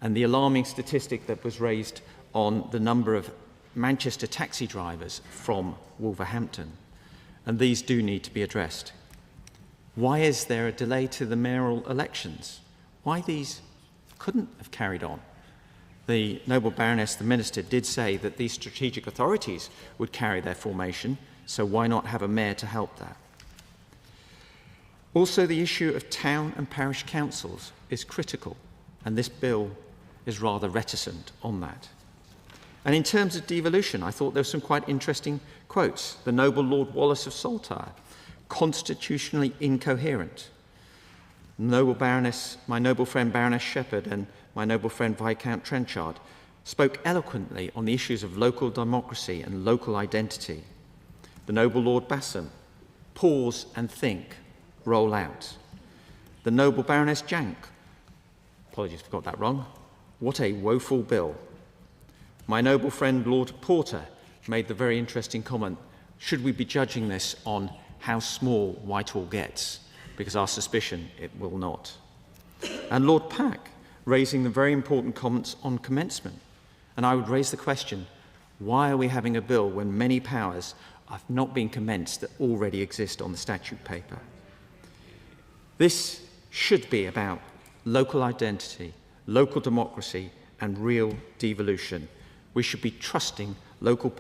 And the alarming statistic that was raised on the number of Manchester taxi drivers from Wolverhampton. And these do need to be addressed. Why is there a delay to the mayoral elections? Why these couldn't have carried on? The noble Baroness, the Minister, did say that these strategic authorities would carry their formation, so why not have a mayor to help that? Also, the issue of town and parish councils is critical, and this bill is rather reticent on that. And in terms of devolution, I thought there were some quite interesting quotes. The noble Lord Wallace of Saltire, constitutionally incoherent. Noble Baroness, my noble friend Baroness Shepherd and my noble friend Viscount Trenchard spoke eloquently on the issues of local democracy and local identity. The noble Lord Bassam, pause and think, roll out. The noble Baroness Jank, apologies if I got that wrong, what a woeful bill. My noble friend Lord Porter made the very interesting comment, should we be judging this on how small Whitehall gets? Because our suspicion it will not. And Lord Pack raising the very important comments on commencement. And I would raise the question, why are we having a bill when many powers have not been commenced that already exist on the statute paper? This should be about local identity, local democracy and real devolution. We should be trusting local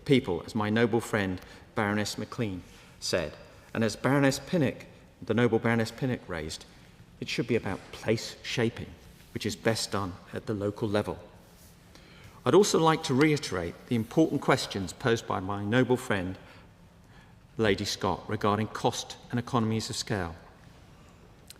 people, as my noble friend Baroness Maclean said. And as Baroness Pinnock, the noble Baroness Pinnock raised, it should be about place shaping, which is best done at the local level. I'd also like to reiterate the important questions posed by my noble friend Lady Scott regarding cost and economies of scale.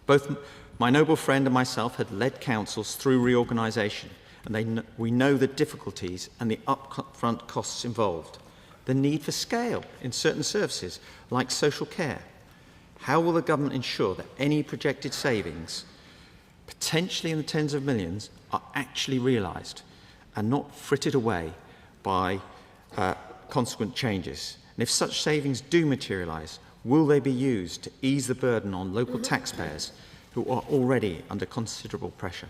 Both my noble friend and myself had led councils through reorganisation, and we know the difficulties and the upfront costs involved. The need for scale in certain services, like social care. How will the government ensure that any projected savings, potentially in the tens of millions, are actually realised and not frittered away by consequent changes? And if such savings do materialise, will they be used to ease the burden on local taxpayers who are already under considerable pressure?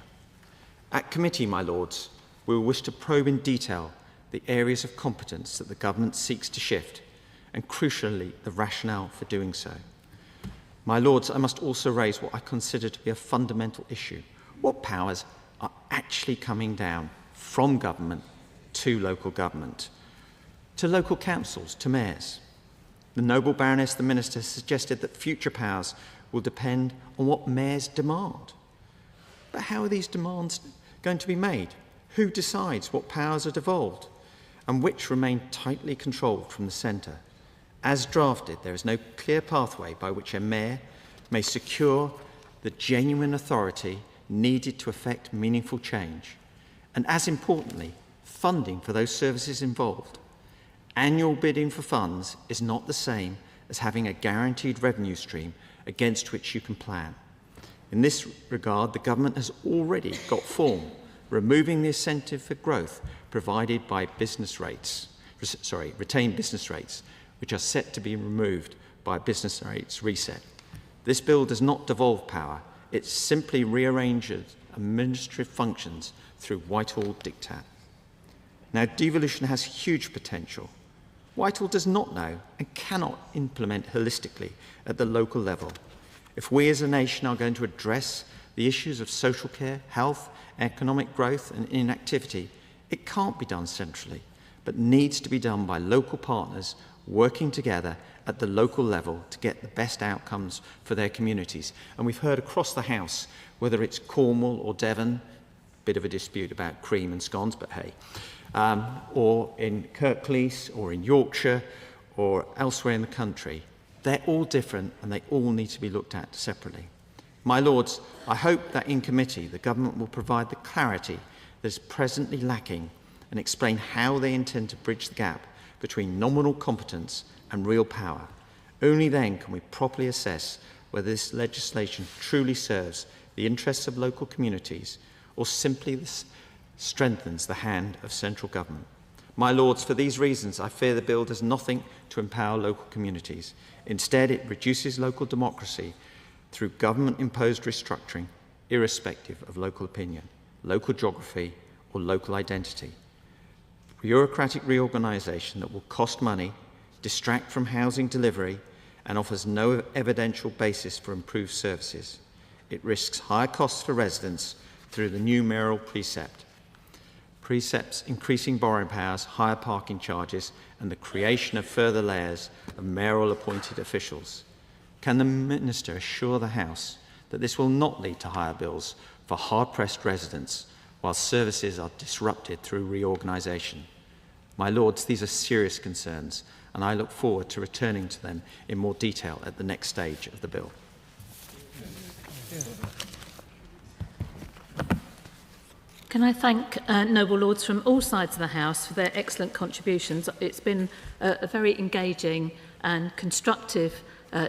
At committee, my lords, we will wish to probe in detail the areas of competence that the government seeks to shift, and crucially, the rationale for doing so. My lords, I must also raise what I consider to be a fundamental issue. What powers are actually coming down from government to local government, to local councils, to mayors? The noble Baroness, the Minister, suggested that future powers will depend on what mayors demand. But how are these demands going to be made? Who decides what powers are devolved and which remain tightly controlled from the centre? As drafted, there is no clear pathway by which a mayor may secure the genuine authority needed to effect meaningful change, and as importantly, funding for those services involved. Annual bidding for funds is not the same as having a guaranteed revenue stream against which you can plan. In this regard, the government has already got form, removing the incentive for growth provided by retained business rates, which are set to be removed by business rates reset. This bill does not devolve power, it simply rearranges administrative functions through Whitehall diktat. Now, devolution has huge potential. Whitehall does not know and cannot implement holistically at the local level. If we as a nation are going to address the issues of social care, health, economic growth and inactivity, it can't be done centrally, but needs to be done by local partners working together at the local level to get the best outcomes for their communities. And we've heard across the House, whether it's Cornwall or Devon, bit of a dispute about cream and scones, but hey, or in Kirklees or in Yorkshire or elsewhere in the country, they're all different and they all need to be looked at separately. My Lords, I hope that in committee the government will provide the clarity that is presently lacking and explain how they intend to bridge the gap between nominal competence and real power. Only then can we properly assess whether this legislation truly serves the interests of local communities or simply strengthens the hand of central government. My Lords, for these reasons, I fear the bill does nothing to empower local communities. Instead, it reduces local democracy through government-imposed restructuring, irrespective of local opinion, local geography, or local identity. Bureaucratic reorganisation that will cost money, distract from housing delivery, and offers no evidential basis for improved services. It risks higher costs for residents through the new mayoral precepts increasing borrowing powers, higher parking charges, and the creation of further layers of mayoral appointed officials. Can the Minister assure the House that this will not lead to higher bills for hard-pressed residents while services are disrupted through reorganisation? My Lords, these are serious concerns, and I look forward to returning to them in more detail at the next stage of the bill. Can I thank noble lords from all sides of the House for their excellent contributions. It's been a very engaging and constructive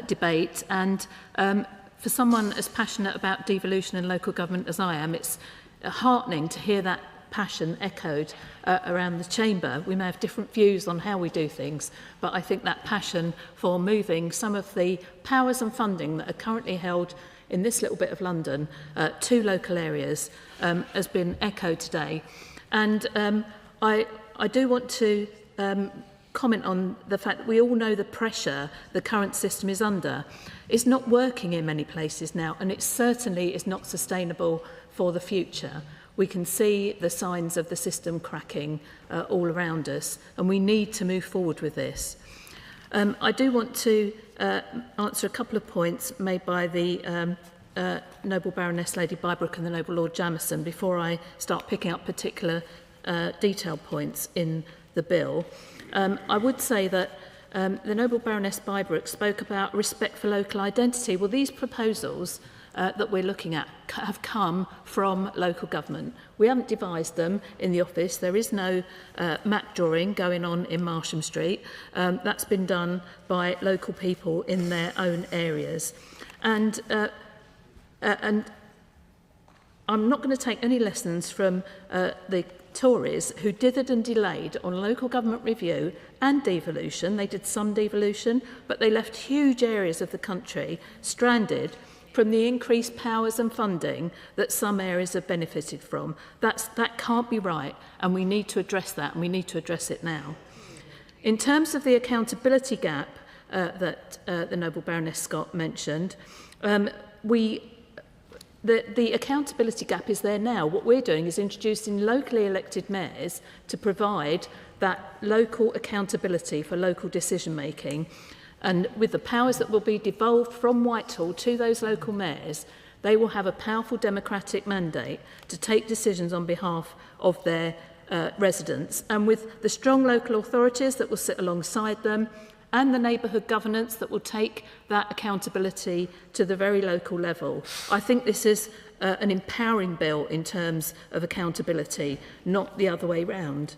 debate, and for someone as passionate about devolution and local government as I am, it's heartening to hear that passion echoed around the chamber. We may have different views on how we do things, but I think that passion for moving some of the powers and funding that are currently held in this little bit of London to local areas has been echoed today. And I do want to comment on the fact that we all know the pressure the current system is under. It's not working in many places now, and it certainly is not sustainable for the future. We can see the signs of the system cracking all around us, and we need to move forward with this. I do want to answer a couple of points made by the Noble Baroness Lady Bybrook and the Noble Lord Jamieson before I start picking up particular detailed points in the bill. I would say that the Noble Baroness Bybrook spoke about respect for local identity. Well, these proposals that we're looking at have come from local government. We haven't devised them in the office. There is no map drawing going on in Marsham Street. That's been done by local people in their own areas. And I'm not going to take any lessons from the Tories who dithered and delayed on local government review and devolution. They did some devolution, but they left huge areas of the country stranded from the increased powers and funding that some areas have benefited from. That can't be right, and we need to address that, and we need to address it now. In terms of the accountability gap that the Noble Baroness Scott mentioned, the accountability gap is there now. What we're doing is introducing locally elected mayors to provide that local accountability for local decision making. And with the powers that will be devolved from Whitehall to those local mayors, they will have a powerful democratic mandate to take decisions on behalf of their residents. And with the strong local authorities that will sit alongside them and the neighbourhood governance that will take that accountability to the very local level, I think this is an empowering bill in terms of accountability, not the other way round.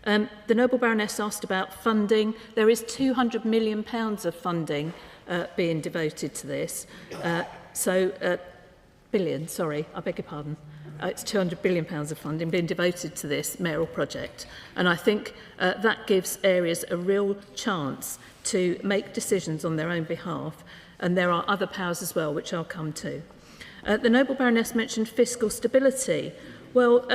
The Noble Baroness asked about funding. There is £200 million of funding being devoted to this. Billion, sorry, I beg your pardon. It's £200 billion of funding being devoted to this mayoral project. And I think that gives areas a real chance to make decisions on their own behalf. And there are other powers as well, which I'll come to. The Noble Baroness mentioned fiscal stability. Well,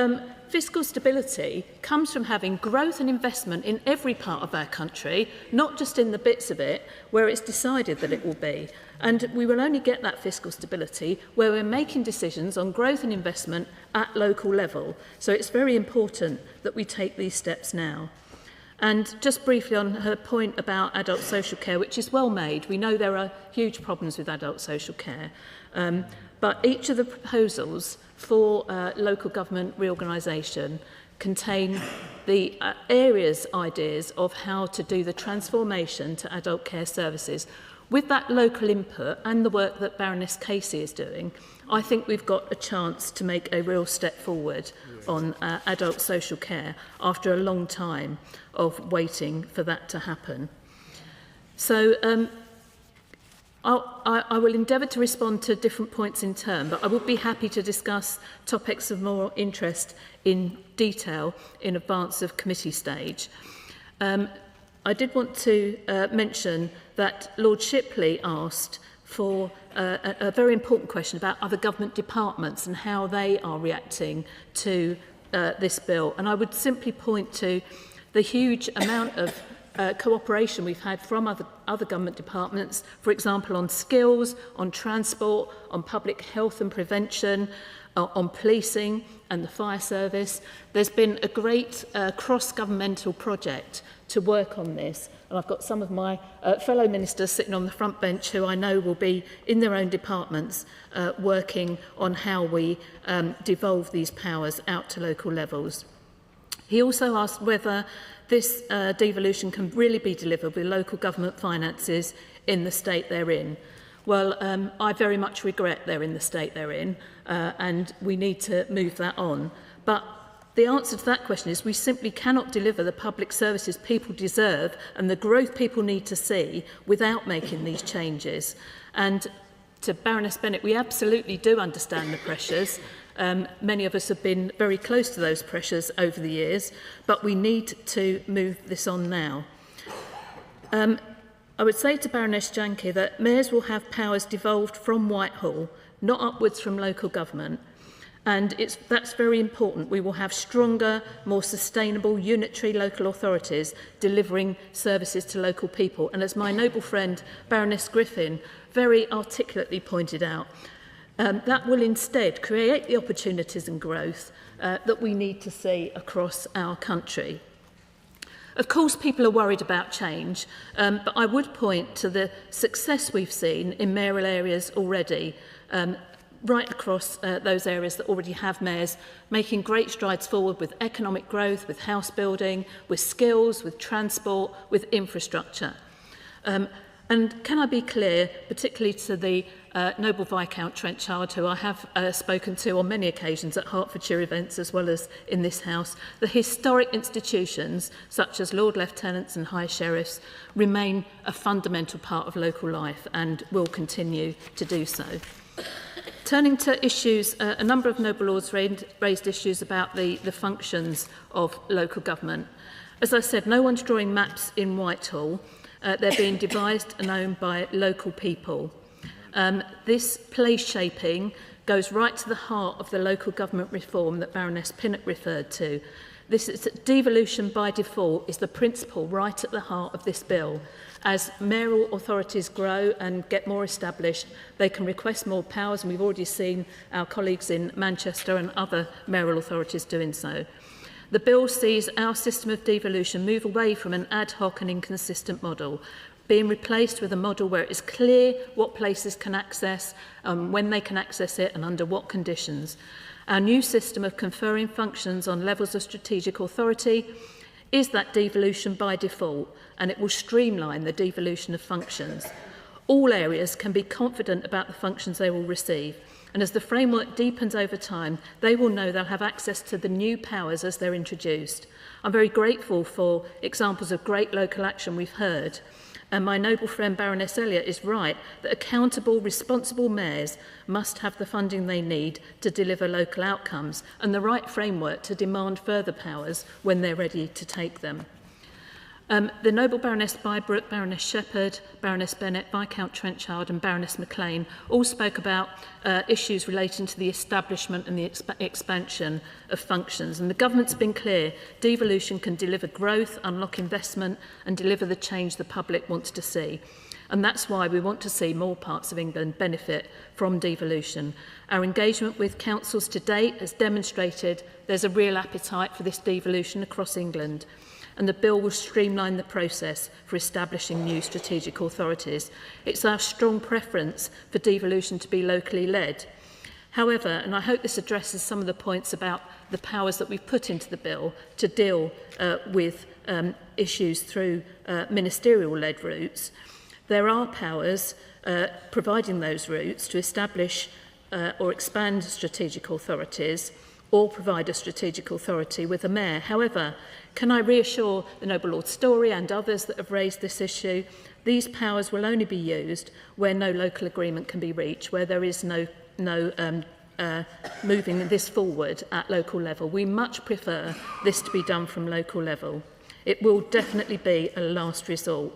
fiscal stability comes from having growth and investment in every part of our country, not just in the bits of it where it's decided that it will be. And we will only get that fiscal stability where we're making decisions on growth and investment at local level. So it's very important that we take these steps now. And just briefly on her point about adult social care, which is well made, we know there are huge problems with adult social care, but each of the proposals for local government reorganisation contain the ideas of how to do the transformation to adult care services. With that local input and the work that Baroness Casey is doing, I think we've got a chance to make a real step forward on adult social care after a long time of waiting for that to happen. So I will endeavour to respond to different points in turn, but I would be happy to discuss topics of more interest in detail in advance of committee stage. I did want to mention that Lord Shipley asked for a very important question about other government departments and how they are reacting to this bill. And I would simply point to the huge amount of cooperation we've had from other government departments, for example, on skills, on transport, on public health and prevention, on policing and the fire service. There's been a great cross-governmental project to work on this, and I've got some of my fellow ministers sitting on the front bench who I know will be in their own departments working on how we devolve these powers out to local levels. He also asked whether this devolution can really be delivered with local government finances in the state they're in. Well, I very much regret they're in the state they're in, and we need to move that on. But the answer to that question is we simply cannot deliver the public services people deserve and the growth people need to see without making these changes. And to Baroness Bennett, we absolutely do understand the pressures. Many of us have been very close to those pressures over the years, but we need to move this on now. I would say to Baroness Janke that mayors will have powers devolved from Whitehall, not upwards from local government. And that's very important. We will have stronger, more sustainable, unitary local authorities delivering services to local people. And as my noble friend Baroness Griffin very articulately pointed out, that will instead create the opportunities and growth that we need to see across our country. Of course, people are worried about change, but I would point to the success we've seen in mayoral areas already, right across those areas that already have mayors, making great strides forward with economic growth, with house building, with skills, with transport, with infrastructure. And can I be clear, particularly to the noble Viscount Trenchard, who I have spoken to on many occasions at Hertfordshire events as well as in this House, the historic institutions such as Lord Lieutenants and High Sheriffs remain a fundamental part of local life and will continue to do so. Turning to issues, a number of noble lords raised issues about the functions of local government. As I said, no one's drawing maps in Whitehall. They're being devised and owned by local people. This place shaping goes right to the heart of the local government reform that Baroness Pinnock referred to. This is devolution by default is the principle right at the heart of this bill. As mayoral authorities grow and get more established, they can request more powers, and we've already seen our colleagues in Manchester and other mayoral authorities doing so. The bill sees our system of devolution move away from an ad hoc and inconsistent model, being replaced with a model where it is clear what places can access, when they can access it and under what conditions. Our new system of conferring functions on levels of strategic authority is that devolution by default, and it will streamline the devolution of functions. All areas can be confident about the functions they will receive, and as the framework deepens over time, they will know they'll have access to the new powers as they're introduced. I'm very grateful for examples of great local action we've heard. And my noble friend Baroness Elliott is right that accountable, responsible mayors must have the funding they need to deliver local outcomes and the right framework to demand further powers when they're ready to take them. The Noble Baroness Bybrook, Baroness Shepherd, Baroness Bennett, Viscount Trenchard and Baroness McLean all spoke about issues relating to the establishment and the expansion of functions. And the government's been clear, devolution can deliver growth, unlock investment and deliver the change the public wants to see. And that's why we want to see more parts of England benefit from devolution. Our engagement with councils to date has demonstrated there's a real appetite for this devolution across England. And the bill will streamline the process for establishing new strategic authorities. It's our strong preference for devolution to be locally led. However, and I hope this addresses some of the points about the powers that we've put into the bill to deal with issues through ministerial-led routes, there are powers providing those routes to establish or expand strategic authorities or provide a strategic authority with a mayor. However, can I reassure the Noble Lord Story and others that have raised this issue, these powers will only be used where no local agreement can be reached, where there is no moving this forward at local level. We much prefer this to be done from local level. It will definitely be a last resort.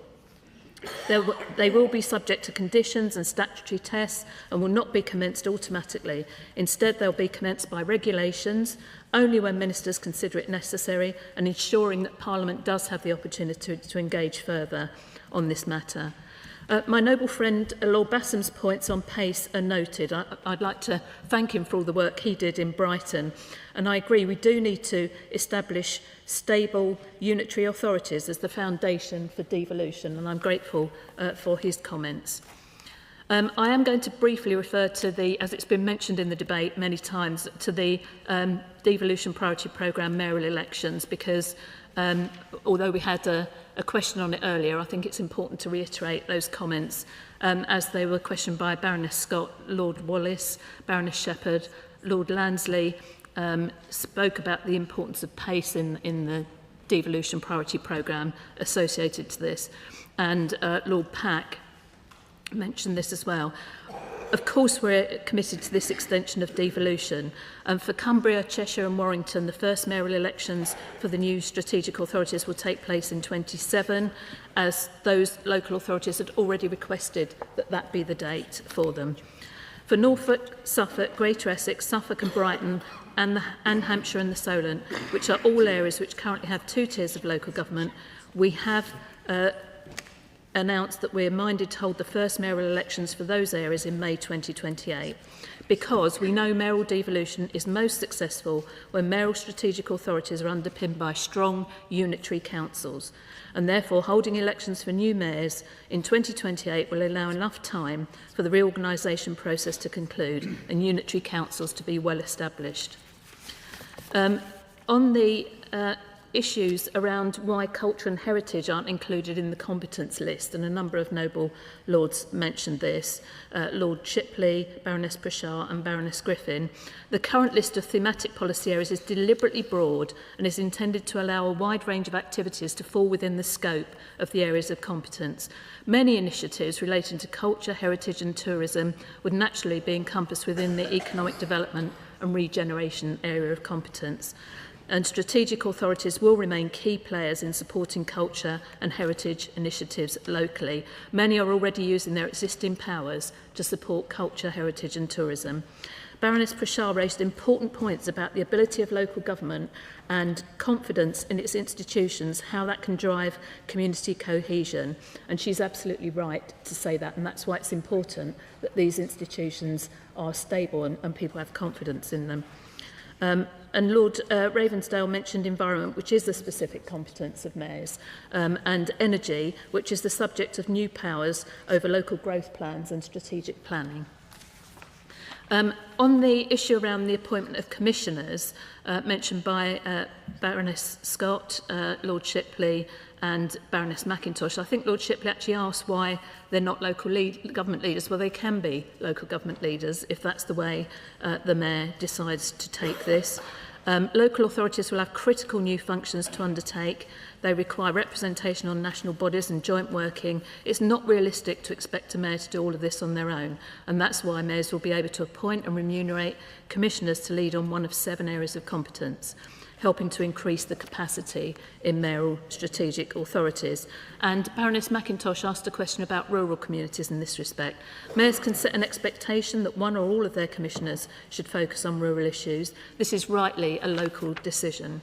They will be subject to conditions and statutory tests and will not be commenced automatically. Instead, they'll be commenced by regulations only when ministers consider it necessary and ensuring that Parliament does have the opportunity to engage further on this matter. My noble friend Lord Bassam's points on pace are noted. I'd like to thank him for all the work he did in Brighton. And I agree, we do need to establish stable unitary authorities as the foundation for devolution, and I'm grateful for his comments. I am going to briefly refer to the, as it's been mentioned in the debate many times, to the devolution priority programme mayoral elections, because although we had a question on it earlier, I think it's important to reiterate those comments as they were questioned by Baroness Scott, Lord Wallace, Baroness Shepherd, Lord Lansley, spoke about the importance of pace in the devolution priority programme associated to this, and Lord Pack mentioned this as well. Of course, we're committed to this extension of devolution. For Cumbria, Cheshire and Warrington, the first mayoral elections for the new strategic authorities will take place in 27, as those local authorities had already requested that that be the date for them. For Norfolk, Suffolk, Greater Essex, Suffolk and Brighton, and Hampshire and the Solent, which are all areas which currently have 2 tiers of local government, we have announced that we're minded to hold the first mayoral elections for those areas in May 2028, because we know mayoral devolution is most successful when mayoral strategic authorities are underpinned by strong unitary councils, and therefore holding elections for new mayors in 2028 will allow enough time for the reorganisation process to conclude and unitary councils to be well established. On the issues around why culture and heritage aren't included in the competence list, and a number of noble lords mentioned this, Lord Shipley, Baroness Pritchard and Baroness Griffin. The current list of thematic policy areas is deliberately broad and is intended to allow a wide range of activities to fall within the scope of the areas of competence. Many initiatives relating to culture, heritage and tourism would naturally be encompassed within the economic development and regeneration area of competence. And strategic authorities will remain key players in supporting culture and heritage initiatives locally. Many are already using their existing powers to support culture, heritage and tourism. Baroness Pritchard raised important points about the ability of local government and confidence in its institutions, how that can drive community cohesion. And she's absolutely right to say that, and that's why it's important that these institutions are stable and people have confidence in them. And Lord Ravensdale mentioned environment, which is the specific competence of mayors, and energy, which is the subject of new powers over local growth plans and strategic planning. On the issue around the appointment of commissioners, mentioned by Baroness Scott, Lord Shipley and Baroness McIntosh, I think Lord Shipley actually asked why they're not local government leaders. Well, they can be local government leaders if that's the way the mayor decides to take this. Local authorities will have critical new functions to undertake. They require representation on national bodies and joint working. It's not realistic to expect a mayor to do all of this on their own, and that's why mayors will be able to appoint and remunerate commissioners to lead on one of 7 areas of competence. helping to increase the capacity in mayoral strategic authorities. And Baroness McIntosh asked a question about rural communities in this respect. Mayors can set an expectation that one or all of their commissioners should focus on rural issues. This is rightly a local decision.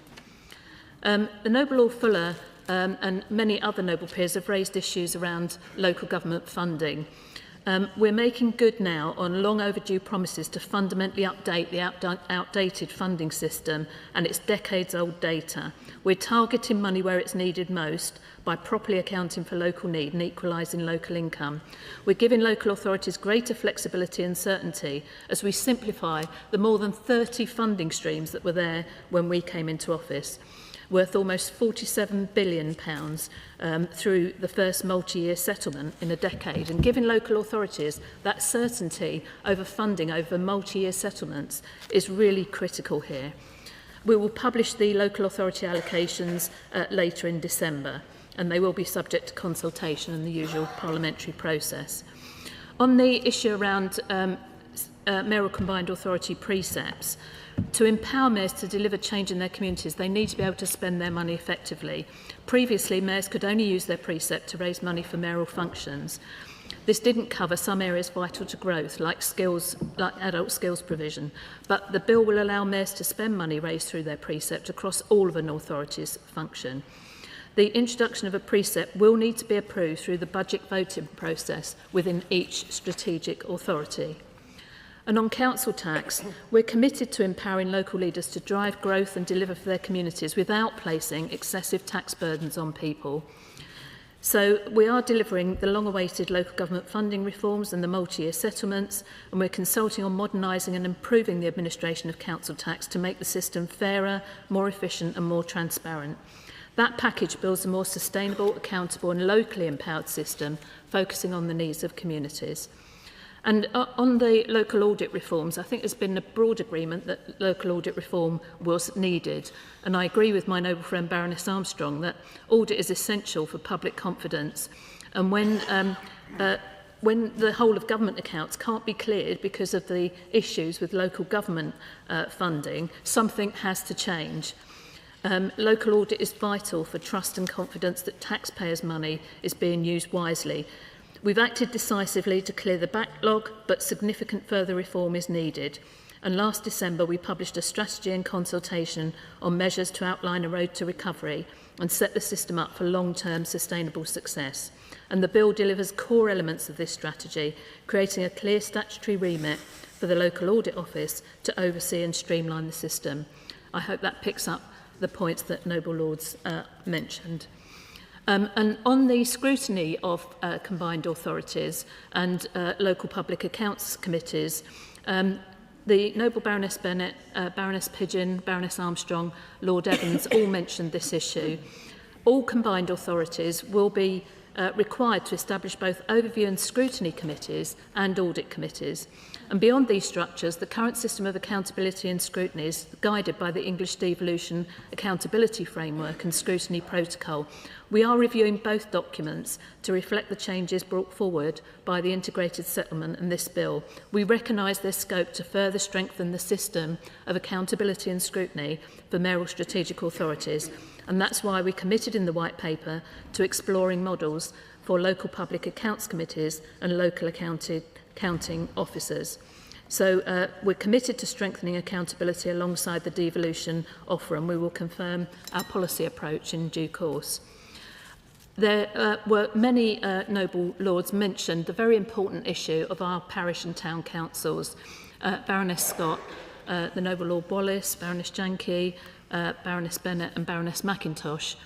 The Noble Lord Fuller and many other noble peers have raised issues around local government funding. We're making good now on long overdue promises to fundamentally update the outdated funding system and its decades-old data. We're targeting money where it's needed most by properly accounting for local need and equalising local income. We're giving local authorities greater flexibility and certainty as we simplify the more than 30 funding streams that were there when we came into office, worth almost £47 billion through the first multi-year settlement in a decade, and giving local authorities that certainty over funding over multi-year settlements is really critical here. We will publish the local authority allocations later in December, and they will be subject to consultation and the usual parliamentary process. On the issue around mayoral combined authority precepts, to empower mayors to deliver change in their communities, they need to be able to spend their money effectively. Previously, mayors could only use their precept to raise money for mayoral functions. This didn't cover some areas vital to growth, like adult skills provision, but the bill will allow mayors to spend money raised through their precept across all of an authority's function. The introduction of a precept will need to be approved through the budget voting process within each strategic authority. And on council tax, we're committed to empowering local leaders to drive growth and deliver for their communities without placing excessive tax burdens on people. So we are delivering the long-awaited local government funding reforms and the multi-year settlements, and we're consulting on modernising and improving the administration of council tax to make the system fairer, more efficient and more transparent. That package builds a more sustainable, accountable and locally empowered system, focusing on the needs of communities. And on the local audit reforms, I think there's been a broad agreement that local audit reform was needed. And I agree with my noble friend Baroness Armstrong that audit is essential for public confidence. And when the whole of government accounts can't be cleared because of the issues with local government funding, something has to change. Local audit is vital for trust and confidence that taxpayers' money is being used wisely. We've acted decisively to clear the backlog, but significant further reform is needed. And last December, we published a strategy and consultation on measures to outline a road to recovery and set the system up for long-term sustainable success. And the bill delivers core elements of this strategy, creating a clear statutory remit for the local audit office to oversee and streamline the system. I hope that picks up the points that Noble Lords mentioned. And on the scrutiny of combined authorities and local public accounts committees, the Noble Baroness Bennett, Baroness Pigeon, Baroness Armstrong, Lord Evans all mentioned this issue. All combined authorities will be required to establish both overview and scrutiny committees and audit committees. And beyond these structures, the current system of accountability and scrutiny is guided by the English Devolution Accountability Framework and Scrutiny Protocol. We are reviewing both documents to reflect the changes brought forward by the integrated settlement and this bill. We recognise their scope to further strengthen the system of accountability and scrutiny for mayoral strategic authorities, and that's why we committed in the White Paper to exploring models for local public accounts committees and local accounting officers. So we're committed to strengthening accountability alongside the devolution offer, and we will confirm our policy approach in due course. There were many noble lords mentioned the very important issue of our parish and town councils. Baroness Scott, the Noble Lord Wallace, Baroness Janke, Baroness Bennett and Baroness McIntosh.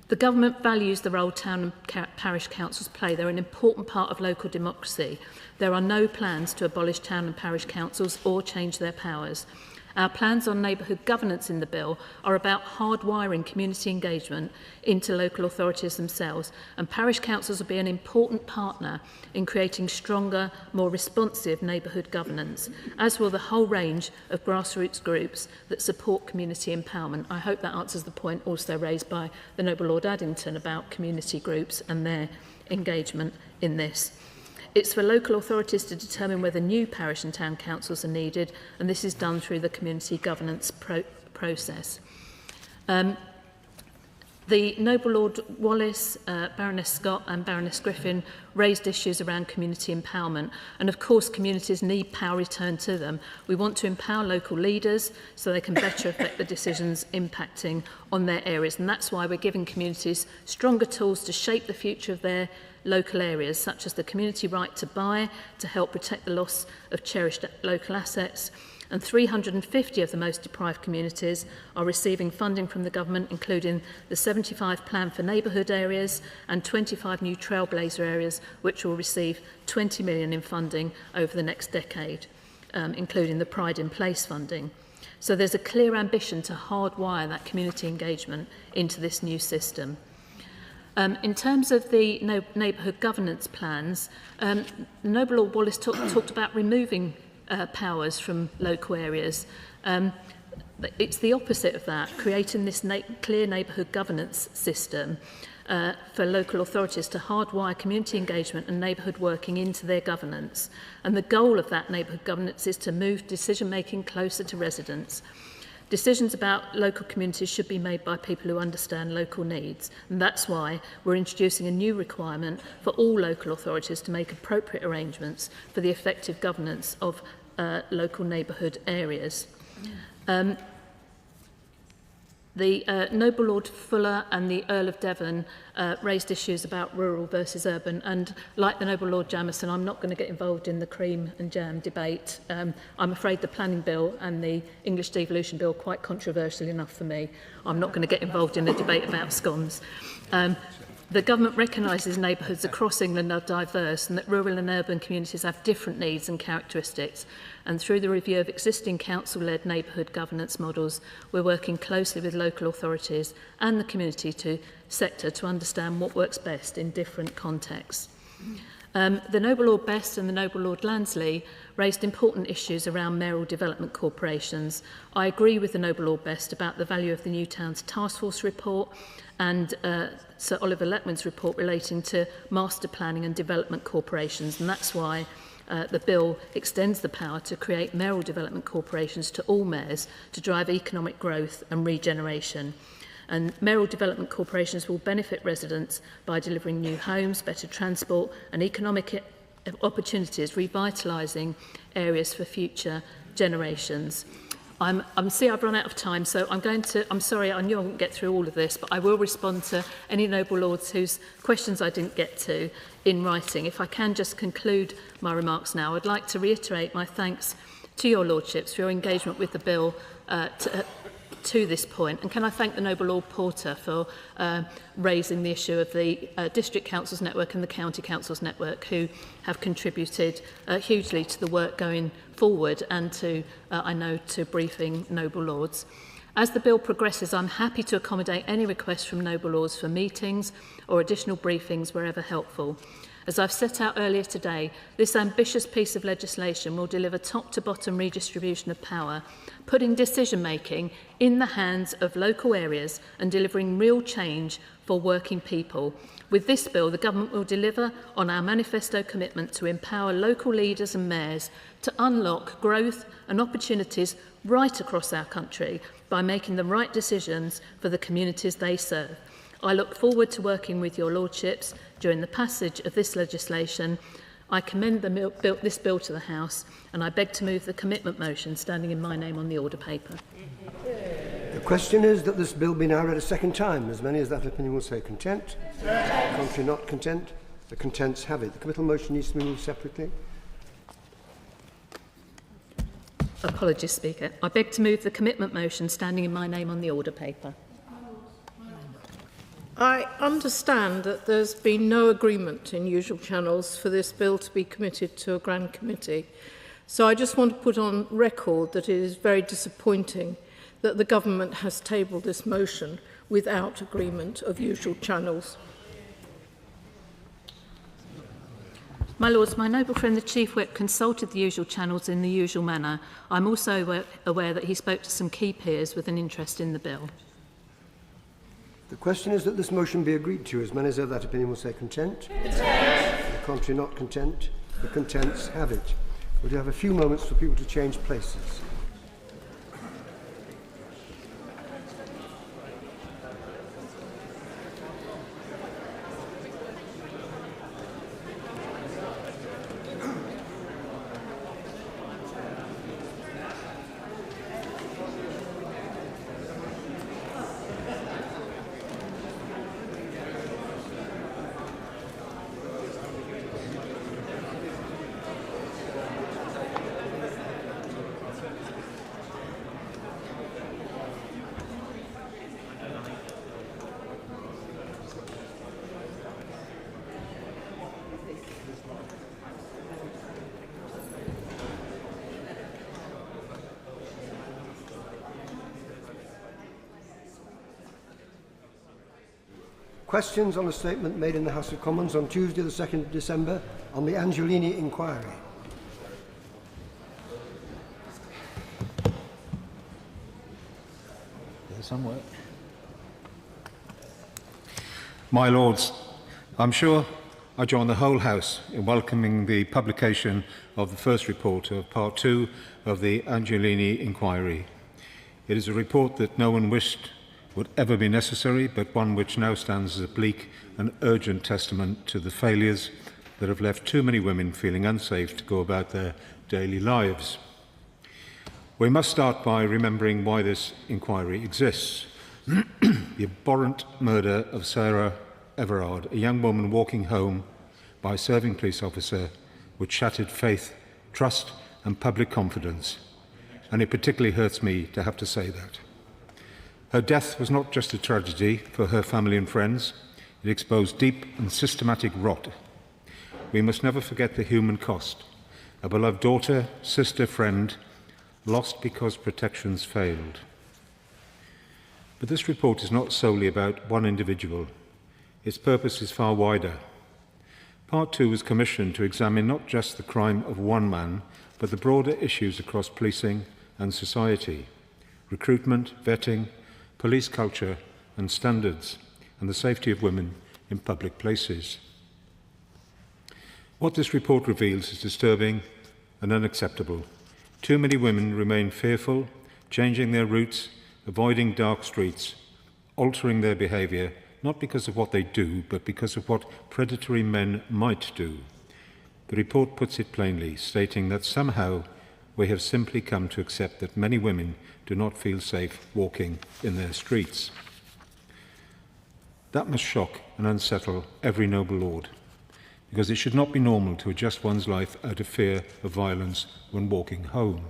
The government values the role town and parish councils play. They're an important part of local democracy. There are no plans to abolish town and parish councils or change their powers. Our plans on neighbourhood governance in the bill are about hardwiring community engagement into local authorities themselves, and parish councils will be an important partner in creating stronger, more responsive neighbourhood governance, as will the whole range of grassroots groups that support community empowerment. I hope that answers the point also raised by the Noble Lord Addington about community groups and their engagement in this. It's for local authorities to determine whether new parish and town councils are needed, and this is done through the community governance process. The Noble Lord Wallace, Baroness Scott and Baroness Griffin raised issues around community empowerment, and of course communities need power returned to them. We want to empower local leaders so they can better affect the decisions impacting on their areas, and that's why we're giving communities stronger tools to shape the future of their local areas, such as the community right to buy to help protect the loss of cherished local assets. And 350 of the most deprived communities are receiving funding from the government, including the 75 plan for neighbourhood areas and 25 new trailblazer areas, which will receive 20 million in funding over the next decade, including the Pride in Place funding. So there's a clear ambition to hardwire that community engagement into this new system. In terms of the neighbourhood governance plans, Noble Lord Wallace talked about removing powers from local areas. It's the opposite of that, creating this clear neighbourhood governance system for local authorities to hardwire community engagement and neighbourhood working into their governance. And the goal of that neighbourhood governance is to move decision-making closer to residents. Decisions about local communities should be made by people who understand local needs, and that's why we're introducing a new requirement for all local authorities to make appropriate arrangements for the effective governance of local neighbourhood areas. The Noble Lord Fuller and the Earl of Devon raised issues about rural versus urban, and like the Noble Lord Jamieson, I'm not going to get involved in the cream and jam debate. I'm afraid the planning bill and the English devolution bill are quite controversial enough for me. I'm not going to get involved in a debate about scones. The government recognises neighbourhoods across England are diverse and that rural and urban communities have different needs and characteristics. And through the review of existing council-led neighbourhood governance models, we're working closely with local authorities and the community sector to understand what works best in different contexts. The Noble Lord Best and the Noble Lord Lansley raised important issues around mayoral development corporations. I agree with the Noble Lord Best about the value of the New Towns Task Force report and Sir Oliver Letwin's report relating to master planning and development corporations, and that's why the bill extends the power to create mayoral development corporations to all mayors to drive economic growth and regeneration. And mayoral development corporations will benefit residents by delivering new homes, better transport and economic opportunities, revitalising areas for future generations. See, I've run out of time, so I'm sorry, I knew I wouldn't get through all of this, but I will respond to any Noble Lords whose questions I didn't get to in writing. If I can just conclude my remarks now, I'd like to reiterate my thanks to your Lordships for your engagement with the bill to this point. And can I thank the Noble Lord Porter for raising the issue of the District Councils Network and the County Councils Network, who have contributed hugely to the work going forward and to, I know, to briefing Noble Lords. As the bill progresses, I'm happy to accommodate any requests from Noble Lords for meetings or additional briefings wherever helpful. As I've set out earlier today, this ambitious piece of legislation will deliver top-to-bottom redistribution of power, putting decision-making in the hands of local areas and delivering real change for working people. With this bill, the government will deliver on our manifesto commitment to empower local leaders and mayors to unlock growth and opportunities right across our country by making the right decisions for the communities they serve. I look forward to working with your Lordships during the passage of this legislation. I commend this bill to the House, and I beg to move the commitment motion standing in my name on the order paper. The question is that this bill be now read a second time. As many as that opinion will say content. Contrary not content. The contents have it. The committal motion needs to be moved separately. Apologies, Speaker. I beg to move the commitment motion standing in my name on the order paper. I understand that there's been no agreement in usual channels for this bill to be committed to a Grand Committee. So I just want to put on record that it is very disappointing that the government has tabled this motion without agreement of usual channels. My Lords, my noble friend the Chief Whip consulted the usual channels in the usual manner. I'm also aware that he spoke to some key peers with an interest in the bill. The question is that this motion be agreed to. As many as have that opinion will say content. Content. The contrary not content. The contents have it. We'll have a few moments for people to change places. Questions on a statement made in the House of Commons on Tuesday the 2nd of December on the Angelini inquiry? Somewhere. My Lords, I'm sure I join the whole House in welcoming the publication of the first report of Part 2 of the Angelini inquiry. It is a report that no one wished would ever be necessary, but one which now stands as a bleak and urgent testament to the failures that have left too many women feeling unsafe to go about their daily lives. We must start by remembering why this inquiry exists. The abhorrent murder of Sarah Everard, a young woman walking home by a serving police officer, which shattered faith, trust and public confidence. And it particularly hurts me to have to say that. Her death was not just a tragedy for her family and friends, it exposed deep and systematic rot. We must never forget the human cost. A beloved daughter, sister, friend, lost because protections failed. But this report is not solely about one individual. Its purpose is far wider. Part 2 was commissioned to examine not just the crime of one man, but the broader issues across policing and society: recruitment, vetting, police culture and standards, and the safety of women in public places. What this report reveals is disturbing and unacceptable. Too many women remain fearful, changing their routes, avoiding dark streets, altering their behaviour, not because of what they do, but because of what predatory men might do. The report puts it plainly, stating that somehow we have simply come to accept that many women do not feel safe walking in their streets. That must shock and unsettle every noble lord, because it should not be normal to adjust one's life out of fear of violence when walking home.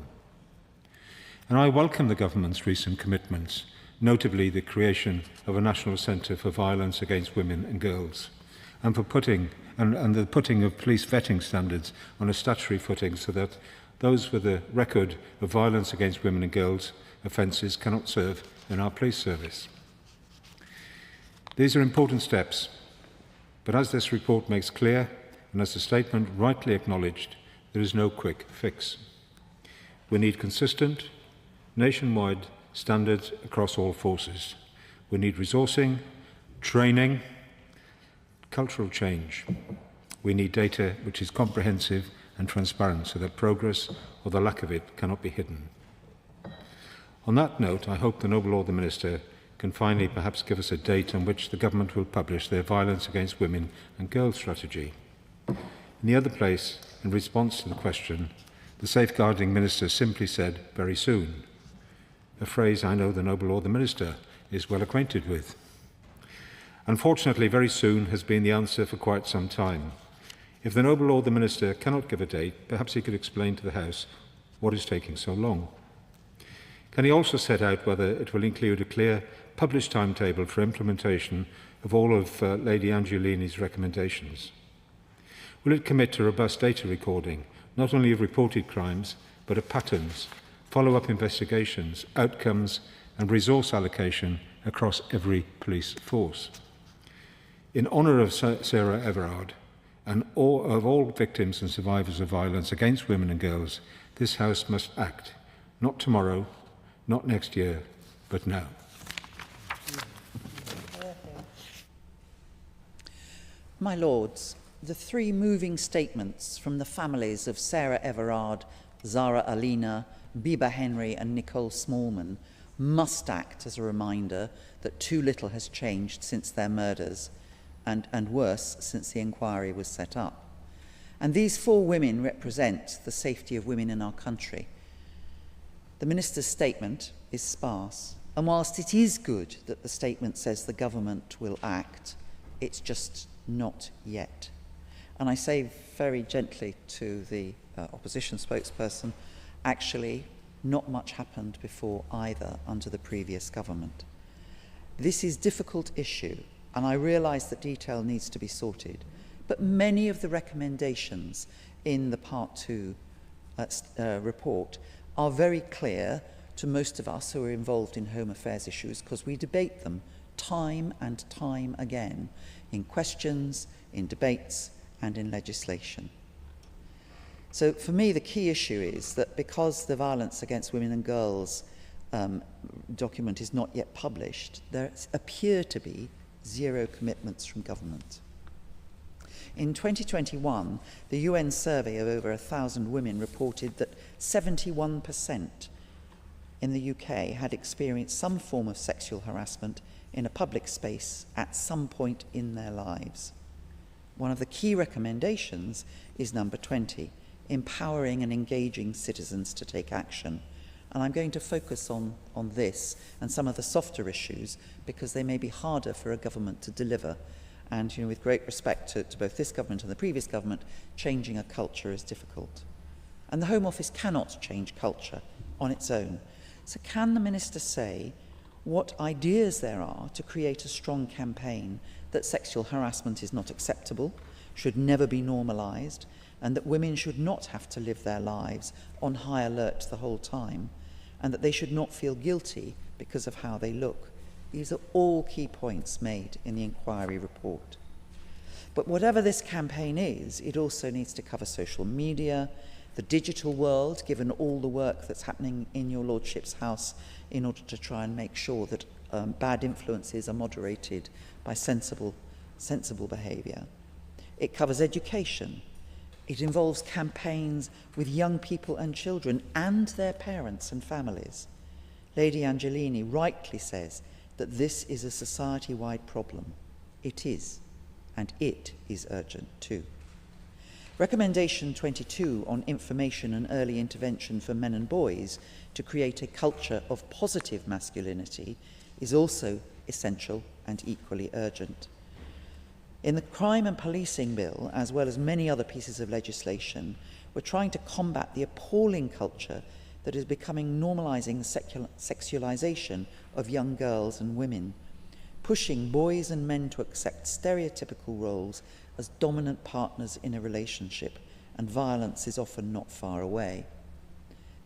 And I welcome the government's recent commitments, notably the creation of a National Centre for Violence Against Women and Girls, and for the putting of police vetting standards on a statutory footing so that those with a record of violence against women and girls offences cannot serve in our police service. These are important steps, but as this report makes clear, and as the statement rightly acknowledged, there is no quick fix. We need consistent, nationwide standards across all forces. We need resourcing, training, cultural change. We need data which is comprehensive and transparent so that progress or the lack of it cannot be hidden. On that note, I hope the Noble Lord the Minister can finally perhaps give us a date on which the government will publish their violence against women and girls strategy. In the other place, in response to the question, the Safeguarding Minister simply said, "very soon," a phrase I know the Noble Lord the Minister is well acquainted with. Unfortunately, very soon has been the answer for quite some time. If the Noble Lord the Minister cannot give a date, perhaps he could explain to the House what is taking so long. Can he also set out whether it will include a clear published timetable for implementation of all of Lady Angelini's recommendations? Will it commit to robust data recording, not only of reported crimes, but of patterns, follow-up investigations, outcomes and resource allocation across every police force? In honour of Sarah Everard, and of all victims and survivors of violence against women and girls, this House must act, not tomorrow, not next year, but now. My Lords, the three moving statements from the families of Sarah Everard, Zara Alina, Biba Henry and Nicole Smallman must act as a reminder that too little has changed since their murders, and worse, since the inquiry was set up. And these four women represent the safety of women in our country. The Minister's statement is sparse, and whilst it is good that the statement says the government will act, it's just not yet. And I say very gently to the opposition spokesperson, actually, not much happened before either under the previous government. This is a difficult issue, and I realise that detail needs to be sorted, but many of the recommendations in the Part 2 report are very clear to most of us who are involved in home affairs issues because we debate them time and time again in questions, in debates, and in legislation. So for me, the key issue is that because the Violence Against Women and Girls document is not yet published, there appear to be zero commitments from government. In 2021, the UN survey of over 1,000 women reported that 71% in the UK had experienced some form of sexual harassment in a public space at some point in their lives. One of the key recommendations is number 20, empowering and engaging citizens to take action. And I'm going to focus on this and some of the softer issues because they may be harder for a government to deliver. And with great respect to both this government and the previous government, changing a culture is difficult. And the Home Office cannot change culture on its own. So can the Minister say what ideas there are to create a strong campaign that sexual harassment is not acceptable, should never be normalised, and that women should not have to live their lives on high alert the whole time, and that they should not feel guilty because of how they look? These are all key points made in the inquiry report. But whatever this campaign is, it also needs to cover social media, the digital world, given all the work that's happening in your Lordship's house in order to try and make sure that bad influences are moderated by sensible behaviour. It covers education. It involves campaigns with young people and children and their parents and families. Lady Angelini rightly says that this is a society-wide problem. It is, and it is urgent too. Recommendation 22 on information and early intervention for men and boys to create a culture of positive masculinity is also essential and equally urgent. In the Crime and Policing Bill, as well as many other pieces of legislation, we're trying to combat the appalling culture that is becoming normalising the sexualisation of young girls and women, pushing boys and men to accept stereotypical roles as dominant partners in a relationship, and violence is often not far away.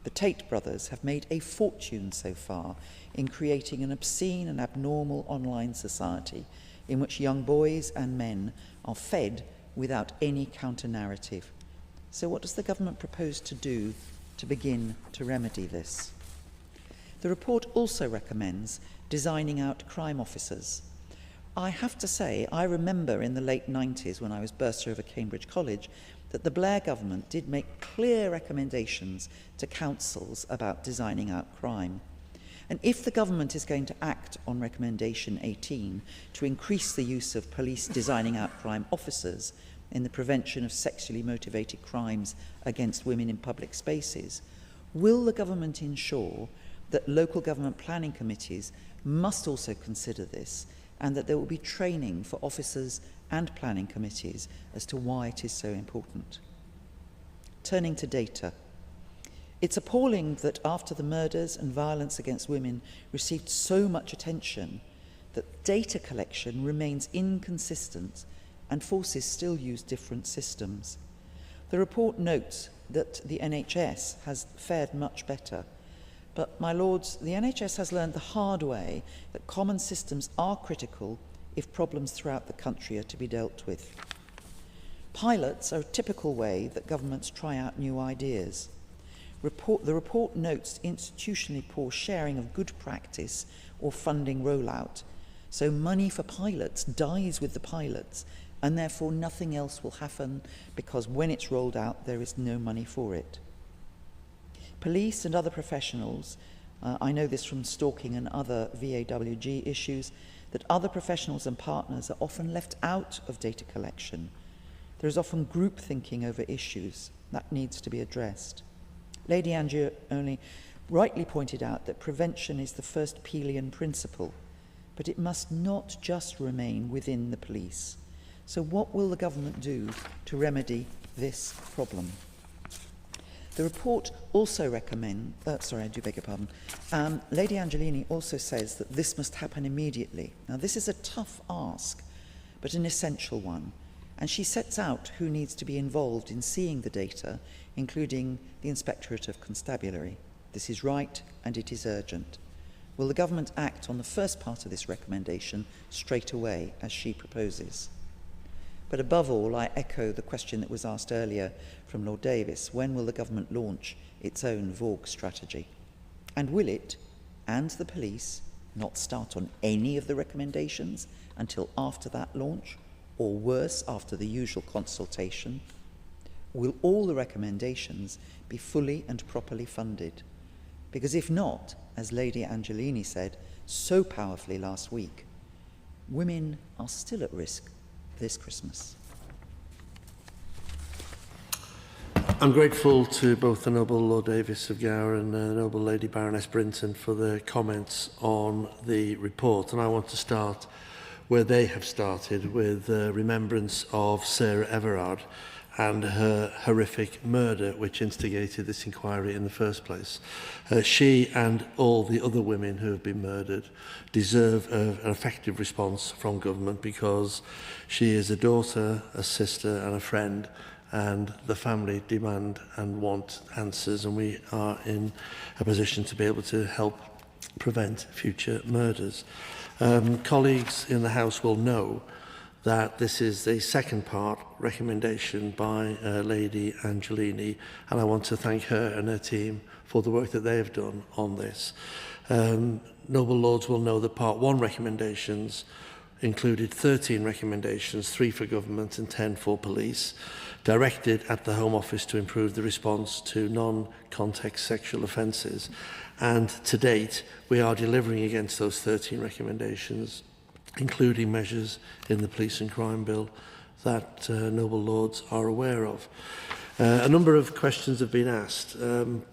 The Tate brothers have made a fortune so far in creating an obscene and abnormal online society in which young boys and men are fed without any counter-narrative. So what does the government propose to do to begin to remedy this? The report also recommends designing out crime officers. I have to say, I remember in the late 90s when I was bursar over Cambridge College that the Blair government did make clear recommendations to councils about designing out crime. And if the government is going to act on recommendation 18 to increase the use of police designing out crime officers in the prevention of sexually motivated crimes against women in public spaces, will the government ensure that local government planning committees must also consider this, and that there will be training for officers and planning committees as to why it is so important? Turning to data. It's appalling that after the murders and violence against women received so much attention, that data collection remains inconsistent and forces still use different systems. The report notes that the NHS has fared much better, but, my lords, the NHS has learned the hard way that common systems are critical if problems throughout the country are to be dealt with. Pilots are a typical way that governments try out new ideas. The report notes institutionally poor sharing of good practice or funding rollout, so money for pilots dies with the pilots, and therefore nothing else will happen because when it's rolled out there is no money for it. Police and other professionals, I know this from stalking and other VAWG issues, that other professionals and partners are often left out of data collection. There is often group thinking over issues that needs to be addressed. Lady Angelini rightly pointed out that prevention is the first Pelian principle, but it must not just remain within the police. So what will the government do to remedy this problem? The report also recommends, Lady Angelini also says that this must happen immediately. Now, this is a tough ask, but an essential one. And she sets out who needs to be involved in seeing the data, including the Inspectorate of Constabulary. This is right and it is urgent. Will the government act on the first part of this recommendation straight away, as she proposes? But above all, I echo the question that was asked earlier from Lord Davis. When will the government launch its own Vogue strategy? And will it, and the police, not start on any of the recommendations until after that launch, or worse, after the usual consultation? Will all the recommendations be fully and properly funded? Because if not, as Lady Angelini said so powerfully last week, women are still at risk this Christmas. I'm grateful to both the Noble Lord Davis of Gower and the Noble Lady Baroness Brinton for their comments on the report, and I want to start where they have started, with remembrance of Sarah Everard and her horrific murder which instigated this inquiry in the first place. She and all the other women who have been murdered deserve an effective response from government, because she is a daughter, a sister and a friend, and the family demand and want answers, and we are in a position to be able to help prevent future murders. Colleagues in the House will know that this is the second part recommendation by Lady Angelini, and I want to thank her and her team for the work that they have done on this. Noble Lords will know that part 1 recommendations included 13 recommendations, 3 for government and 10 for police, directed at the Home Office to improve the response to non-context sexual offences. And to date, we are delivering against those 13 recommendations, including measures in the Police and Crime Bill that Noble Lords are aware of. A number of questions have been asked,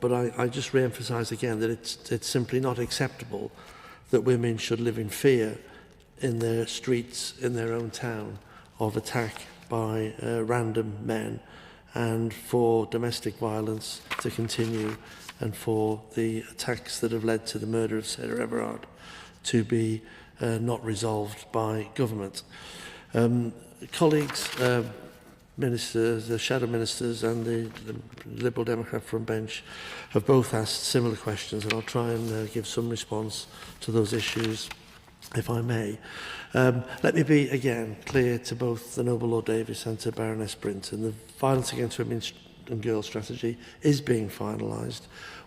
but I just re-emphasise again that it's simply not acceptable that women should live in fear in their streets, in their own town, of attack by random men, and for domestic violence to continue, and for the attacks that have led to the murder of Sarah Everard to be not resolved by government. Colleagues, ministers, the shadow ministers and the Liberal Democrat front bench have both asked similar questions, and I'll try and give some response to those issues, if I may. Let me be, again, clear to both the Noble Lord Davis and to Baroness Brinton. The Violence Against Women and Girls strategy is being finalised.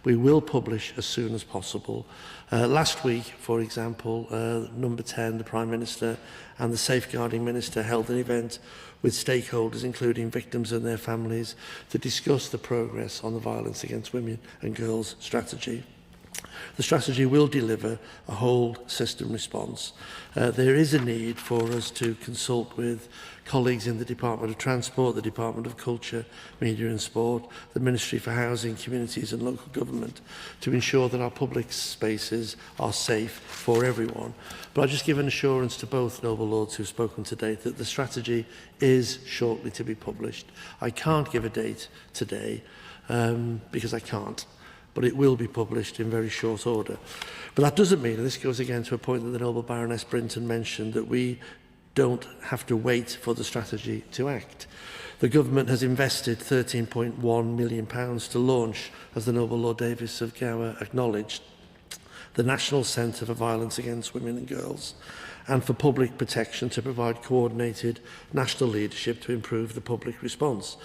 We will publish as soon as possible. Last week, for example, Number 10, the Prime Minister and the Safeguarding Minister held an event with stakeholders, including victims and their families, to discuss the progress on the Violence Against Women and Girls strategy. The strategy will deliver a whole system response. There is a need for us to consult with colleagues in the Department of Transport, the Department of Culture, Media and Sport, the Ministry for Housing, Communities and Local Government, to ensure that our public spaces are safe for everyone. But I'll just give an assurance to both Noble Lords who've spoken today that the strategy is shortly to be published. I can't give a date today because I can't, but it will be published in very short order. But that doesn't mean, and this goes again to a point that the Noble Baroness Brinton mentioned, that we don't have to wait for the strategy to act. The government has invested £13.1 million to launch, as the Noble Lord Davis of Gower acknowledged, the National Centre for Violence Against Women and Girls, and for public protection to provide coordinated national leadership to improve the public response.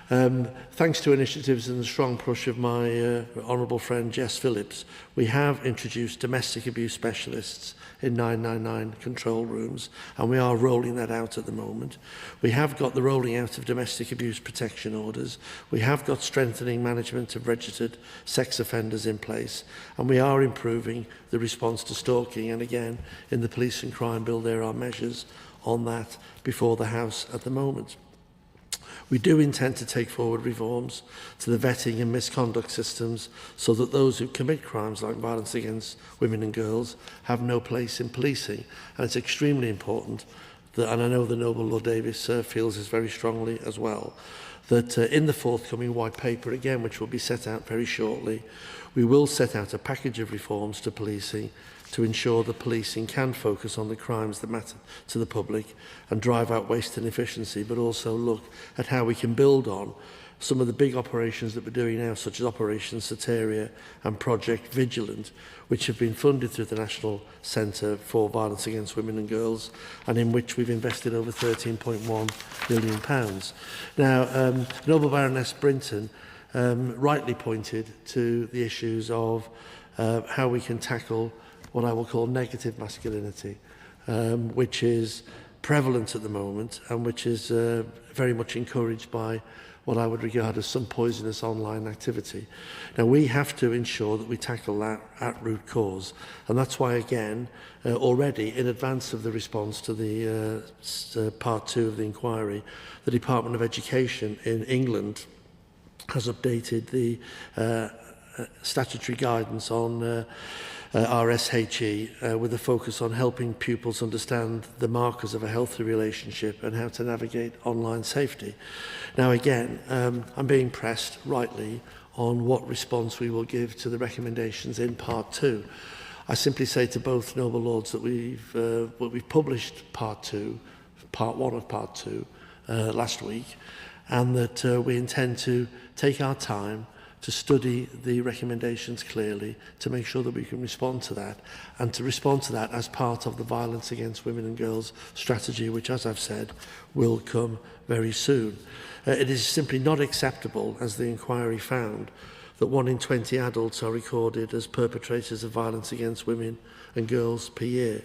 Thanks to initiatives and the strong push of my honourable friend Jess Phillips, we have introduced domestic abuse specialists in 999 control rooms, and we are rolling that out at the moment. We have got the rolling out of domestic abuse protection orders. We have got strengthening management of registered sex offenders in place, and we are improving the response to stalking. And again, in the Police and Crime Bill, there are measures on that before the House at the moment. We do intend to take forward reforms to the vetting and misconduct systems so that those who commit crimes like violence against women and girls have no place in policing. And it's extremely important that, and I know the Noble Lord Davis feels this very strongly as well, that in the forthcoming white paper, again, which will be set out very shortly, we will set out a package of reforms to policing to ensure that policing can focus on the crimes that matter to the public and drive out waste and efficiency, but also look at how we can build on some of the big operations that we're doing now, such as Operation Soteria and Project Vigilant, which have been funded through the National Centre for Violence Against Women and Girls, and in which we've invested over £13.1 million. Now, Noble Baroness Brinton rightly pointed to the issues of how we can tackle what I will call negative masculinity, which is prevalent at the moment and which is very much encouraged by what I would regard as some poisonous online activity. Now, we have to ensure that we tackle that at root cause, and that's why, again, already in advance of the response to the part 2 of the inquiry, the Department of Education in England has updated the statutory guidance on RSHE with a focus on helping pupils understand the markers of a healthy relationship and how to navigate online safety. Now, again, I'm being pressed rightly on what response we will give to the recommendations in part 2. I simply say to both noble lords that we've published part 1 of part 2 last week, and that we intend to take our time to study the recommendations clearly, to make sure that we can respond to that, and to respond to that as part of the Violence Against Women and Girls strategy, which, as I've said, will come very soon. It is simply not acceptable, as the inquiry found, that 1 in 20 adults are recorded as perpetrators of violence against women and girls per year.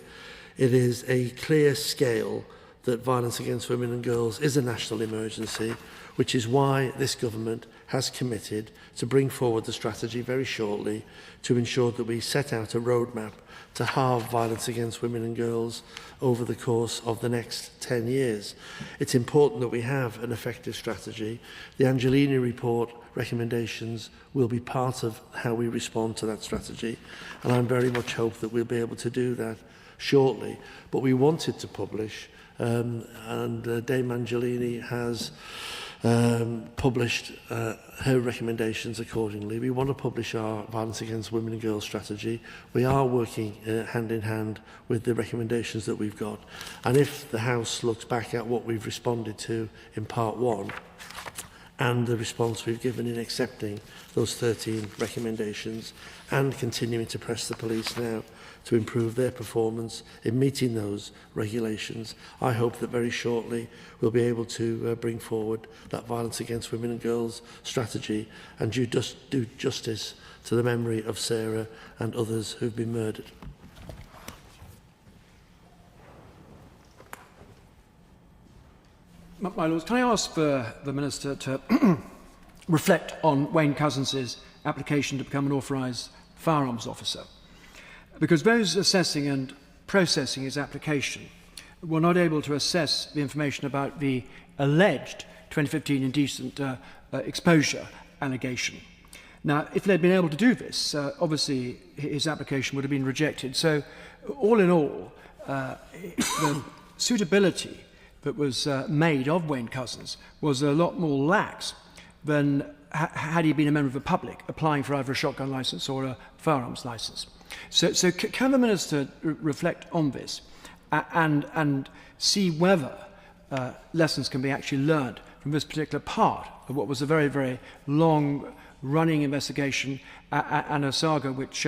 It is a clear scale that violence against women and girls is a national emergency, which is why this government has committed to bring forward the strategy very shortly to ensure that we set out a roadmap to halve violence against women and girls over the course of the next 10 years. It's important that we have an effective strategy. The Angelini report recommendations will be part of how we respond to that strategy, and I very much hope that we'll be able to do that shortly. But we wanted to publish, and Dame Angelini has published her recommendations accordingly. We want to publish our Violence Against Women and Girls strategy. We are working hand in hand with the recommendations that we've got. And if the House looks back at what we've responded to in part 1 and the response we've given in accepting those 13 recommendations and continuing to press the police now to improve their performance in meeting those regulations, I hope that very shortly we'll be able to bring forward that Violence Against Women and Girls strategy and do justice to the memory of Sarah and others who've been murdered. My Lords, can I ask the Minister to reflect on Wayne Couzens' application to become an authorised firearms officer? Because those assessing and processing his application were not able to assess the information about the alleged 2015 indecent exposure allegation. Now, if they'd been able to do this, obviously his application would have been rejected. So, all in all, the suitability that was made of Wayne Couzens was a lot more lax than had he been a member of the public applying for either a shotgun licence or a firearms licence. So can the Minister reflect on this and see whether lessons can be actually learned from this particular part of what was a very, very long-running investigation and a saga which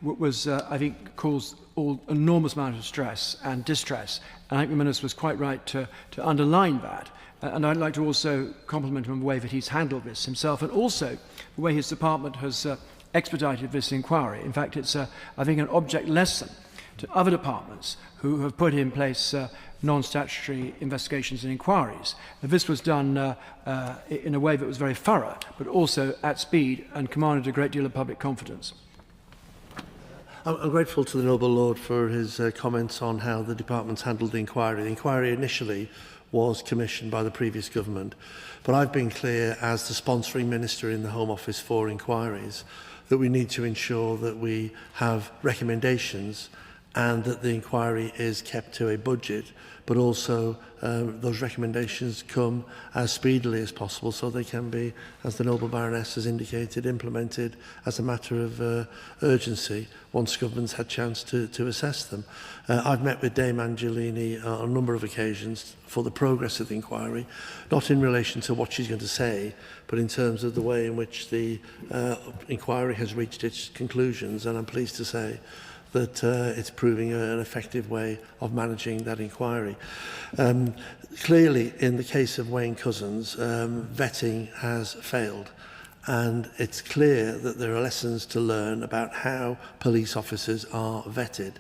was, I think, caused an enormous amount of stress and distress. And I think the Minister was quite right to underline that. And I'd like to also compliment him on the way that he's handled this himself, and also the way his department has expedited this inquiry. In fact, it's, I think, an object lesson to other departments who have put in place non-statutory investigations and inquiries. This was done in a way that was very thorough, but also at speed and commanded a great deal of public confidence. I'm grateful to the Noble Lord for his comments on how the department's handled the inquiry. The inquiry initially was commissioned by the previous government, but I've been clear as the sponsoring minister in the Home Office for inquiries that we need to ensure that we have recommendations and that the inquiry is kept to a budget, but also those recommendations come as speedily as possible so they can be, as the Noble Baroness has indicated, implemented as a matter of urgency once government's had chance to assess them. I've met with Dame Angelini on a number of occasions for the progress of the inquiry, not in relation to what she's going to say, but in terms of the way in which the inquiry has reached its conclusions, and I'm pleased to say that it's proving an effective way of managing that inquiry. Clearly, in the case of Wayne Couzens, vetting has failed. And it's clear that there are lessons to learn about how police officers are vetted.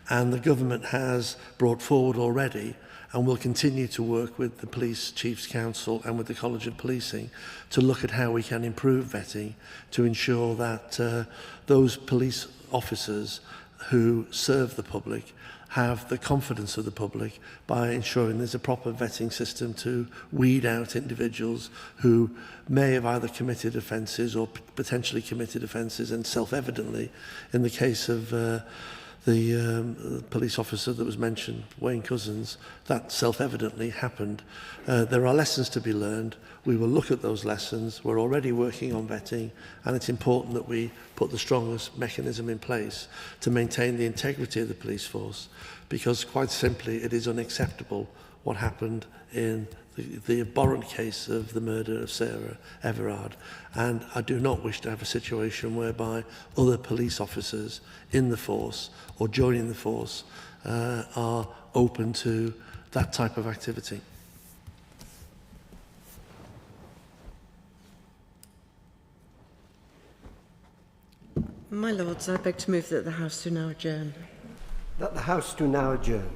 And the government has brought forward already and will continue to work with the Police Chiefs Council and with the College of Policing to look at how we can improve vetting to ensure that those police officers who serve the public have the confidence of the public by ensuring there's a proper vetting system to weed out individuals who may have either committed offences or potentially committed offences, and self-evidently, in the case of the police officer that was mentioned, Wayne Couzens, that self-evidently happened. There are lessons to be learned. We will look at those lessons. We're already working on vetting, and it's important that we put the strongest mechanism in place to maintain the integrity of the police force, because quite simply it is unacceptable what happened in the abhorrent case of the murder of Sarah Everard. And I do not wish to have a situation whereby other police officers in the force or joining the force are open to that type of activity. My Lords, I beg to move that the House do now adjourn. That the House do now adjourn.